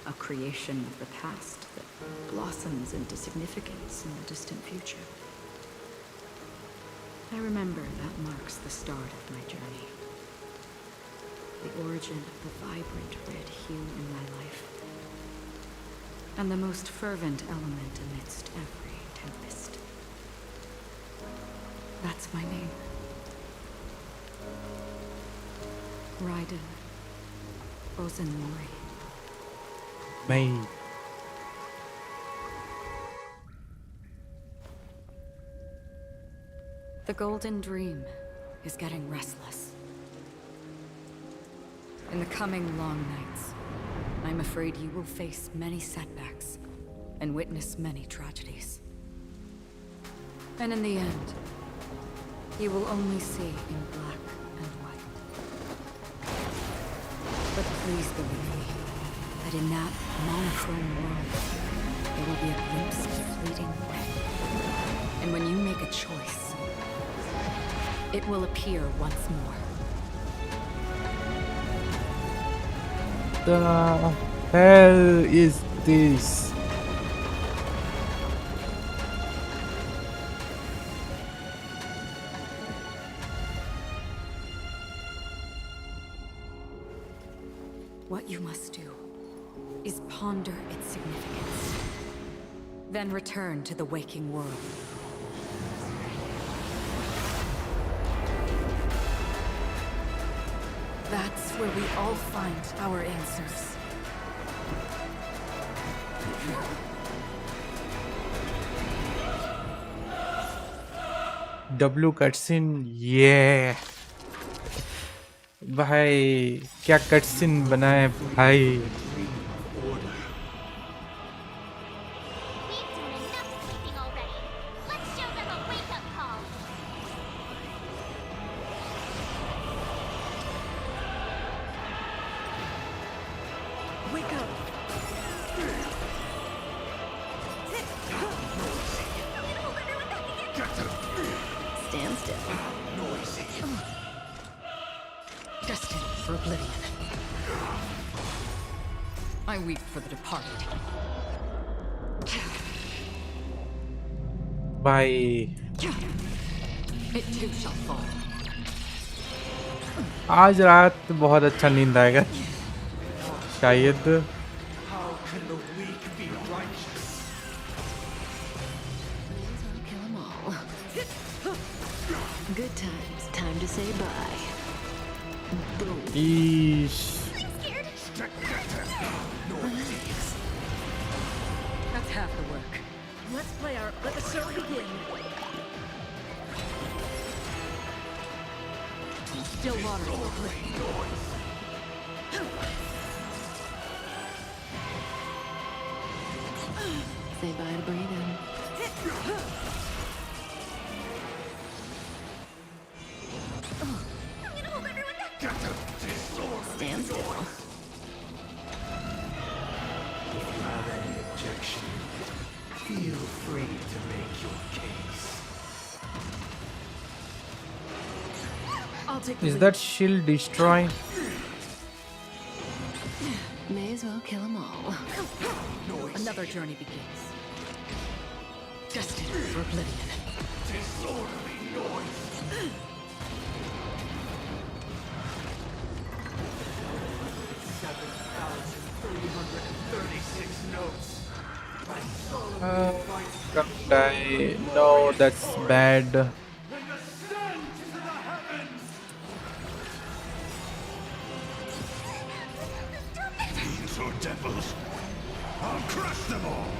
a creation of the past that blossoms into significance in the distant future. I remember that marks the start of my journey, the origin of the vibrant red hue in my life, and the most fervent element amidst every tempest. That's my name. Raiden Ozenmori. May. The Golden Dream is getting restless. In the coming long nights, I'm afraid you will face many setbacks and witness many tragedies. And in the end, you will only see in black and white. But please believe me, that in that monochrome world, there will be a glimpse of fleeting red. And when you make a choice, it will appear once more. The hell is this? What you must do is ponder its significance, then return to the waking world. That's where we all find our answers. W cutscene, yeah. भाई क्या cutscene बना है भाई. Stand still. Destined for oblivion. I weep for the departed. भाई It too shall fall. आज रात बहुत अच्छा नींद आएगा शायद. How can the weak be righteous? Kill 'em all. Good times. Time to say bye. Boom. Eesh. That's half the work. Let's play our. Let the show begin. Still water. Say bye to breathing. Stand still. If you have any objection, feel free to make your case. I'll take the Is lead. that shield destroying? May as well kill 'em all. Another journey begins. Destined for oblivion. Disorderly noise. 7,336 notes. My soul Don't die. No, that's bad. and ascend to the heavens. Fiends or devils, I'll crush them all.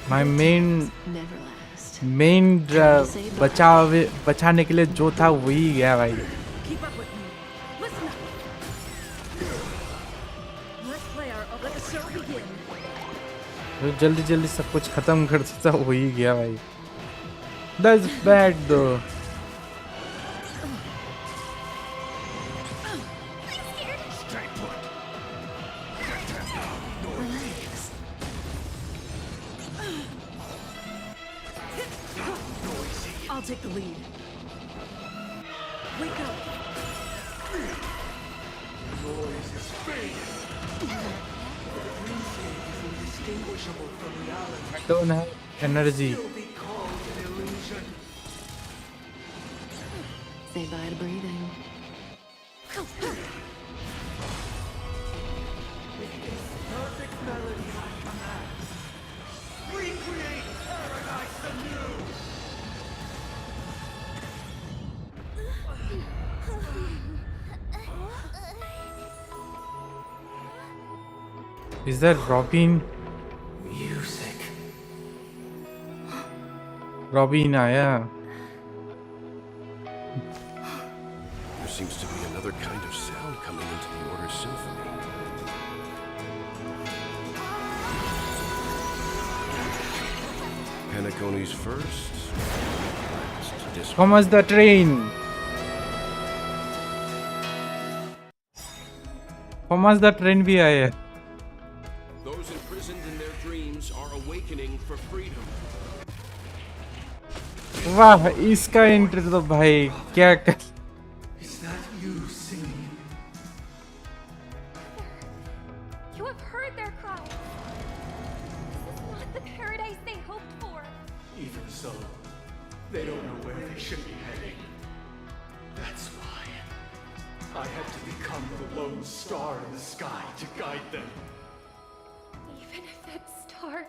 My main Never last. बचाने के लिए जो था वही गया भाई. Keep up with me. Listen up. Let's play our. Let the show begin. जो जल्दी जल्दी सब कुछ खत्म कर देता वही गया भाई. That's bad though. Stay put. Relax. I'll take the lead. Wake up. Noise is fading. Dreamscape is indistinguishable from reality. I don't have energy. Still be called an illusion. Say bye to breathing. With this perfect melody I command, recreate paradise anew. Is that Robin? Music. Robin आया. There seems to be another kind of sound coming into the Order Symphony. Panacone's first. Last. Thomas the train. Thomas the train भी आया. Those imprisoned in their dreams humans are awakening for freedom. वाह इसका entry तो भाई क्या कर Is that you singing? You have heard their cries. This is not the paradise they hoped for. Even so, they don't know where they should be heading. That's why I had to become the lone star in the sky to guide them. Even if that star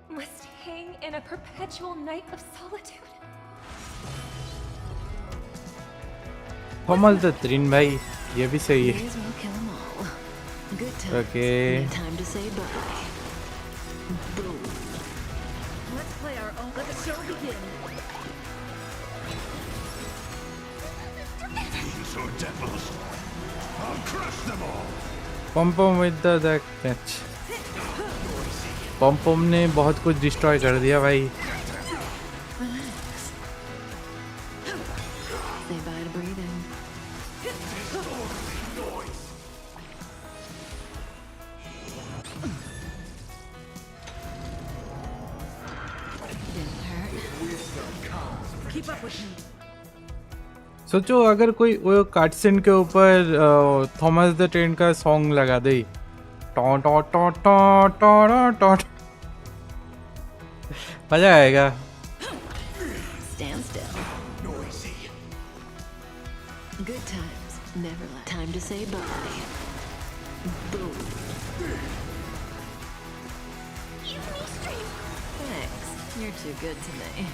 must hang in a perpetual night of solitude. कमल तो त्रिन भाई ये भी सही है May as well kill 'em all. Good times. Okay And time to say bye. Boom. Let's play our own. Let the show begin. These are devils. I'll crush them all. पम पम with the catch पम पम ने बहुत कुछ destroy कर दिया भाई Relax. Say bye to breathing. Didn't hurt. Keep up with me. सोचो अगर कोई वो काटसिन के ऊपर थॉमस द ट्रेन का सॉन्ग लगा दे टॉ टॉ टॉ टॉ टॉ टॉ मजा आएगा Stand still. Noisy. Good times. Never last. Time to say bye. Boom. Thanks. You're too good to me.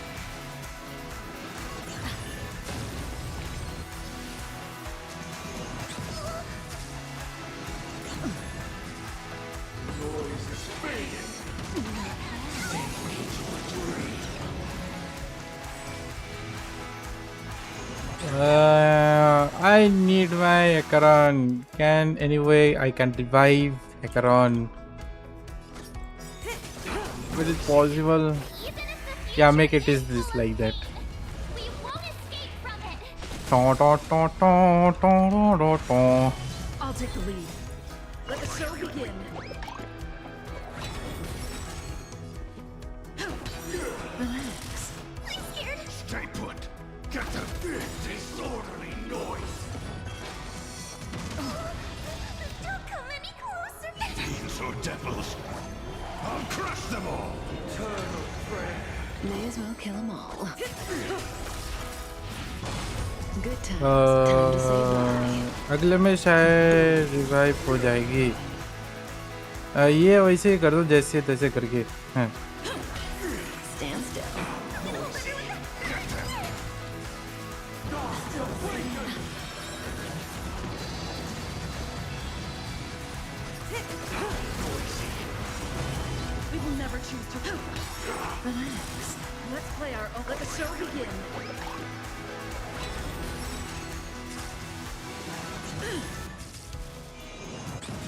Noise is fading. I need my Acheron. Can anyway I can revive Acheron. Is it possible? Yeah, make it is this like that. Ta ta ta ta ta ta ta. I'll take the lead. Let the show begin. Relax. Stay put. Get the disorderly noise. Don't come any closer. These are devils. I'll crush them all. Eternal prayer. May as well kill 'em all. Good times. Time to say bye. अगले में शायद revive हो जाएगी ये वैसे ही कर दो जैसे तैसे करके हाँ Stand still. We will never choose to. Relax. Let's play our own. Let the show begin.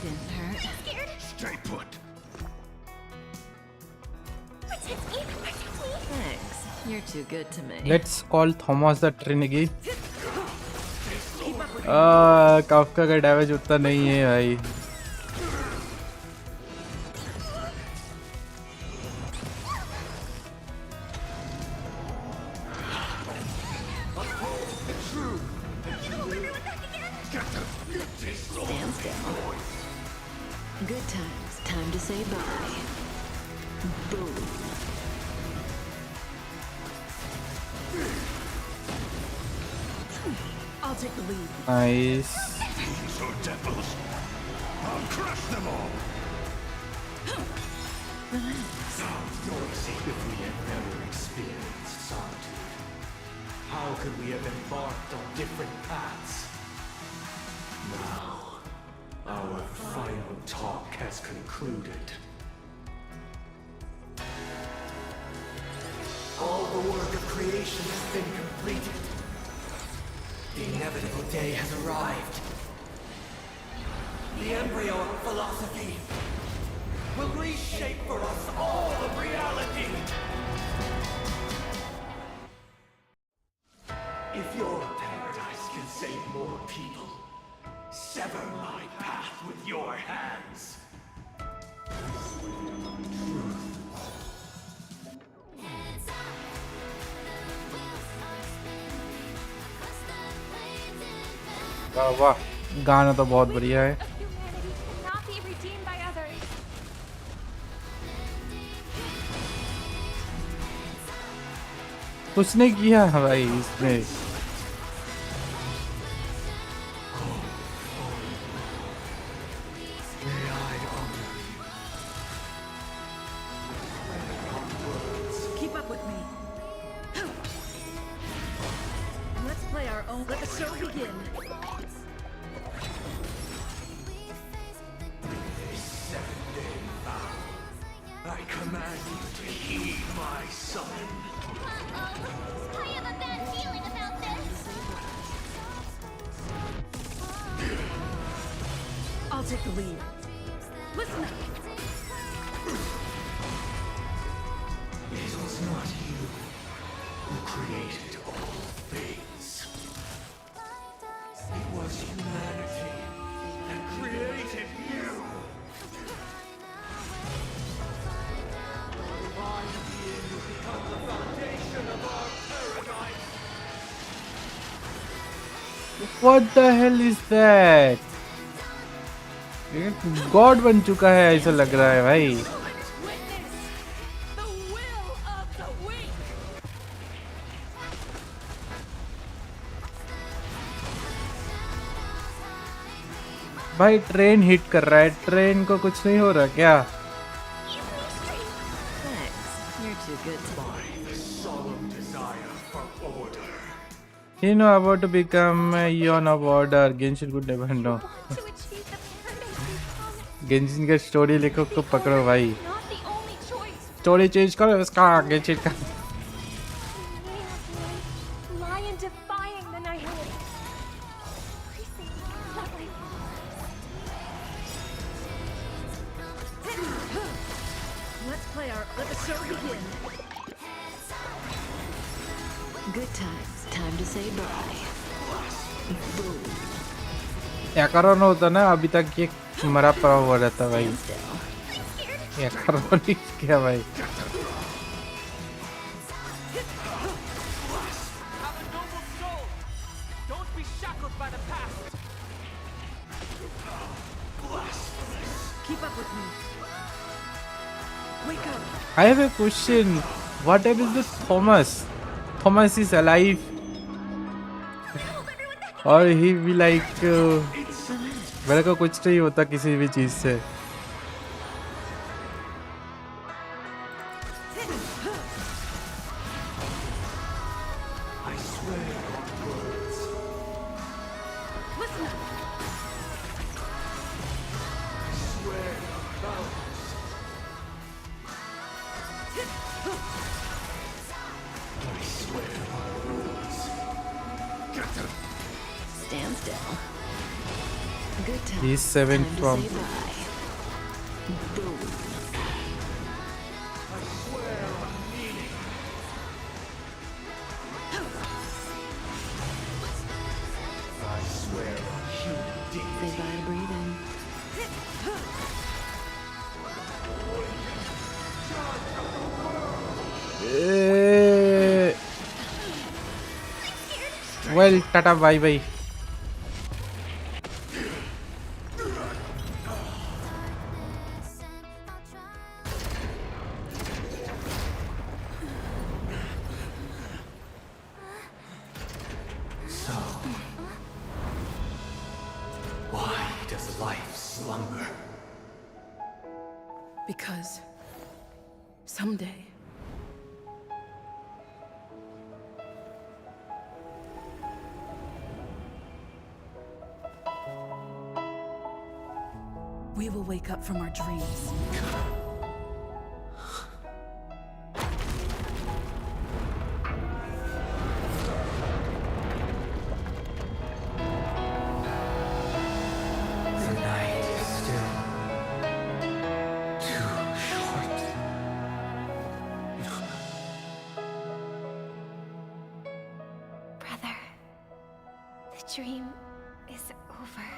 Didn't hurt. Stay put. Thanks. You're too good to me. Let's call Thomas the train again Kafka का damage उतना नहीं है भाई Stand still. Good times. Time to say bye. Boom. I'll take the lead. Nice These are devils. I'll crush them all. Relax. Noisy. If we had never experienced solitude, how could we have embarked on different paths? Now, our final talk has concluded. All the work of creation has been completed. The inevitable day has arrived. The embryo of philosophy will reshape for us all of reality. If your paradise can save more people, sever my path with your hands. Truth वाह वाह, गाना तो बहुत बढ़िया है। Cannot be redeemed by others. कुछ नहीं किया भाई इसमें। Keep up with me. Let's play our own. Let the show begin. I command you to heed my summon. Uh-oh. I have a bad feeling about this. I'll take the lead. Listen up. It was not you who created all things. It was humanity that created you. The divine being will become the foundation of our paradise. What the hell is that? God बन चुका है ऐसा लग रहा है भाई। भाई train hit कर रहा है, ट्रेन को कुछ नहीं हो रहा क्या? You know about to become a yawn of order. Genshin could never know. Genshin का स्टोरी लेखक को पकड़ो भाई। स्टोरी चेंज करो उसका Genshin का। Lion defying the Nihility. Let's play our. Let the show begin. Good times. Time to say bye. Boom. या करो ना होता ना अभी तक ये मरा पड़ा हुआ रहता भाई। या करो नहीं क्या भाई? Keep up with me. Wake up. I have a question. What happens to Thomas? Thomas is alive, or he be like मेरे को कुछ नहीं होता किसी भी चीज से। Stand still. Good times. He's 7 Time to from. say bye. Boom. Say bye to breathing. Well, tata, bye bye. So, why does life slumber? Because someday we will wake up from our dreams. The night is still too short. Brother, the dream is over.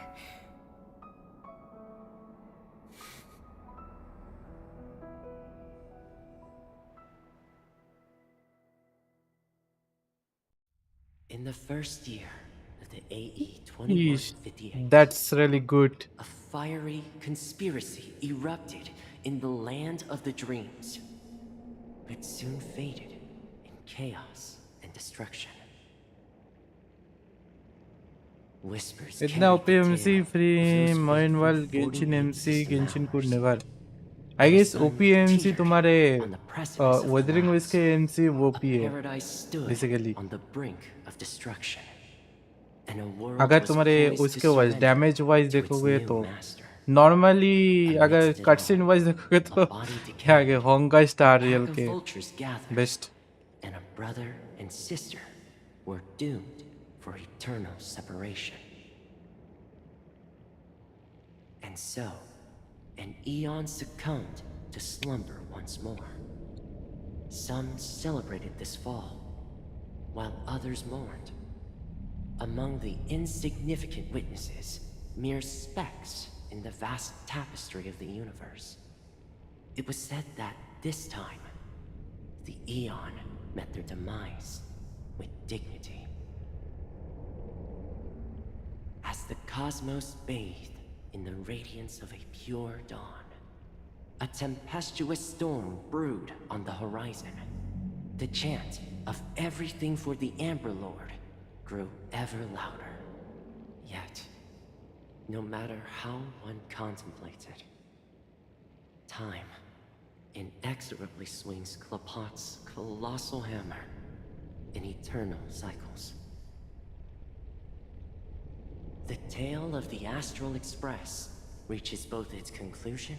In the first year, the of the AE Yeesh, 2158. that's really good. A fiery conspiracy erupted in the land of the dreams, but soon faded in chaos and destruction. Whispers इतना carried the OPMC tale free of those meanwhile faithful Genshin 48 MC system Genshin could hours. never. I The guess sun OPMC teetered तुम्हारे on the precipice of Wuthering Waves के collapse. MC वो भी है Paradise stood basically. on the brink of destruction, and a world अगर was तुम्हारे poised to उसके wise surrender damage wise to its देखोगे new तो master. नॉर्मली अगर Amidst it cutscene all, wise देखोगे तो a body decayed, क्या आगे Honkai Star a real pack of के vultures gathered, best. and a brother and sister were doomed for eternal separation. And so, an eon succumbed to slumber once more. Some celebrated this fall, while others mourned. Among the insignificant witnesses, mere specks in the vast tapestry of the universe, it was said that this time, the Eon met their demise with dignity. As the cosmos bathed in the radiance of a pure dawn, a tempestuous storm brewed on the horizon. The chant of everything for the Amber Lord grew ever louder. Yet, no matter how one contemplates it, time inexorably swings Klapot's colossal hammer in eternal cycles. The tale of the Astral Express reaches both its conclusion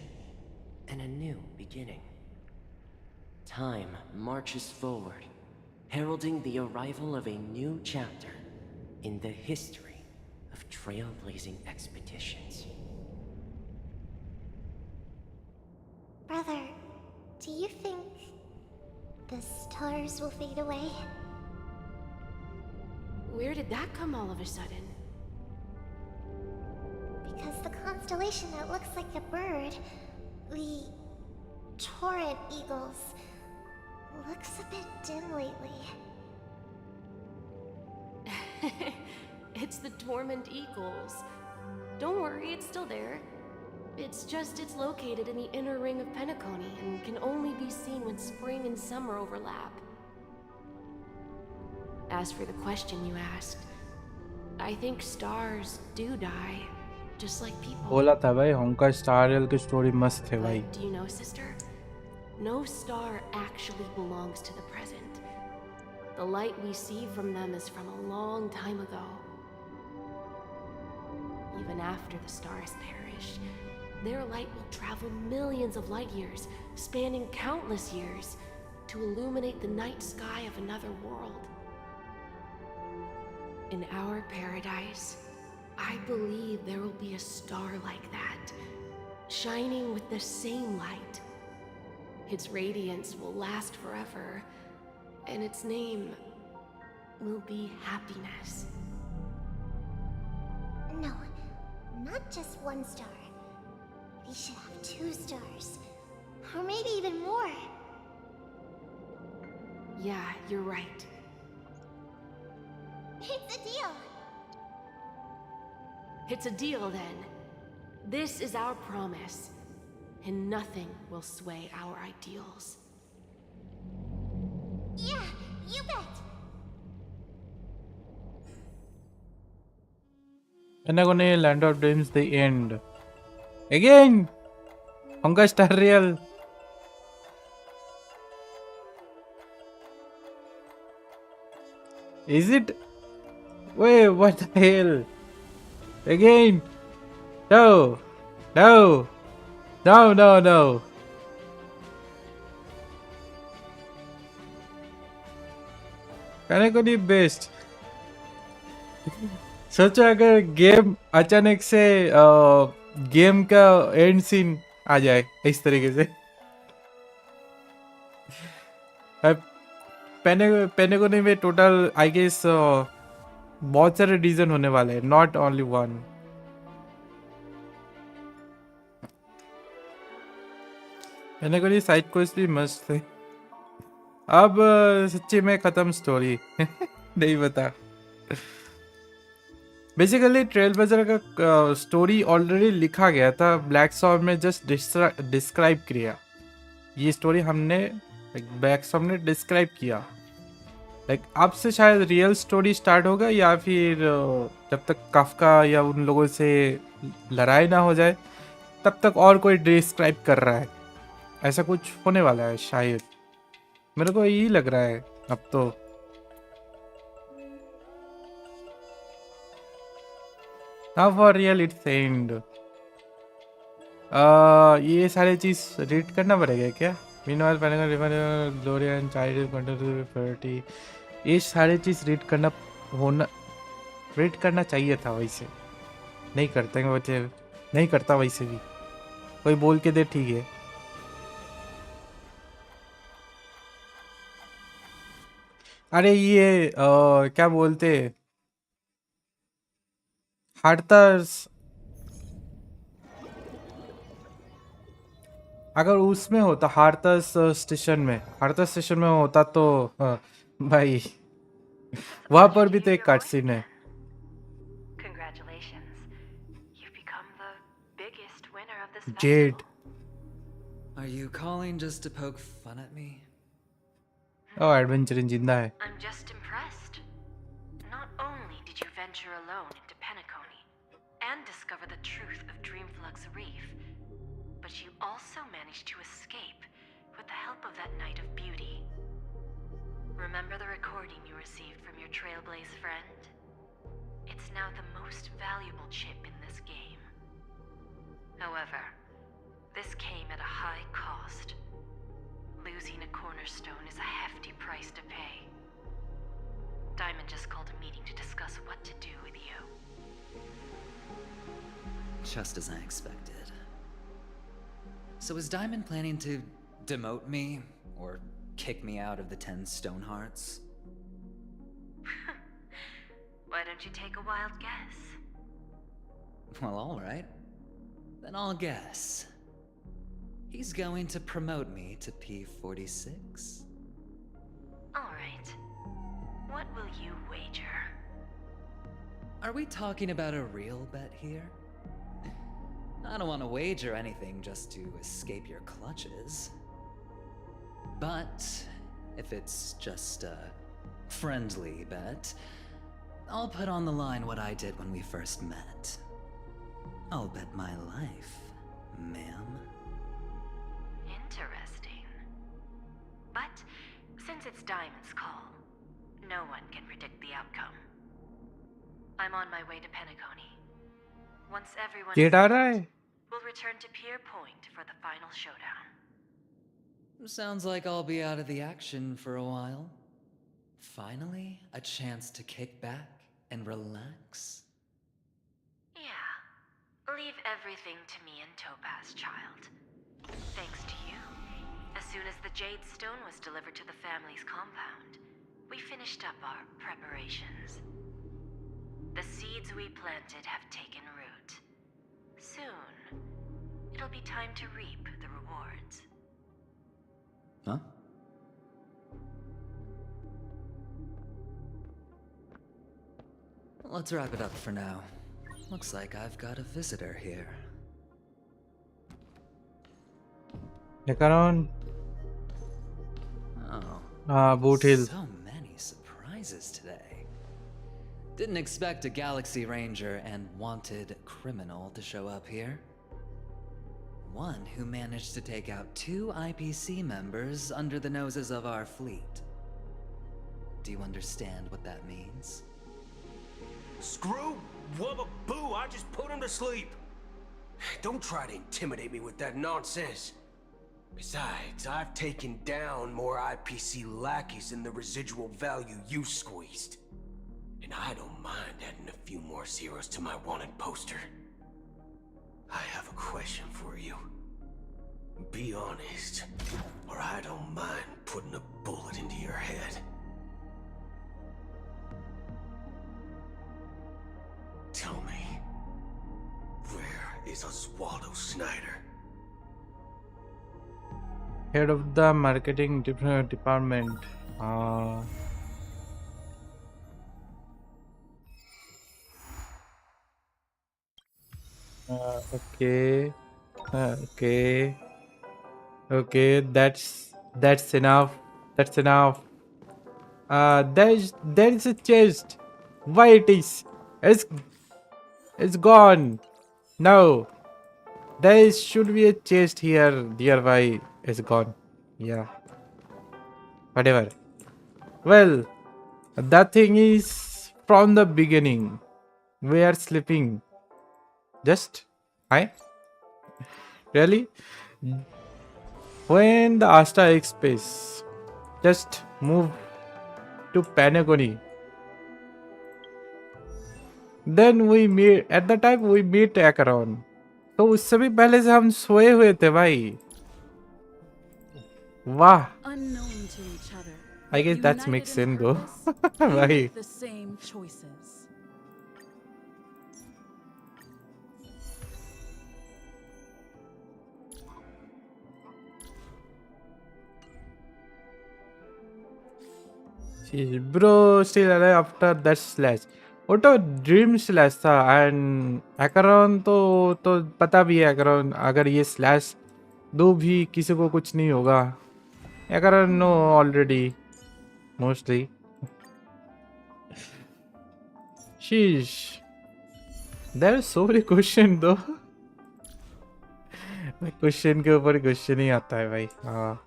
and a new beginning. Time marches forward, heralding the arrival of a new chapter in the history of trailblazing expeditions. Brother, do you think the stars will fade away? Where did that come all of a sudden? Because the constellation that looks like a bird, the torrent eagles, looks a bit dim lately. It's the Torment Eagles. Don't worry, it's still there. It's just it's located in the inner ring of Penacony and can only be seen when spring and summer overlap. As for the question you asked, I think stars do die, just like people. बोला था भाई होंकाई star real की story मस्त है भाई. But do you know, sister? No star actually belongs to the present. The light we see from them is from a long time ago. Even after the stars perish, their light will travel millions of light years, spanning countless years, to illuminate the night sky of another world. In our paradise, I believe there will be a star like that, shining with the same light. Its radiance will last forever, and its name will be happiness. No, not just one star. We should have 2 stars. Or maybe even more. Yeah, you're right. It's a deal. It's a deal then. This is our promise, and nothing will sway our ideals. Yeah, you bet. Penacony Land of Dreams the end. Again! Honkai Star Rail. Is it? Wait, what the hell? Again! No! No! No, no, no! Penacony best. सोचो अगर game अचानक से game का and scene आ जाए इस तरीके से. पेनेगोनी में टोटल आई गेस बहुत सारे रीजन होने वाले हैं, not only one. Penacony side quest भी मस्त थे. अब सच्ची में खत्म स्टोरी. नहीं बता. बेसिकली ट्रेल ब्लेजर का स्टोरी ऑलरेडी लिखा गया था, ब्लैक सॉर्ड में जस्ट डिस्क्राइब किया। ये स्टोरी हमने ब्लैक सॉर्ड ने डिस्क्राइब किया। लाइक अब से शायद रियल स्टोरी स्टार्ट होगा, या फिर जब तक काफका या उन लोगों से लड़ाई ना हो जाए तब तक और कोई डिस्क्राइब कर रहा है। ऐसा कुछ होने वाला है शायद, मेरे को यही लग रहा है अब तो। Now for real it's end. ये सारे चीज रीड करना पड़ेगा क्या? Meanwhile, Gloria and Child continue to 30. ये सारे चीज रीड करना चाहिए था। वैसे नहीं करते हैं बच्चे, नहीं करता वैसे भी। कोई बोल के दे ठीक है। अरे ये क्या बोलते, हार्टर्स अगर उसमें होता, हार्टर्स स्टेशन में होता तो भाई वहां पर भी तो एक कट सीन है। Jade, Are you calling just to poke fun at me? Oh adventure इन जिंदा है। I'm just impressed. Not only did you venture alone into Penacony and discover the truth of Dreamflux Reef, but you also managed to escape with the help of that Knight of Beauty. Remember the recording you received from your Trailblaze friend? It's now the most valuable chip in this game. However, this came at a high cost. Losing a cornerstone is a hefty price to pay. Diamond just called a meeting to discuss what to do with you. Just as I expected. So is Diamond planning to demote me or kick me out of the 10 Stone Hearts? Why don't you take a wild guess? Well, all right. Then I'll guess. He's going to promote me to P46. All right. What will you wager? Are we talking about a real bet here? I don't want to wager anything just to escape your clutches. But if it's just a friendly bet, I'll put on the line what I did when we first met. I'll bet my life, ma'am. Interesting. But since it's Diamond's call, no one can predict the outcome. I'm on my way to Penacony. Once everyone Jade आ is रहा settled, है। we'll return to Pier Point for the final showdown. Sounds like I'll be out of the action for a while. Finally, a chance to kick back and relax. Yeah. Leave everything to me and Topaz, child. Thanks to you, as soon as the Jade Stone was delivered to the family's compound, we finished up our preparations. The seeds we planted have taken root. Soon, it'll be time to reap the rewards. Huh? Let's wrap it up for now. Looks like I've got a visitor here. Ekaron. Oh. Boot Hill. So many surprises today. Didn't expect a Galaxy Ranger and wanted criminal to show up here. One who managed to take out 2 IPC members under the noses of our fleet. Do you understand what that means? Screw wobobo, I just put him to sleep. Don't try to intimidate me with that nonsense. Besides, I've taken down more IPC lackeys than the residual value you squeezed. And I don't mind adding a few more zeros to my wanted poster. I have a question for you. Be honest, or I don't mind putting a bullet into your head. Tell me, where is Oswaldo Snyder? Head of the marketing department. Okay. Okay. Okay. That's enough. That's enough. There is a chest. Why it is? It's it's gone. No. There should be a chest here. Dear, why it's gone? Yeah. Whatever. Well, that thing is from the beginning. We are sleeping. Just I really when the Asta X space just move to Panagoni. Then we meet at the time we meet Acheron. तो उससे भी पहले से हम सोए हुए थे भाई. वाह. Unknown to each other. I guess that makes sense though. We भाई. make the same choices. She's bro still alive after that slash. वो तो ड्रीम स्लैश था एंड Acheron तो पता भी है Acheron अगर ये स्लैश दो भी किसी को कुछ नहीं होगा. Acheron no already mostly. Sheesh. There are so many questions though. Question के ऊपर क्वेश्चन ही आता है भाई. हाँ.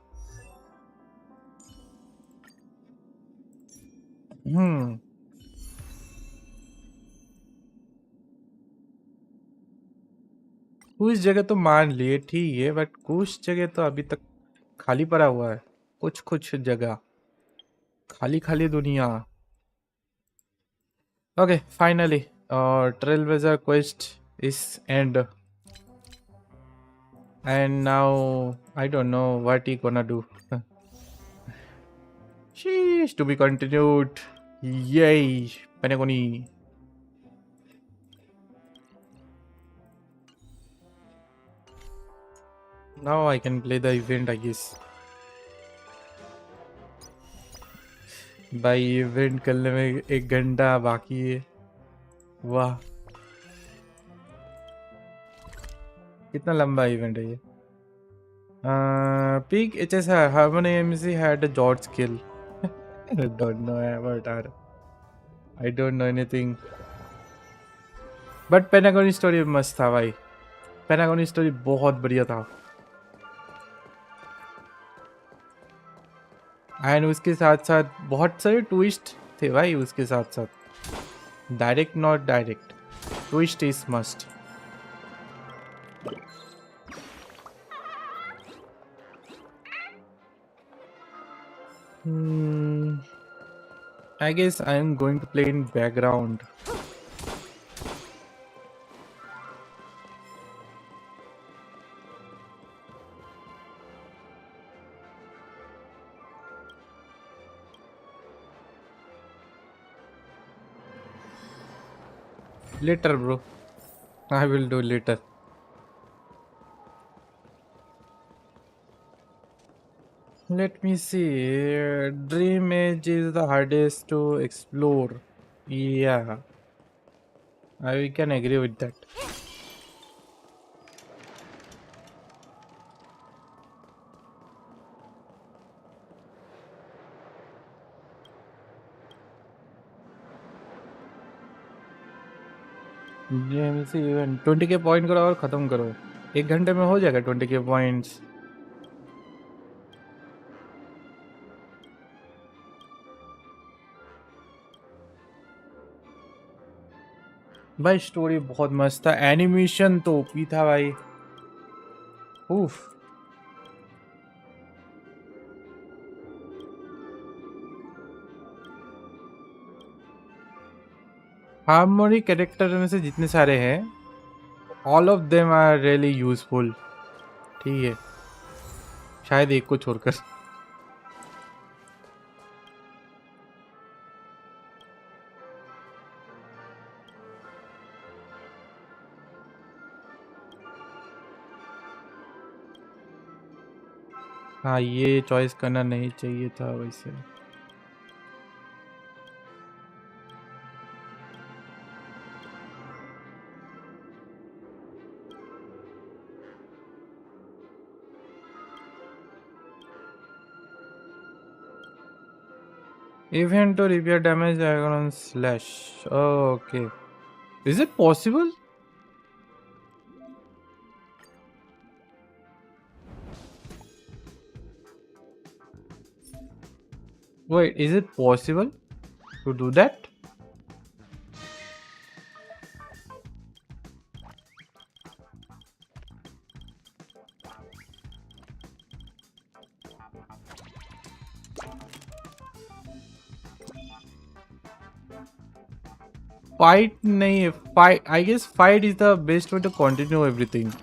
कुछ जगह तो मान लिए ठीक है बट कुछ जगह तो अभी तक खाली पड़ा हुआ है. कुछ कुछ जगह खाली खाली दुनिया. Okay, finally, Trailblazer quest is end, and now I don't know what he gonna do. Sheesh, to be continued. Yay, Panagoni. Now I can play the event, I guess. भाई इवेंट करने में 1 घंटा बाकी है. वाह कितना लंबा इवेंट है ये. Peak HSR, how many MC had a George kill? I don't know about that. I don't know anything. But Pentagon story मस्त था भाई. Pentagon स्टोरी बहुत बढ़िया था. एंड उसके साथ साथ बहुत सारे ट्विस्ट थे भाई. उसके साथ साथ direct not direct twist is must. I guess I am going to play in background. Later, bro. I will do later. Let me see. Dream Age is the hardest to explore. Yeah, I can agree with that. GMC event 20 के point करो और ख़त्म करो. 1 घंटे में हो जाएगा 20 के पॉइंट्स. भाई स्टोरी बहुत मस्त था. एनिमेशन तो ओपी था भाई. उफ. हार्मोनी कैरेक्टर में से जितने सारे हैं all of them are really useful. ठीक है शायद एक को छोड़कर. हाँ ये चॉइस करना नहीं चाहिए था वैसे. Even to repair damage on slash. Oh, okay. Is it possible? Wait, is it possible to do that? Fight nahi, fight. I guess fight is the best way to continue everything.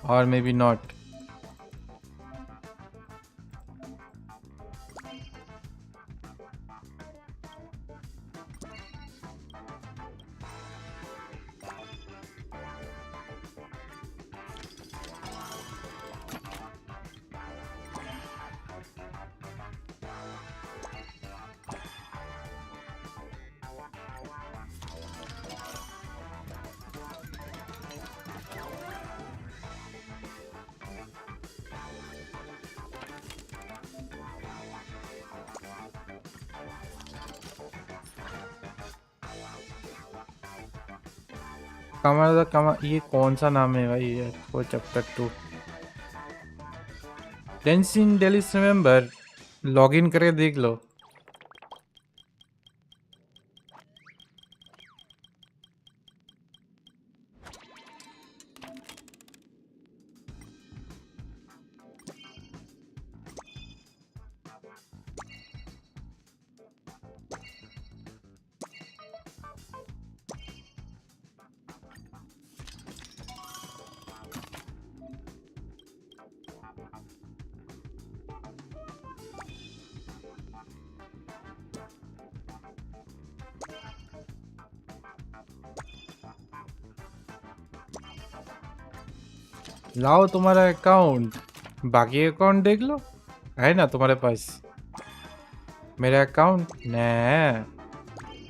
Or maybe not. कमा ये कौन सा नाम है भाई ये वो chapter 2 डेंसिन Dallas remember login करके देख लो लाओ तुम्हारा अकाउंट बाकी अकाउंट देख लो है ना तुम्हारे पास मेरा अकाउंट न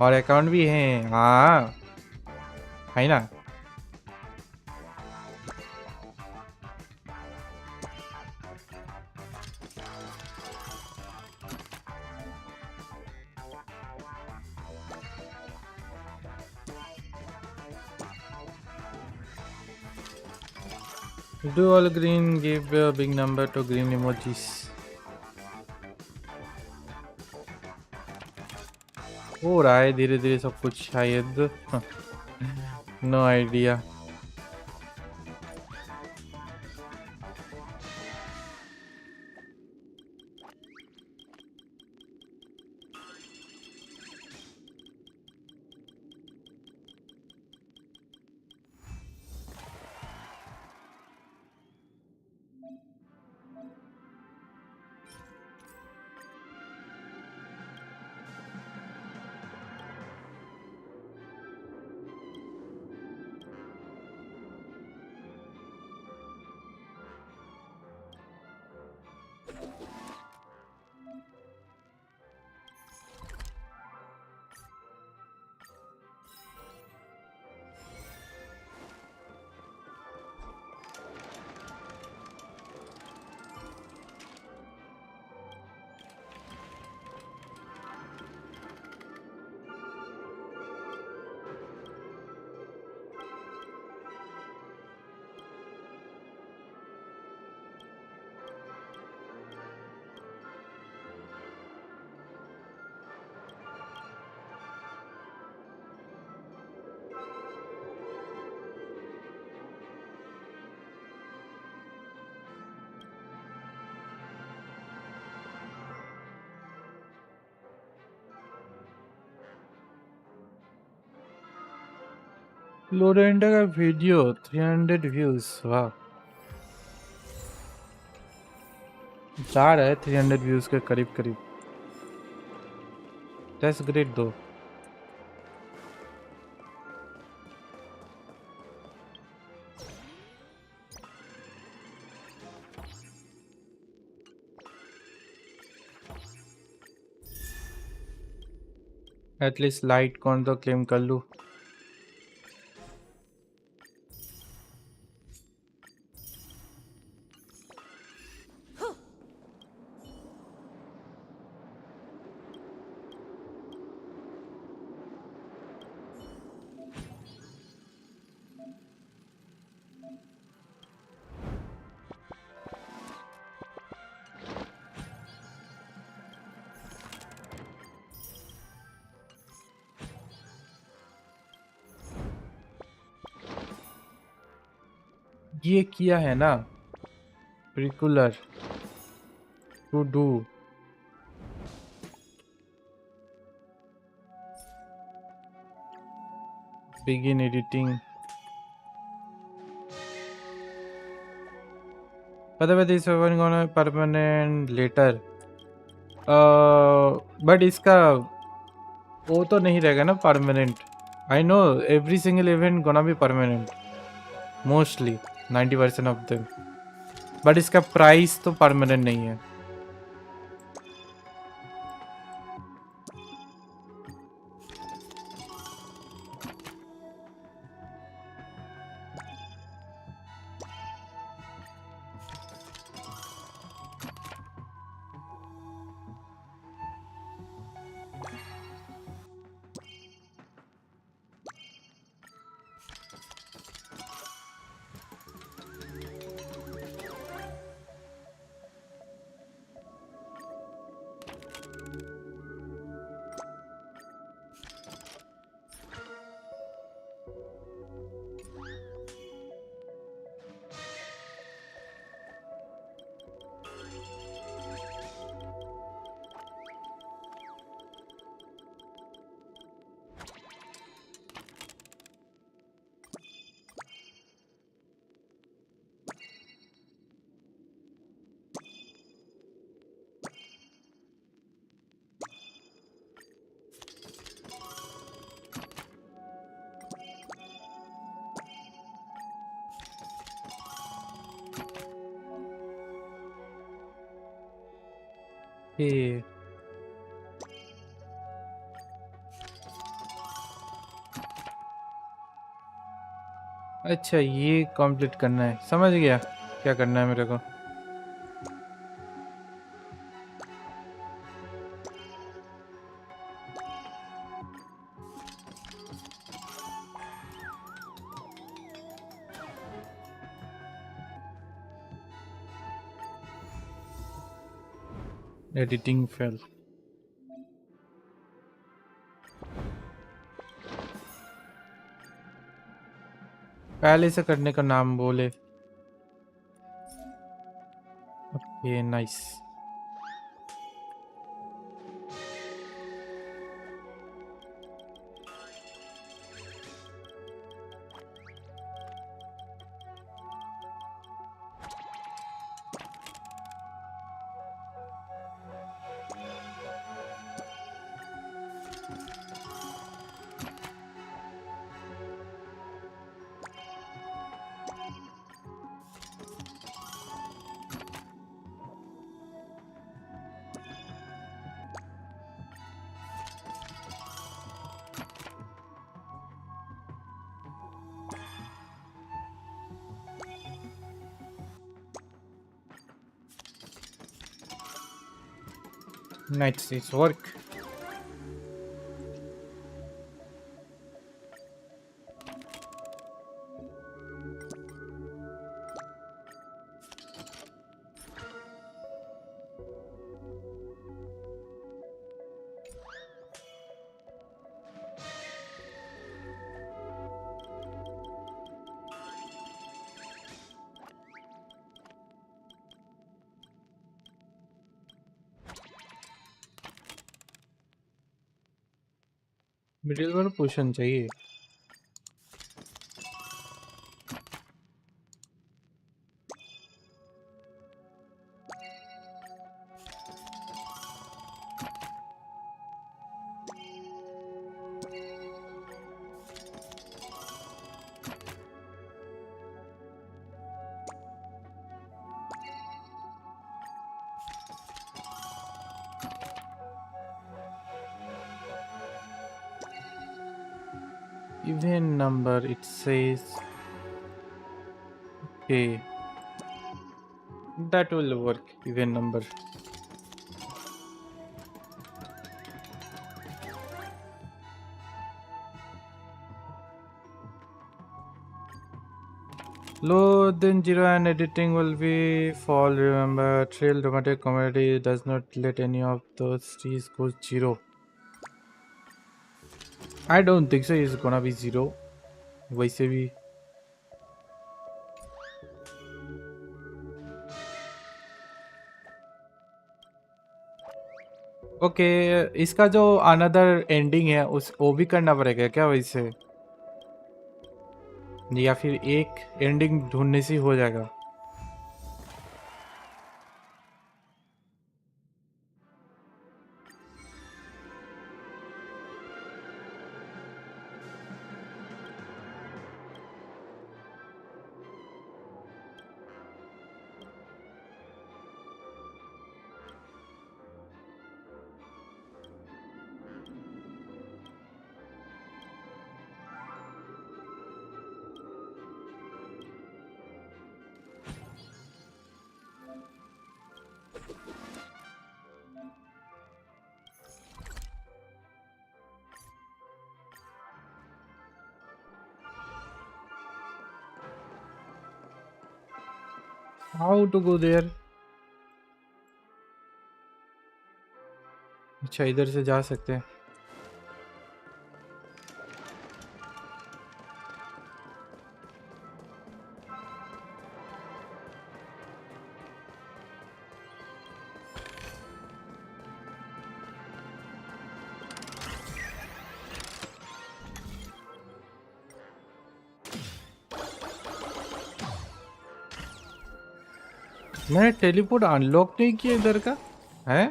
और अकाउंट भी है हाँ है ना Do all green give a big number to green emojis. हो रहा है धीरे धीरे सब कुछ शायद नो आइडिया लोरेंडा का वीडियो 300 व्यूज वाह जा रहा है 300 व्यूज के करीब करीब दैट्स ग्रेट दो एटलीस्ट लाइट कौन तो क्लेम कर लूं ये किया है ना Precular to do begin editing. Whether this is going to permanent later. But इसका वो तो नहीं रहेगा ना permanent. I know every single event gonna be permanent. Mostly 90% of them. But इसका price तो permanent नहीं है. Okay. अच्छा ये कंप्लीट करना है समझ गया क्या करना है मेरे को एडिटिंग फेल पहले से करने का नाम बोले okay nice Nice, it's work. Middle पर पोजीशन चाहिए even number it says okay that will work even number low then 0 and editing will be fall remember trail dramatic comedy does not let any of those trees go 0 I don't think so it's gonna be 0 वैसे भी okay, इसका जो another ending है उस वो भी करना पड़ेगा क्या वैसे, या फिर एक एंडिंग ढूंढने से हो जाएगा? How to go there? अच्छा, इधर से जा सकते हैं। मैंने टेलीपोर्ट अनलॉक नहीं किया इधर का है,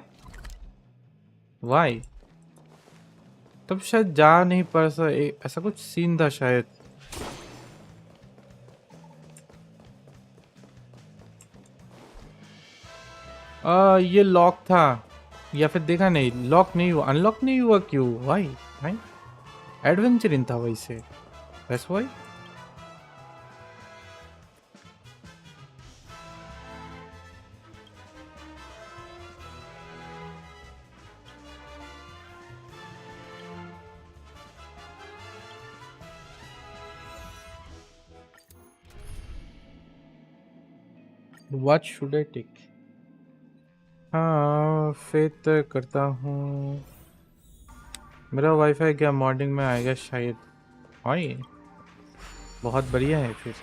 वाई? तब शायद जा नहीं पा ऐसा कुछ सीन था शायद। ये लॉक था, या फिर देखा नहीं, लॉक नहीं हुआ, अनलॉक नहीं हुआ, क्यों? वाई भाई, एडवेंचर इन था वैसे, that's why. What should I take? हाँ, फेथ करता हूँ। मेरा वाईफाई क्या मॉर्निंग में आएगा शायद। हाँ, ये बहुत बढ़िया है फिर।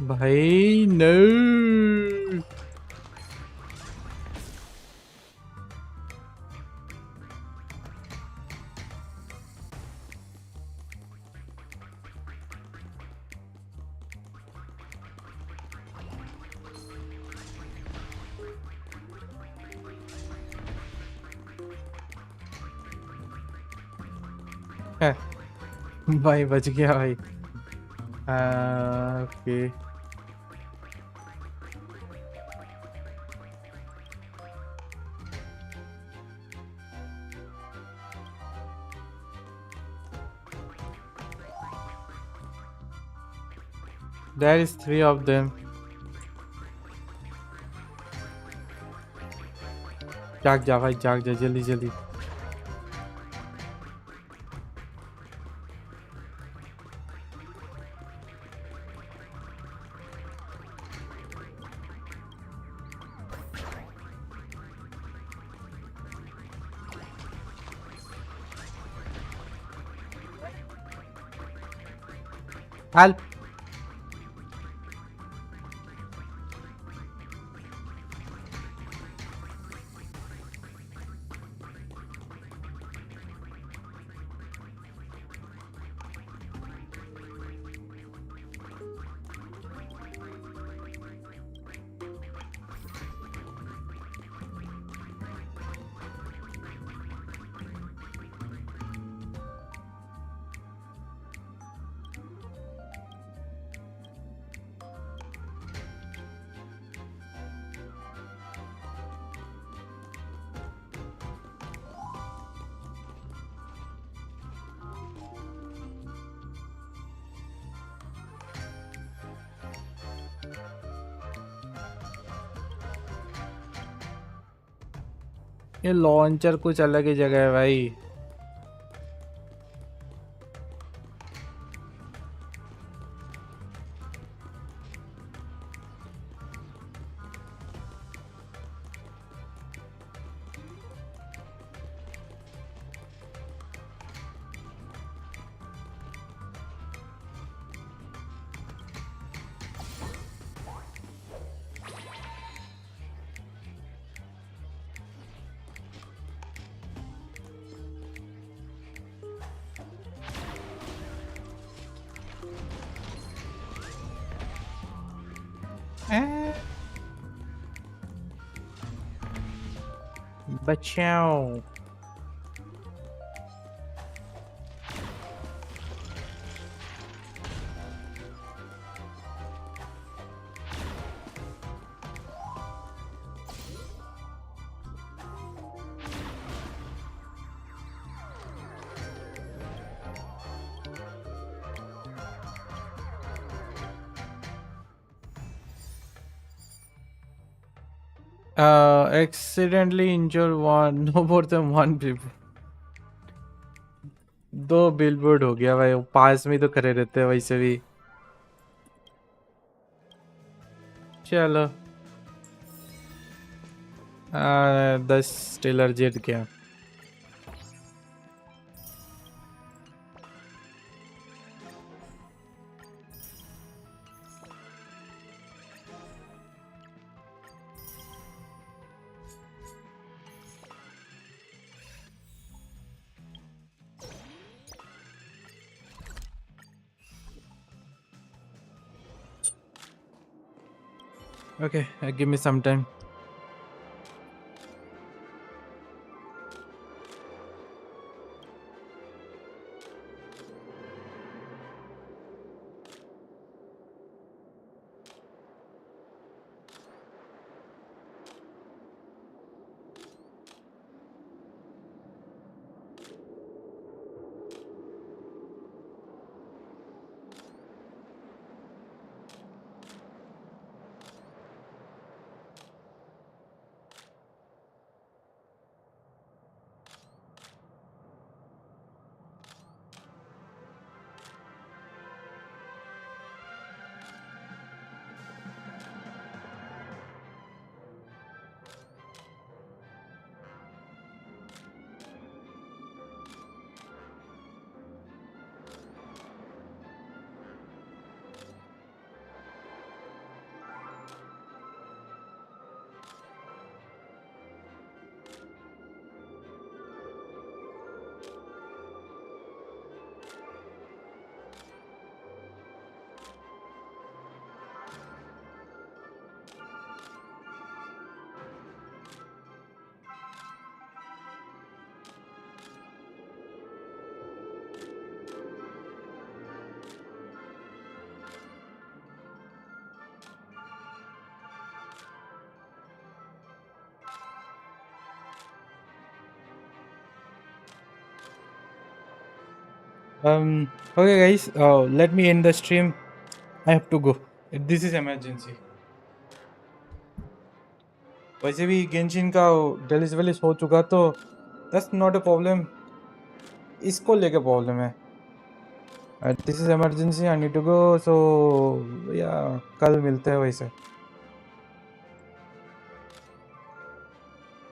भाई नो, भाई बच गया भाई। Okay, there is 3 of them. जाग जा भाई, जाग जा जल्दी जल्दी। हेल्प, ये लॉन्चर कुछ अलग ही जगह है भाई. बचाओ. Accidentally injure one, no more than one people. 2 billboard हो गया भाई. वो पास में तो खड़े रहते हैं वैसे भी. चलो 10 स्टेलर जीत गया. Okay, give me some time. Okay guys, let me end the stream. I have to go. This is emergency. वैसे भी गेंशिन का डिलीवरी हो चुका तो that's not a problem. इसको लेके प्रॉब्लम है. This is emergency. I need to go. So yeah, कल मिलते हैं वैसे.